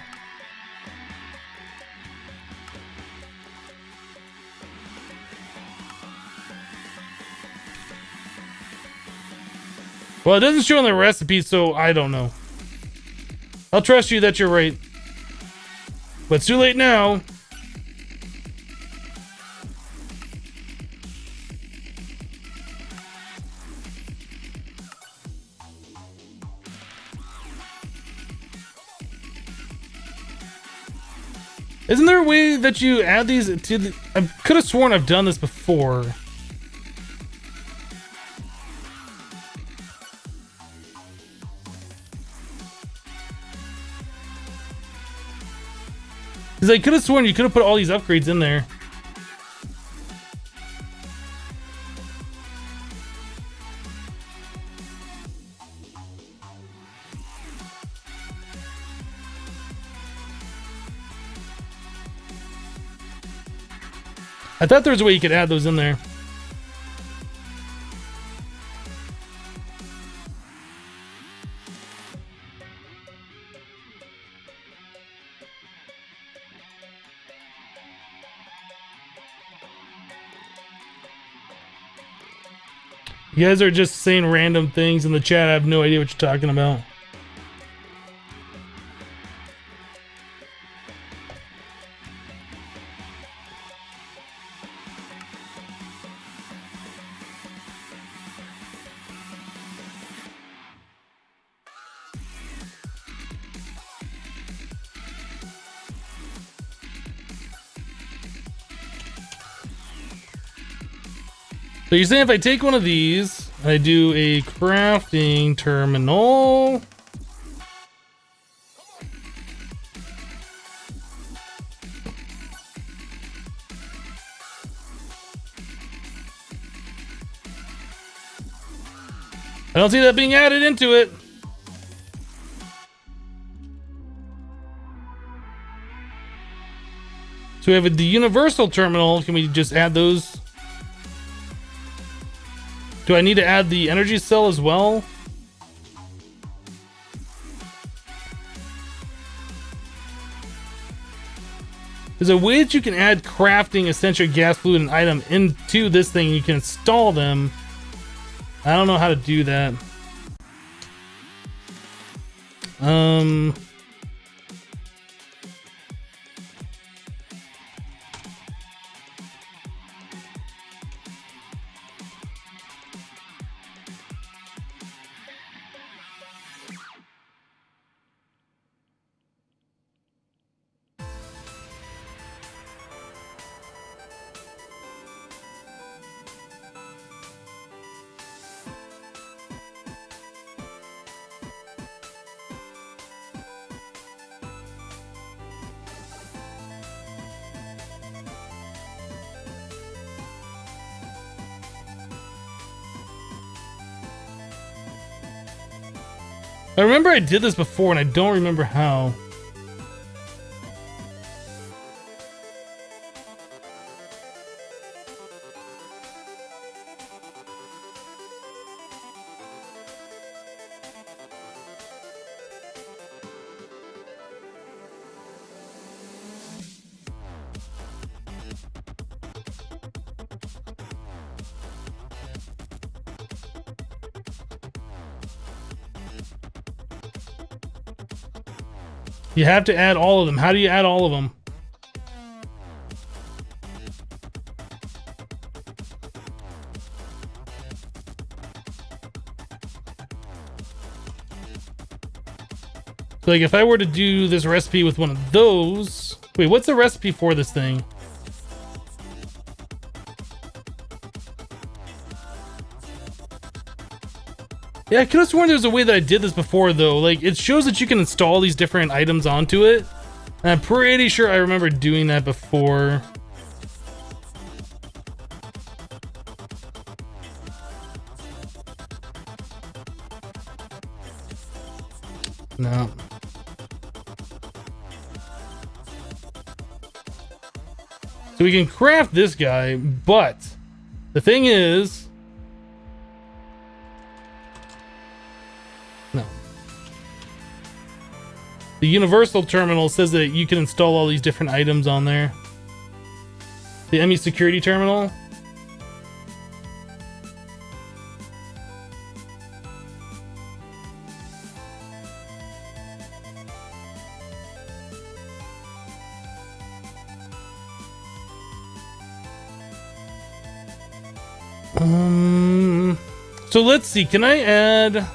Well, it doesn't show on the recipe, so I don't know. I'll trust you that you're right. But it's too late now. Isn't there a way that you add these to the... I could have sworn I've done this before. Because I could have sworn you could have put all these upgrades in there. I thought there was a way you could add those in there. You guys are just saying random things in the chat. I have no idea what you're talking about. So you're saying if I take one of these, I do a crafting terminal. I don't see that being added into it. So we have the universal terminal. Can we just add those? Do I need to add the energy cell as well? There's a way that you can add crafting, essential gas, fluid, and item into this thing. You can install them. I don't know how to do that. I remember I did this before and I don't remember how. You have to add all of them. How do you add all of them? So like if I were to do this recipe with one of those... Wait, what's the recipe for this thing? Yeah, I could have sworn there's a way that I did this before, though. Like, it shows that you can install these different items onto it. And I'm pretty sure I remember doing that before. No. So we can craft this guy, but the thing is... No. The universal terminal says that you can install all these different items on there. The ME security terminal. So let's see, can I add...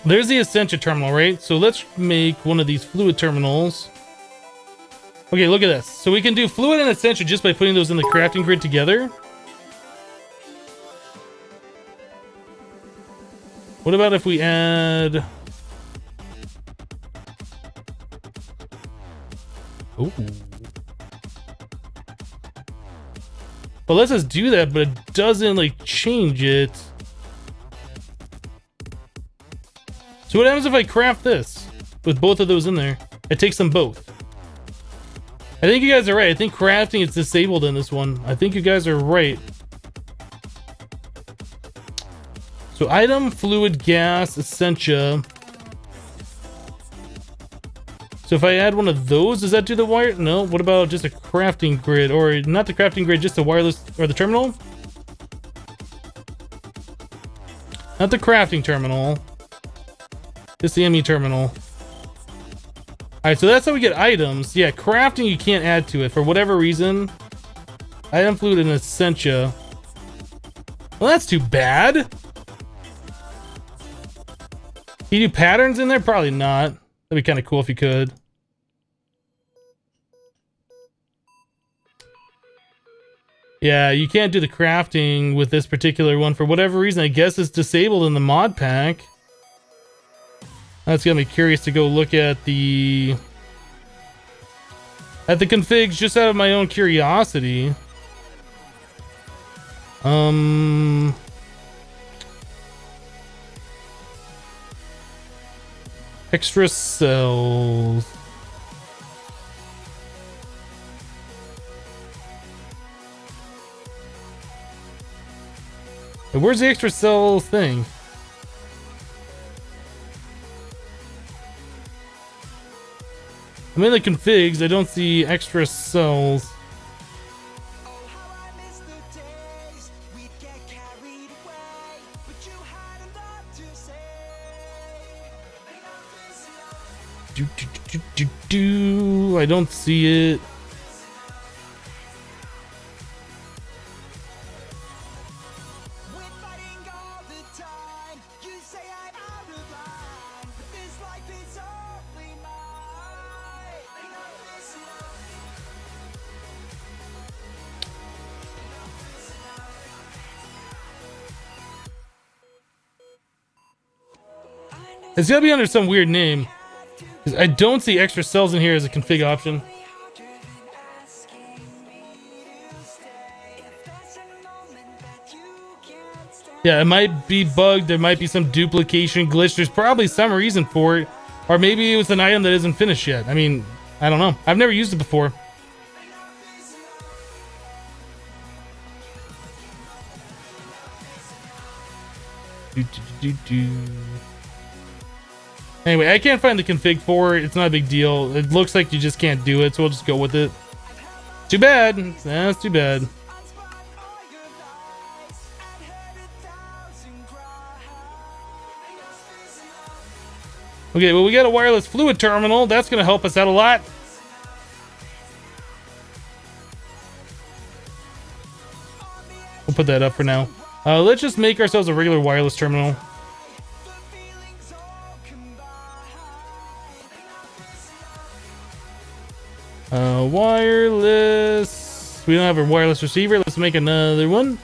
There's the Essentia terminal, right? So let's make one of these fluid terminals. Okay, look at this. So we can do fluid and Essentia just by putting those in the crafting grid together. What about if we add... Ooh. Well, let's just do that, but it doesn't, like, change it. So what happens if I craft this with both of those in there? It takes them both. I think you guys are right. I think crafting is disabled in this one. I think you guys are right. So item, fluid, gas, Essentia. So if I add one of those, does that do the wire? No. What about just a crafting grid? Or not the crafting grid, just the wireless or the terminal? Not the crafting terminal. Just the ME terminal. Alright, so that's how we get items. Yeah, crafting you can't add to it for whatever reason. Item, fluid, and Essentia. Well, that's too bad. Can you do patterns in there? Probably not. That'd be kind of cool if you could. Yeah, you can't do the crafting with this particular one for whatever reason. I guess it's disabled in the mod pack. That's gonna be curious to go look at the configs just out of my own curiosity. Extra cells. Where's the extra cells thing? I'm in the configs, I don't see extra cells. I don't see it. It's gotta be under some weird name. 'Cause I don't see extra cells in here as a config option. Yeah, it might be bugged. There might be some duplication glitch. There's probably some reason for it. Or maybe it was an item that isn't finished yet. I mean, I don't know. I've never used it before. Anyway, I can't find the config for it. It's not a big deal. It looks like you just can't do it, so we'll just go with it. Too bad. That's too bad. Okay, well, we got a wireless fluid terminal. That's going to help us out a lot. We'll put that up for now. Let's just make ourselves a regular wireless terminal. Wireless. We don't have a wireless receiver. Let's make another one.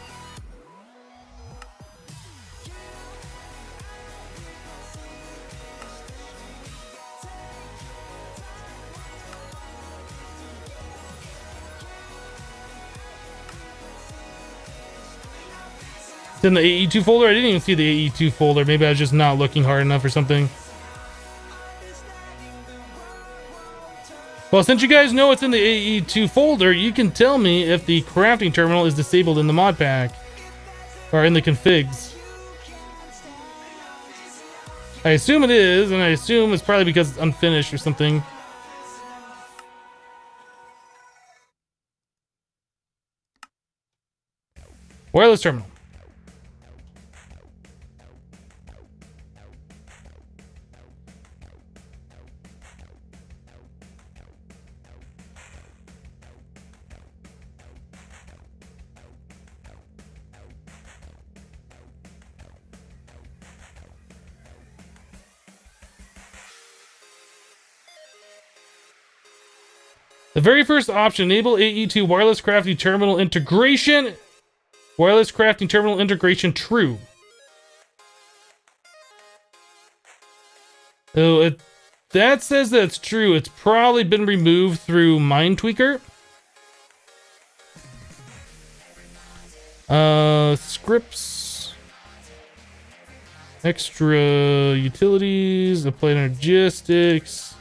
It's in the AE2 folder. I didn't even see the AE2 folder. Maybe I was just not looking hard enough or something. Well, since you guys know it's in the AE2 folder, you can tell me if the crafting terminal is disabled in the mod pack or in the configs. I assume it is, and I assume it's probably because it's unfinished or something. Wireless terminal. The very first option, enable AE2 wireless crafting terminal integration. Wireless crafting terminal integration true. So that says that it's true. It's probably been removed through Mindtweaker. Scripts. Extra utilities. Apply logistics.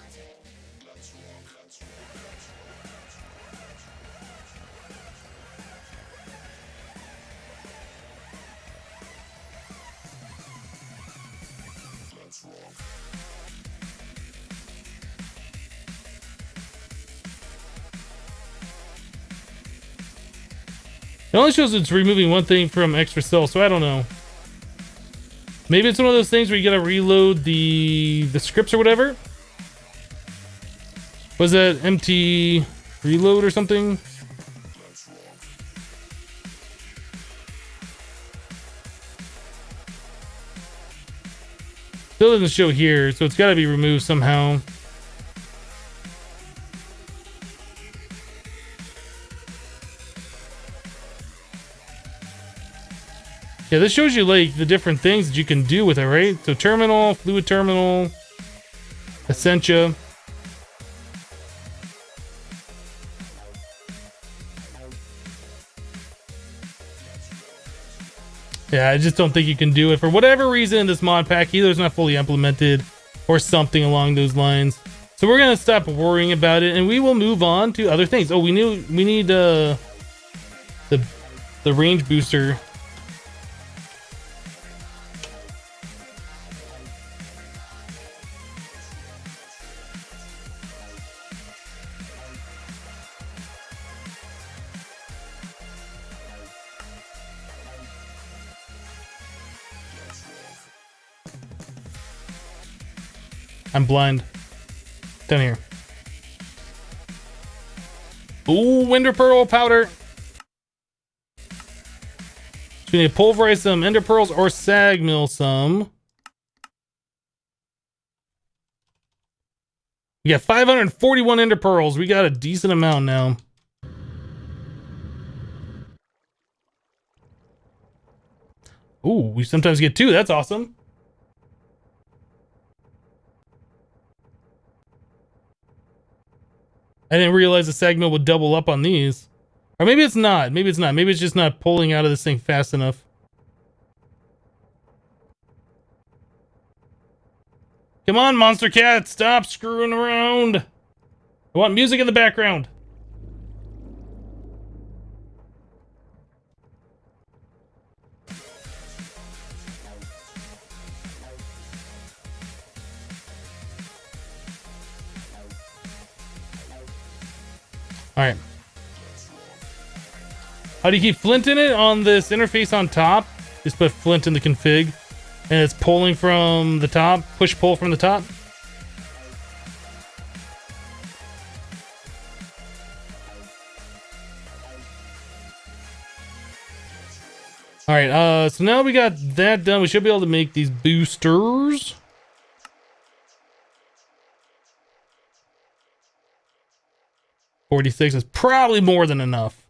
It only shows it's removing one thing from extra cell, so I don't know. Maybe it's one of those things where you gotta reload the scripts or whatever. Was that empty reload or something? Still doesn't show here, so it's gotta be removed somehow. Yeah, this shows you like the different things that you can do with it, right? So terminal, fluid terminal, Essentia. Yeah, I just don't think you can do it for whatever reason in this mod pack. Either it's not fully implemented or something along those lines. So we're gonna stop worrying about it and we will move on to other things. Oh, we need the range booster. I'm blind. Down here. Ooh, Ender Pearl powder. So we need to pulverize some Ender Pearls or sag mill some. We got 541 Ender Pearls. We got a decent amount now. Ooh, we sometimes get 2. That's awesome. I didn't realize the sag mill would double up on these. Or maybe it's not. Maybe it's not. Maybe it's just not pulling out of this thing fast enough. Come on, Monster Cat, stop screwing around. I want music in the background. All right. How do you keep Flint in it? On this interface on top, just put Flint in the config, and it's pulling from the top, push pull from the top. All right, so now we got that done. We should be able to make these boosters. $46 is probably more than enough.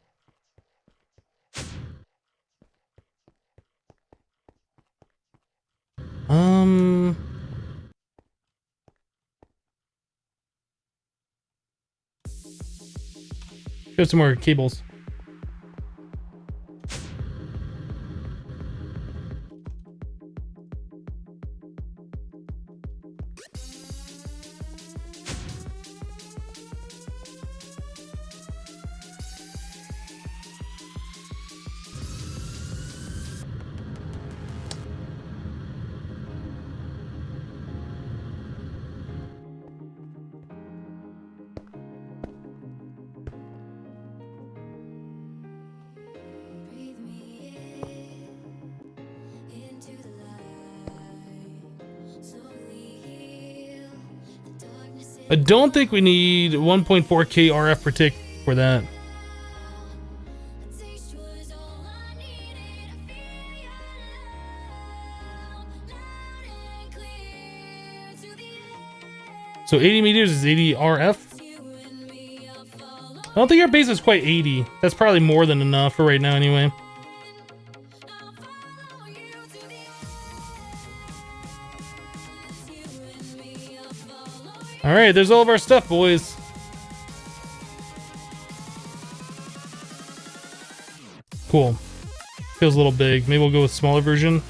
Got some more cables. Breathe me into the light. Slowly heal the darkness. I don't think we need 1.4K RF per tick for that. A taste was all I needed. I feel your love, loud and clear to the end. So 80 meters is 80 RF. You and me, I'll follow. I don't think our base is quite 80. That's probably more than enough for right now anyway. I'll follow you to the end. You and me, I'll follow you. All right, there's all of our stuff, boys. Cool. Feels a little big. Maybe we'll go with smaller version.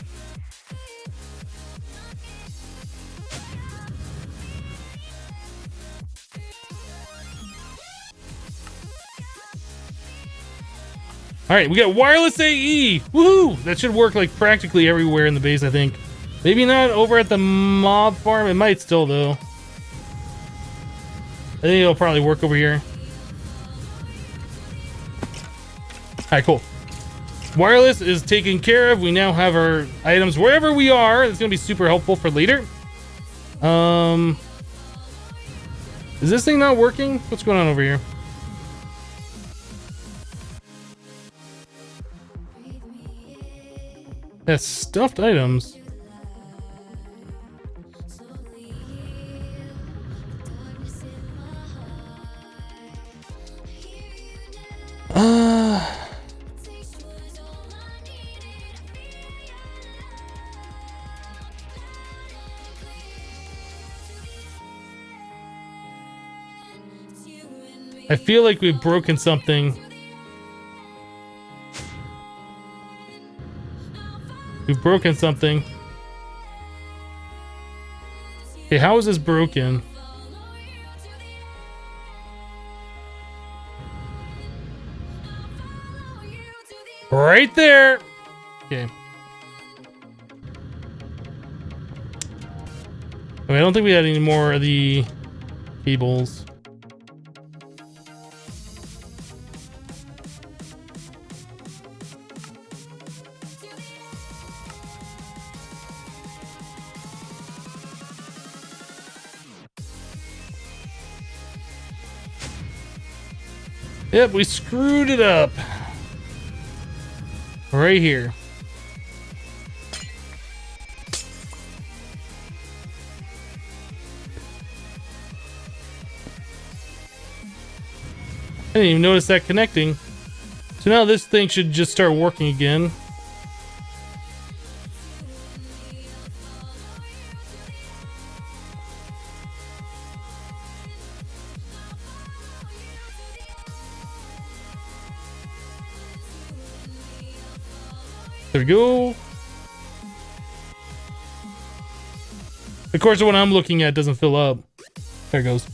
All right, we got wireless AE. Woohoo! That should work like practically everywhere in the base, I think. Maybe not over at the mob farm. It might still, though. I think it'll probably work over here. All right, cool. Wireless is taken care of. We now have our items wherever we are. It's gonna be super helpful for later. Is this thing not working? What's going on over here? That's stuffed items. I feel like we've broken something. We've broken something. Okay, how is this broken? Right there. Okay. I don't think we had any more of the cables. Yep, we screwed it up. Right here. I didn't even notice that connecting. So now this thing should just start working again. There we go. Of course, the one I'm looking at doesn't fill up. There it goes.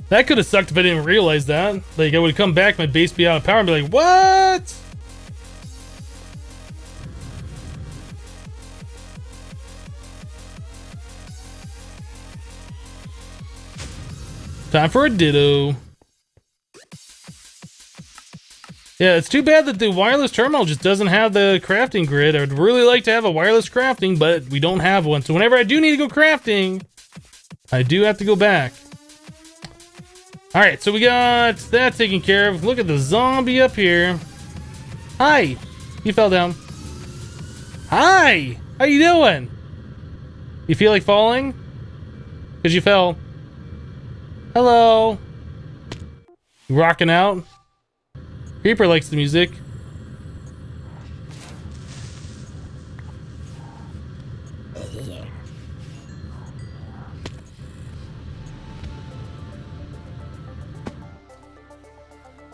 That could have sucked if I didn't realize that. Like, I would have come back, my base be out of power, and be like, what? Time for a ditto. Yeah, it's too bad that the wireless terminal just doesn't have the crafting grid. I would really like to have a wireless crafting, but we don't have one. So whenever I do need to go crafting, I do have to go back. All right, so we got that taken care of. Look at the zombie up here. Hi. You fell down. Hi. How you doing? You feel like falling? Because you fell. Hello. You rocking out? Creeper likes the music.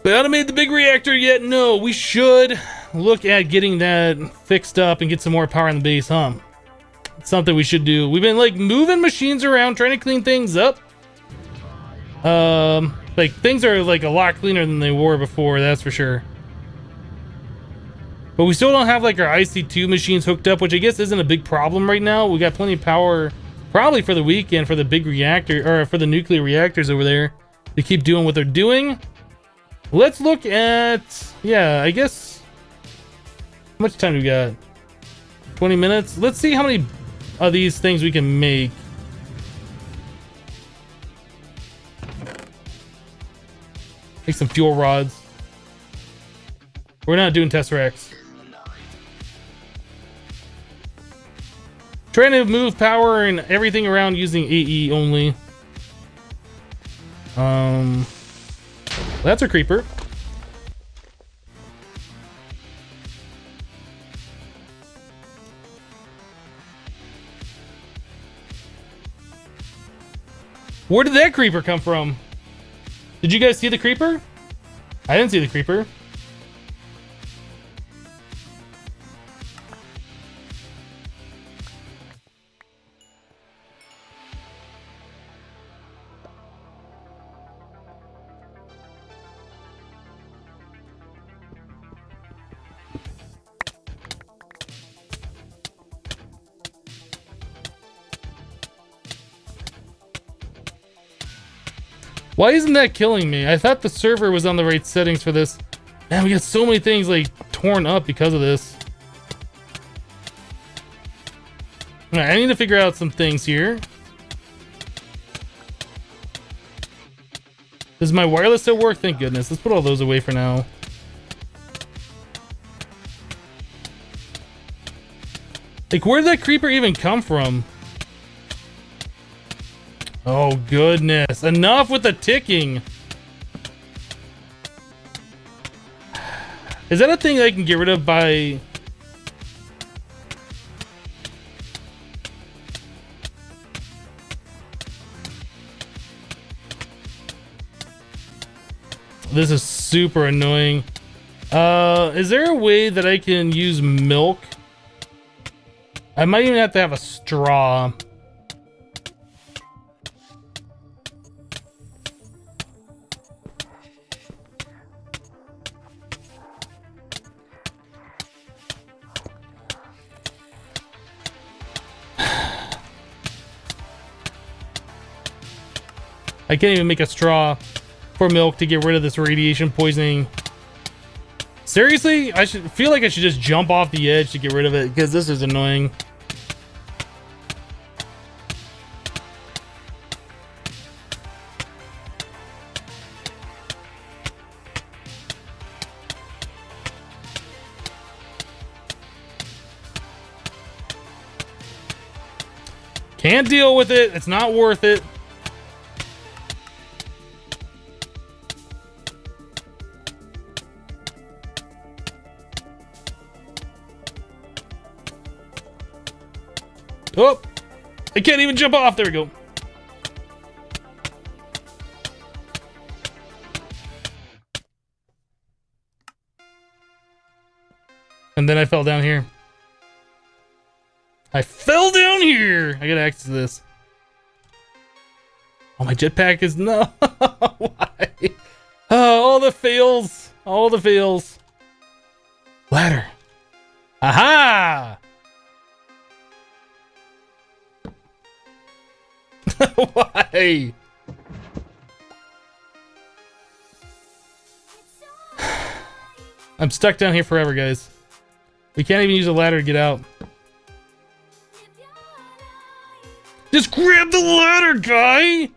We haven't made the big reactor yet. No, we should look at getting that fixed up and get some more power in the base, huh? It's something we should do. We've been like moving machines around, trying to clean things up. Like things are like a lot cleaner than they were before, that's for sure. But we still don't have like our IC2 machines hooked up, which I guess isn't a big problem right now. We got plenty of power probably for the weekend for the big reactor, or for the nuclear reactors over there to keep doing what they're doing. Let's look at, yeah, I guess, how much time do we got? 20 minutes? Let's see how many of these things we can make. Make some fuel rods. We're not doing Tesseracts. Trying to move power and everything around using AE only. That's a creeper. Where did that creeper come from? Did you guys see the creeper? I didn't see the creeper. Why isn't that killing me? I thought the server was on the right settings for this. Man, we got so many things like torn up because of this. All right, I need to figure out some things here. Does my wireless still work? Thank goodness. Let's put all those away for now. Like, where did that creeper even come from? Oh, goodness. Enough with the ticking. Is that a thing I can get rid of by... This is super annoying. Is there a way that I can use milk? I might even have to have a straw. I can't even make a straw for milk to get rid of this radiation poisoning. Seriously? I feel like I should just jump off the edge to get rid of it, because this is annoying. Can't deal with it. It's not worth it. Oh, I can't even jump off. There we go. And then I fell down here. I fell down here. I gotta access this. Oh, my jetpack is no. Why? Oh, all the fails. All the fails. Ladder. Aha! Why? I'm stuck down here forever, guys. We can't even use a ladder to get out. Just grab the ladder, guy!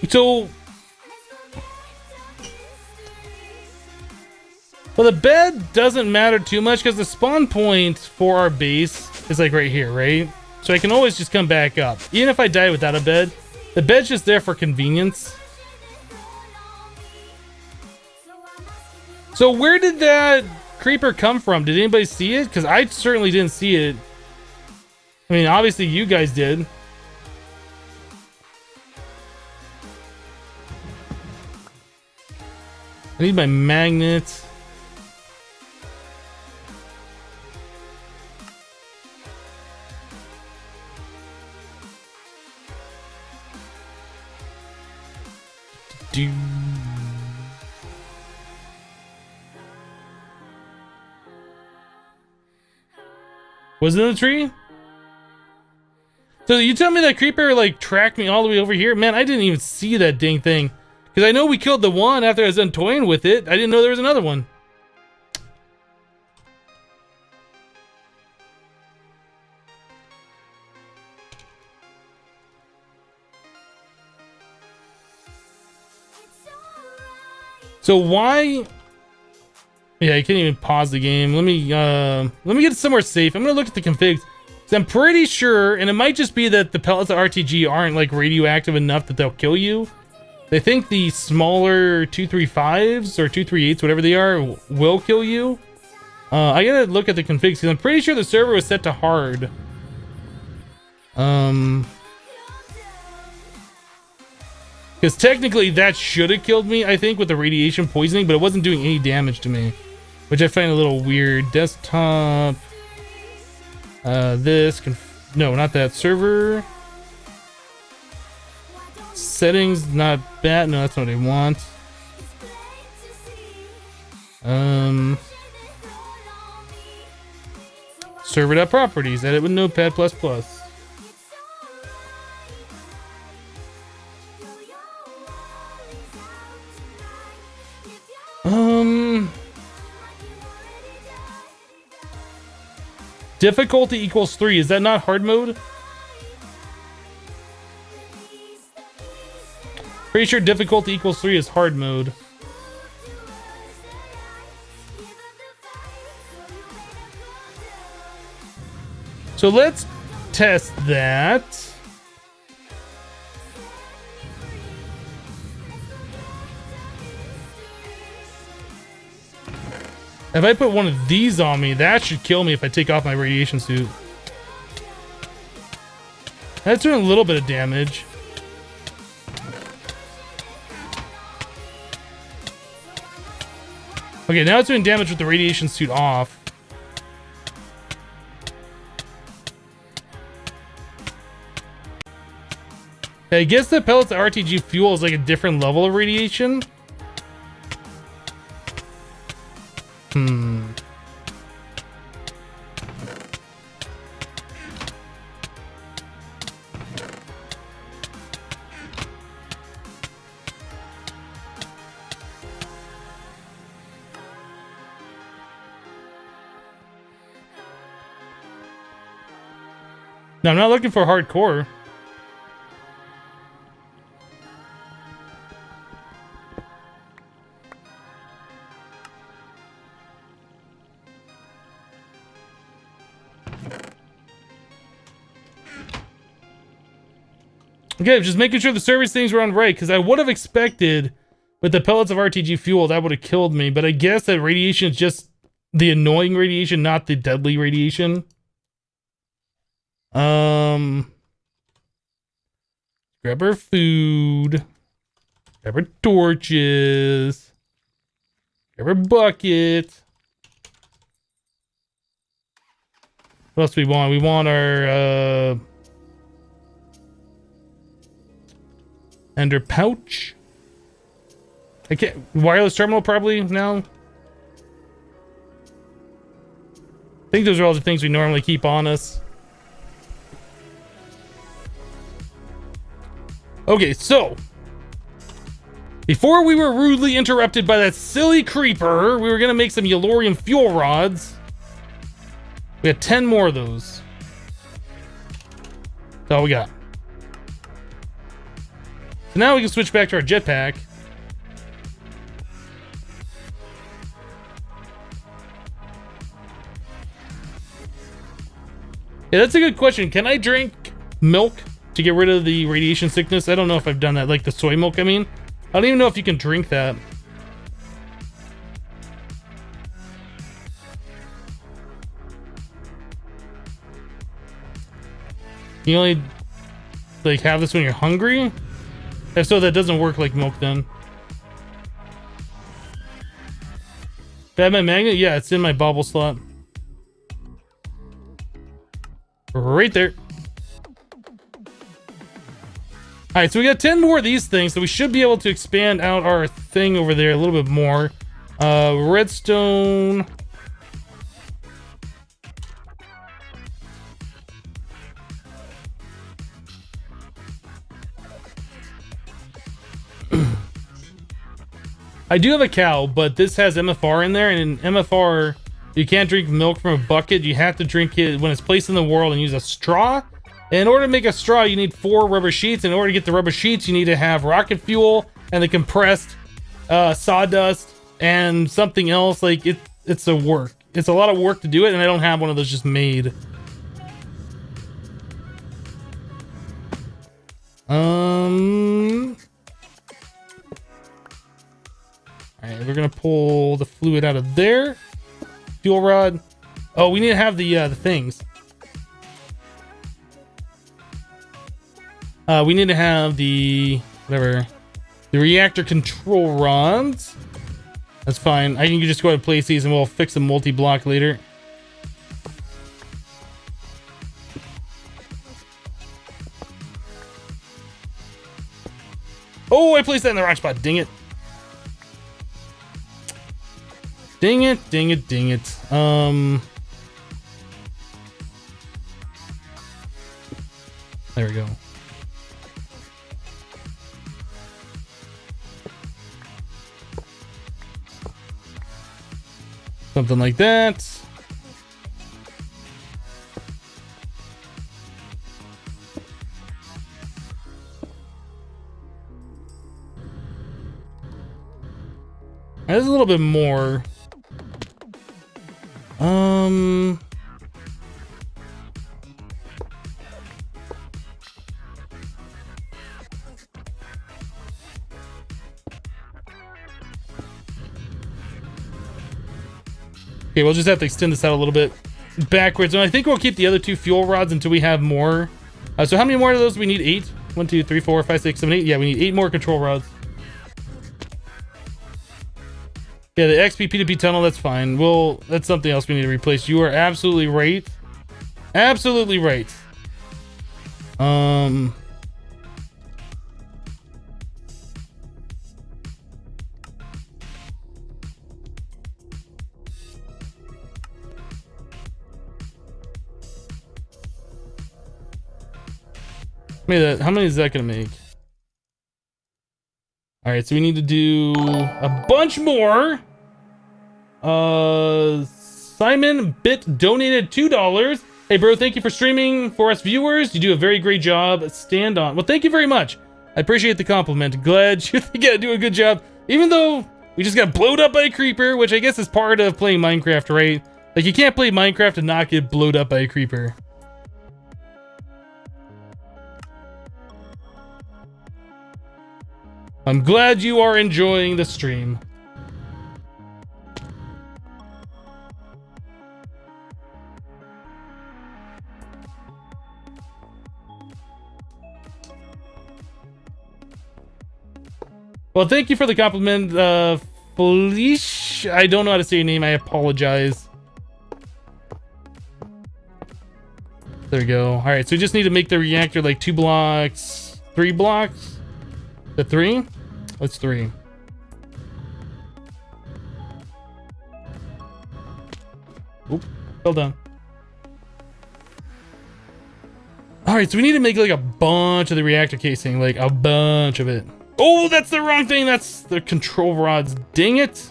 So, well, the bed doesn't matter too much because the spawn point for our base is like right here, right? So I can always just come back up. Even if I die without a bed, the bed's just there for convenience. So where did that creeper come from? Did anybody see it? Because I certainly didn't see it. I mean, obviously you guys did. I need my magnet. Do. Was it in the tree? So you tell me that creeper like tracked me all the way over here? Man, I didn't even see that dang thing. Because I know we killed the one after I was done toying with it. I didn't know there was another one. So why? Yeah, I can't even pause the game. Let me get somewhere safe. I'm gonna look at the configs. So I'm pretty sure, and it might just be that the pellets of RTG aren't like radioactive enough that they'll kill you. They think the smaller 235s or 238s, whatever they are, will kill you. I gotta look at the configs because I'm pretty sure the server was set to hard. Because technically that should have killed me, I think, with the radiation poisoning, but it wasn't doing any damage to me, which I find a little weird. Desktop. No, not that. Server. Settings, not bad. No, that's not what I want. Server.properties. Edit with Notepad++. Difficulty equals 3. Is that not hard mode? Pretty sure difficulty equals 3 is hard mode. So let's test that. If I put one of these on me, that should kill me if I take off my radiation suit. That's doing a little bit of damage. Okay, now it's doing damage with the radiation suit off. I guess the pellets of RTG fuel is like a different level of radiation. No, I'm not looking for hardcore. Okay, just making sure the service things were on right, because I would have expected With the pellets of RTG fuel, that would have killed me. But I guess that radiation is just the annoying radiation, not the deadly radiation. Grab our food. Grab our torches. Grab our bucket. What else do we want? We want our ender pouch. I can't wireless terminal probably now. I think those are all the things we normally keep on us. Okay, so before we were rudely interrupted by that silly creeper, we were gonna make some Yellorium fuel rods. We had 10 more of those. That's all we got. So now we can switch back to our jetpack. Yeah, that's a good question. Can I drink milk to get rid of the radiation sickness? I don't know if I've done that. Like the soy milk, I mean. I don't even know if you can drink that. You only like have this when you're hungry? If so, that doesn't work like milk then. Batman magnet? Yeah, it's in my bobble slot. Right there. Alright, so we got 10 more of these things, so we should be able to expand out our thing over there a little bit more. Redstone. I do have a cow, but this has MFR in there, and in MFR, you can't drink milk from a bucket. You have to drink it when it's placed in the world and use a straw. And in order to make a straw, you need 4 rubber sheets. In order to get the rubber sheets, you need to have rocket fuel and the compressed sawdust and something else. Like it's a work. It's a lot of work to do it, and I don't have one of those just made. Alright, we're gonna pull the fluid out of there. Fuel rod. Oh, we need to have the things. We need to have the whatever, the reactor control rods. That's fine. I can just go ahead and place these, and we'll fix the multi-block later. Oh, I placed that in the wrong spot. Dang it. Dang it, dang it, dang it. There we go. Something like that. There's a little bit more. Okay, we'll just have to extend this out a little bit backwards, and I think we'll keep the other 2 fuel rods until we have more. So how many more of those do we need? 8? 1, 2, 3, 4, 5, 6, 7, 8. Yeah, we need 8 more control rods. Yeah, the XP P2P tunnel, that's fine. That's something else we need to replace. You are absolutely right. Absolutely right. How many is that gonna make? All right, so we need to do a bunch more. Simon Bit donated $2. Hey, bro, thank you for streaming for us viewers. You do a very great job. Stand on. Well, thank you very much. I appreciate the compliment. Glad you think I do a good job. Even though we just got blowed up by a creeper, which I guess is part of playing Minecraft, right? Like, you can't play Minecraft and not get blowed up by a creeper. I'm glad you are enjoying the stream. Well, thank you for the compliment, Felice. I don't know how to say your name. I apologize. There we go. All right, so we just need to make the reactor like 2 blocks, 3 blocks. The 3? What's 3? Oop, well done. All right, so we need to make like a bunch of the reactor casing, like a bunch of it. Oh, that's the wrong thing. That's the control rods. Dang it.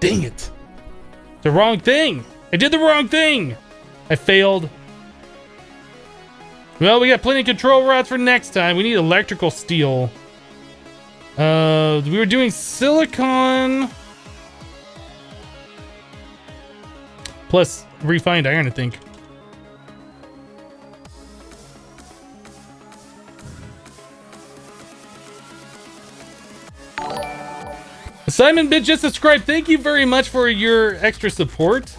Dang it. The wrong thing. I did the wrong thing. I failed. Well, we got plenty of control rods for next time. We need electrical steel. We were doing silicon plus refined iron, I think. Simon Bit just subscribed. Thank you very much for your extra support.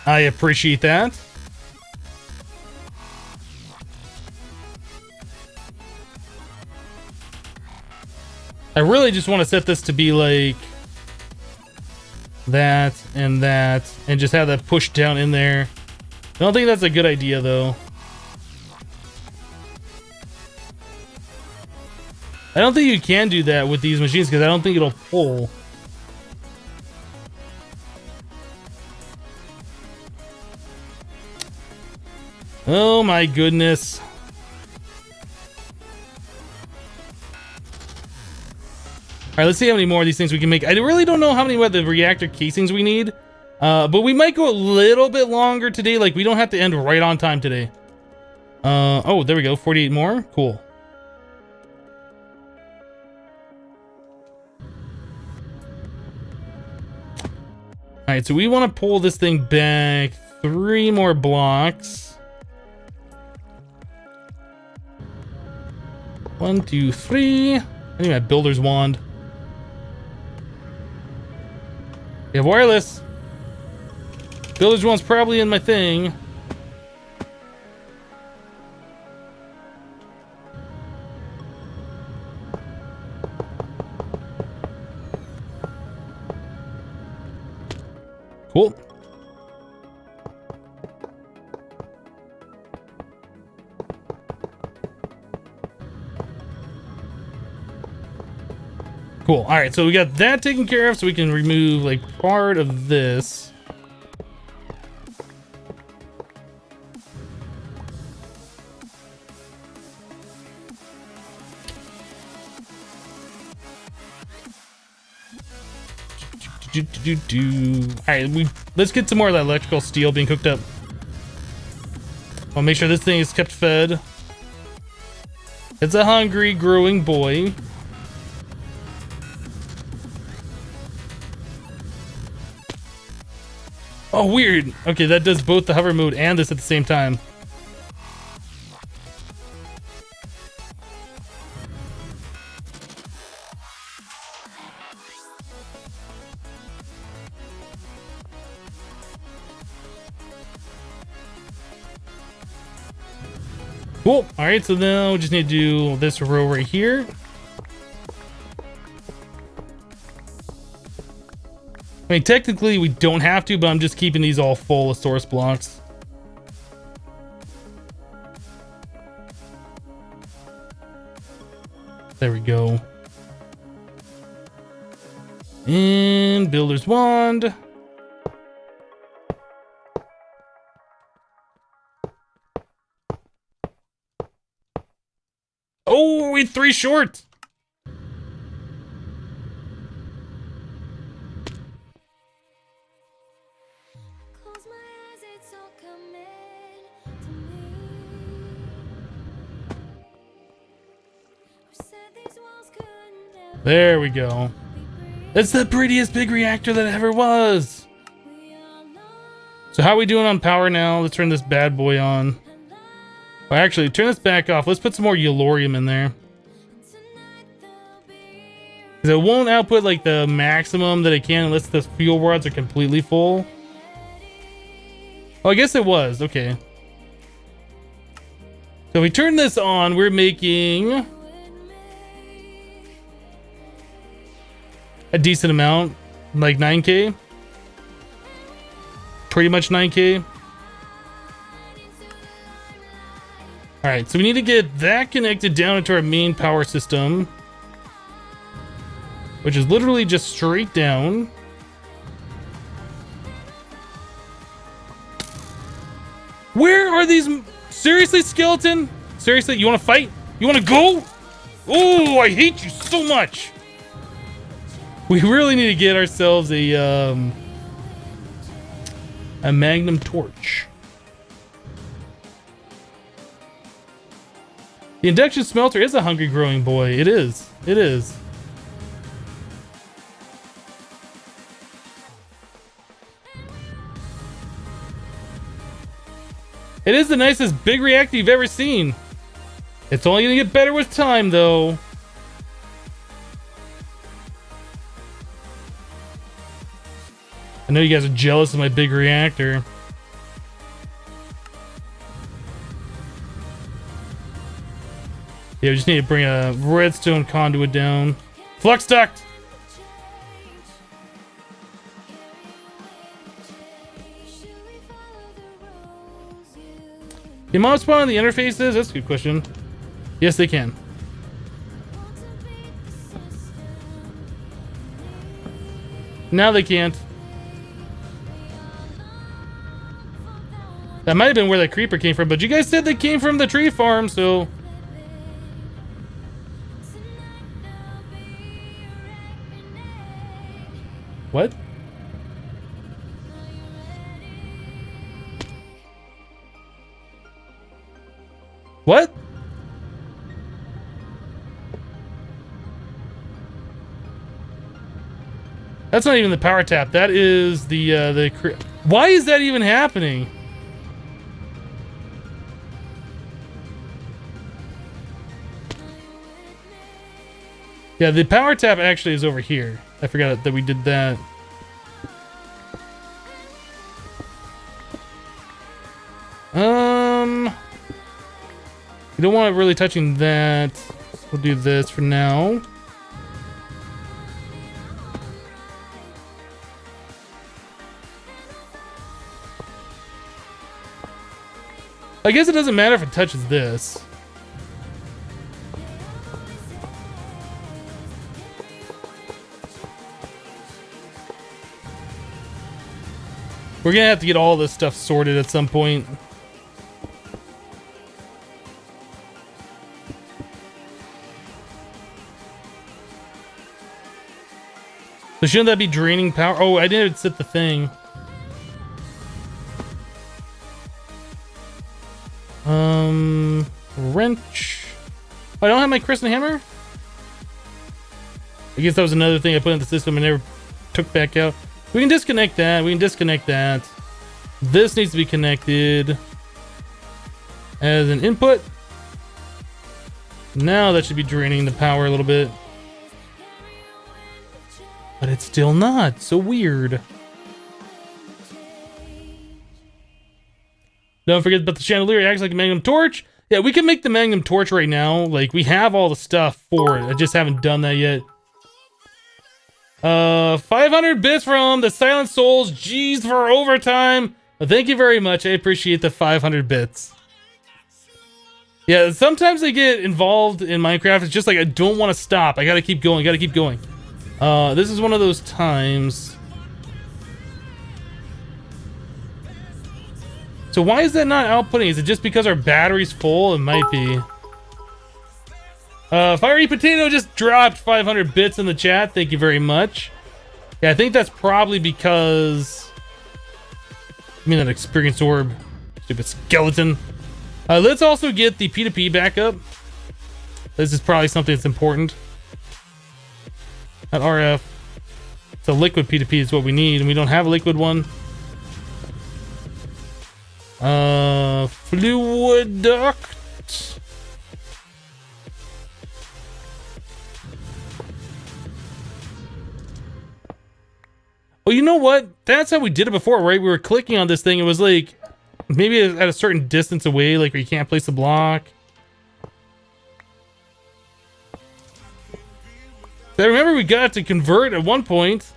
I appreciate that. I really just want to set this to be like that, and just have that pushed down in there. I don't think that's a good idea though. I don't think you can do that with these machines because I don't think it'll pull. Oh my goodness. All right, let's see how many more of these things we can make. I really don't know how many of the reactor casings we need, but we might go a little bit longer today. Like, we don't have to end right on time today. Oh, there we go. 48 more. Cool. All right, so we want to pull this thing back 3 more blocks. 1, 2, 3. I need my builder's wand. We have wireless. Builder's wand's probably in my thing. Cool. Cool. All right, so we got that taken care of, so we can remove like part of this. All right, let's get some more of that electrical steel being cooked up. I'll make sure this thing is kept fed. It's a hungry, growing boy. Oh, weird. Okay, that does both the hover mode and this at the same time. Cool. All right, so now we just need to do this row right here. I mean, technically we don't have to, but I'm just keeping these all full of source blocks. There we go. And builder's wand. Oh, we're 3 short. Close my eyes, it's all coming to me. Who said these walls couldn't ever There we go. be breathed? That's the prettiest big reactor that ever was. We all know So how are we doing on power now? Let's turn this bad boy on. Well, actually, turn this back off. Let's put some more Yellorium in there. Because it won't output like the maximum that it can unless the fuel rods are completely full. Oh, I guess it was. Okay. So if we turn this on, we're making a decent amount, like 9K. Pretty much 9K. All right, so we need to get that connected down into our main power system, which is literally just straight down. Where are these? Seriously, skeleton? Seriously, you want to fight? You want to go? Oh, I hate you so much. We really need to get ourselves a magnum torch. The induction smelter is a hungry growing boy. It is. It is. It is the nicest big reactor you've ever seen. It's only gonna get better with time, though. I know you guys are jealous of my big reactor. Yeah, we just need to bring a redstone conduit down. Flux duct! Can mobs spawn on the interfaces? That's a good question. Yes, they can. Now they can't. That might have been where that creeper came from, but you guys said they came from the tree farm, so... What? What? That's not even the power tap. That is the why is that even happening? Yeah, the power tap actually is over here. I forgot that we did that. We don't want it really touching that. We'll do this for now. I guess it doesn't matter if it touches this. We're gonna have to get all this stuff sorted at some point. So shouldn't that be draining power? Oh, I didn't set the thing. Wrench. Oh, I don't have my crescent hammer? I guess that was another thing I put in the system and never took back out. We can disconnect that. We can disconnect that. This needs to be connected as an input. Now that should be draining the power a little bit. But it's still not. So weird. Don't forget about the chandelier. It acts like a magnum torch. Yeah, we can make the magnum torch right now. Like, we have all the stuff for it. I just haven't done that yet. 500 bits from the Silent Souls. Jeez, for overtime. Well, thank you very much. I appreciate the 500 bits. Yeah, sometimes I get involved in Minecraft. It's just like I don't want to stop. I gotta keep going. Gotta keep going. This is one of those times. So why is that not outputting? Is it just because our battery's full? It might be. Fiery Potato just dropped 500 bits in the chat. Thank you very much. Yeah, I think that's probably because... I mean, that experience orb. Stupid skeleton. Let's also get the P2P back up. This is probably something that's important. Not RF. It's a liquid P2P is what we need, and we don't have a liquid one. Fluid duct. Oh, you know what? That's how we did it before, right? We were clicking on this thing. It was like maybe at a certain distance away, like where you can't place the block. I remember we got to convert at one point.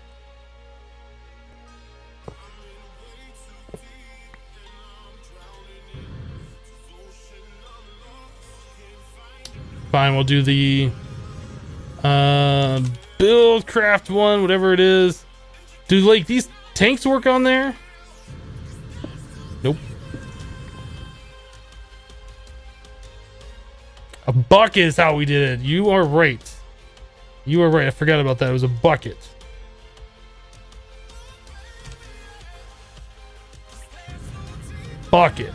Fine, we'll do the build craft one, whatever it is. Do like these tanks work on there? Nope. A bucket is how we did it. You are right. You are right. I forgot about that. It was a bucket. Bucket.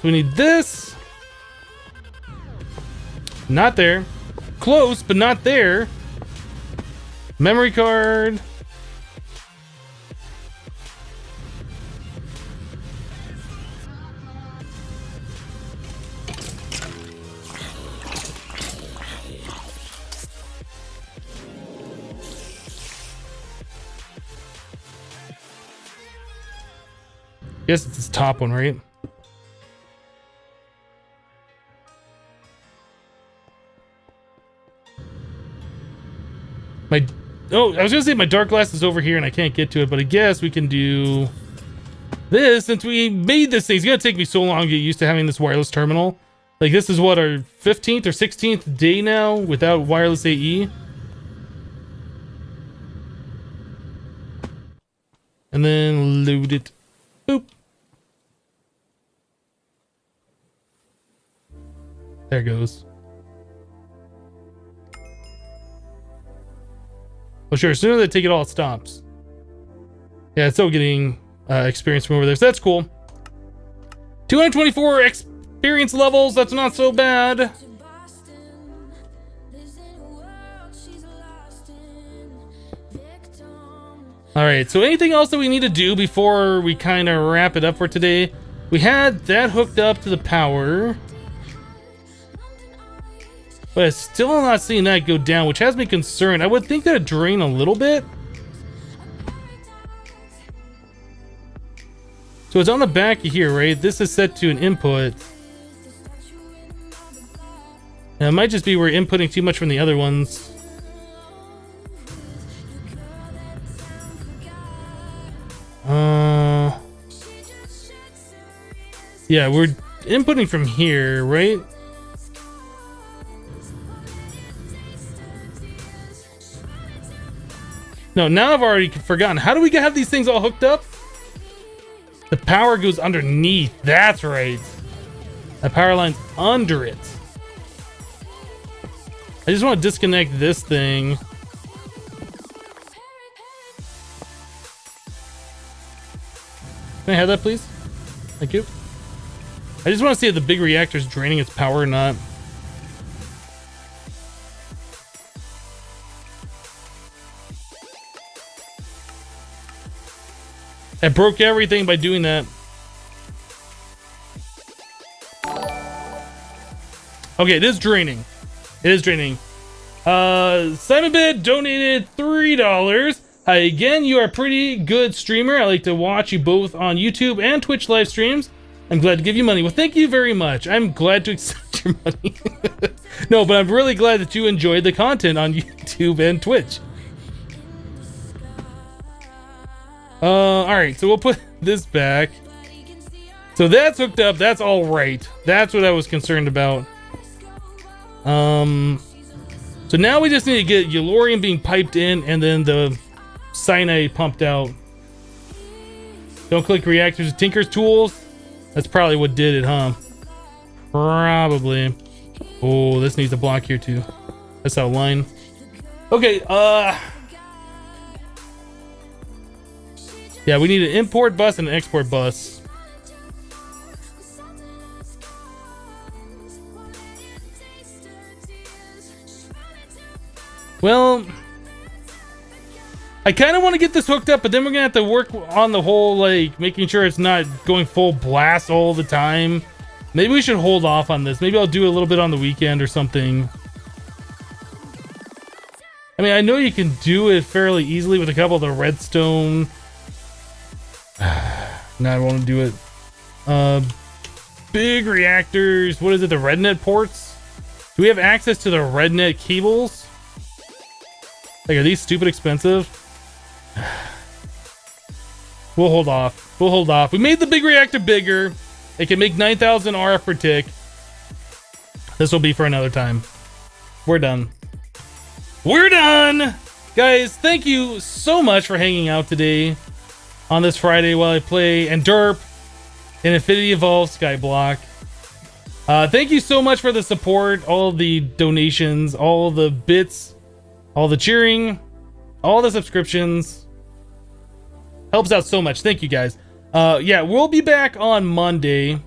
We need this. Not there. Close, but not there. Memory card. Guess it's this top one, right? I was gonna say my dark glass is over here and I can't get to it, but I guess we can do this since we made this thing. It's gonna take me so long to get used to having this wireless terminal. Like this is what, our 15th or 16th day now without wireless AE. And then load it. Boop. There it goes. Well, sure. As soon as I take it all, it stops. Yeah, it's still getting experience from over there. So that's cool. 224 experience levels. That's not so bad. To Boston, lives in a world she's lost in. Victim. All right. So anything else that we need to do before we kind of wrap it up for today? We had that hooked up to the power. But I'm still not seeing that go down, which has me concerned. I would think that it'd drain a little bit. So it's on the back here, right? This is set to an input. And it might just be we're inputting too much from the other ones. Yeah, we're inputting from here, right? No, now I've already forgotten. How do we have these things all hooked up? The power goes underneath. That's right. The power line's under it. I just want to disconnect this thing. Can I have that, please? Thank you. I just want to see if the big reactor is draining its power or not. I broke everything by doing that. Okay, it is draining. It is draining. Simon Bid donated $3. Hi again, you are a pretty good streamer. I like to watch you both on YouTube and Twitch live streams. I'm glad to give you money. Well, thank you very much. I'm glad to accept your money. No, but I'm really glad that you enjoyed the content on YouTube and Twitch. All right, so we'll put this back. So that's hooked up. That's all right. That's what I was concerned about. So now we just need to get Yellorium being piped in and then the cyanide pumped out. Don't click reactors with Tinker's tools. That's probably what did it, huh? Probably. Oh, this needs a block here too. That's out of line. Okay, yeah, we need an import bus and an export bus. Well, I kind of want to get this hooked up, but then we're gonna have to work on the whole, like, making sure it's not going full blast all the time. Maybe we should hold off on this. Maybe I'll do a little bit on the weekend or something. I mean, I know you can do it fairly easily with a couple of the redstone. Now I want to do it. Big reactors. What is it? The RedNet ports? Do we have access to the RedNet cables? Like, are these stupid expensive? We'll hold off. We'll hold off. We made the big reactor bigger. It can make 9,000 RF per tick. This will be for another time. We're done. We're done! Guys, thank you so much for hanging out today on this Friday while I play and derp in Infinity Evolved Skyblock. Thank you so much for the support, all the donations, all the bits, all the cheering, all the subscriptions. Helps out so much. Thank you, guys. Yeah, we'll be back on Monday.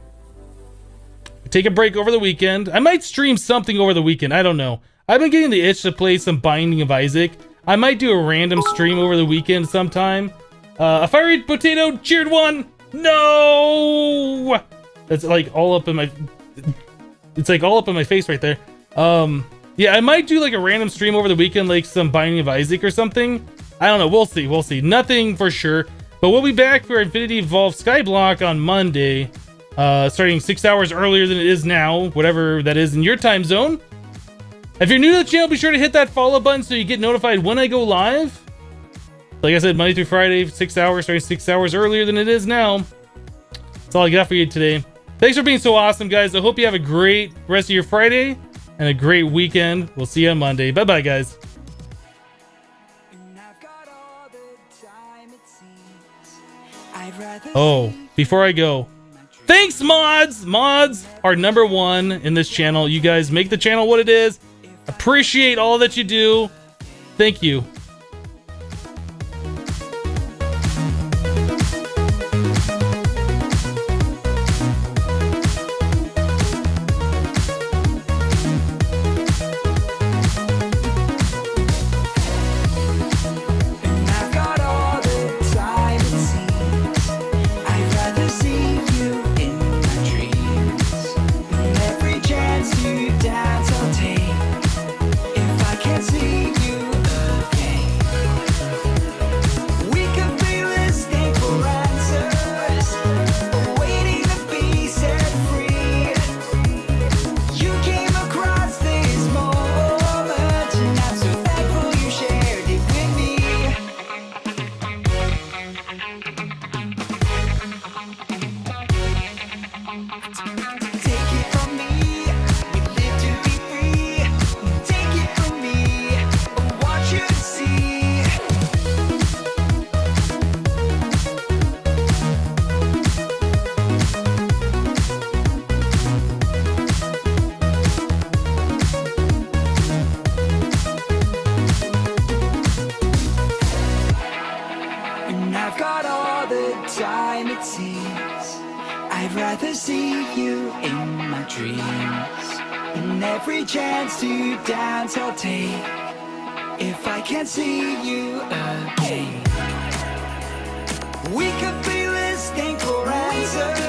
Take a break over the weekend. I might stream something over the weekend. I don't know. I've been getting the itch to play some Binding of Isaac. I might do a random stream over the weekend sometime. A fiery potato cheered one. No! That's like all up in my... It's like all up in my face right there. Yeah, I might do like a random stream over the weekend, like some Binding of Isaac or something. I don't know. We'll see. We'll see. Nothing for sure. But we'll be back for Infinity Evolved Skyblock on Monday. Starting 6 hours earlier than it is now. Whatever that is in your time zone. If you're new to the channel, be sure to hit that follow button so you get notified when I go live. Like I said, Monday through Friday, 6 hours, starting 6 hours earlier than it is now. That's all I got for you today. Thanks for being so awesome, guys. I hope you have a great rest of your Friday and a great weekend. We'll see you on Monday. Bye-bye, guys. Oh, before I go, thanks, mods. Mods are #1 in this channel. You guys make the channel what it is. Appreciate all that you do. Thank you. Every chance to dance I'll take if I can't see you again. We could be listening for answers.